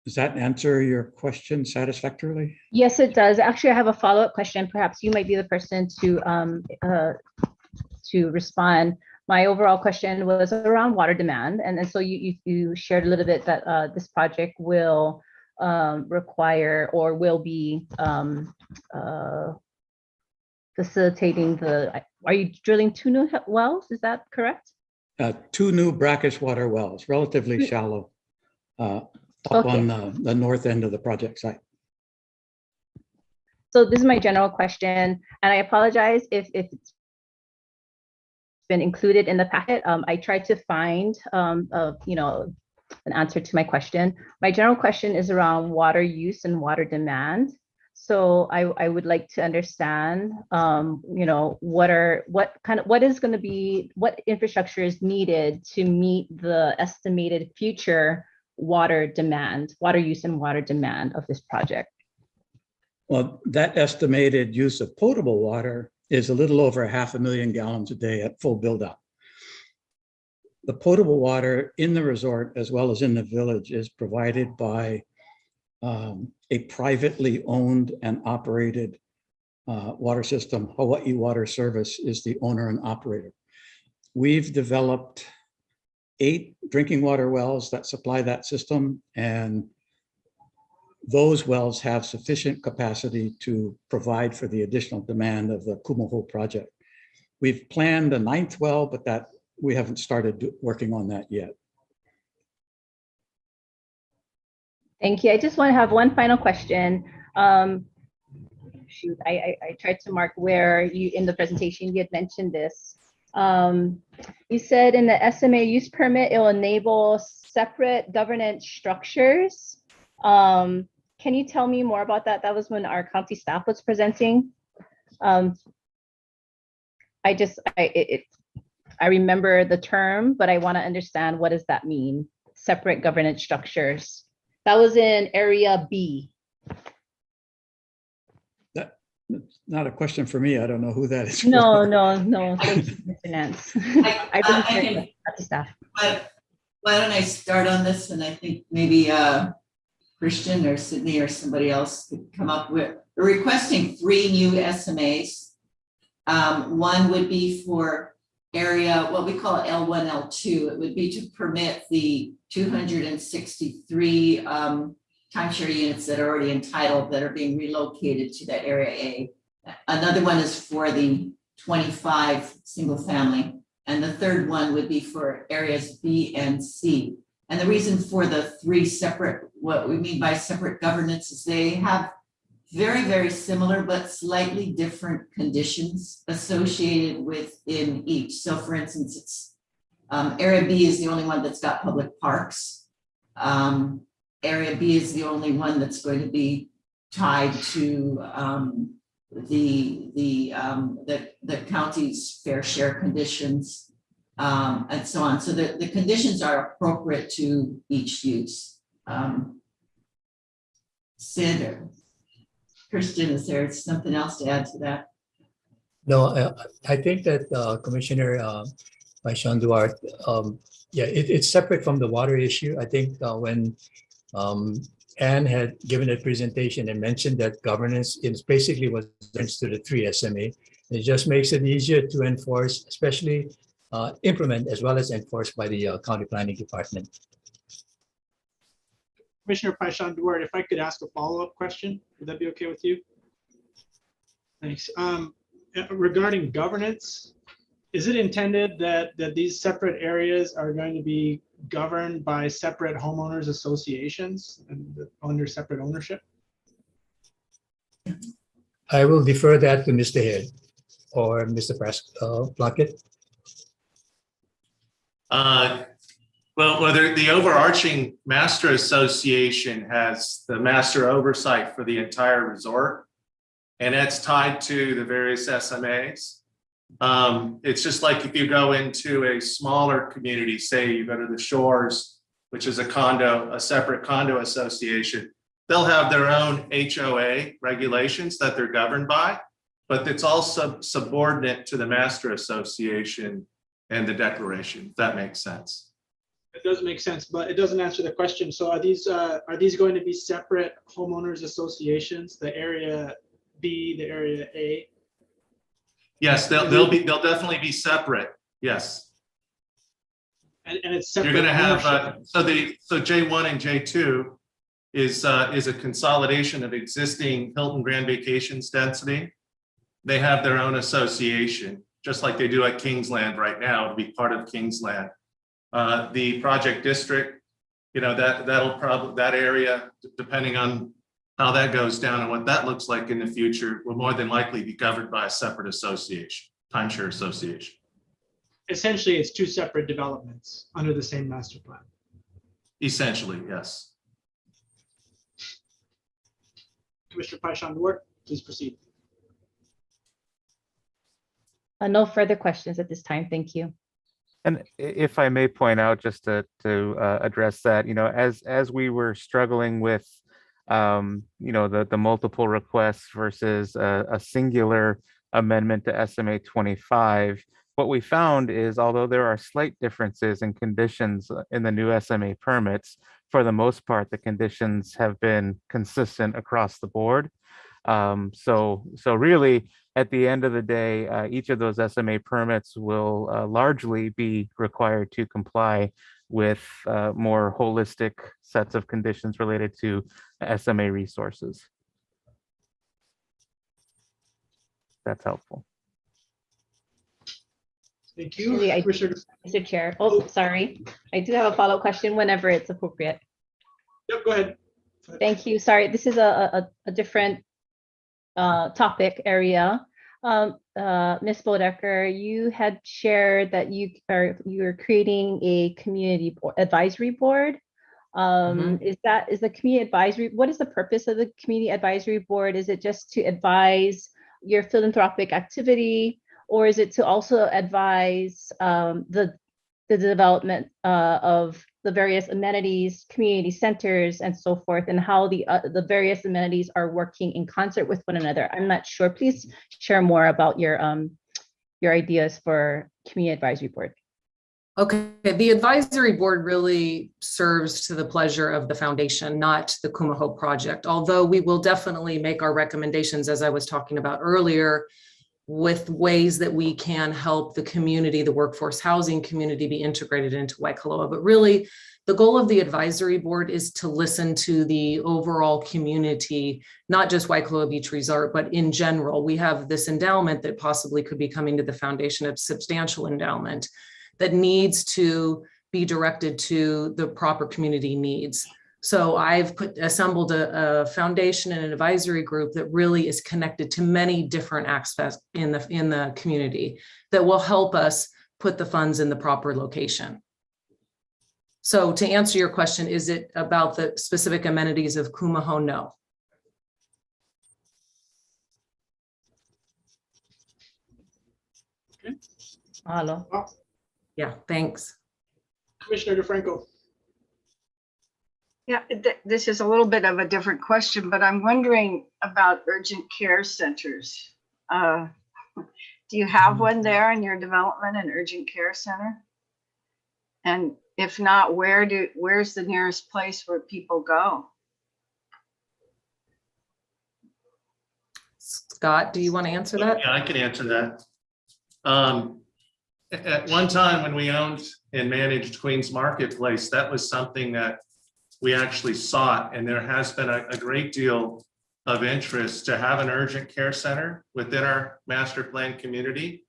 Does that answer your question satisfactorily? Yes, it does. Actually, I have a follow-up question. Perhaps you might be the person to respond. My overall question was around water demand. And so you shared a little bit that this project will require or will be facilitating are you drilling 2 new wells? Is that correct? 2 new brackish water wells, relatively shallow, up on the north end of the project site. So this is my general question, and I apologize if it's been included in the packet. I tried to find, an answer to my question. My general question is around water use and water demand. So I would like to understand, what infrastructure is needed to meet the estimated future water use and water demand of this project. Well, that estimated use of potable water is a little over 500,000 gallons a day at full build-up. The potable water in the resort, as well as in the village, is provided by a privately owned and operated water system. Hawaii Water Service is the owner and operator. We've developed 8 drinking water wells that supply that system, and those wells have sufficient capacity to provide for the additional demand of the Kumu Ho project. We've planned a 9th well, but that we haven't started working on that yet. Thank you. I just want to have one final question. Shoot, I tried to mark where you in the presentation you had mentioned this. You said in the SMA use permit, it will enable separate governance structures. Can you tell me more about that? That was when our county staff was presenting. I remember the term, but I want to understand, what does that mean? Separate governance structures. That was in area B. That's not a question for me. I don't know who that is. No, for. no. Thank you, Mr. Nance. I didn't the staff. Why don't I start on this? And I think maybe Christian or Sydney or somebody else could come up with. We're requesting 3 new SMAs. One would be for area, what we call L1, L2. It would be to permit the 263 timeshare units that are already entitled that are being relocated to that area A. Another one is for the 25 single family. And the third one would be for areas B and C. And the reason for the 3 separate, what we mean by separate governance, is they have very, very similar but slightly different conditions associated within each. So for instance, it's area B is the only one that's got public parks. Area B is the only one that's going to be tied to the county's fair share conditions, and so on. So the conditions are appropriate to each use. Sid or Christian, is there something else to add to that? No, I think that Commissioner Paishon Duarte, yeah, it's separate from the water issue. I think when Anne had given a presentation and mentioned that governance is basically was to the 3 SMA. It just makes it easier to enforce, especially implement as well as enforced by the County Planning Department. Commissioner Paishon Duarte, if I could ask a follow-up question, would that be okay with you? Thanks. Regarding governance, is it intended that these separate areas are going to be governed by separate homeowners associations and under separate ownership? I will defer that to Mr. Head or Mr. Plunkett. Well, the overarching master association has the master oversight for the entire resort, and that's tied to the various SMAs. It's just like if you go into a smaller community, say you go to the Shores, which is a separate condo association, they'll have their own HOA regulations that they're governed by, but it's also subordinate to the master association and the declaration, if that makes sense. It does make sense, but it doesn't answer the question. So are these going to be separate homeowners associations, the area B, the area A? Yes, they'll definitely be separate. Yes. And it's separate. You're going to have so J1 and J2 is a consolidation of existing Hilton Grand Vacations density. They have their own association, just like they do at Kingsland right now, to be part of Kingsland. The project district, that area, depending on how that goes down and what that looks like in the future, will more than likely be governed by a separate association, timeshare association. Essentially, it's 2 separate developments under the same master plan. Essentially, yes. Commissioner Paishon Duarte, please proceed. No further questions at this time. Thank you. And if I may point out, just to address that, as we were struggling with, the multiple requests versus a singular amendment to SMA 25, what we found is, although there are slight differences in conditions in the new SMA permits, for the most part, the conditions have been consistent across the board. So really, at the end of the day, each of those SMA permits will largely be required to comply with more holistic sets of conditions related to SMA resources. That's helpful. Thank you. Mr. Chair. Oh, sorry. I do have a follow-up question whenever it's appropriate. Yep, go ahead. Thank you. Sorry, this is a different topic area. Ms. Bodecker, you had shared that you're creating a community advisory board. Is the community advisory, what is the purpose of the community advisory board? Is it just to advise your philanthropic activity, or is it to also advise the development of the various amenities, community centers, and so forth, and how the various amenities are working in concert with one another? I'm not sure. Please share more about your ideas for community advisory board. Okay, the advisory board really serves to the pleasure of the foundation, not the Kumu Ho project, although we will definitely make our recommendations, as I was talking about earlier, with ways that we can help the community, the workforce housing community, be integrated into Waikoloa. But really, the goal of the advisory board is to listen to the overall community, not just Waikoloa Beach Resort, but in general. We have this endowment that possibly could be coming to the foundation, a substantial endowment that needs to be directed to the proper community needs. So I've assembled a foundation and an advisory group that really is connected to many different aspects in the community that will help us put the funds in the proper location. So to answer your question, is it about the specific amenities of Kumu Ho? No. Okay. Hello. Yeah, thanks. Commissioner DeFranco. Yeah, this is a little bit of a different question, but I'm wondering about urgent care centers. Do you have one there in your development, an urgent care center? And if not, where's the nearest place where people go? Scott, do you want to answer that? Yeah, I can answer that. At one time when we owned and managed Queens Marketplace, that was something that we actually sought, and there has been a great deal of interest to have an urgent care center within our master plan community.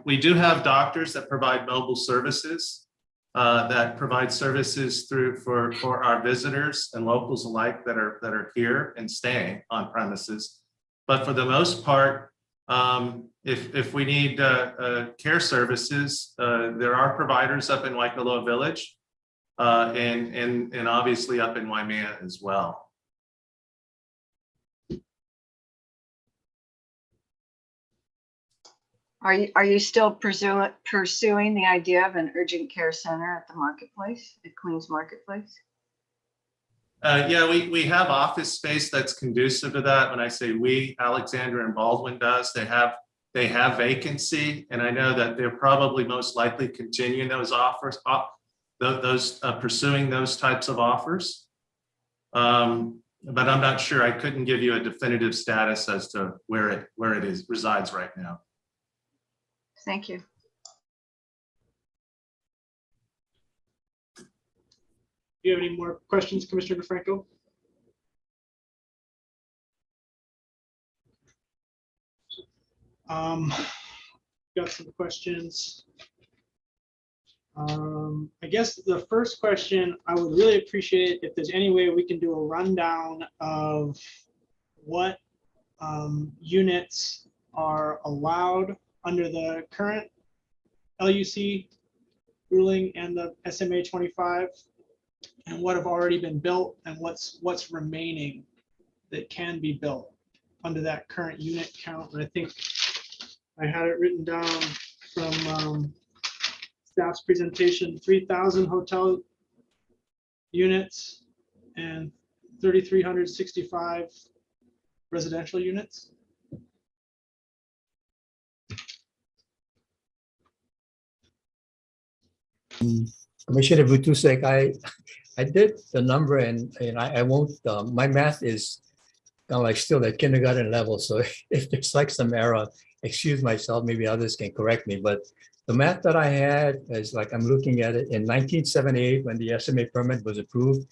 We do have doctors that provide mobile services, that provide services for our visitors and locals alike that are here and staying on premises. But for the most part, if we need care services, there are providers up in Waikoloa Village, and obviously up in Waimea as well. Are you still pursuing the idea of an urgent care center at the marketplace, at Queens Marketplace? Yeah, we have office space that's conducive to that. When I say we, Alexander and Baldwin does. They have vacancy, and I know that they're probably most likely continuing those offers, pursuing those types of offers. But I'm not sure. I couldn't give you a definitive status as to where it resides right now. Thank you. Do you have any more questions, Commissioner DeFranco? Got some questions. I guess the first question, I would really appreciate if there's any way we can do a rundown of what units are allowed under the current LUC ruling and the SMA 25, and what have already been built and what's remaining that can be built under that current unit count. And I think I had it written down from staff's presentation: 3,000 hotel units and 3,365 residential units. Commissioner Butusek, I did the number and I won't, my math is kind of like still at kindergarten level. So if there's like some error, excuse myself, maybe others can correct me. But the math that I had is like, I'm looking at it in 1978, when the SMA permit was approved.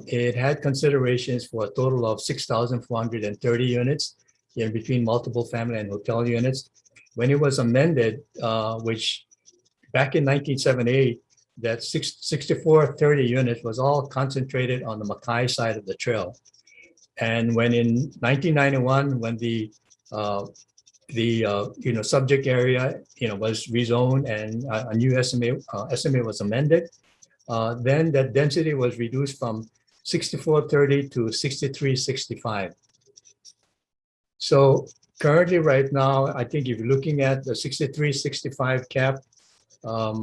It had considerations for a total of 6,430 units in between multiple family and hotel units. When it was amended, which back in 1978, that 6,430 units was all concentrated on the Mackay side of the trail. And when in 1991, when the subject area was rezoned and a new SMA was amended, then that density was reduced from 6,430 to 6,365. So currently, right now, I think if you're looking at the 6,365 cap, I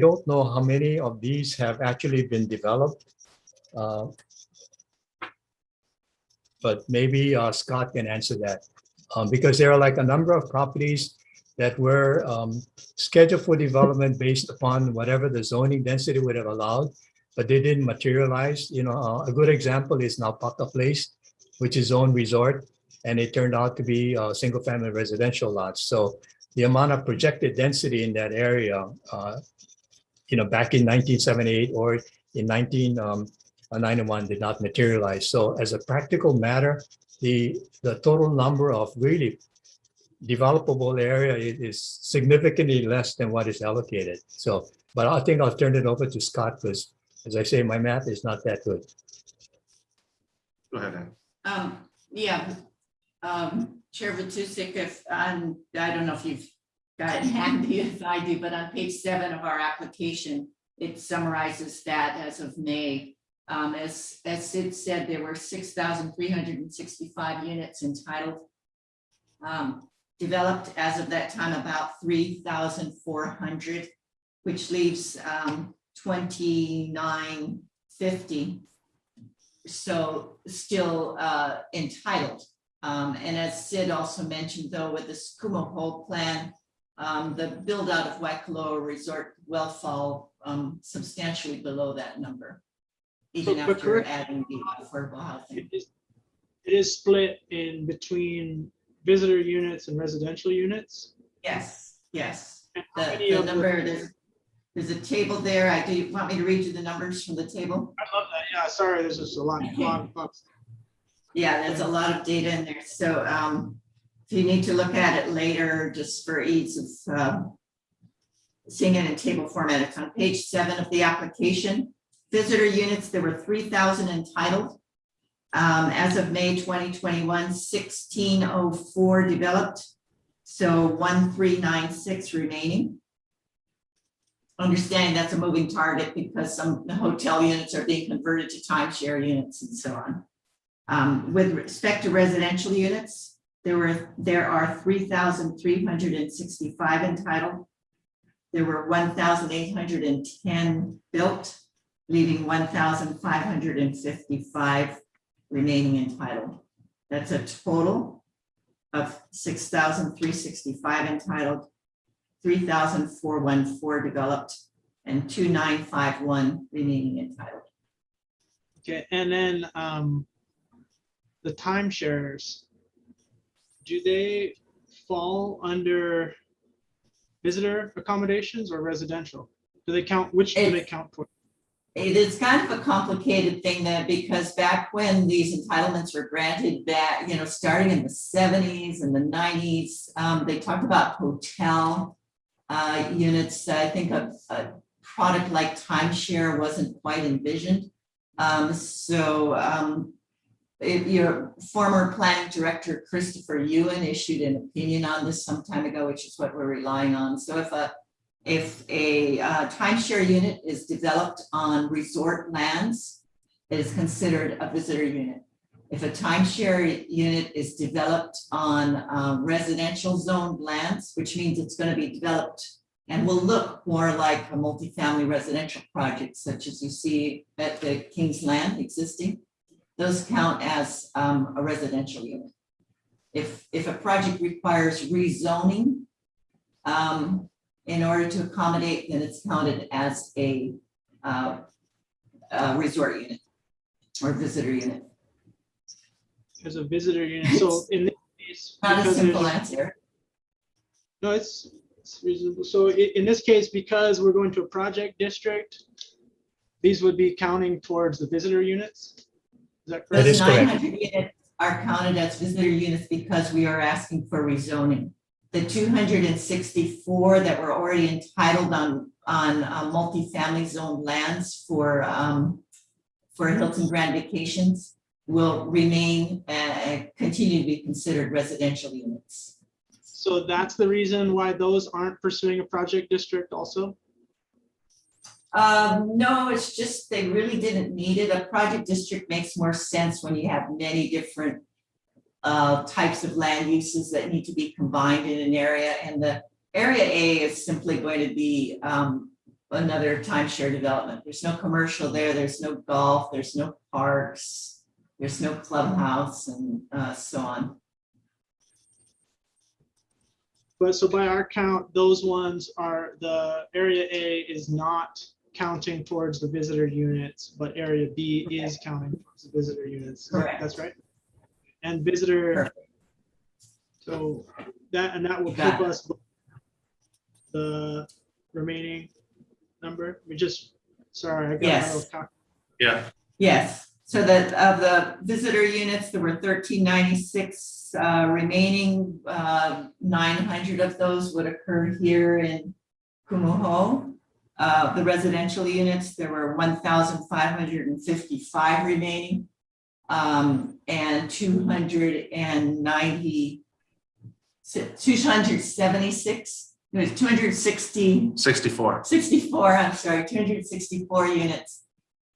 don't know how many of these have actually been developed, but maybe Scott can answer that, because there are like a number of properties that were scheduled for development based upon whatever the zoning density would have allowed, but they didn't materialize. A good example is Naupaka Place, which is zoned resort, and it turned out to be single-family residential lots. So the amount of projected density in that area, back in 1978 or in 1991 did not materialize. So as a practical matter, the total number of really developable area is significantly less than what is allocated. So, but I think I'll turn it over to Scott because, as I say, my math is not that good. Go ahead, Um, yeah, Chair Vatusik, if I don't know if you've got it handy as I do, but on page 7 of our application, it summarizes that as of May. As Sid said, there were 6,365 units entitled. Developed as of that time about 3,400, which leaves 2,950. So still entitled. And as Sid also mentioned, though, with this Kumu Ho plan, the build out of Waikoloa Resort will fall substantially below that number, even after adding the affordable housing. It is split in between visitor units and residential units? Yes, yes. The number, there's a table there. Do you want me to read you the numbers from the table? I love that. Yeah, sorry, there's just a lot of books. Yeah, there's a lot of data in there. So if you need to look at it later, just for ease of seeing it in table format, it's on page 7 of the application. Visitor units, there were 3,000 entitled. As of May 2021, 1,604 developed, so 1,396 remaining. Understanding that's a moving target because some hotel units are being converted to timeshare units and so on. With respect to residential units, there are 3,365 entitled. There were 1,810 built, leaving 1,555 remaining entitled. That's a total of 6,365 entitled, 3,414 developed, and 2,951 remaining entitled. Okay, and then the timeshares, do they fall under visitor accommodations or residential? Do they count? Which do they count for? It is kind of a complicated thing that because back when these entitlements were granted back, starting in the 70s and the 90s, they talked about hotel units. I think a product like timeshare wasn't quite envisioned. Your former planning director, Christopher Ewan, issued an opinion on this some time ago, which is what we're relying on. So if a timeshare unit is developed on resort lands, it is considered a visitor unit. If a timeshare unit is developed on residential zoned lands, which means it's going to be developed and will look more like a multifamily residential project, such as you see at the King's Land existing, those count as a residential unit. If a project requires rezoning, in order to accommodate, then it's counted as a resort unit or visitor unit. As a visitor unit. So in this case, Not a because simple there's- answer. No, it's reasonable. So in this case, because we're going to a project district, these would be counting towards the visitor units? Is that correct? Those 900 units are counted as visitor units because we are asking for rezoning. The 264 that were already entitled on multifamily zone lands for Hilton Grand Vacations will remain and continue to be considered residential units. So that's the reason why those aren't pursuing a project district also? No, it's just they really didn't need it. A project district makes more sense when you have many different types of land uses that need to be combined in an area. And the area A is simply going to be another timeshare development. There's no commercial there. There's no golf. There's no parks. There's no clubhouse and so on. But so by our count, those ones are, the area A is not counting towards the visitor units, but area B is counting towards the visitor units. Correct. That's right. And visitor. Perfect. So that will keep us the remaining number. We just, sorry, I got Yes. a little cocked. Yeah. Yes. So that of the visitor units, there were 1396 remaining. 900 of those would occur here in Kumu Ho. The residential units, there were 1,555 remaining, and 276. It was 64. 64. I'm sorry, 264 units.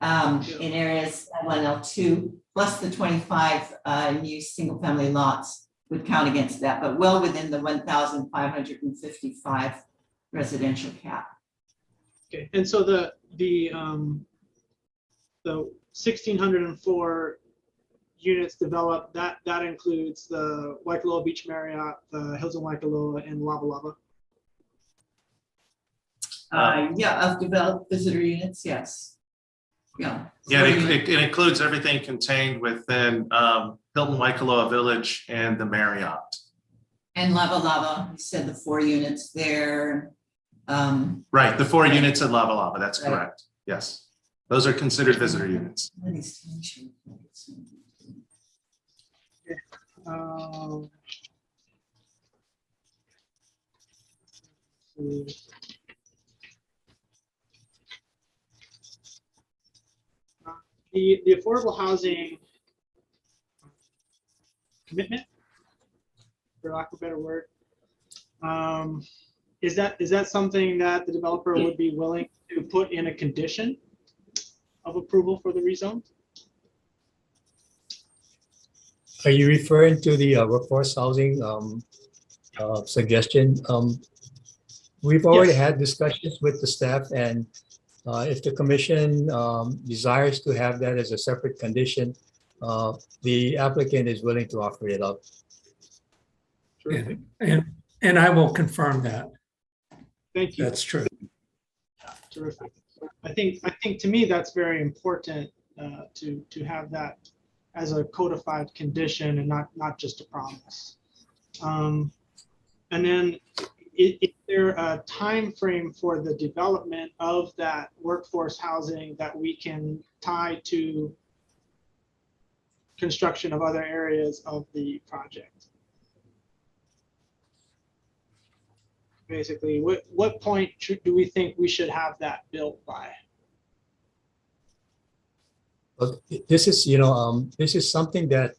In areas L1, L2, plus the 25 new single-family lots would count against that, but well within the 1,555 residential cap. Okay, and so the 1,604 units developed, that includes the Waikoloa Beach Marriott, the Hilton Waikoloa, and Lava Lava. Yeah, of developed visitor units, yes. Yeah. Yeah, it includes everything contained within Hilton Waikoloa Village and the Marriott. And Lava Lava, you said the 4 units there. Right, the 4 units at Lava Lava, that's correct. Yes, those are considered visitor units. The affordable housing commitment, for lack of a better word, is that something that the developer would be willing to put in a condition of approval for the rezone? Are you referring to the workforce housing suggestion? We've already had discussions with the staff, and if the commission desires to have that as a separate condition, the applicant is willing to offer it up. And I will confirm that. Thank you. That's true. Terrific. I think to me that's very important to have that as a codified condition and not just a promise. And then is there a time frame for the development of that workforce housing that we can tie to construction of other areas of the project? Basically, what point do we think we should have that built by? Well, this is, this is something that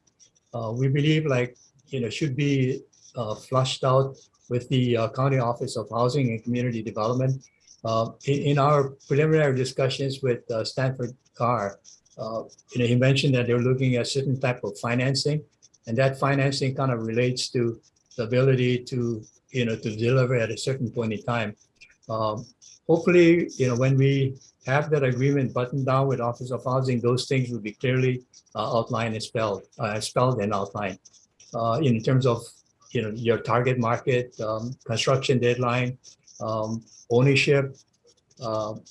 we believe should be flushed out with the County Office of Housing and Community Development. In our preliminary discussions with Stanford Carr, he mentioned that they're looking at certain type of financing, and that financing kind of relates to the ability to deliver at a certain point in time. Hopefully, when we have that agreement buttoned down with Office of Housing, those things will be clearly outlined and spelled and outlined in terms of your target market, construction deadline, ownership,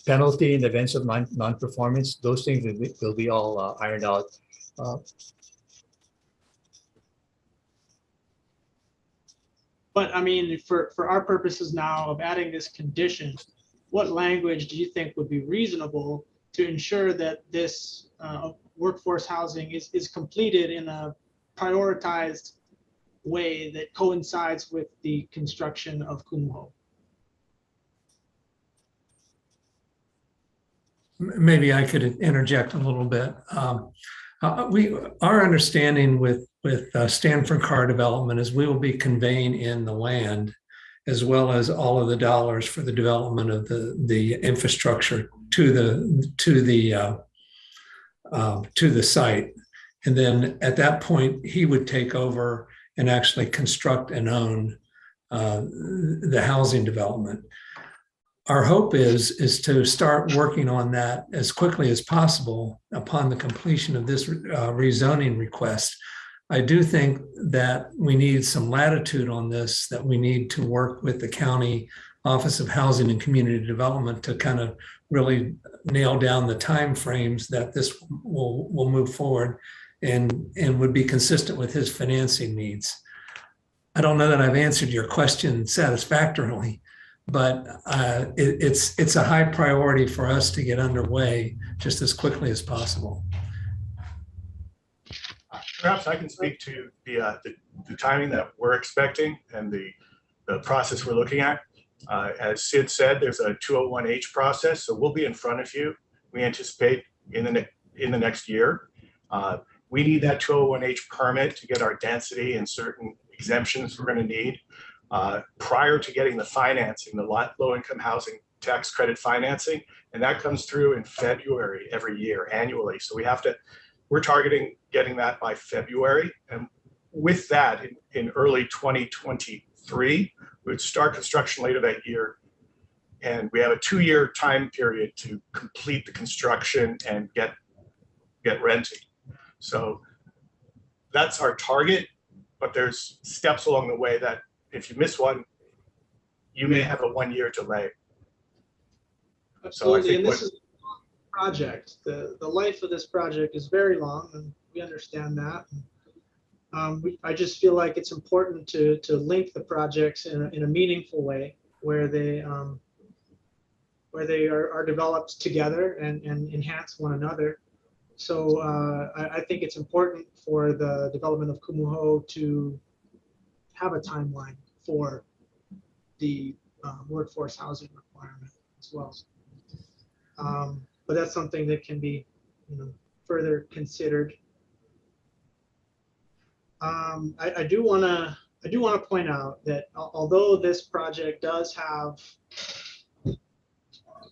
penalty in the events of non-performance. Those things will be all ironed out. But I mean, for our purposes now of adding this condition, what language do you think would be reasonable to ensure that this workforce housing is completed in a prioritized way that coincides with the construction of Kumu Ho? Maybe I could interject a little bit. Our understanding with Stanford Car Development is we will be conveying in the land as well as all of the dollars for the development of the infrastructure to the site. And then at that point, he would take over and actually construct and own the housing development. Our hope is to start working on that as quickly as possible upon the completion of this rezoning request. I do think that we need some latitude on this, that we need to work with the county Office of Housing and Community Development to kind of really nail down the timeframes that this will move forward and would be consistent with his financing needs. I don't know that I've answered your question satisfactorily, but it's a high priority for us to get underway just as quickly as possible. Perhaps I can speak to the timing that we're expecting and the process we're looking at. As Sid said, there's a 201H process, so we'll be in front of you. We anticipate in the next year. We need that 201H permit to get our density and certain exemptions we're going to need. Prior to getting the financing, the low-income housing tax credit financing, and that comes through in February every year, annually. So we're targeting getting that by February. And with that, in early 2023, we would start construction later that year. And we have a 2-year time period to complete the construction and get renting. So that's our target, but there's steps along the way that if you miss one, you may have a 1-year delay. Absolutely, and this is a project. The life of this project is very long, and we understand that. I just feel like it's important to link the projects in a meaningful way, where they are developed together and enhance one another. So I think it's important for the development of Kumu Ho to have a timeline for the workforce housing requirement as well. But that's something that can be, further considered. I do want to point out that although this project does have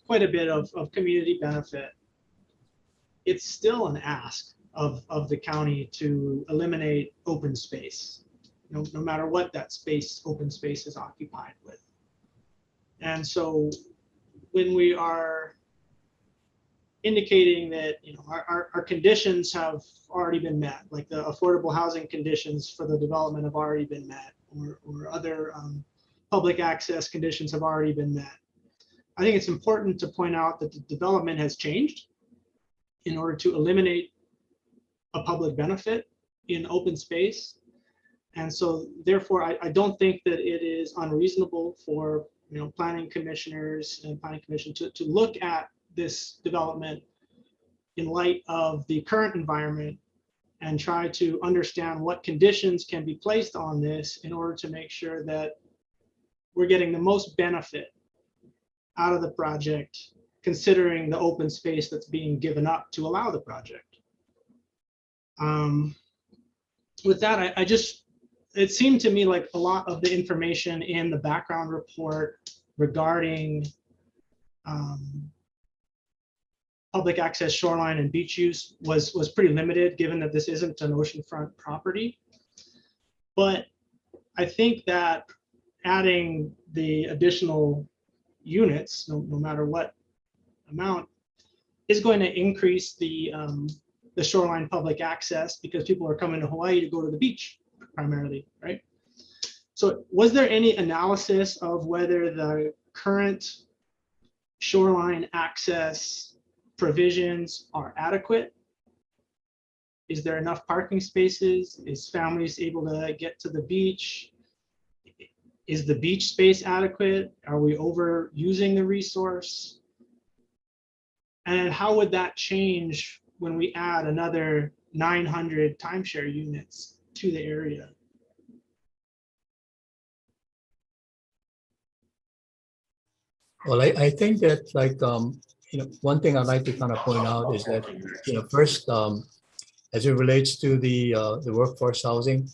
quite a bit of community benefit, it's still an ask of the county to eliminate open space, no matter what that open space is occupied with. And so when we are indicating that our conditions have already been met, like the affordable housing conditions for the development have already been met, or other public access conditions have already been met, I think it's important to point out that the development has changed in order to eliminate a public benefit in open space. And so therefore, I don't think that it is unreasonable for planning commissioners and planning commission to look at this development in light of the current environment and try to understand what conditions can be placed on this in order to make sure that we're getting the most benefit out of the project, considering the open space that's being given up to allow the project. With that, it seemed to me like a lot of the information in the background report regarding public access shoreline and beach use was pretty limited, given that this isn't an oceanfront property. But I think that adding the additional units, no matter what amount, is going to increase the shoreline public access, because people are coming to Hawaii to go to the beach primarily, right? So was there any analysis of whether the current shoreline access provisions are adequate? Is there enough parking spaces? Is families able to get to the beach? Is the beach space adequate? Are we overusing the resource? And how would that change when we add another 900 timeshare units to the area? Well, I think that like, one thing I'd like to kind of point out is that, first, as it relates to the workforce housing,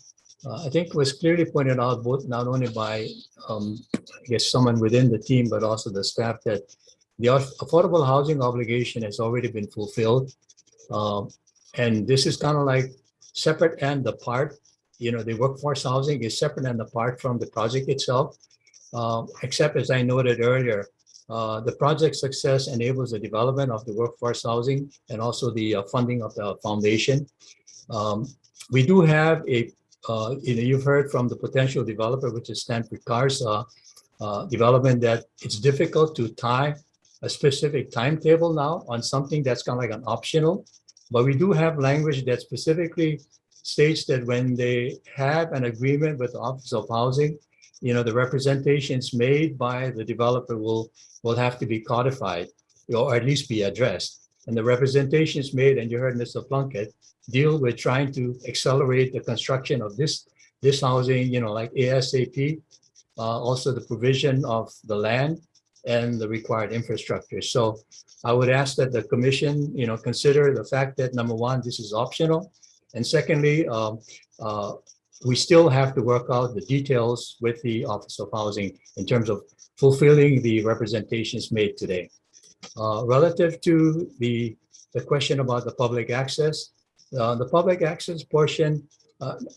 I think it was clearly pointed out both not only by, I guess, someone within the team, but also the staff that the affordable housing obligation has already been fulfilled. And this is kind of like separate and apart. The workforce housing is separate and apart from the project itself, except as I noted earlier, the project success enables the development of the workforce housing and also the funding of the foundation. We do have you've heard from the potential developer, which is Stanford Carr's development, that it's difficult to tie a specific timetable now on something that's kind of like an optional. But we do have language that specifically states that when they have an agreement with the Office of Housing, the representations made by the developer will have to be codified or at least be addressed. And the representations made, and you heard Mr. Plunkett, deal with trying to accelerate the construction of this housing, like ASAP, also the provision of the land and the required infrastructure. So I would ask that the commission, consider the fact that, number one, this is optional. And secondly, we still have to work out the details with the Office of Housing in terms of fulfilling the representations made today. Relative to the question about the public access, the public access portion,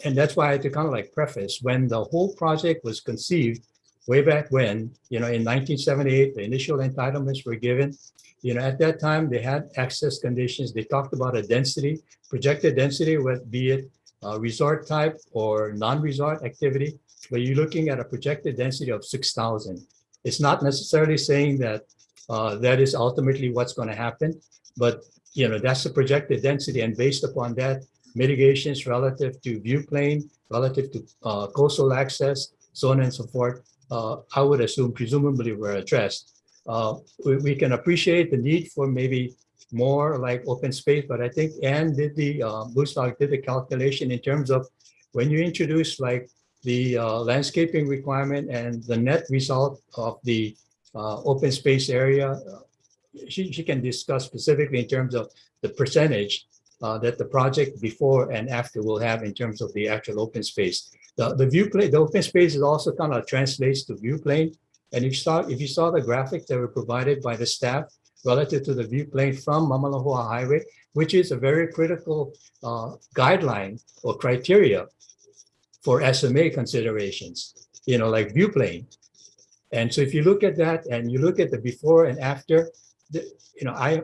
and that's why I had to kind of like preface, when the whole project was conceived way back when, in 1978, the initial entitlements were given. At that time, they had access conditions. They talked about a density, projected density, be it resort type or non-resort activity, but you're looking at a projected density of 6,000. It's not necessarily saying that that is ultimately what's going to happen, but that's the projected density, and based upon that, mitigations relative to view plane, relative to coastal access, so on and so forth, I would assume presumably were addressed. We can appreciate the need for maybe more like open space, but I think Anne did Boostlock did the calculation in terms of when you introduce like the landscaping requirement and the net result of the open space area. She can discuss specifically in terms of the percentage that the project before and after will have in terms of the actual open space. The view plane, the open space is also kind of translates to view plane. And if you saw the graphics that were provided by the staff relative to the view plane from Mamalahua Highway, which is a very critical guideline or criteria for SMA considerations, like view plane. And so if you look at that and you look at the before and after, I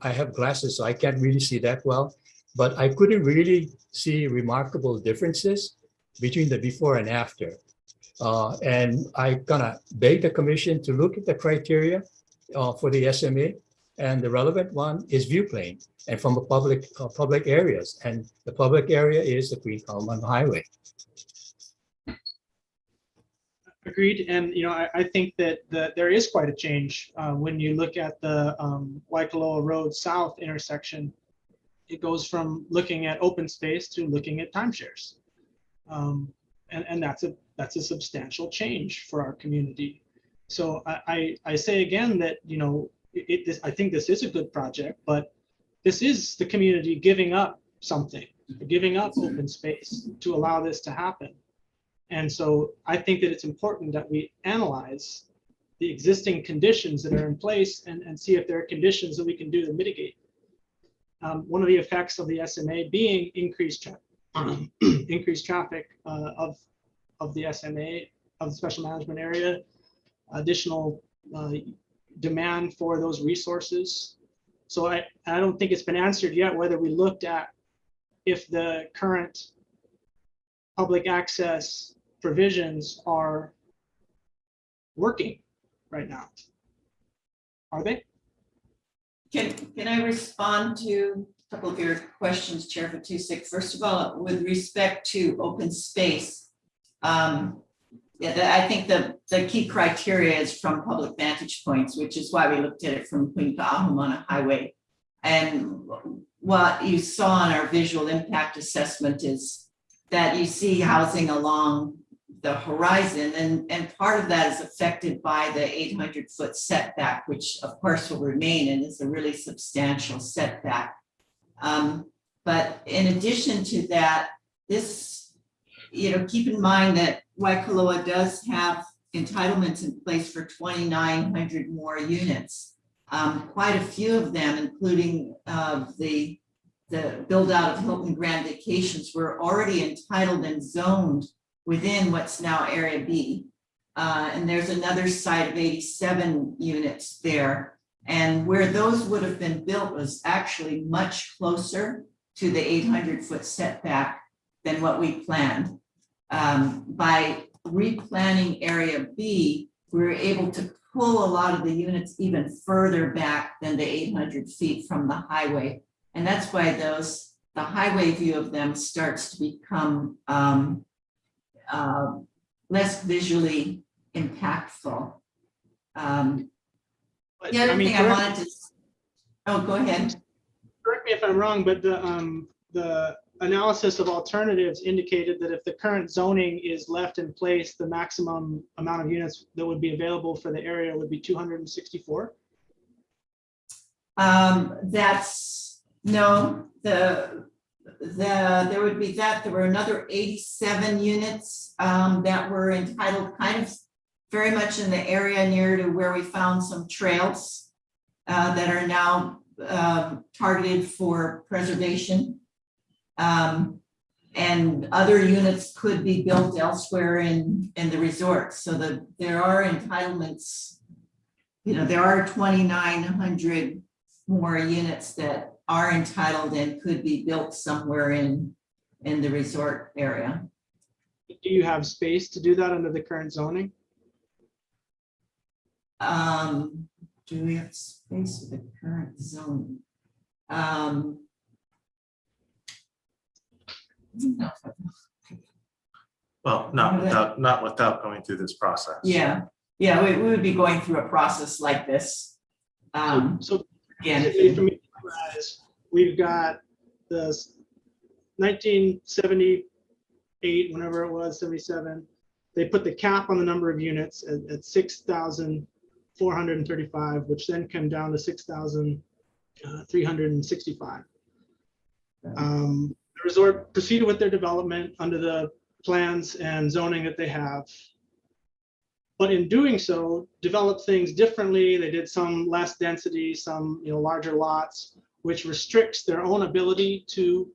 have glasses, so I can't really see that well, but I couldn't really see remarkable differences between the before and after. And I kind of beg the commission to look at the criteria for the SMA, and the relevant one is view plane and from a public areas, and the public area is the Queen Kalman Highway. Agreed, and I think that there is quite a change when you look at the Waikoloa Road South intersection. It goes from looking at open space to looking at timeshares, and that's a substantial change for our community. So I say again that I think this is a good project, but this is the community giving up something, giving up open space to allow this to happen. And so I think that it's important that we analyze the existing conditions that are in place and see if there are conditions that we can do to mitigate. One of the effects of the SMA being increased traffic of the SMA, of the special management area, additional demand for those resources. So I don't think it's been answered yet whether we looked at if the current public access provisions are working right now. Are they? Can I respond to a couple of your questions, Chair Fatusic? First of all, with respect to open space, I think the key criteria is from public vantage points, which is why we looked at it from Queen Kahumana Highway. And what you saw in our visual impact assessment is that you see housing along the horizon, and part of that is affected by the 800-foot setback, which of course will remain and is a really substantial setback. But in addition to that, this, keep in mind that Waikoloa does have entitlements in place for 2,900 more units. Quite a few of them, including the build out of Hilton Grand Vacations, were already entitled and zoned within what's now Area B. And there's another site of 87 units there. And where those would have been built was actually much closer to the 800-foot setback than what we planned. By replanning Area B, we were able to pull a lot of the units even further back than the 800 feet from the highway. And that's why the highway view of them starts to become less visually impactful. The other thing I wanted to, go ahead. Correct me if I'm wrong, but the analysis of alternatives indicated that if the current zoning is left in place, the maximum amount of units that would be available for the area would be 264. That's no, there would be that. There were another 87 units that were entitled kind of very much in the area near to where we found some trails that are now targeted for preservation. And other units could be built elsewhere in the resort. So that there are entitlements, there are 2,900 more units that are entitled and could be built somewhere in the resort area. Do you have space to do that under the current zoning? Do we have space for the current zoning? Well, not without going through this process. Yeah, we would be going through a process like this. So again, for me, we've got the 1978, whenever it was, 77. They put the cap on the number of units at 6,435, which then came down to 6,365. The resort proceeded with their development under the plans and zoning that they have. But in doing so, developed things differently. They did some less density, some larger lots, which restricts their own ability to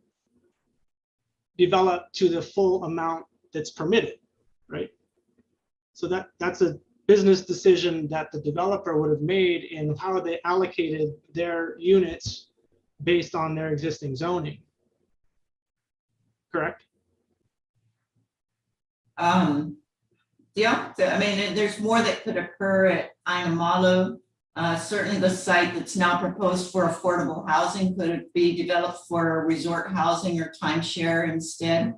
develop to the full amount that's permitted, right? So that's a business decision that the developer would have made in how they allocated their units based on their existing zoning. Correct? Yeah, I mean, there's more that could occur at Ainamalu. Certainly the site that's now proposed for affordable housing could be developed for resort housing or timeshare instead.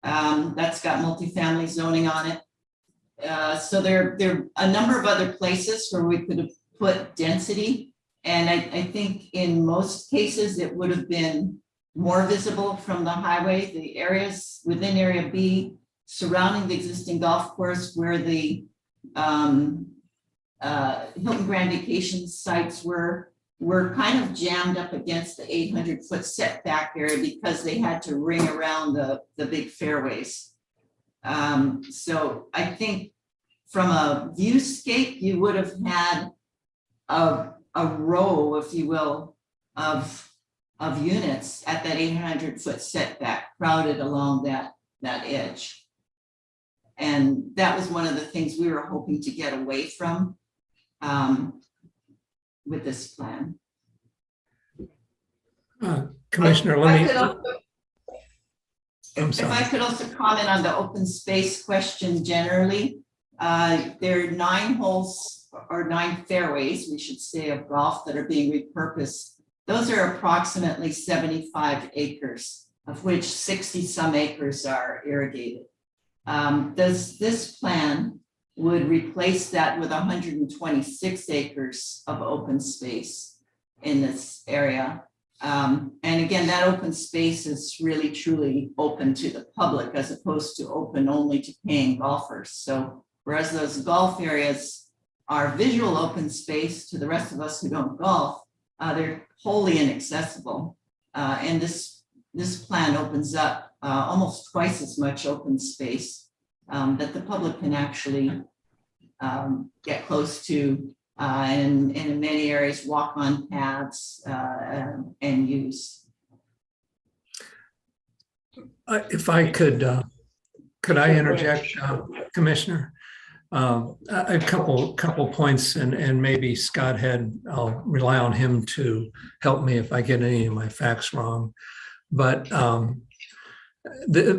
That's got multifamily zoning on it. So there are a number of other places where we could have put density. And I think in most cases, it would have been more visible from the highway. The areas within Area B surrounding the existing golf course where the Hilton Grand Vacations sites were kind of jammed up against the 800-foot setback area because they had to ring around the big fairways. So I think from a viewscape, you would have had a row, if you will, of units at that 800-foot setback crowded along that edge. And that was one of the things we were hoping to get away from with this plan. Commissioner, let me. If I could also comment on the open space question generally. There are 9 holes or 9 fairways, we should say, of golf that are being repurposed. Those are approximately 75 acres, of which 60 some acres are irrigated. Does this plan would replace that with 126 acres of open space in this area? And again, that open space is really truly open to the public as opposed to open only to paying golfers. So whereas those golf areas are visual open space to the rest of us who don't golf, they're wholly inaccessible. And this plan opens up almost twice as much open space that the public can actually get close to, and in many areas walk on paths and use. If I could I interject, Commissioner? A couple points, and maybe Scott I'll rely on him to help me if I get any of my facts wrong. But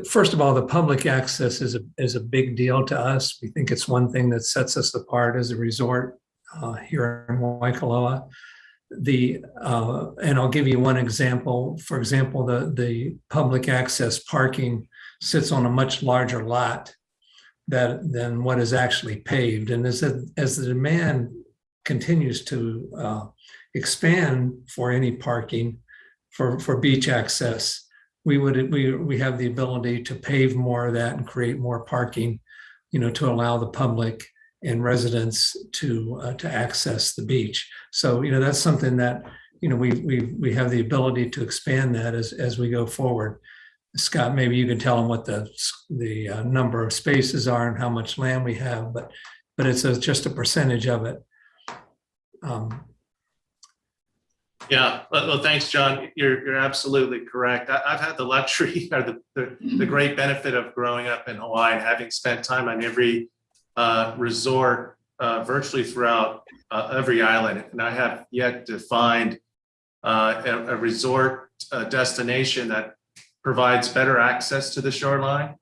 first of all, the public access is a big deal to us. We think it's one thing that sets us apart as a resort here in Waikoloa. And I'll give you one example. For example, the public access parking sits on a much larger lot than what is actually paved. And as the demand continues to expand for any parking for beach access, we have the ability to pave more of that and create more parking, to allow the public and residents to access the beach. So, that's something that, we have the ability to expand that as we go forward. Scott, maybe you can tell them what the number of spaces are and how much land we have, but it's just a percentage of it. Yeah, well, thanks, John. You're absolutely correct. I've had the luxury or the great benefit of growing up in Hawaii and having spent time on every resort virtually throughout every island. And I have yet to find a resort destination that provides better access to the shoreline,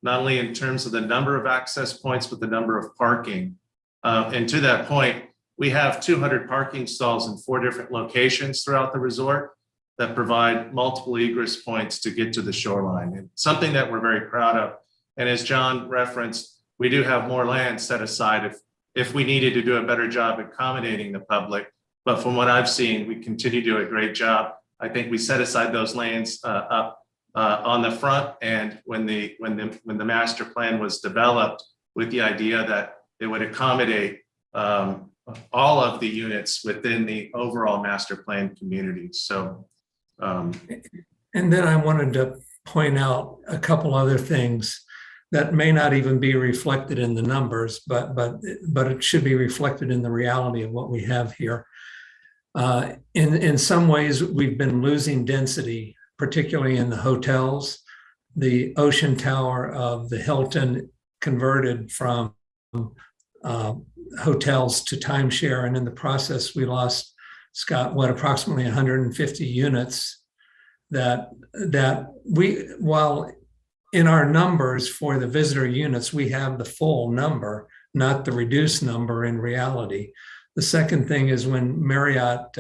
not only in terms of the number of access points, but the number of parking. And to that point, we have 200 parking stalls in 4 different locations throughout the resort that provide multiple egress points to get to the shoreline. And something that we're very proud of. And as John referenced, we do have more land set aside if we needed to do a better job accommodating the public. But from what I've seen, we continue to do a great job. I think we set aside those lands up on the front, and when the master plan was developed with the idea that it would accommodate all of the units within the overall master plan community. So, and then I wanted to point out a couple other things that may not even be reflected in the numbers, but it should be reflected in the reality of what we have here. In some ways, we've been losing density, particularly in the hotels. The Ocean Tower of the Hilton converted from hotels to timeshare, and in the process, we lost, Scott, approximately 150 units that while in our numbers for the visitor units, we have the full number, not the reduced number in reality. The second thing is when Marriott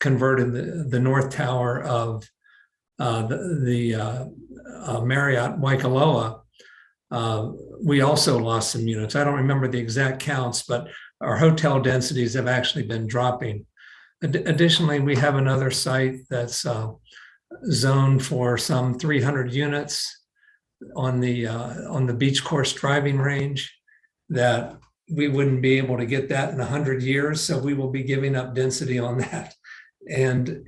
converted the North Tower of the Marriott Waikoloa, we also lost some units. I don't remember the exact counts, but our hotel densities have actually been dropping. Additionally, we have another site that's zoned for some 300 units on the beach course driving range that we wouldn't be able to get that in 100 years. So we will be giving up density on that. And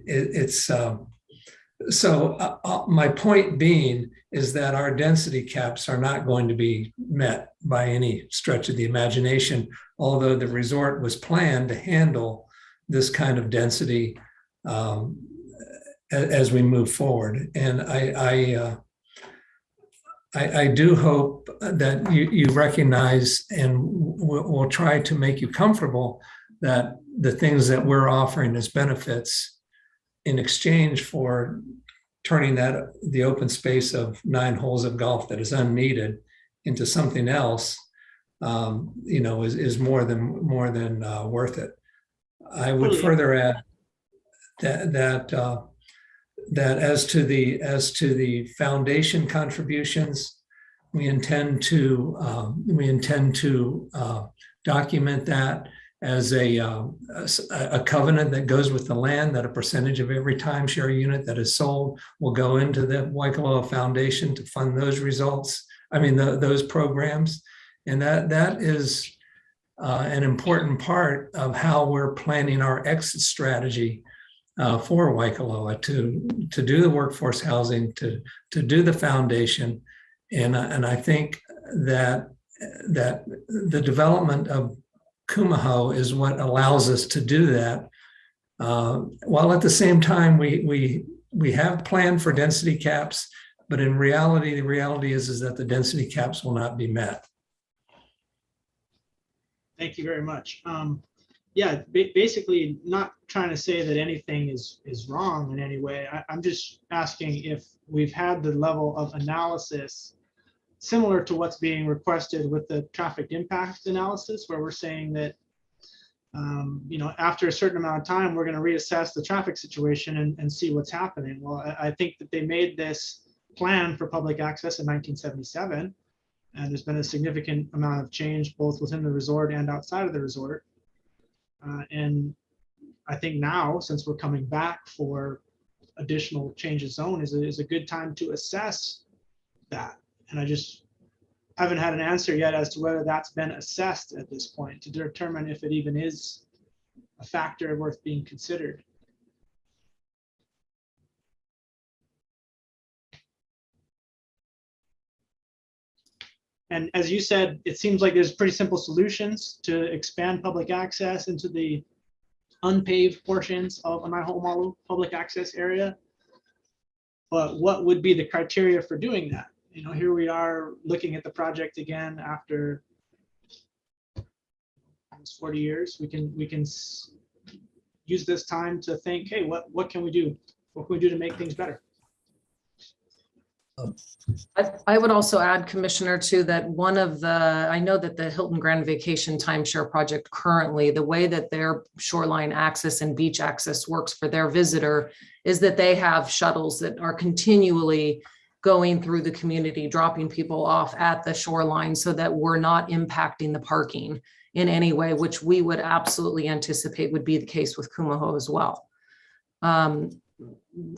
my point being is that our density caps are not going to be met by any stretch of the imagination, although the resort was planned to handle this kind of density as we move forward. And I do hope that you recognize, and we'll try to make you comfortable that the things that we're offering as benefits in exchange for turning the open space of 9 holes of golf that is unneeded into something else is more than worth it. I would further add that as to the foundation contributions, we intend to document that as a covenant that goes with the land, that a percentage of every timeshare unit that is sold will go into the Waikoloa Foundation to fund those those programs. And that is an important part of how we're planning our exit strategy for Waikoloa to do the workforce housing, to do the foundation. And I think that the development of Kumu Ho is what allows us to do that. While at the same time, we have planned for density caps, but in reality, the reality is that the density caps will not be met. Thank you very much. Yeah, basically not trying to say that anything is wrong in any way. I'm just asking if we've had the level of analysis similar to what's being requested with the traffic impact analysis, where we're saying that, after a certain amount of time, we're going to reassess the traffic situation and see what's happening. Well, I think that they made this plan for public access in 1977, and there's been a significant amount of change both within the resort and outside of the resort. And I think now, since we're coming back for additional change of zone, is a good time to assess that. And I just haven't had an answer yet as to whether that's been assessed at this point to determine if it even is a factor worth being considered. And as you said, it seems like there's pretty simple solutions to expand public access into the unpaved portions of Anaho'omalu public access area. But what would be the criteria for doing that? Here we are looking at the project again after almost 40 years. We can use this time to think, hey, what can we do? What can we do to make things better? I would also add, Commissioner, too, that I know that the Hilton Grand Vacation Timeshare Project currently, the way that their shoreline access and beach access works for their visitor is that they have shuttles that are continually going through the community, dropping people off at the shoreline so that we're not impacting the parking in any way, which we would absolutely anticipate would be the case with Kumu Ho as well.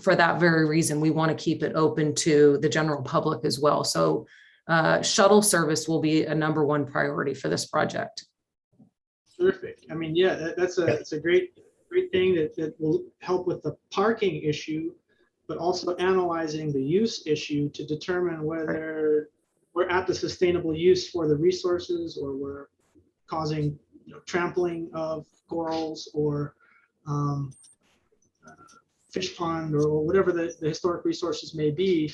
For that very reason, we want to keep it open to the general public as well. So shuttle service will be a #1 priority for this project. Terrific. I mean, yeah, that's a great thing that will help with the parking issue, but also analyzing the use issue to determine whether we're at the sustainable use for the resources, or we're causing trampling of corals or fish pond, or whatever the historic resources may be.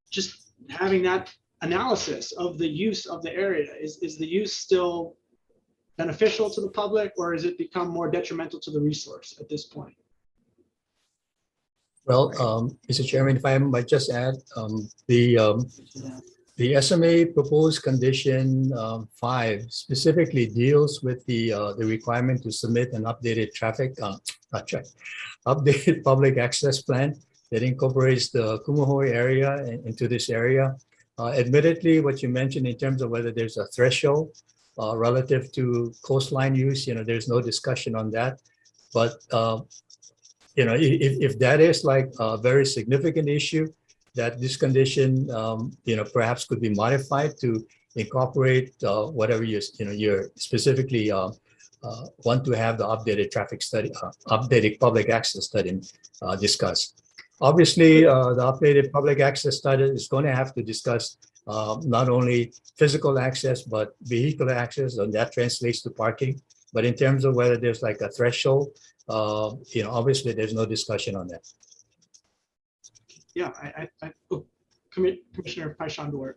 Just having that analysis of the use of the area. Is the use still beneficial to the public, or has it become more detrimental to the resource at this point? Well, Mr. Chairman, if I might just add, the SMA proposed condition 5 specifically deals with the requirement to submit an updated updated public access plan that incorporates the Kumu Ho area into this area. Admittedly, what you mentioned in terms of whether there's a threshold relative to coastline use, there's no discussion on that. But if that is like a very significant issue, that this condition, perhaps could be modified to incorporate whatever you're specifically want to have the updated traffic study, updated public access study discussed. Obviously, the updated public access study is going to have to discuss not only physical access, but vehicular access, and that translates to parking. But in terms of whether there's like a threshold, obviously there's no discussion on that. Yeah, Commissioner Paishandor.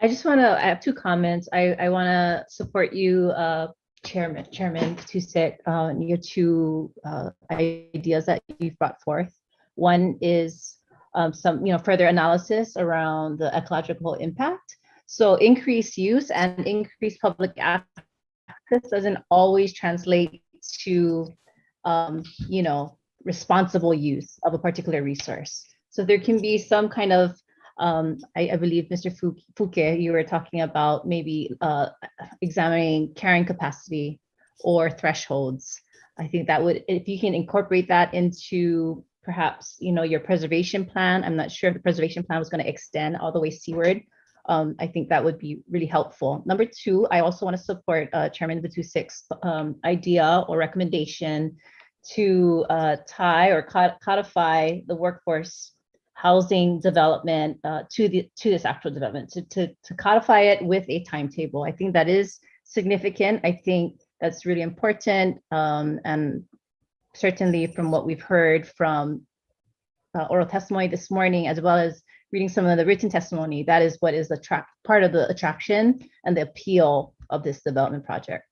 I have 2 comments. I want to support you, Chairman Tusek, your 2 ideas that you've brought forth. One is some further analysis around the ecological impact. So increased use and increased public access doesn't always translate to, you know, responsible use of a particular resource. So there can be some kind of, I believe Mr. Fouquet, you were talking about maybe examining carrying capacity or thresholds. I think that would, if you can incorporate that into perhaps, you know, your preservation plan. I'm not sure if the preservation plan was going to extend all the way seaward. I think that would be really helpful. Number two, I also want to support Chairman Vatusik's idea or recommendation to tie or codify the workforce housing development to this actual development, to codify it with a timetable. I think that is significant. I think that's really important. And certainly from what we've heard from oral testimony this morning, as well as reading some of the written testimony, that is what is part of the attraction and the appeal of this development project.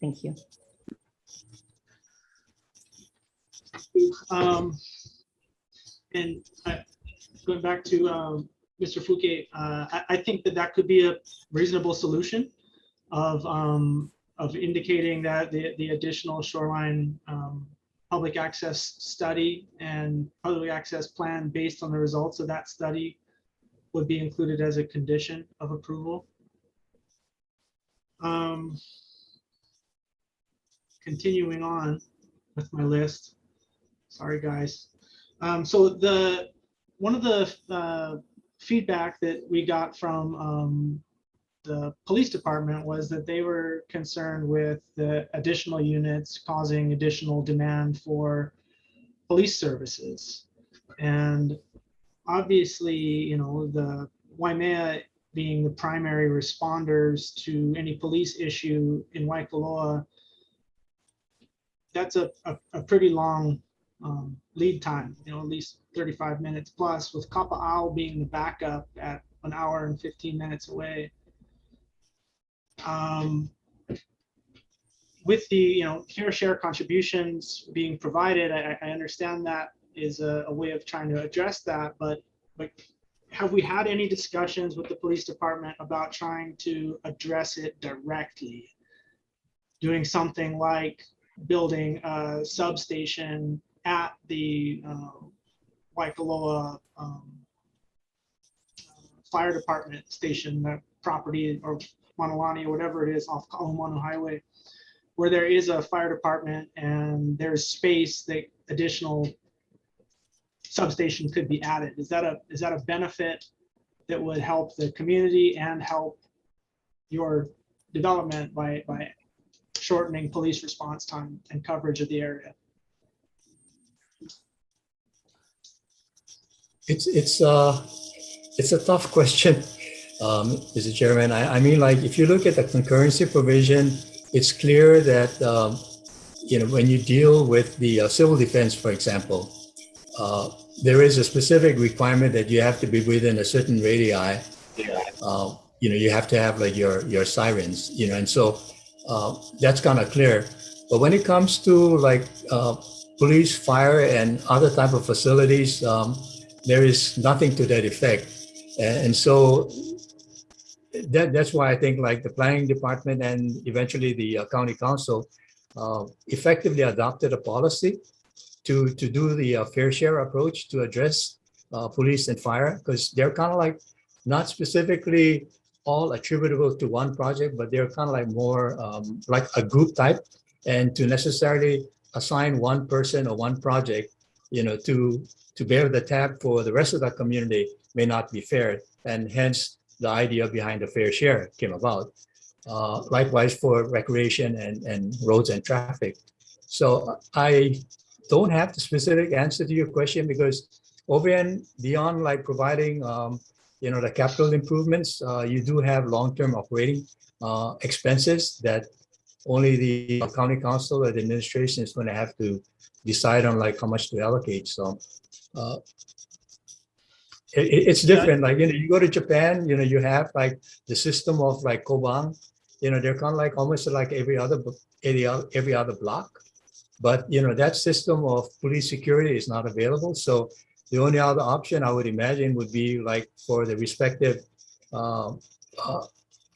Thank you. And going back to Mr. Fouquet, I think that could be a reasonable solution of indicating that the additional shoreline public access study and public access plan based on the results of that study would be included as a condition of approval. Continuing on with my list. Sorry, guys. So one of the feedback that we got from the police department was that they were concerned with the additional units causing additional demand for police services. And obviously, you know, the Waimea being the primary responders to any police issue in Waikoloa, that's a pretty long lead time, you know, at least 35 minutes plus, with Kapa'au being the backup at 1 hour and 15 minutes away. With the, you know, fair share contributions being provided, I understand that is a way of trying to address that, but have we had any discussions with the police department about trying to address it directly? Doing something like building a substation at the Waikoloa fire department station, that property, or Manawani, or whatever it is, off Kaumanu Highway, where there is a fire department and there's space that additional substation could be added. Is that a benefit that would help the community and help your development by shortening police response time and coverage of the area? It's a tough question, Mr. Chairman. I mean, like, if you look at the concurrency provision, it's clear that you know, when you deal with the civil defense, for example, there is a specific requirement that you have to be within a certain radii. You know, you have to have like your sirens, you know, and so that's kind of clear. But when it comes to like police, fire, and other type of facilities, there is nothing to that effect. And so that's why I think like the planning department and eventually the county council effectively adopted a policy to do the fair share approach to address police and fire, because they're kind of like not specifically all attributable to one project, but they're kind of like more like a group type, and to necessarily assign one person or one project, you know, to bear the tab for the rest of the community may not be fair, and hence the idea behind the fair share came about. Likewise for recreation and roads and traffic. So I don't have the specific answer to your question, because over and beyond like providing you know, the capital improvements, you do have long-term operating expenses that only the county council or the administration is going to have to decide on like how much to allocate. So it's different. Like, you know, you go to Japan, you know, you have like the system of like Kobang, you know, they're kind of like almost like every other block. But, you know, that system of police security is not available. So the only other option I would imagine would be like for the respective uh, uh,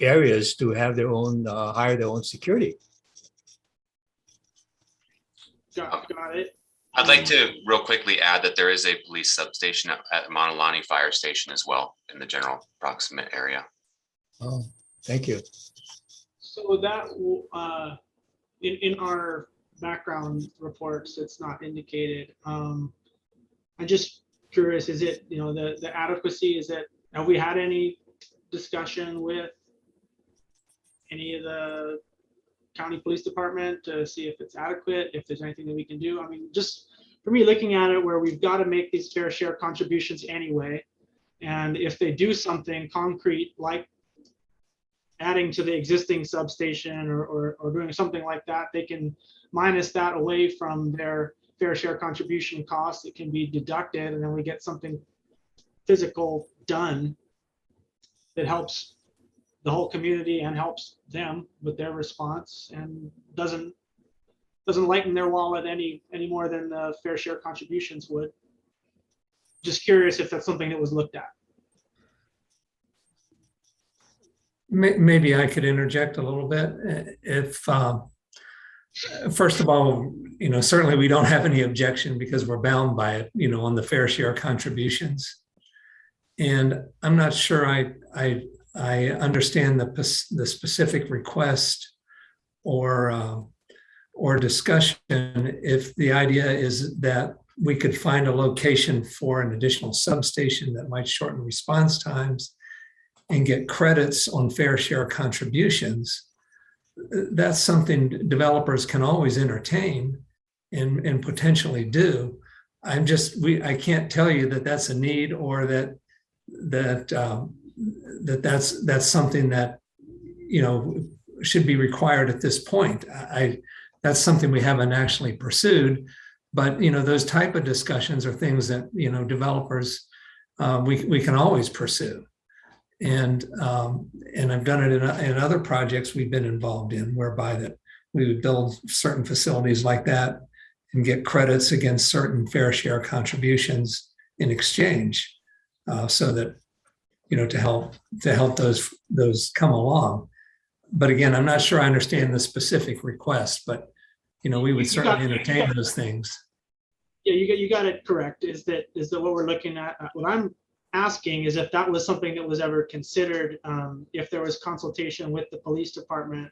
areas to have their own, hire their own security. Got it. I'd like to real quickly add that there is a police substation at Montalani Fire Station as well in the general proximate area. Oh, thank you. So that, in our background reports, it's not indicated. I'm just curious, is it, the adequacy, have we had any discussion with any of the county police department to see if it's adequate, if there's anything that we can do? I mean, just for me, looking at it where we've got to make these fair share contributions anyway, and if they do something concrete like adding to the existing substation or doing something like that, they can minus that away from their fair share contribution costs. It can be deducted, and then we get something physical done that helps the whole community and helps them with their response and doesn't lighten their wallet any more than the fair share contributions would. Just curious if that's something that was looked at. Maybe I could interject a little bit. If first of all, certainly we don't have any objection because we're bound by it, on the fair share contributions. And I'm not sure I understand the specific request or discussion if the idea is that we could find a location for an additional substation that might shorten response times and get credits on fair share contributions. That's something developers can always entertain and potentially do. I can't tell you that that's a need or that's something that should be required at this point. That's something we haven't actually pursued, but those type of discussions are things that developers we can always pursue. And I've done it in other projects we've been involved in, whereby that we would build certain facilities like that and get credits against certain fair share contributions in exchange, so that to help those come along. But again, I'm not sure I understand the specific request, but we would certainly entertain those things. Yeah, you got it correct. Is that what we're looking at? What I'm asking is if that was something that was ever considered, if there was consultation with the police department,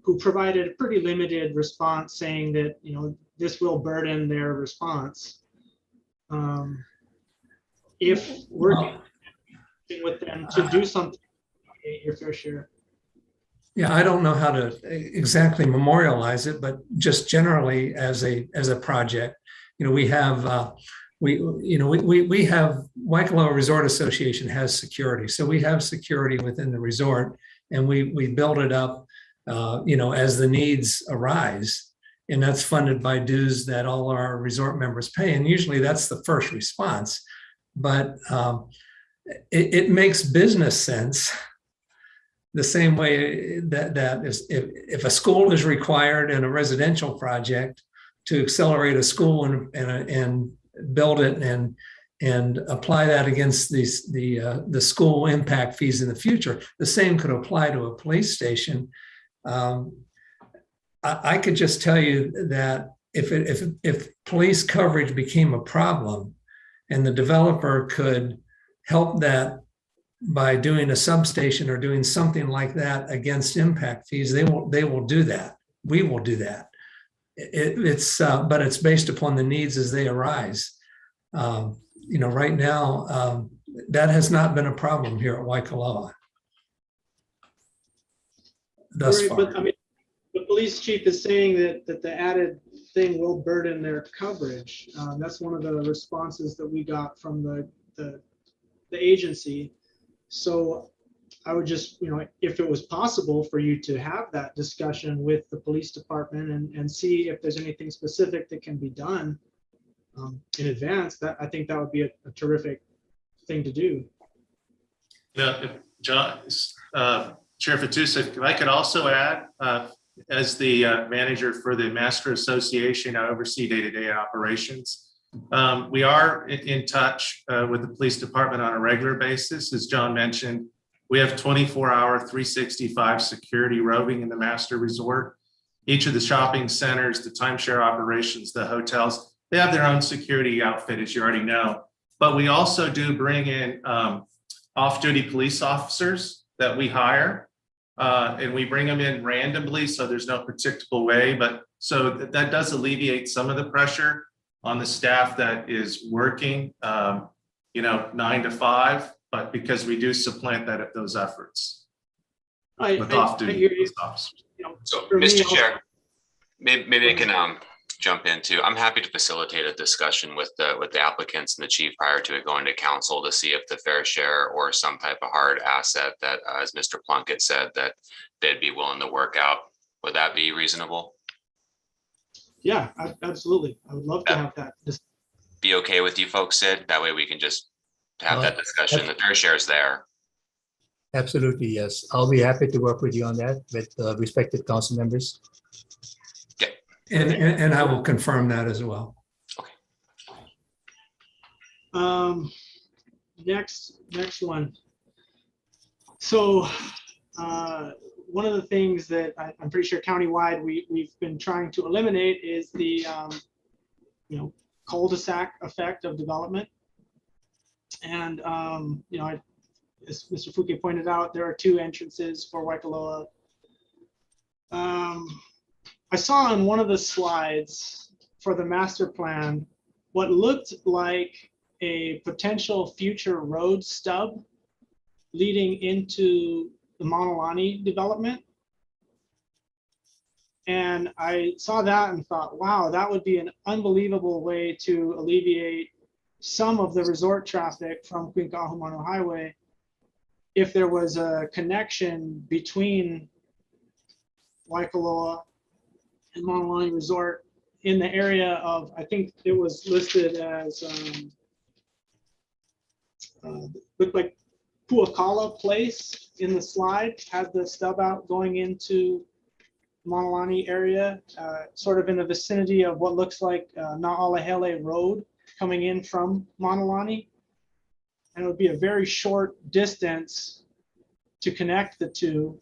who provided a pretty limited response saying that this will burden their response. If we're with them to do something, your fair share. Yeah, I don't know how to exactly memorialize it, but just generally as a project, we have we have Waikoloa Resort Association has security, so we have security within the resort, and we build it up, as the needs arise, and that's funded by dues that all our resort members pay, and usually that's the first response, but it makes business sense. The same way that is, if a school is required in a residential project to accelerate a school and build it and apply that against the school impact fees in the future, the same could apply to a police station. I could just tell you that if police coverage became a problem and the developer could help that by doing a substation or doing something like that against impact fees, they will do that. We will do that. But it's based upon the needs as they arise. Right now, that has not been a problem here at Waikoloa thus far. But I mean, the police chief is saying that the added thing will burden their coverage. That's one of the responses that we got from the agency. So I would just, if it was possible for you to have that discussion with the police department and see if there's anything specific that can be done in advance, I think that would be a terrific thing to do. Yeah, John, Chair Fatusa, if I could also add, as the manager for the Master Association, I oversee day-to-day operations. We are in touch with the police department on a regular basis. As John mentioned, We have 24-hour, 365 security roving in the master resort. Each of the shopping centers, the timeshare operations, the hotels, they have their own security outfit, as you already know. But we also do bring in off-duty police officers that we hire, and we bring them in randomly, so there's no predictable way. But so that does alleviate some of the pressure on the staff that is working, 9 to 5. But because we do supplant that at those efforts with off-duty police officers. So, Mr. Chair, maybe I can jump in too. I'm happy to facilitate a discussion with the applicants and the chief prior to it going to council to see if the fair share or some type of hard asset that, as Mr. Plunkett said, that they'd be willing to work out. Would that be reasonable? Yeah, absolutely. I would love to have that. Be okay with you folks, Sid? That way we can just have that discussion. The fair share is there. Absolutely, yes. I'll be happy to work with you on that with respected council members. And I will confirm that as well. Next one. So one of the things that I'm pretty sure countywide we've been trying to eliminate is the cul-de-sac effect of development. And as Mr. Fuke pointed out, there are 2 entrances for Waikoloa. I saw on one of the slides for the master plan what looked like a potential future road stub leading into the Monolani development. And I saw that and thought, wow, that would be an unbelievable way to alleviate some of the resort traffic from Queen Kahumanu Highway if there was a connection between Waikoloa and Monolani Resort in the area of, I think it was listed as, looked like Puakala Place in the slide, had the stub out going into Monolani area, sort of in the vicinity of what looks like Na'alahele Road coming in from Monolani. And it would be a very short distance to connect the two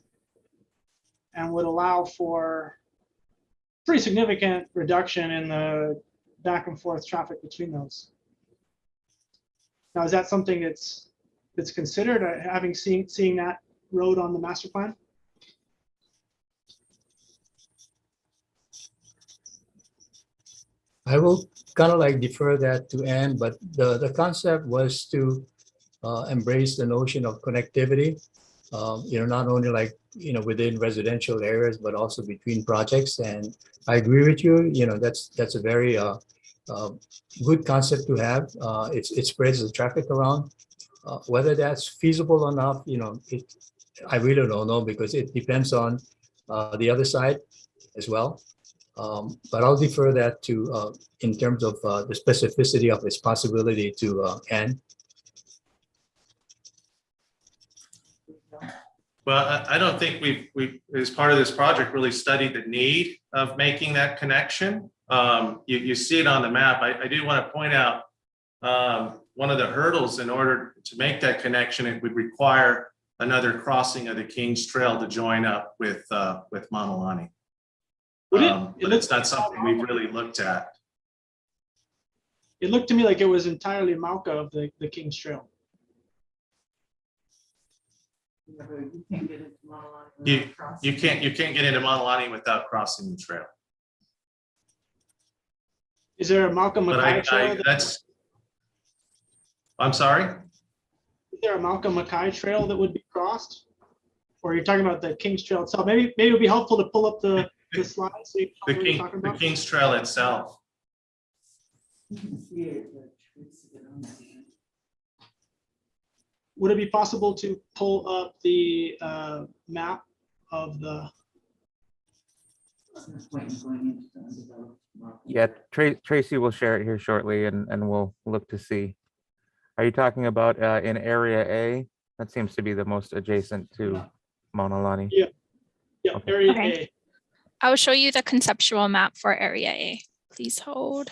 and would allow for pretty significant reduction in the back and forth traffic between those. Now, is that something that's considered, having seeing that road on the master plan? I will kind of like defer that to Ann, but the concept was to embrace the notion of connectivity, not only like, within residential areas, but also between projects. And I agree with you, that's a very good concept to have. It spreads the traffic around. Whether that's feasible enough, I really don't know, because it depends on the other side as well. But I'll defer that to, in terms of the specificity of its possibility to Ann. Well, I don't think we've, as part of this project, really studied the need of making that connection. You see it on the map. I do want to point out one of the hurdles in order to make that connection, it would require another crossing of the King's Trail to join up with Monolani. But it's not something we've really looked at. It looked to me like it was entirely Mauka of the King's Trail. You can't get into Monolani without crossing the trail. Is there a Malcolm Mackay trail? I'm sorry? Is there a Malcolm Mackay trail that would be crossed? Or you're talking about the King's Trail itself? Maybe it would be helpful to pull up the slide so you can tell me what you're talking about. The King's Trail itself. Would it be possible to pull up the map of the? Yeah, Tracy will share it here shortly, and we'll look to see. Are you talking about in Area A? That seems to be the most adjacent to Monolani. Yeah, Okay. Area Okay. A. I will show you the conceptual map for Area A. Please hold.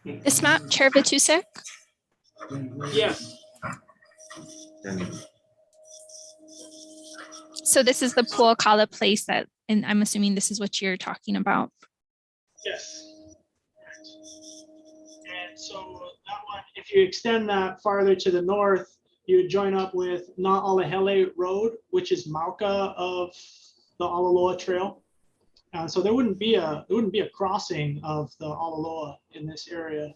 This map, Chair Batusek. Yes. So this is the Puakala place that, and I'm assuming this is what you're talking about. Yes. And so that one, if you extend that farther to the north, you would join up with Na'alahele Road, which is Mauka of the Alaloa Trail. So there wouldn't be a crossing of the Alaloa in this area.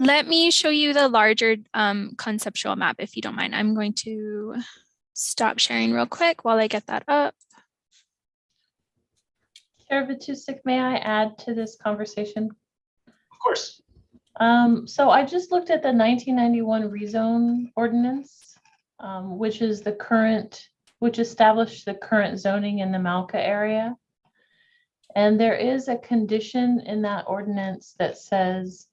Let me show you the larger conceptual map, if you don't mind. I'm going to stop sharing real quick while I get that up. Chair Batusek, may I add to this conversation? Of course. So I just looked at the 1991 rezone ordinance, which established the current zoning in the Malca area. And there is a condition in that ordinance that says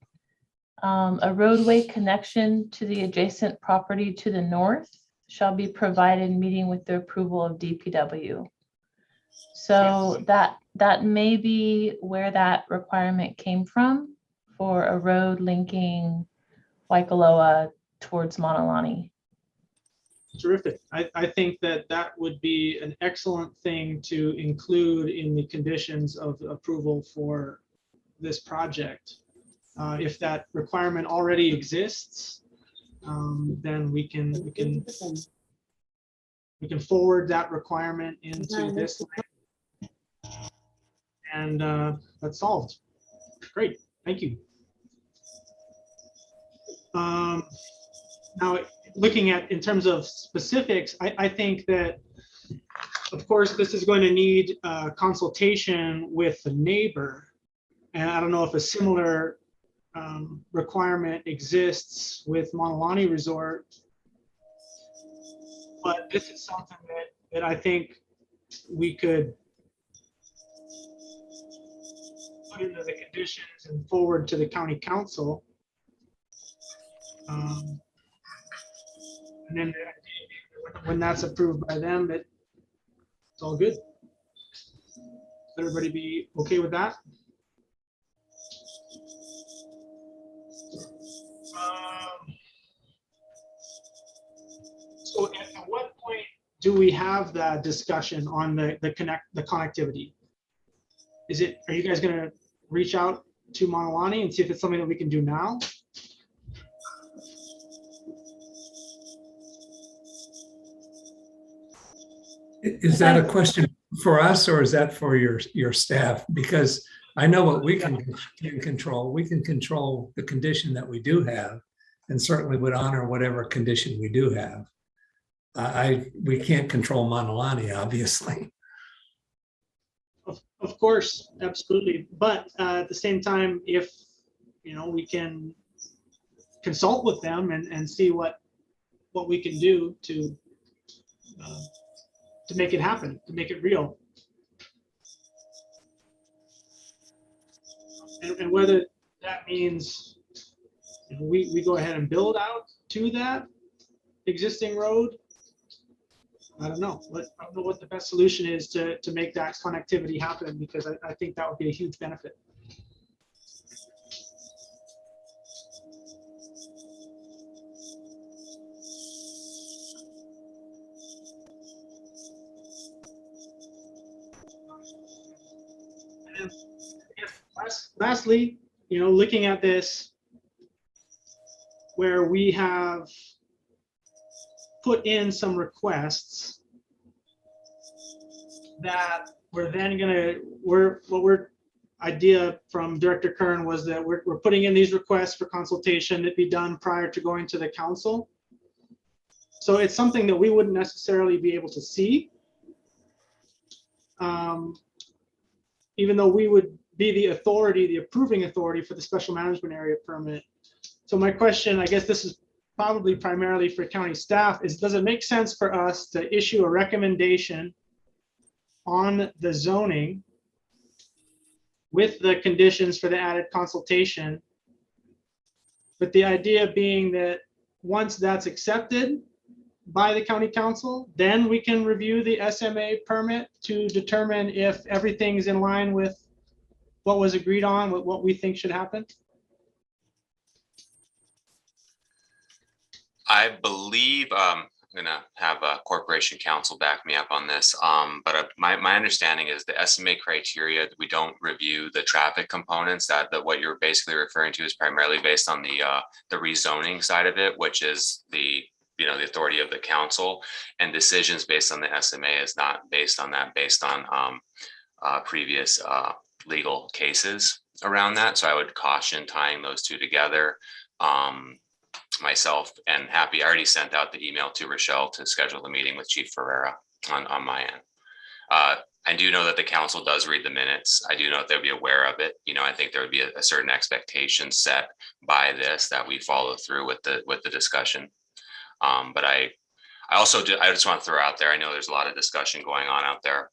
a roadway connection to the adjacent property to the north shall be provided meeting with the approval of DPW. So that may be where that requirement came from for a road linking Waikoloa towards Monolani. Terrific. I think that would be an excellent thing to include in the conditions of approval for this project. If that requirement already exists, then we can forward that requirement into this, and that's solved. Great, thank you. Now, looking at in terms of specifics, I think that, of course, this is going to need consultation with the neighbor, and I don't know if a similar requirement exists with Monolani Resort, but this is something that I think we could put into the conditions and forward to the county council. And then when that's approved by them, it's all good. Everybody be okay with that? So at what point do we have that discussion on the connectivity? Are you guys going to reach out to Monolani and see if it's something that we can do now? Is that a question for us, or is that for your staff? Because I know what we can control. We can control the condition that we do have, and certainly would honor whatever condition we do have. We can't control Monolani, obviously. Of course, absolutely. But at the same time, if we can consult with them and see what we can do to make it happen, to make it real. And whether that means we go ahead and build out to that existing road, I don't know. I don't know what the best solution is to make that connectivity happen, because I think that would be a huge benefit. And lastly, looking at this, where we have put in some requests that we're then idea from Director Kern was that we're putting in these requests for consultation that be done prior to going to the council. So it's something that we wouldn't necessarily be able to see, even though we would be the authority, the approving authority for the special management area permit. So my question, I guess this is probably primarily for county staff, is does it make sense for us to issue a recommendation on the zoning with the conditions for the added consultation But the idea being that once that's accepted by the county council, then we can review the SMA permit to determine if everything's in line with what was agreed on, with what we think should happen. I believe I'm gonna have a corporation counsel back me up on this. But my understanding is the SMA criteria, we don't review the traffic components. That what you're basically referring to is primarily based on the rezoning side of it, which is the authority of the council, and decisions based on the SMA is not based on that, based on previous legal cases around that. So I would caution tying those two together. Myself and Happy, I already sent out the email to Rochelle to schedule the meeting with Chief Ferreira on my end. I do know that the council does read the minutes. I do know that they'll be aware of it. I think there would be a certain expectation set by this that we follow through with the discussion. But I just want to throw out there, I know there's a lot of discussion going on out there.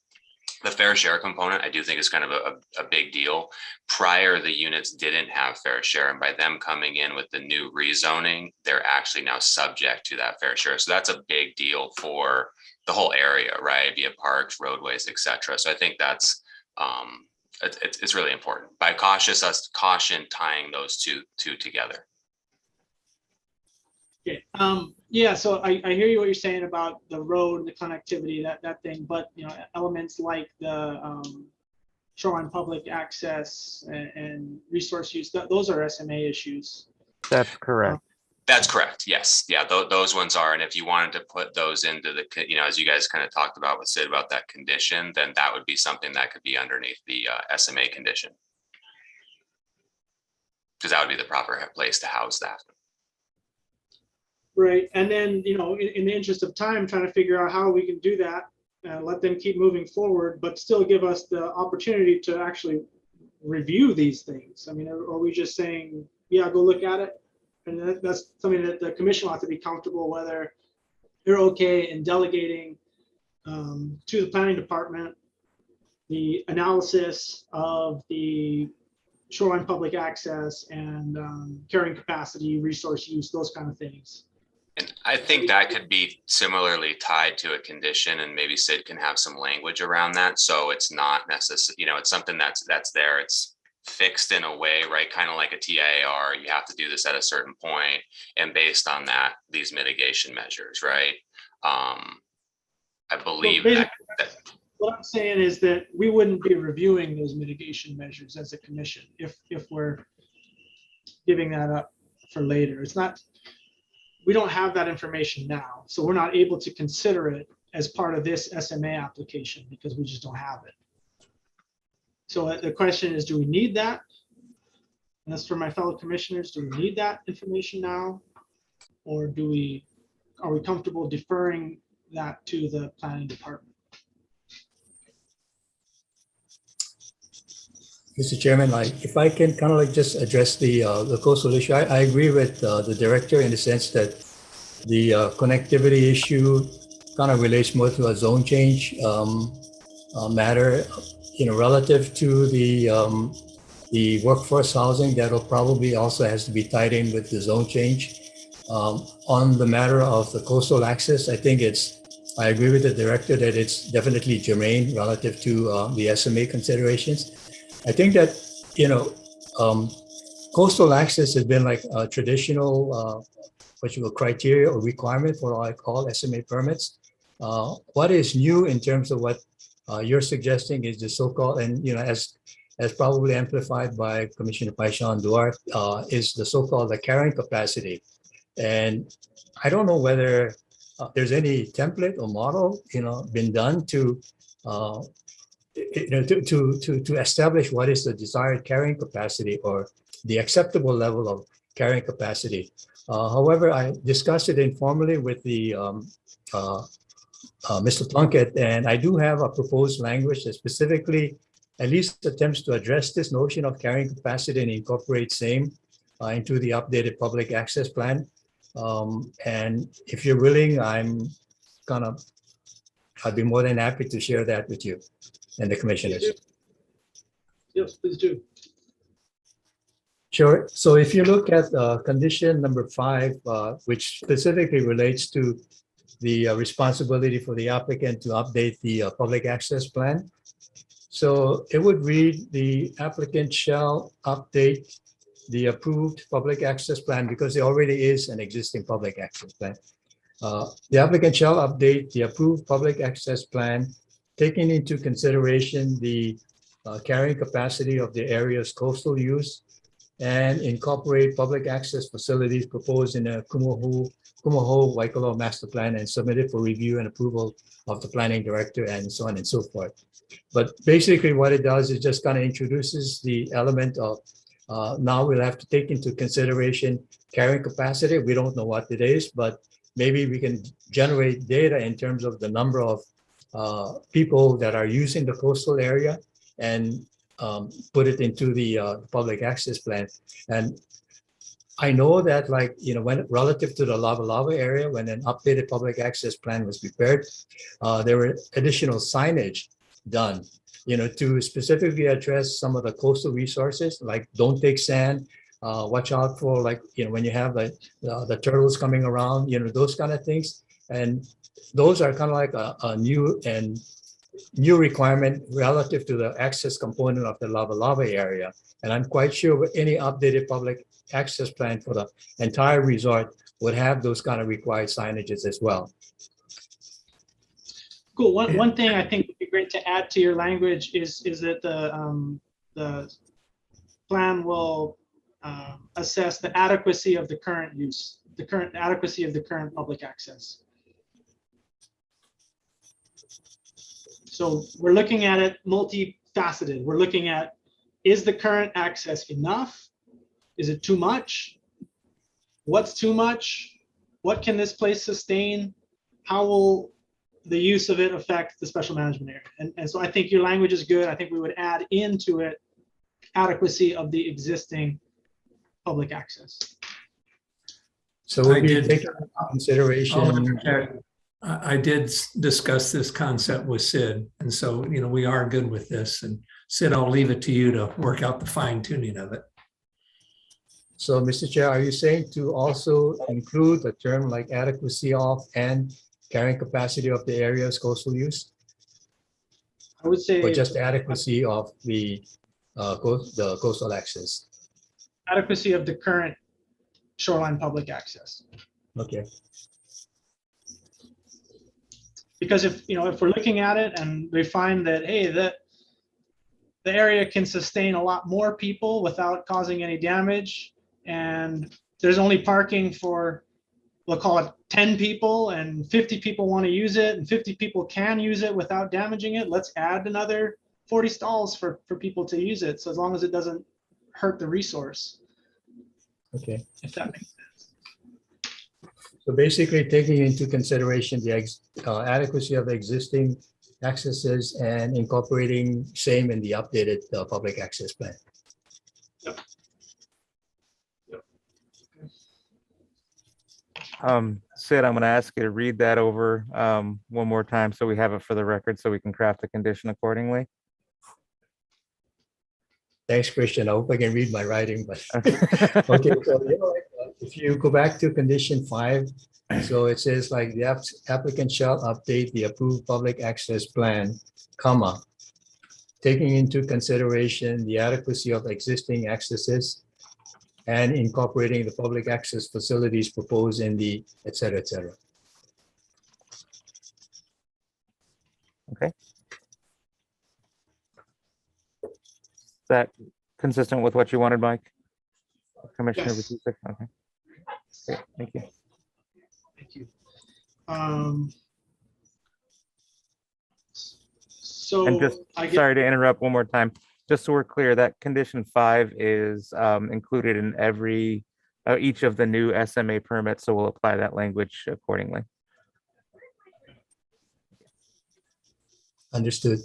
The fair share component, I do think is kind of a big deal. Prior, the units didn't have fair share, and by them coming in with the new rezoning, they're actually now subject to that fair share. So that's a big deal for the whole area, right? Be it parks, roadways, etc. So I think that's it's really important. By caution tying those two together. Okay. Yeah, so I hear you what you're saying about the road, the connectivity, that thing, but elements like the shoreline public access and resource use, those are SMA issues. That's correct. That's correct. Yes. Yeah, those ones are. And if you wanted to put those into the, as you guys kind of talked about with Sid about that condition, then that would be something that could be underneath the SMA condition. Because that would be the proper place to house that. Right. And then, in the interest of time, trying to figure out how we can do that, let them keep moving forward, but still give us the opportunity to actually review these things. I mean, are we just saying, yeah, go look at it? And that's something that the commission will have to be comfortable whether they're okay in delegating to the planning department the analysis of the shoreline public access and carrying capacity, resource use, those kind of things. And I think that could be similarly tied to a condition, and maybe Sid can have some language around that. So it's not necessary, it's something that's there. It's fixed in a way, right? Kind of like a TIAR, you have to do this at a certain point, and based on that, these mitigation measures, right? I believe that. What I'm saying is that we wouldn't be reviewing those mitigation measures as a commission if we're giving that up for later. It's not. We don't have that information now, so we're not able to consider it as part of this SMA application because we just don't have it. So the question is, do we need that? And that's for my fellow commissioners. Do we need that information now? Or are we comfortable deferring that to the planning department? Mr. Chairman, if I can kind of just address the coastal issue, I agree with the director in the sense that the connectivity issue kind of relates more to a zone change matter, relative to the workforce housing. That'll probably also has to be tied in with the zone change. On the matter of the coastal access, I think I agree with the director that it's definitely germane relative to the SMA considerations. I think that, coastal access has been like a traditional, criteria or requirement for all SMA permits. What is new in terms of what you're suggesting is the so-called, and, as probably amplified by Commissioner Paishan Duarte, is the so-called carrying capacity. And I don't know whether there's any template or model, been done to establish what is the desired carrying capacity or the acceptable level of carrying capacity. However, I discussed it informally with the Mr. Plunkett, and I do have a proposed language that specifically at least attempts to address this notion of carrying capacity and incorporate same into the updated public access plan. And if you're willing, I'd be more than happy to share that with you and the commissioners. Yes, please do. Sure. So if you look at condition number 5, which specifically relates to the responsibility for the applicant to update the public access plan. So it would read the applicant shall update the approved public access plan because there already is an existing public access plan. The applicant shall update the approved public access plan, taking into consideration the carrying capacity of the area's coastal use and incorporate public access facilities proposed in a Kumu Ho Waikoloa master plan and submitted for review and approval of the planning director and so on and so forth. But basically what it does is just kind of introduces the element of now we'll have to take into consideration carrying capacity. We don't know what it is, but maybe we can generate data in terms of the number of people that are using the coastal area and put it into the public access plan. And I know that, like, you know, when relative to the Lava Lava area, when an updated public access plan was prepared, there were additional signage done, you know, to specifically address some of the coastal resources, like don't take sand, watch out for, like, you know, when you have the turtles coming around, you know, those kind of things. And those are kind of like a new requirement relative to the access component of the Lava Lava area. And I'm quite sure any updated public access plan for the entire resort would have those kind of required signages as well. Cool. One thing I think would be great to add to your language is that the plan will assess the adequacy of the current use, the current adequacy of the current public access. So we're looking at it multifaceted. We're looking at, is the current access enough? Is it too much? What's too much? What can this place sustain? How will the use of it affect the special management area? And so I think your language is good. I think we would add into it adequacy of the existing public access. So we'll be taking into consideration. I did discuss this concept with Sid, and so, you know, we are good with this. And Sid, I'll leave it to you to work out the fine tuning of it. So, Mr. Chair, are you saying to also include a term like adequacy of and carrying capacity of the area's coastal use? I would say, or just adequacy of the coastal access? Adequacy of the current shoreline public access. Okay. Because if we're looking at it and we find that, hey, the area can sustain a lot more people without causing any damage, and there's only parking for, we'll call it 10 people, and 50 people want to use it, and 50 people can use it without damaging it, let's add another 40 stalls for people to use it. So as long as it doesn't hurt the resource. Okay. If that makes sense. So basically taking into consideration the adequacy of the existing accesses and incorporating same in the updated public access plan. Yep. Sid, I'm going to ask you to read that over one more time so we have it for the record so we can craft the condition accordingly. Thanks, Christian. I hope I can read my writing, but okay. So, you know, if you go back to condition 5, so it says like the applicant shall update the approved public access plan, comma, taking into consideration the adequacy of existing accesses and incorporating the public access facilities proposed in the et cetera, et cetera. Okay. Is that consistent with what you wanted, Mike? Commissioner Yes. Vitusic? Okay. Great. Thank you. Thank you. So And just sorry to interrupt one more time. Just so we're clear, that condition 5 is included in every each of the new SMA permits, so we'll apply that language accordingly. Understood.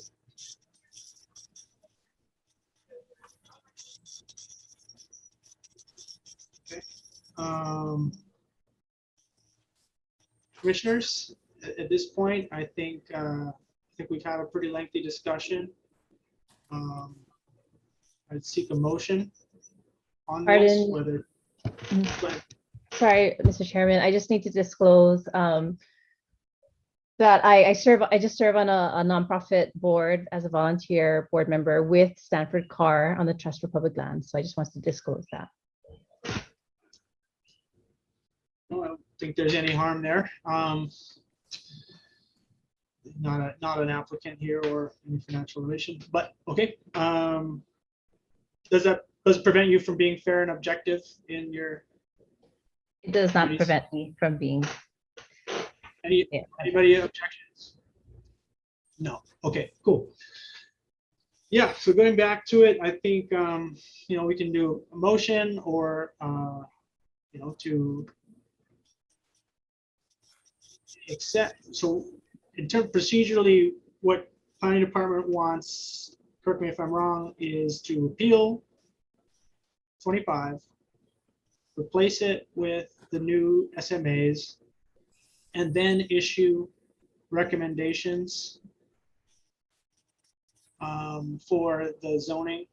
Commissioners, at this point, I think we've had a pretty lengthy discussion. I'd seek a motion on this, Pardon? whether. Sorry, Mr. Chairman, I just need to disclose that I just serve on a nonprofit board as a volunteer board member with Stanford Carr on the Trust for Public Lands. So I just wanted to disclose that. I don't think there's any harm there. Not an applicant here or any financial relation, but okay. Does it prevent you from being fair and objective in your? It does not duties? prevent me from being. Anybody objections? No. Okay, cool. Yeah, so going back to it, I think we can do a motion or to accept. So in terms procedurally, what planning department wants, correct me if I'm wrong, is to repeal 25, replace it with the new SMAs, and then issue recommendations for the zoning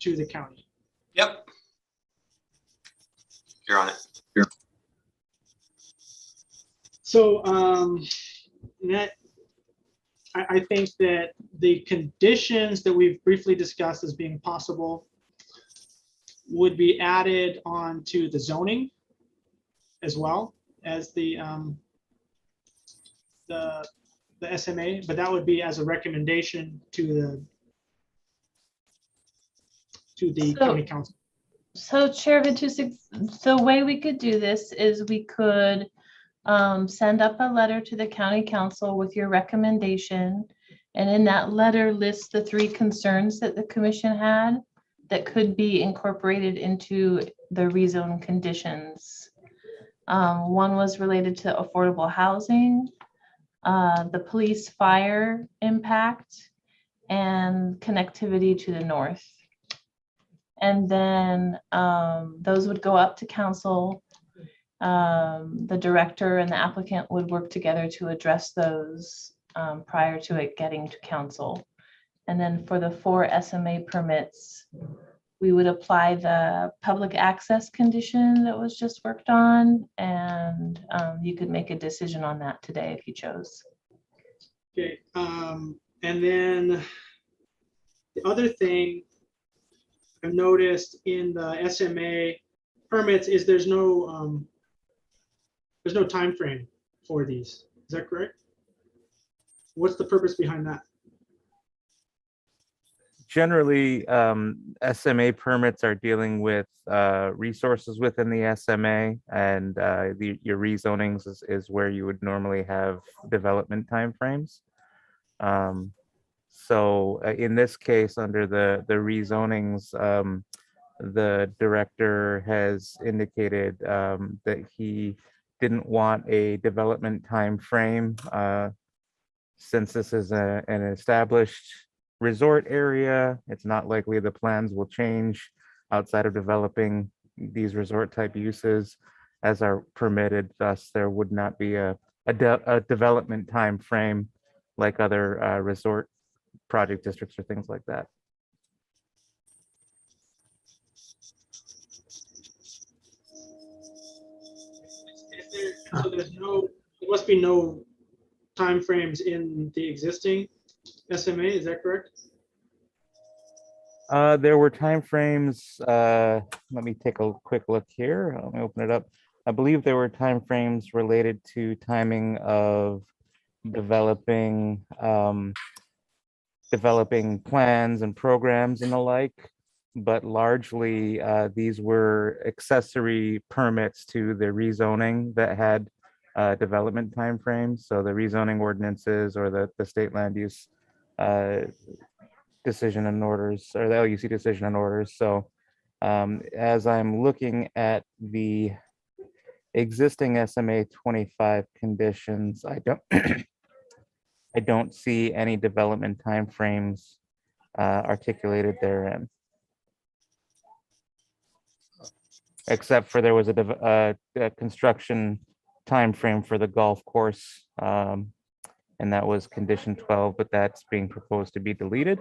to the county. Yep. You're on it. So I think that the conditions that we've briefly discussed as being possible would be added onto the zoning as well as the SMA, but that would be as a recommendation to the county council. So Chair Vitusic, the way we could do this is we could send up a letter to the county council with your recommendation. And in that letter list the 3 concerns that the commission had that could be incorporated into the rezone conditions. One was related to affordable housing, the police fire impact, and connectivity to the north. And then those would go up to council. The director and the applicant would work together to address those prior to it getting to council. And then for the 4 SMA permits, we would apply the public access condition that was just worked on, and you could make a decision on that today if you chose. Okay, and then the other thing I've noticed in the SMA permits is there's no time frame for these. Is that correct? What's the purpose behind that? Generally, SMA permits are dealing with resources within the SMA, and your rezonings is where you would normally have development timeframes. So in this case, under the rezonings, the director has indicated that he didn't want a development time frame since this is an established resort area. It's not likely the plans will change outside of developing these resort type uses as are permitted. Thus, there would not be a development time frame like other resort project districts or things like that. So there must be no timeframes in the existing SMA, is that correct? There were timeframes. Let me take a quick look here. Let me open it up. I believe there were timeframes related to timing of developing plans and programs and the like, but largely these were accessory permits to the rezoning that had development timeframes. So the rezoning ordinances or the state land use decision and orders, or the LUC decision and orders. So as I'm looking at the existing SMA 25 conditions, I don't see any development timeframes articulated therein. Except for there was a construction timeframe for the golf course, and that was condition 12, but that's being proposed to be deleted.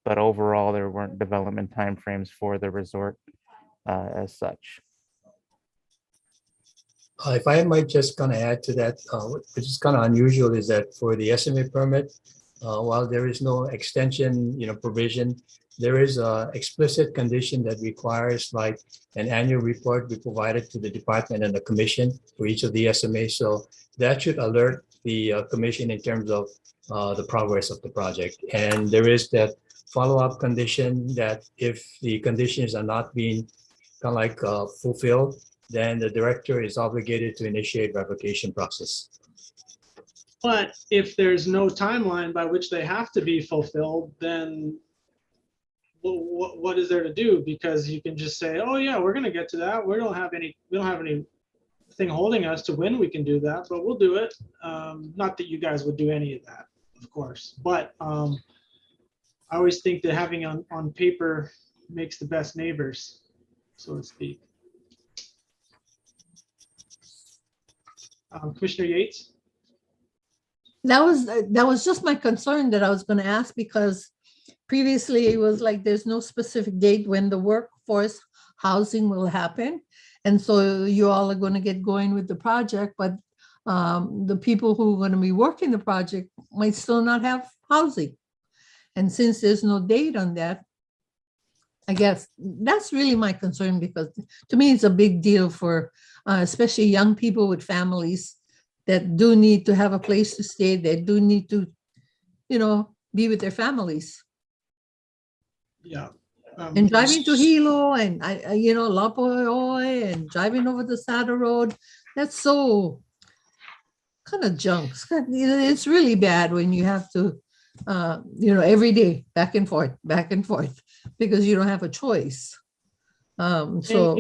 but overall, there weren't development timeframes for the resort as such. If I might just kind of add to that, which is kind of unusual, is that for the SMA permit, while there is no extension, provision, there is a explicit condition that requires like an annual report be provided to the department and the commission for each of the SMAs. So that should alert the commission in terms of the progress of the project. And there is that follow-up condition that if the conditions are not being kind of like fulfilled, then the director is obligated to initiate revocation process. But if there's no timeline by which they have to be fulfilled, then what is there to do? Because you can just say, oh yeah, we're going to get to that. We don't have anything holding us to when we can do that, but we'll do it. Not that you guys would do any of that, of course, but I always think that having on paper makes the best neighbors, so to speak. Commissioner Yates? That was just my concern that I was going to ask, because previously it was like there's no specific date when the workforce housing will happen. And so you all are going to get going with the project, but the people who are going to be working the project might still not have housing. And since there's no date on that, I guess that's really my concern, because to me, it's a big deal for especially young people with families that do need to have a place to stay. They do need to, be with their families. Yeah. And driving to Hilo and Lapooi and driving over the Saddle Road, that's so kind of junk. It's really bad when you have to, every day back and forth, because you don't have a choice. So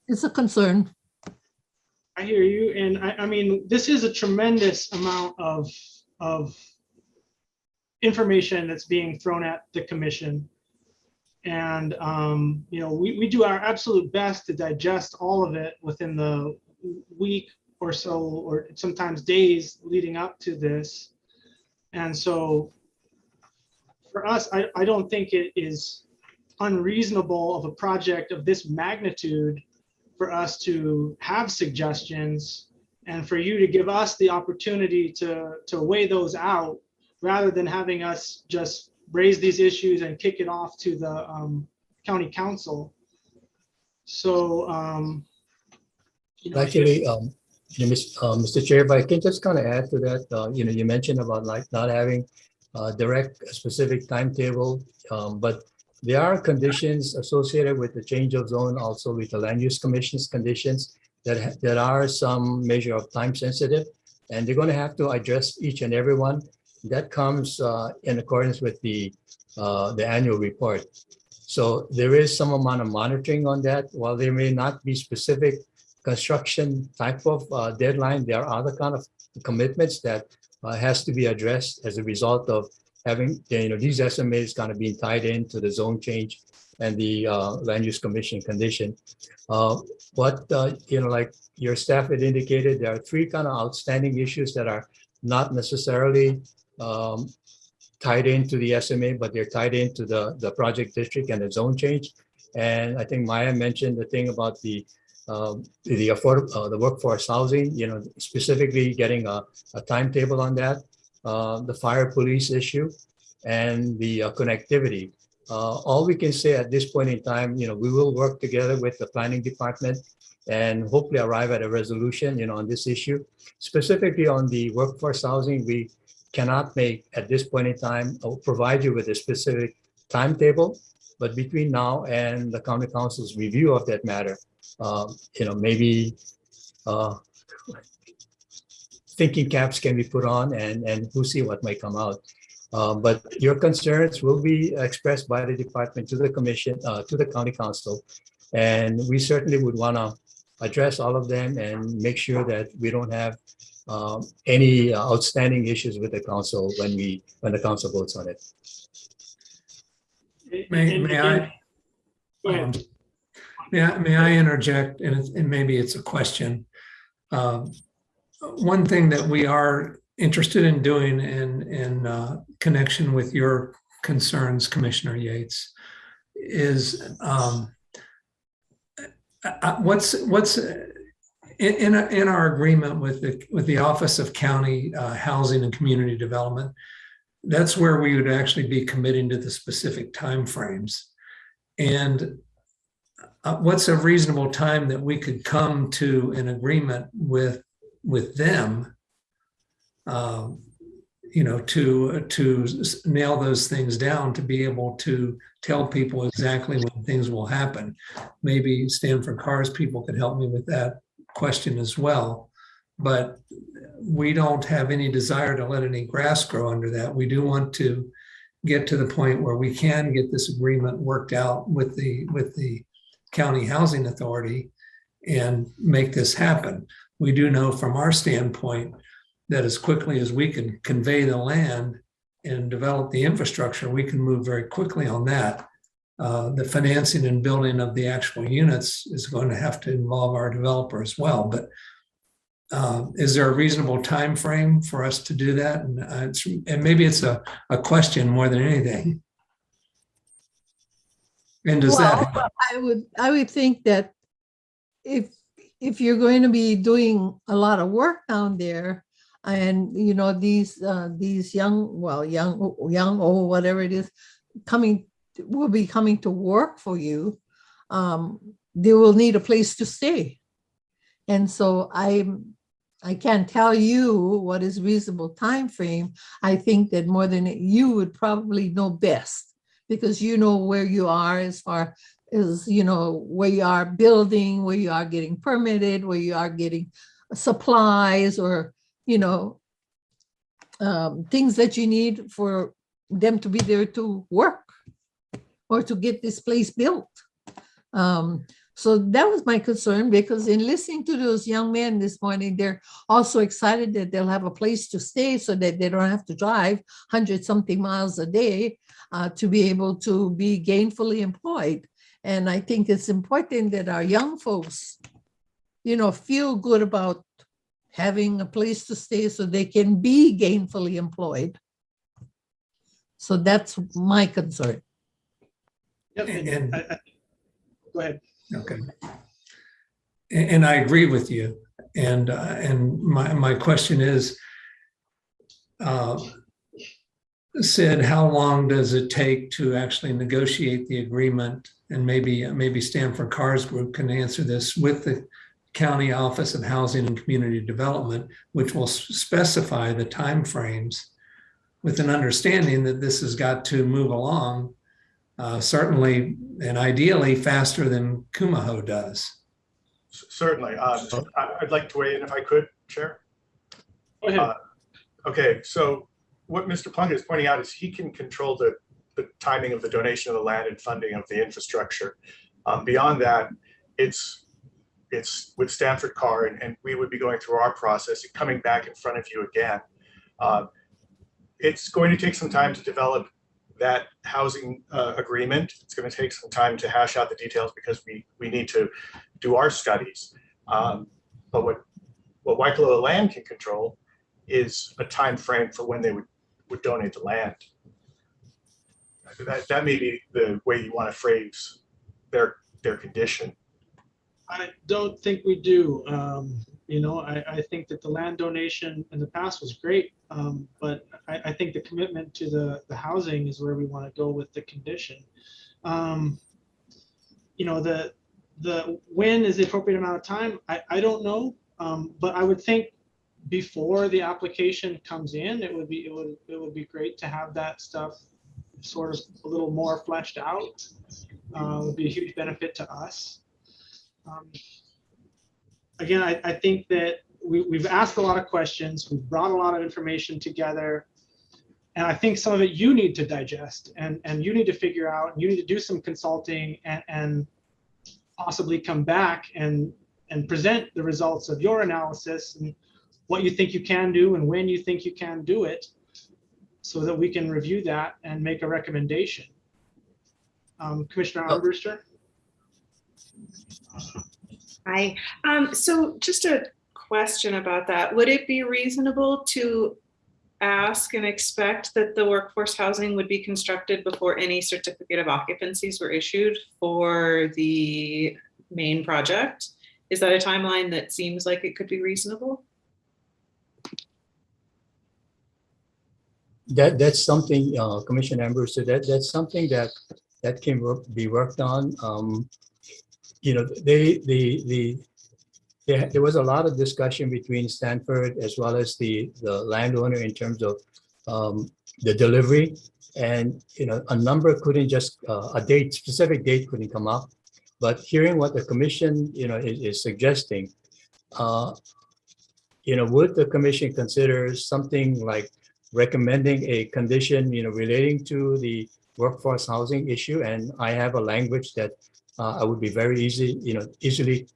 it's a concern. I hear you. And I mean, this is a tremendous amount of information that's being thrown at the commission. And, we do our absolute best to digest all of it within the week or so, or sometimes days leading up to this. And so for us, I don't think it is unreasonable of a project of this magnitude for us to have suggestions and for you to give us the opportunity to weigh those out, rather than having us just raise these issues and kick it off to the county council. So, Actually, Mr. Chair, if I can just kind of add to that, you mentioned about like not having a direct specific timetable, but there are conditions associated with the change of zone, also with the land use commission's conditions that are some measure of time sensitive, and they're going to have to address each and every one. That comes in accordance with the annual report. So there is some amount of monitoring on that. While there may not be specific construction type of deadline, there are other kind of commitments that has to be addressed as a result of having these SMAs kind of being tied into the zone change and the land use commission condition. Like your staff had indicated, there are three kind of outstanding issues that are not necessarily tied into the SMA, but they're tied into the project district and the zone change. And I think Maya mentioned the thing about the workforce housing, specifically getting a timetable on that, the fire police issue, and the connectivity. All we can say at this point in time, we will work together with the planning department and hopefully arrive at a resolution, on this issue. Specifically on the workforce housing, we cannot make at this point in time provide you with a specific timetable, but between now and the county council's review of that matter, maybe thinking caps can be put on, and we'll see what might come out. But your concerns will be expressed by the department to the commission, to the county council, and we certainly would want to address all of them and make sure that we don't have any outstanding issues with the council when the council votes on it. May I? May I interject? And maybe it's a question. One thing that we are interested in doing in connection with your concerns, Commissioner Yates, is what's in our agreement with the Office of County Housing and Community Development. That's where we would actually be committing to the specific timeframes. And what's a reasonable time that we could come to an agreement with them, to nail those things down, to be able to tell people exactly when things will happen. Maybe Stanford Cars people could help me with that question as well. But we don't have any desire to let any grass grow under that. We do want to get to the point where we can get this agreement worked out with the County Housing Authority and make this happen. We do know from our standpoint that as quickly as we can convey the land and develop the infrastructure, we can move very quickly on that. The financing and building of the actual units is going to have to involve our developer as well. But is there a reasonable time frame for us to do that? And maybe it's a question more than anything. And does that? I would think that if you're going to be doing a lot of work down there, and these young old, whatever it is, will be coming to work for you, they will need a place to stay. And so I can't tell you what is reasonable time frame. I think that more than you would probably know best, because you know where you are as far as where you are building, where you are getting permitted, where you are getting supplies, or things that you need for them to be there to work or to get this place built. So that was my concern, because in listening to those young men this morning, they're also excited that they'll have a place to stay so that they don't have to drive 100-something miles a day to be able to be gainfully employed. And I think it's important that our young folks, feel good about having a place to stay so they can be gainfully employed. So that's my concern. Yep. Go ahead. Okay. And I agree with you. And my question is, Sid, how long does it take to actually negotiate the agreement? And maybe Stanford Cars Group can answer this with the County Office of Housing and Community Development, which will specify the timeframes with an understanding that this has got to move along, certainly and ideally faster than Kumu Ho does. Certainly. I'd like to weigh in if I could, Chair. Go ahead. Okay, so what Mr. Plunkett is pointing out is he can control the timing of the donation of the land and funding of the infrastructure. Beyond that, it's with Stanford Car, and we would be going through our process and coming back in front of you again. It's going to take some time to develop that housing agreement. It's going to take some time to hash out the details because we need to do our studies. But what Waikoloa Land can control is a time frame for when they would donate the land. That may be the way you want to phrase their condition. I don't think we do. I think that the land donation in the past was great, but I think the commitment to the housing is where we want to go with the condition. The when is the appropriate amount of time? I don't know, but I would think before the application comes in, it would be great to have that stuff sort of a little more fleshed out. It would be a huge benefit to us. Again, I think that we've asked a lot of questions, we've brought a lot of information together, and I think some of it you need to digest and you need to figure out, and you need to do some consulting and possibly come back and present the results of your analysis and what you think you can do and when you think you can do it, so that we can review that and make a recommendation. Commissioner Armbruster? Hi. So just a question about that. Would it be reasonable to ask and expect that the workforce housing would be constructed before any certificate of occupancies were issued for the main project? Is that a timeline that seems like it could be reasonable? That's something, Commissioner Ambrose said, that's something that can be worked on. You know, there was a lot of discussion between Stanford as well as the landowner in terms of the delivery, and you know, a number couldn't just specific date couldn't come up. But hearing what the commission, you know, is suggesting, you know, would the commission consider something like recommending a condition, you know, relating to the workforce housing issue? And I have a language that I would be very easily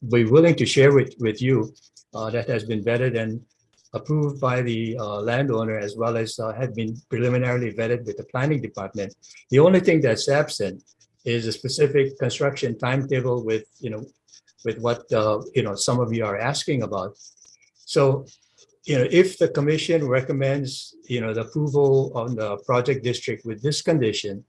be willing to share with you that has been vetted and approved by the landowner, as well as had been preliminarily vetted with the planning department. The only thing that's absent is a specific construction timetable with, you know, with what, you know, some of you are asking about. So, you know, if the commission recommends, you know, the approval on the project district with this condition,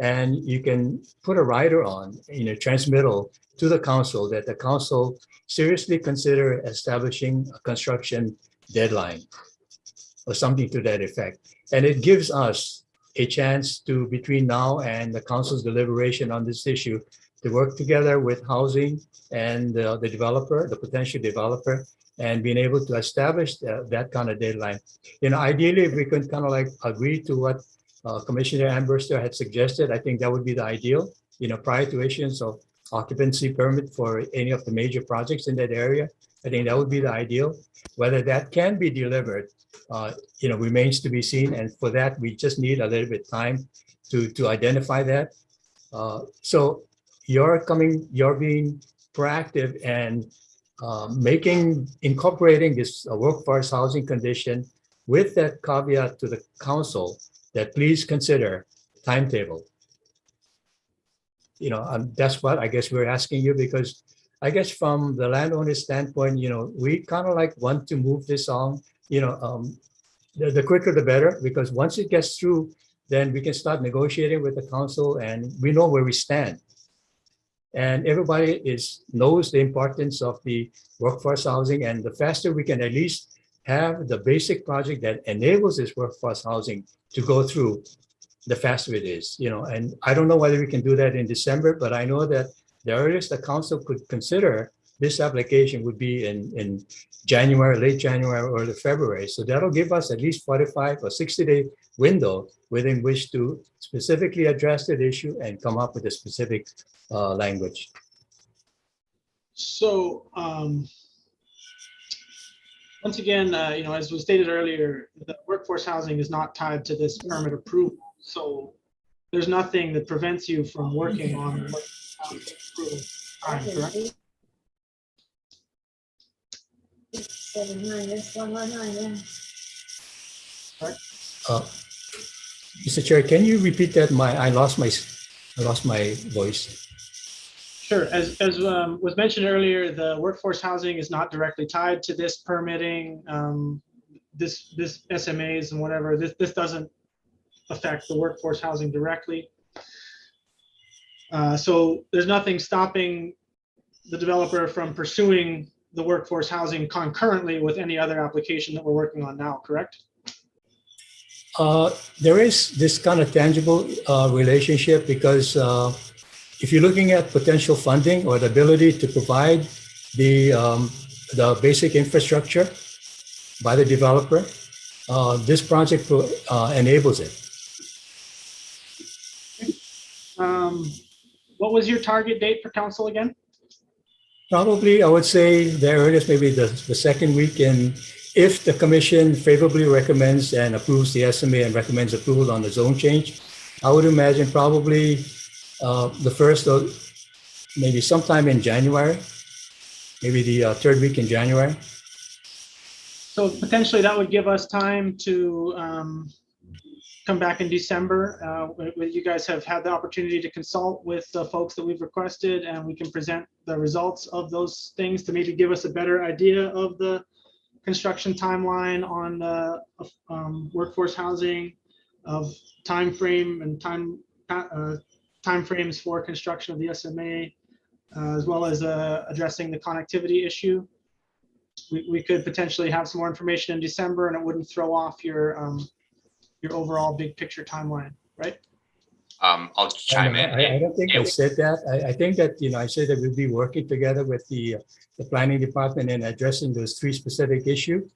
and you can put a rider on, you know, transmittal to the council that the council seriously consider establishing a construction deadline or something to that effect. And it gives us a chance to, between now and the council's deliberation on this issue, to work together with housing and the developer, the potential developer, and being able to establish that kind of deadline. You know, ideally, if we could kind of like agree to what Commissioner Amberster had suggested, I think that would be the ideal, you know, prior to issuance of occupancy permit for any of the major projects in that area. I think that would be the ideal. Whether that can be delivered, you know, remains to be seen. And for that, we just need a little bit of time to identify that. So you're being proactive and incorporating this workforce housing condition with that caveat to the council that please consider timetable. You know, that's what I guess we're asking you, because I guess from the landowner's standpoint, you know, we kind of like want to move this on, you know, the quicker the better, because once it gets through, then we can start negotiating with the council and we know where we stand. And everybody knows the importance of the workforce housing, and the faster we can at least have the basic project that enables this workforce housing to go through, the faster it is, you know. And I don't know whether we can do that in December, but I know that the earliest the council could consider this application would be in January, late January, or early February. So that'll give us at least 45 or 60-day window within which to specifically address that issue and come up with a specific language. So once again, you know, as was stated earlier, the workforce housing is not tied to this permit approval. So there's nothing that prevents you from working on the workforce housing approval time, correct? Mr. Chair, can you repeat that? I lost my voice. Sure. As was mentioned earlier, the workforce housing is not directly tied to this permitting, this SMAs and whatever. This doesn't affect the workforce housing directly. So there's nothing stopping the developer from pursuing the workforce housing concurrently with any other application that we're working on now, correct? There is this kind of tangible relationship, because if you're looking at potential funding or the ability to provide the basic infrastructure by the developer, this project enables it. What was your target date for council again? Probably, I would say the earliest, maybe the second week, and if the commission favorably recommends and approves the SMA and recommends approval on the zone change, I would imagine probably the first of maybe sometime in January, maybe the third week in January. So potentially that would give us time to come back in December. You guys have had the opportunity to consult with the folks that we've requested, and we can present the results of those things to maybe give us a better idea of the construction timeline on the workforce housing, of time frame and timeframes for construction of the SMA, as well as addressing the connectivity issue. We could potentially have some more information in December, and it wouldn't throw off your overall big picture timeline, right? I'll chime in. I don't think I said that. I think that, I said that we'll be working together with the planning department in addressing those 3 specific issues.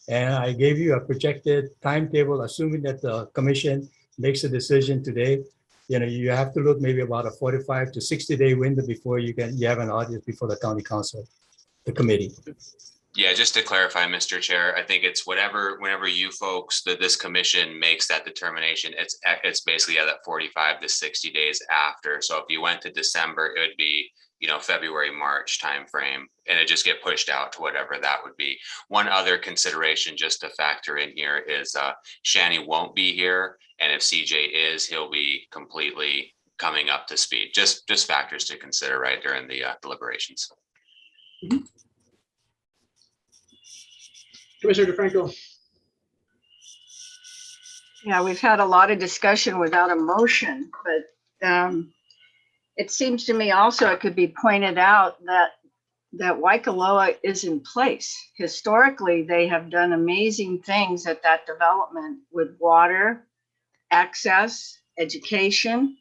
And I gave you a projected timetable, assuming that the commission makes a decision today. You have to look maybe about a 45 to 60-day window before you have an audience before the county council, the committee. Yeah, just to clarify, Mr. Chair, I think it's whenever you folks, this commission makes that determination, it's basically that 45 to 60 days after. So if you went to December, it would be, February, March timeframe, and it just get pushed out to whatever that would be. One other consideration just to factor in here is Shani won't be here, and if CJ is, he'll be completely coming up to speed. Just factors to consider right during the deliberations. Mm-hmm. Commissioner DeFranco. Yeah, we've had a lot of discussion without a motion, but it seems to me also it could be pointed out that Waikoloa is in place. Historically, they have done amazing things at that development with water, access, education.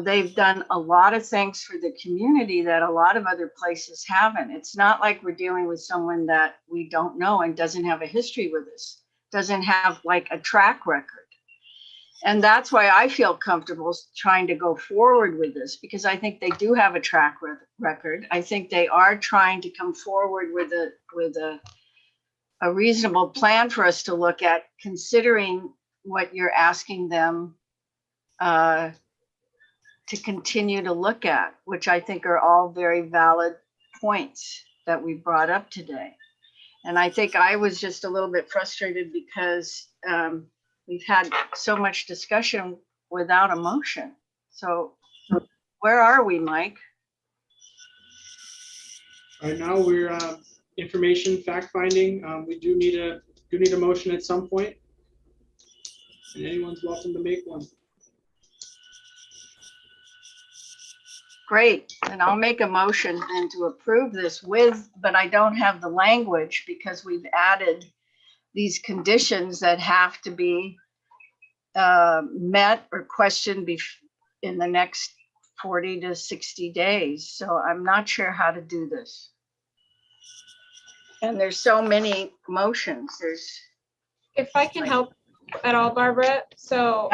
They've done a lot of things for the community that a lot of other places haven't. It's not like we're dealing with someone that we don't know and doesn't have a history with us, doesn't have like a track record. And that's why I feel comfortable trying to go forward with this, because I think they do have a track record. I think they are trying to come forward with a reasonable plan for us to look at, considering what you're asking them to continue to look at, which I think are all very valid points that we brought up today. And I think I was just a little bit frustrated because we've had so much discussion without a motion. So where are we, Mike? Right now we're information fact finding. We do need a motion at some point, and anyone's welcome to make one. Great, and I'll make a motion then to approve this but I don't have the language because we've added these conditions that have to be met or questioned in the next 40 to 60 days. So I'm not sure how to do this. And there's so many motions. If I can help at all, Barbara. So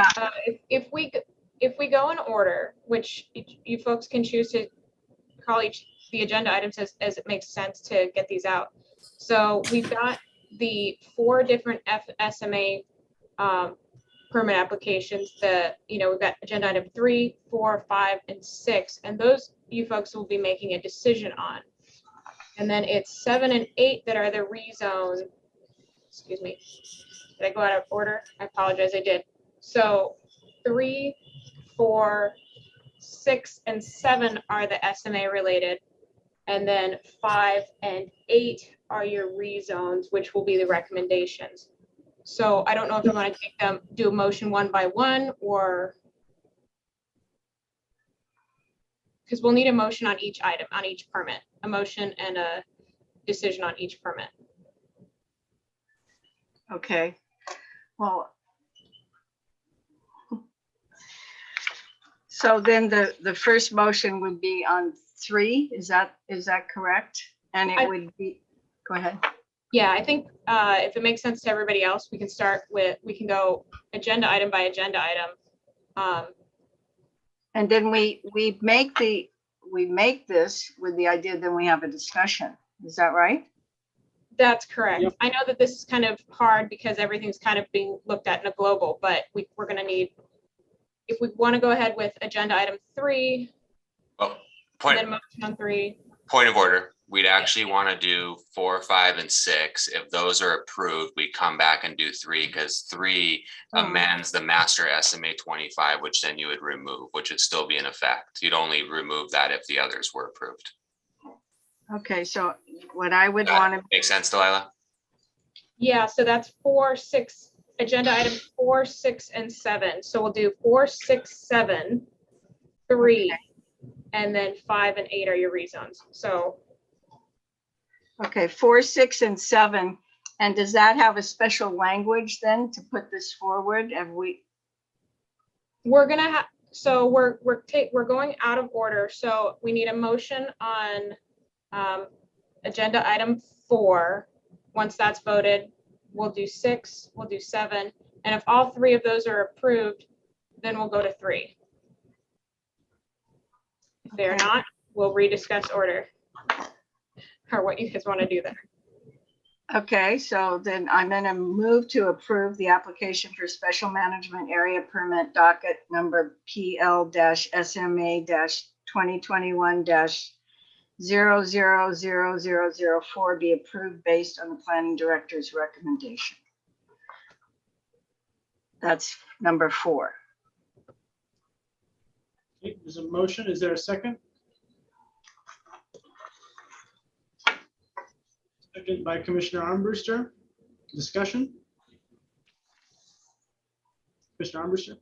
if we go in order, which you folks can choose to call the agenda items as it makes sense to get these out. So we've got the 4 different SMA permit applications that, we've got agenda item 3, 4, 5, and 6, and those you folks will be making a decision on. And then it's 7 and 8 that are the rezone. Excuse me. Did I go out of order? I apologize, I did. So 3, 4, 6, and 7 are the SMA related. And then 5 and 8 are your rezones, which will be the recommendations. So I don't know if you want to take them, do a motion one by one, or because we'll need a motion on each item, on each permit, a motion and a decision on each permit. Okay, well, so then the first motion would be on 3, is that correct? And it would be, go ahead. Yeah, I think if it makes sense to everybody else, we can go agenda item by agenda item. And then we make this with the idea, then we have a discussion. Is that right? That's correct. Yep. I know that this is kind of hard because everything's kind of being looked at in a global, but we're going to need, if we want to go ahead with agenda item 3, Well, and then motion on 3. Point of order. We'd actually want to do 4, 5, and 6. If those are approved, we come back and do 3 because 3 amends the master SMA 25, which then you would remove, which would still be in effect. You'd only remove that if the others were approved. Okay, so what I would want to. Make sense, Delilah? Yeah, so that's 4, 6, agenda item 4, 6, and 7. So we'll do 4, 6, 7, 3, and then 5 and 8 are your rezones. So Okay, 4, 6, and 7. And does that have a special language then to put this forward? Have we? we're gonna have, so we're going out of order. So we need a motion on agenda item 4. Once that's voted, we'll do 6, we'll do 7. And if all 3 of those are approved, then we'll go to 3. If they're not, we'll rediscuss order or what you guys want to do there. Okay, so then I'm going to move to approve the application for special management area permit docket number PL-SMA-2021-000004 be approved based on the planning director's recommendation. That's number 4. Okay, there's a motion. Is there a second? Second by Commissioner Armbruster. Discussion? Commissioner Armbruster?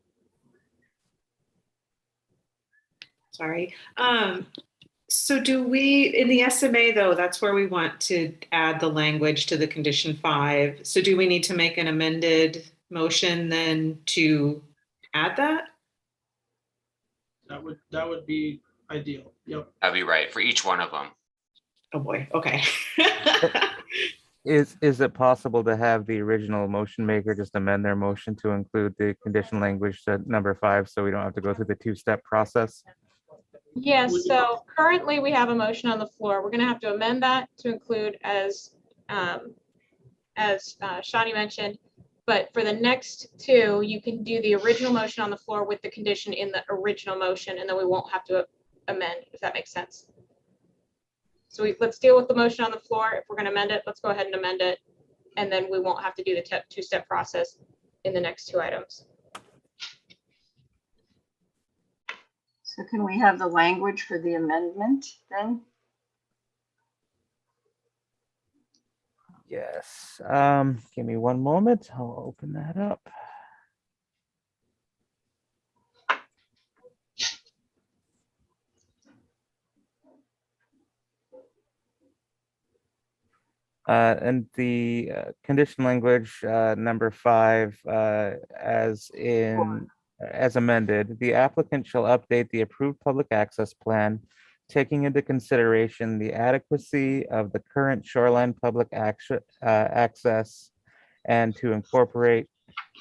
Sorry. So do we, in the SMA though, that's where we want to add the language to the condition 5. So do we need to make an amended motion then to add that? That would be ideal. Yep. That'd be right for each one of them. Oh boy, okay. Is it possible to have the original motion maker just amend their motion to include the condition language to number 5 so we don't have to go through the 2-step process? Yes, so currently we have a motion on the floor. We're going to have to amend that to include as Shani mentioned, but for the next 2, you can do the original motion on the floor with the condition in the original motion, and then we won't have to amend, if that makes sense. So let's deal with the motion on the floor. If we're going to amend it, let's go ahead and amend it, and then we won't have to do the 2-step process in the next 2 items. So can we have the language for the amendment then? Yes. Give me one moment. I'll open that up. And the condition language number 5, as amended, the applicant shall update the approved public access plan, taking into consideration the adequacy of the current shoreline public access and to incorporate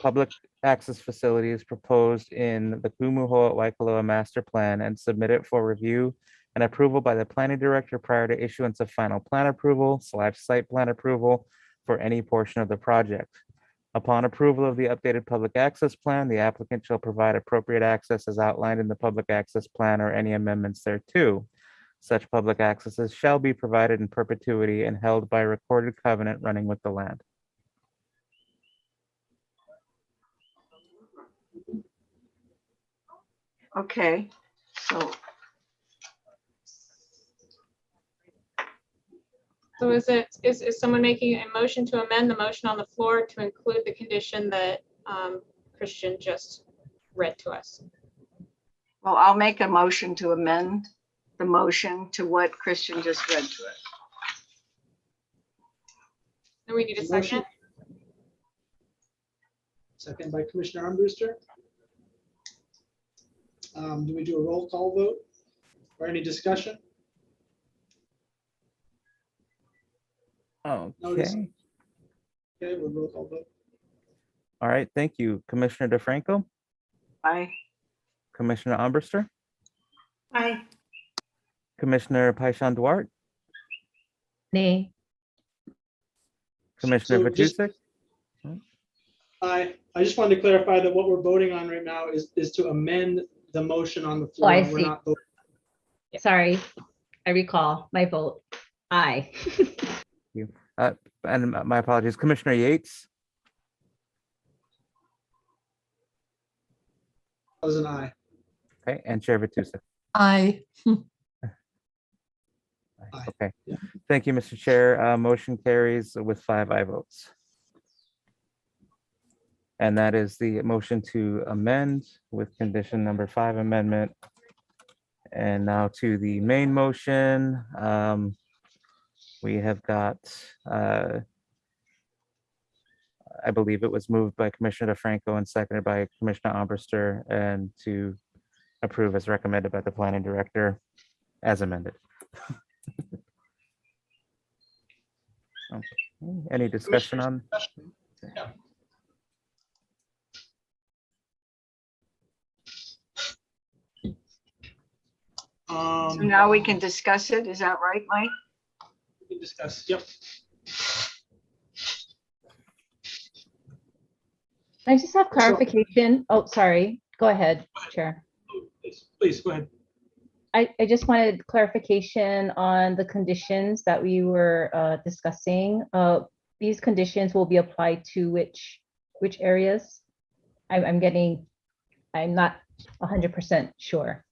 public access facilities proposed in the Kumu Ho at Waikoloa master plan and submit it for review and approval by the planning director prior to issuance of final plan approval / site plan approval for any portion of the project. Upon approval of the updated public access plan, the applicant shall provide appropriate access as outlined in the public access plan or any amendments thereto. Such public accesses shall be provided in perpetuity and held by recorded covenant running with the land. Okay, so So is someone making a motion to amend the motion on the floor to include the condition that Christian just read to us? well, I'll make a motion to amend the motion to what Christian just read to us. And we need a second. Second by Commissioner Armbruster. Do we do a roll call vote or any discussion? Okay. Okay, we'll roll call vote. All right. Thank you. Commissioner DeFranco, Aye. Commissioner Armbruster, Aye. Commissioner Paishan Duarte, Nay. Commissioner So just- Vatusek. I just wanted to clarify that what we're voting on right now is to amend the motion on the floor. I We're see. not voting. Sorry, I recall my vote. Aye. You. And my apologies, Commissioner Yates, That was an aye. okay, and Chair Vatusek. Aye. Okay. Thank you, Mr. Chair. Motion carries with 5 aye votes. And that is the motion to amend with condition number 5 amendment. And now to the main motion. We have got, I believe it was moved by Commissioner DeFranco and seconded by Commissioner Armbruster, and to approve as recommended by the planning director as amended. Okay. Any discussion on? Yeah. So now we can discuss it. Is that right, Mike? We can discuss, yep. I just have clarification. Oh, sorry. Go ahead, Chair. Please, go ahead. I just wanted clarification on the conditions that we were discussing. These conditions will be applied to which areas? I'm not 100% sure.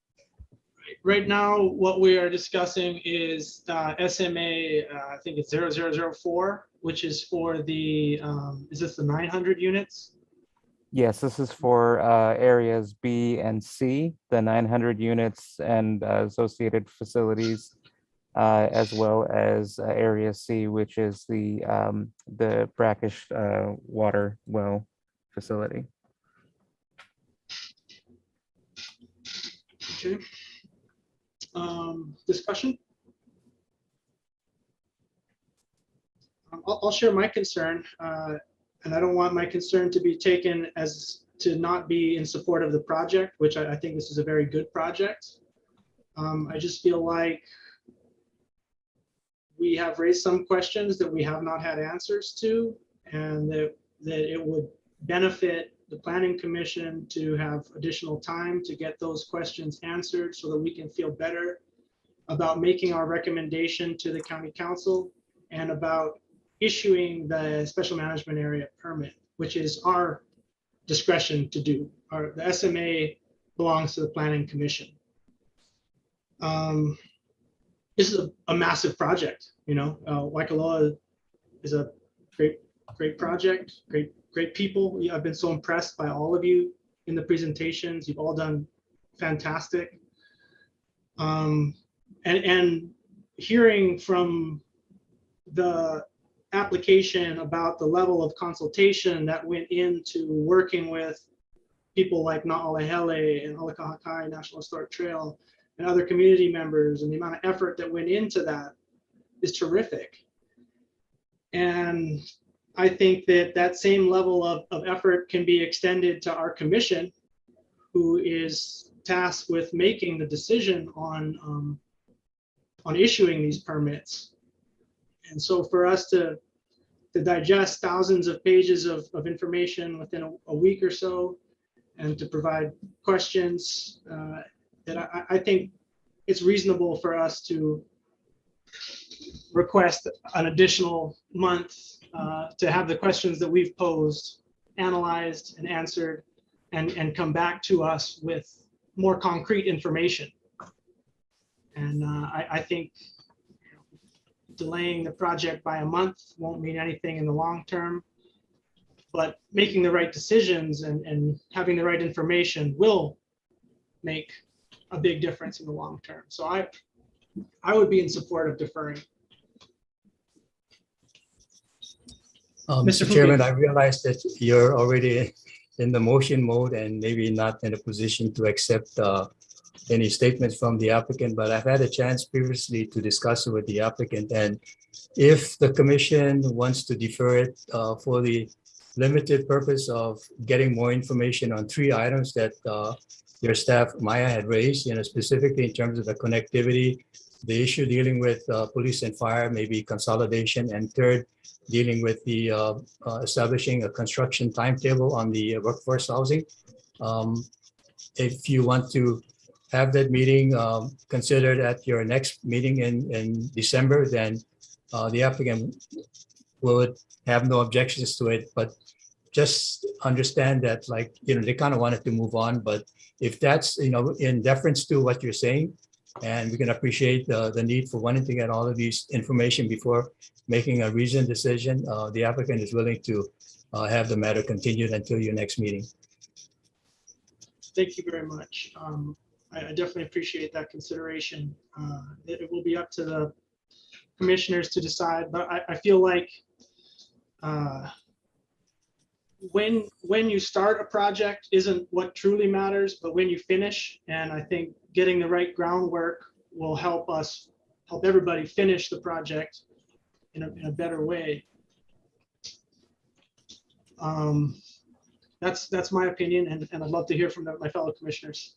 Right now, what we are discussing is SMA, I think it's 0004, which is for the, is this the 900 units? Yes, this is for areas B and C, the 900 units and associated facilities, as well as area C, which is the brackish water well facility. Okay. Discussion? I'll share my concern, and I don't want my concern to be taken as to not be in support of the project, which I think this is a very good project. I just feel like we have raised some questions that we have not had answers to, and that it would benefit the Planning Commission to have additional time to get those questions answered so that we can feel better about making our recommendation to the County Council and about issuing the special management area permit, which is our discretion to do. The SMA belongs to the Planning Commission. This is a massive project, you know. Waikoloa is a great project, great people. I've been so impressed by all of you in the presentations. You've all done fantastic. And hearing from the application about the level of consultation that went into working with people like Na'alehele and Alakahakai National Historic Trail and other community members, and the amount of effort that went into that is terrific. And I think that same level of effort can be extended to our commission, who is tasked with making the decision on issuing these permits. And so for us to digest thousands of pages of information within a week or so, and to provide questions, that I think it's reasonable for us to request an additional month to have the questions that we've posed analyzed and answered, and come back to us with more concrete information. And I think delaying the project by a month won't mean anything in the long term, but making the right decisions and having the right information will make a big difference in the long term. So I would be in support of deferring. Mr. Chairman, I realize that you're already in the motion mode and maybe not in a position to accept any statements from the applicant, but I've had a chance previously to discuss it with the applicant. And if the commission wants to defer it for the limited purpose of getting more information on 3 items that your staff, Maya, had raised, specifically in terms of the connectivity, the issue dealing with police and fire, maybe consolidation, and third, dealing with the establishing a construction timetable on the workforce housing. If you want to have that meeting considered at your next meeting in December, then the applicant would have no objections to it. But just understand that, like, they kind of wanted to move on. But if that's, in deference to what you're saying, And we can appreciate the need for wanting to get all of these information before making a reasoned decision. The applicant is willing to have the matter continued until your next meeting. Thank you very much. I definitely appreciate that consideration. It will be up to the commissioners to decide, but I feel like when you start a project isn't what truly matters, but when you finish. And I think getting the right groundwork will help everybody finish the project in a better way. That's my opinion, and I'd love to hear from my fellow commissioners.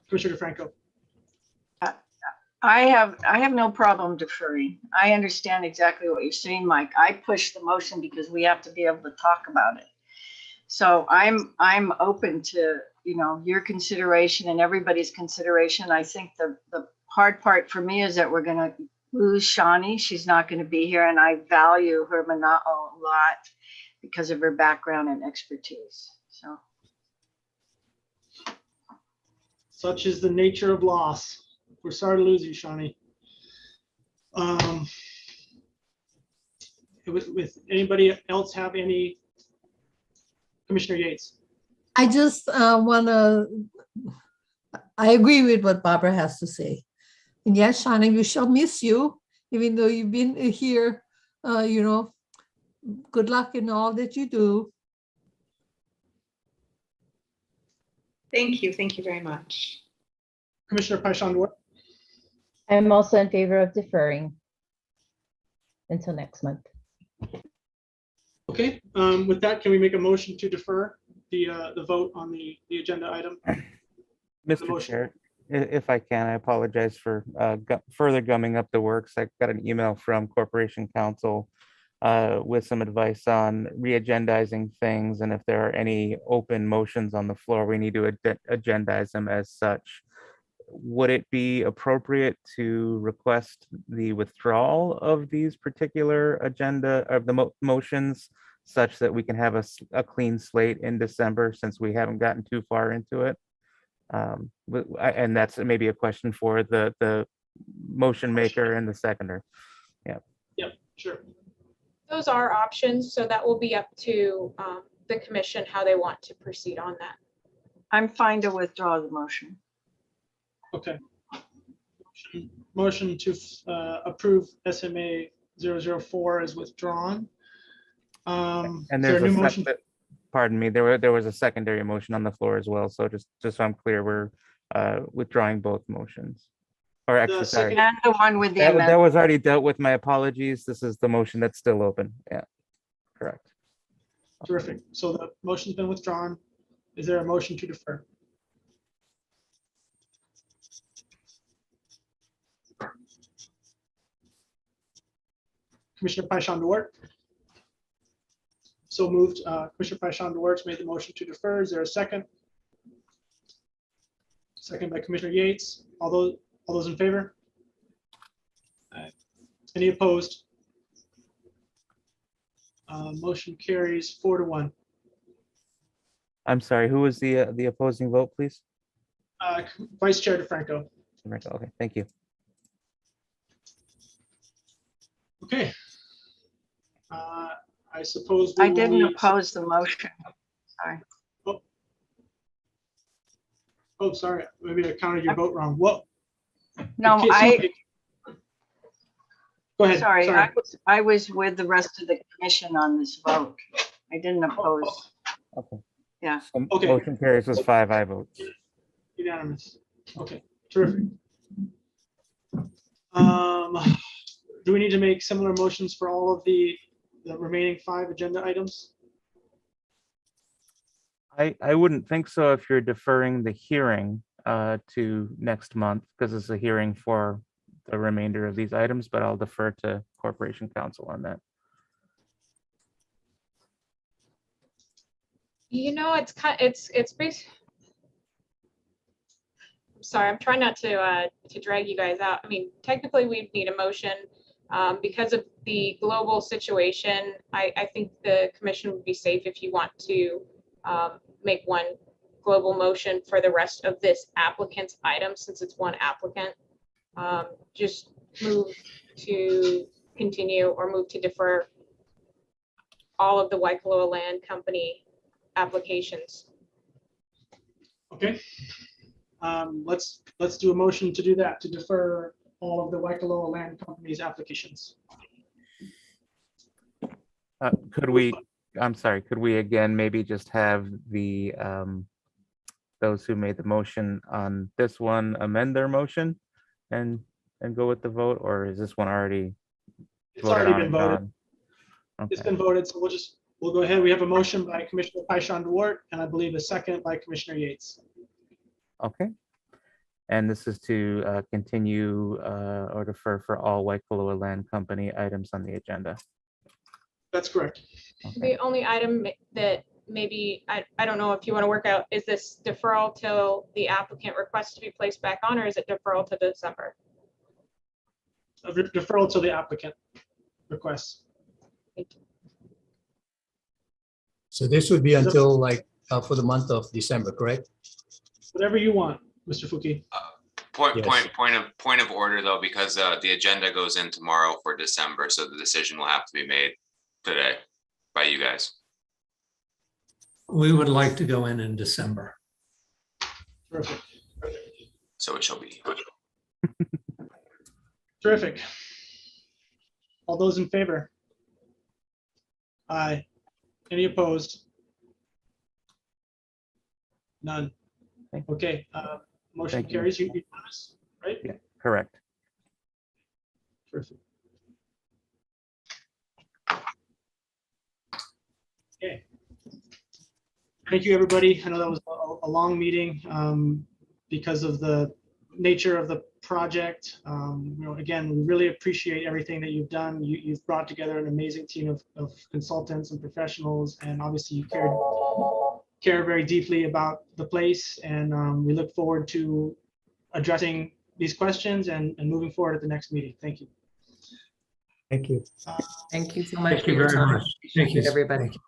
Commissioner DeFranco. I have no problem deferring. I understand exactly what you're saying, Mike. I push the motion because we have to be able to talk about it. So I'm open to, your consideration and everybody's consideration. I think the hard part for me is that we're going to lose Shawnee. She's not going to be here, and I value her a lot because of her background and expertise. So such is the nature of loss. We're sorry to lose you, Shawnee. With anybody else have any? Commissioner Yates. I just I agree with what Barbara has to say. And yes, Shawnee, we shall miss you, even though you've been here, good luck in all that you do. Thank you. Thank you very much. Commissioner Paishon-Duarte. I'm also in favor of deferring until next month. Okay, with that, can we make a motion to defer the vote on the agenda item? Mr. Chair, if I can, I apologize for further gumming up the works. I got an email from Corporation Counsel with some advice on re-agendizing things, and if there are any open motions on the floor, we need to agendize them as such. Would it be appropriate to request the withdrawal of these particular agenda of the motions such that we can have a clean slate in December, since we haven't gotten too far into it? And that's maybe a question for the motion maker and the seconder. Yeah. Yep, sure. Those are options, so that will be up to the commission how they want to proceed on that. I'm fine to withdraw the motion. Okay. Motion to approve SMA 004 is withdrawn. And is there's there a new motion? Pardon me, there was a secondary motion on the floor as well. So just so I'm clear, we're withdrawing both motions. Or actually, sorry. And the one with the that was already dealt with. My apologies. This is the motion that's still open. Yeah, correct. Terrific. So the motion's been withdrawn. Is there a motion to defer? Commissioner Paishon-Duarte. So moved. Commissioner Paishon-Duarte made the motion to defer. Is there a second? Second by Commissioner Yates. All those in favor? Any opposed? Motion carries 4-1. I'm sorry, who was the opposing vote, please? Vice Chair DeFranco. Okay, thank you. Okay. I suppose I didn't oppose the motion. Sorry. Oh, sorry. Maybe I counted your vote wrong. What? No, Go ahead. Sorry. I was with the rest of the commission on this vote. I didn't oppose. Okay. Yeah. Okay. Motion carries with 5 aye votes. Unanimous. Okay, terrific. Do we need to make similar motions for all of the remaining 5 agenda items? I wouldn't think so if you're deferring the hearing to next month, because it's a hearing for the remainder of these items, but I'll defer to Corporation Counsel on that. It's based. Sorry, I'm trying not to drag you guys out. I mean, technically we need a motion because of the global situation. I think the commission would be safe if you want to make one global motion for the rest of this applicant's item, since it's one applicant. Just move to continue or move to defer all of the Waikoloa Land Company applications. Okay. Let's do a motion to do that, to defer all of the Waikoloa Land Company's applications. Could we, I'm sorry, could we again maybe just have the, those who made the motion on this one amend their motion and go with the vote, or is this one already? It's already been and voted. gone? It's Okay. been voted, so we'll go ahead. We have a motion by Commissioner Paishon DeWart, and I believe a second by Commissioner Yates. Okay. And this is to continue or defer for all Waikoloa Land Company items on the agenda. That's correct. The only item that maybe, I don't know if you want to work out, is this deferral till the applicant requests to be placed back on, or is it deferral to December? A deferral to the applicant requests. So this would be until like for the month of December, correct? Whatever you want, Mr. Fuki. Point of order though, because the agenda goes in tomorrow for December, so the decision will have to be made today by you guys. We would like to go in December. Perfect. So it shall be. Terrific. All those in favor? Aye. Any opposed? None. Okay, motion Thank you. carries. You unanimous, right? Yeah, correct. Perfect. Okay. Thank you, everybody. I know that was a long meeting because of the nature of the project. Again, we really appreciate everything that you've done. You've brought together an amazing team of consultants and professionals, and obviously you care very deeply about the place, and we look forward to addressing these questions and moving forward at the next meeting. Thank you. Thank you. Thank you so much Thank for you your very time. much. Thank you, Everybody. Thank you.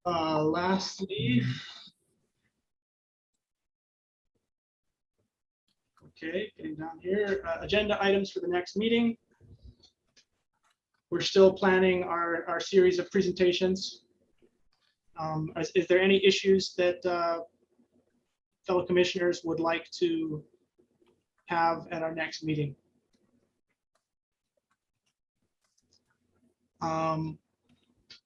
Lastly, okay, getting down here, agenda items for the next meeting. We're still planning our series of presentations. Is there any issues that fellow commissioners would like to have at our next meeting?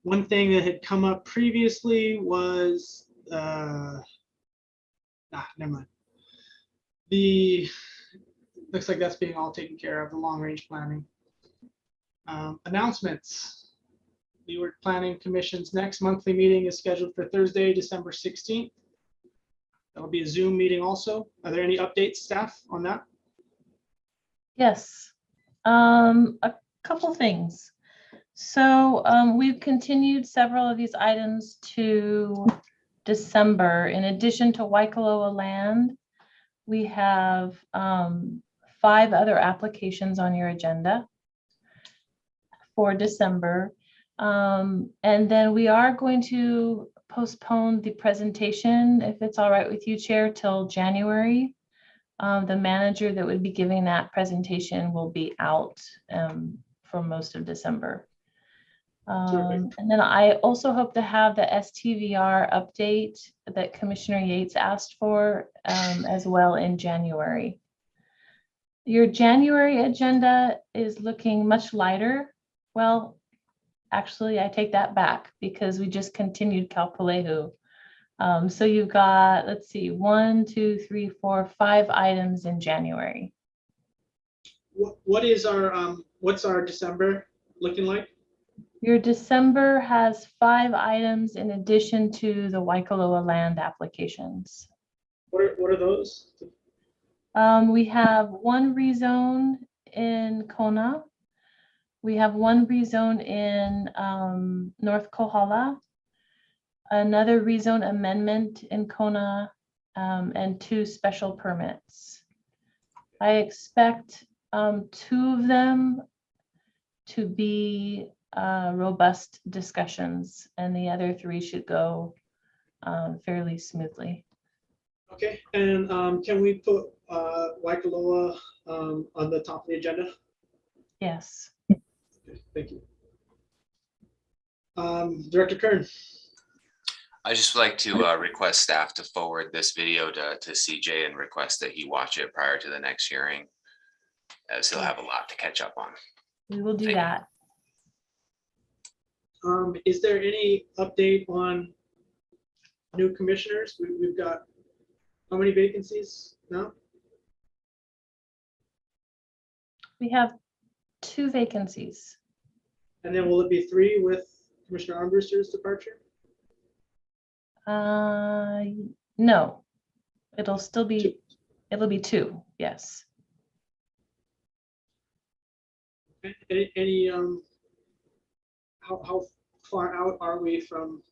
One thing that had come up previously was, never mind. Looks like that's being all taken care of, the long range planning. Announcements. Leeward Planning Commission's next monthly meeting is scheduled for Thursday, December 16th. That'll be a Zoom meeting also. Are there any updates, staff, on that? Yes, a couple things. So we've continued several of these items to December. In addition to Waikoloa Land, we have 5 other applications on your agenda for December. And then we are going to postpone the presentation, if it's all right with you, Chair, till January. The manager that would be giving that presentation will be out for most of December. And then I also hope to have the STVR update that Commissioner Yates asked for as well in January. Your January agenda is looking much lighter. Well, actually, I take that back because we just continued Kalpalehu. So you've got, let's see, 1, 2, 3, 4, 5 items in January. What is our what's our December looking like? Your December has 5 items in addition to the Waikoloa Land applications. What are those? We have 1 rezone in Kona. We have 1 rezone in North Kohala, another rezone amendment in Kona, and 2 special permits. I expect 2 of them to be robust discussions, and the other three should go fairly smoothly. Okay, and can we put Waikoloa on the top of the agenda? Yes. Okay, thank you. Director Kern. I just would like to request staff to forward this video to CJ and request that he watch it prior to the next hearing, as he'll have a lot to catch up on. We will do that. Is there any update on new commissioners? We've got how many vacancies now? We have 2 vacancies. And then will it be 3 with Commissioner Armbruster's departure? No, it'll still be, it'll be 2, yes. Any how far out are we from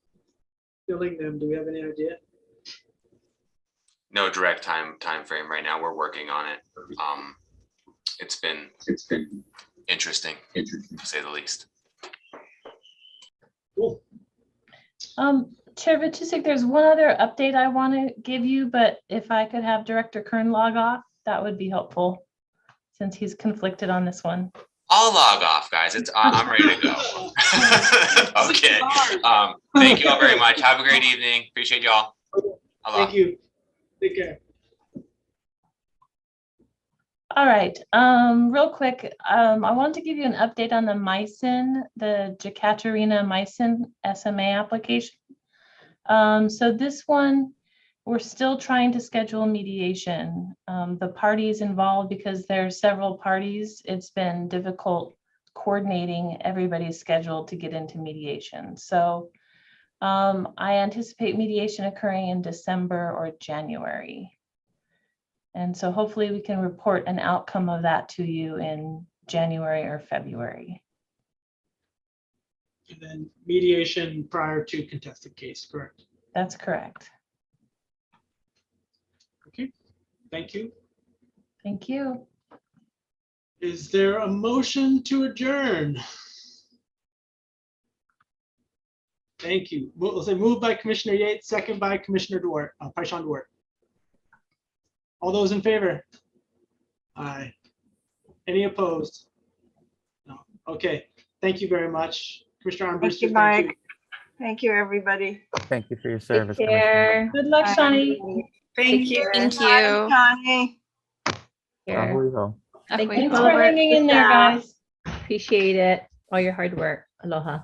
filling them? Do we have any idea? No direct time frame right now. We're working on it. It's been interesting, to say the least. Cool. Chair Vitusik, there's one other update I want to give you, but if I could have Director Kern log off, that would be helpful, since he's conflicted on this one. I'll log off, guys. I'm ready to go. Okay. Thank you all very much. Have a great evening. Appreciate y'all. Thank you. Take care. All right, real quick, I wanted to give you an update on the MICIN, the Jekaterina MICIN SMA application. So this one, we're still trying to schedule mediation. The parties involved, because there are several parties, it's been difficult coordinating everybody's schedule to get into mediation. So I anticipate mediation occurring in December or January. And so hopefully we can report an outcome of that to you in January or February. And then mediation prior to contested case, correct? That's correct. Okay, thank you. Thank you. Is there a motion to adjourn? Thank you. We'll say moved by Commissioner Yates, second by Commissioner Duarte, Paishan Duarte. All those in favor? Aye. Any opposed? No. Okay. Thank you very much, Commissioner Armbruster. Thank you, Mike. Thank you, everybody. Thank you for your service. Take care. Good luck, Shani. Thank you. Thank Bye, you. Johnny. Ahuiho. Thanks for hanging in there, guys. Appreciate it. All your hard work. Aloha.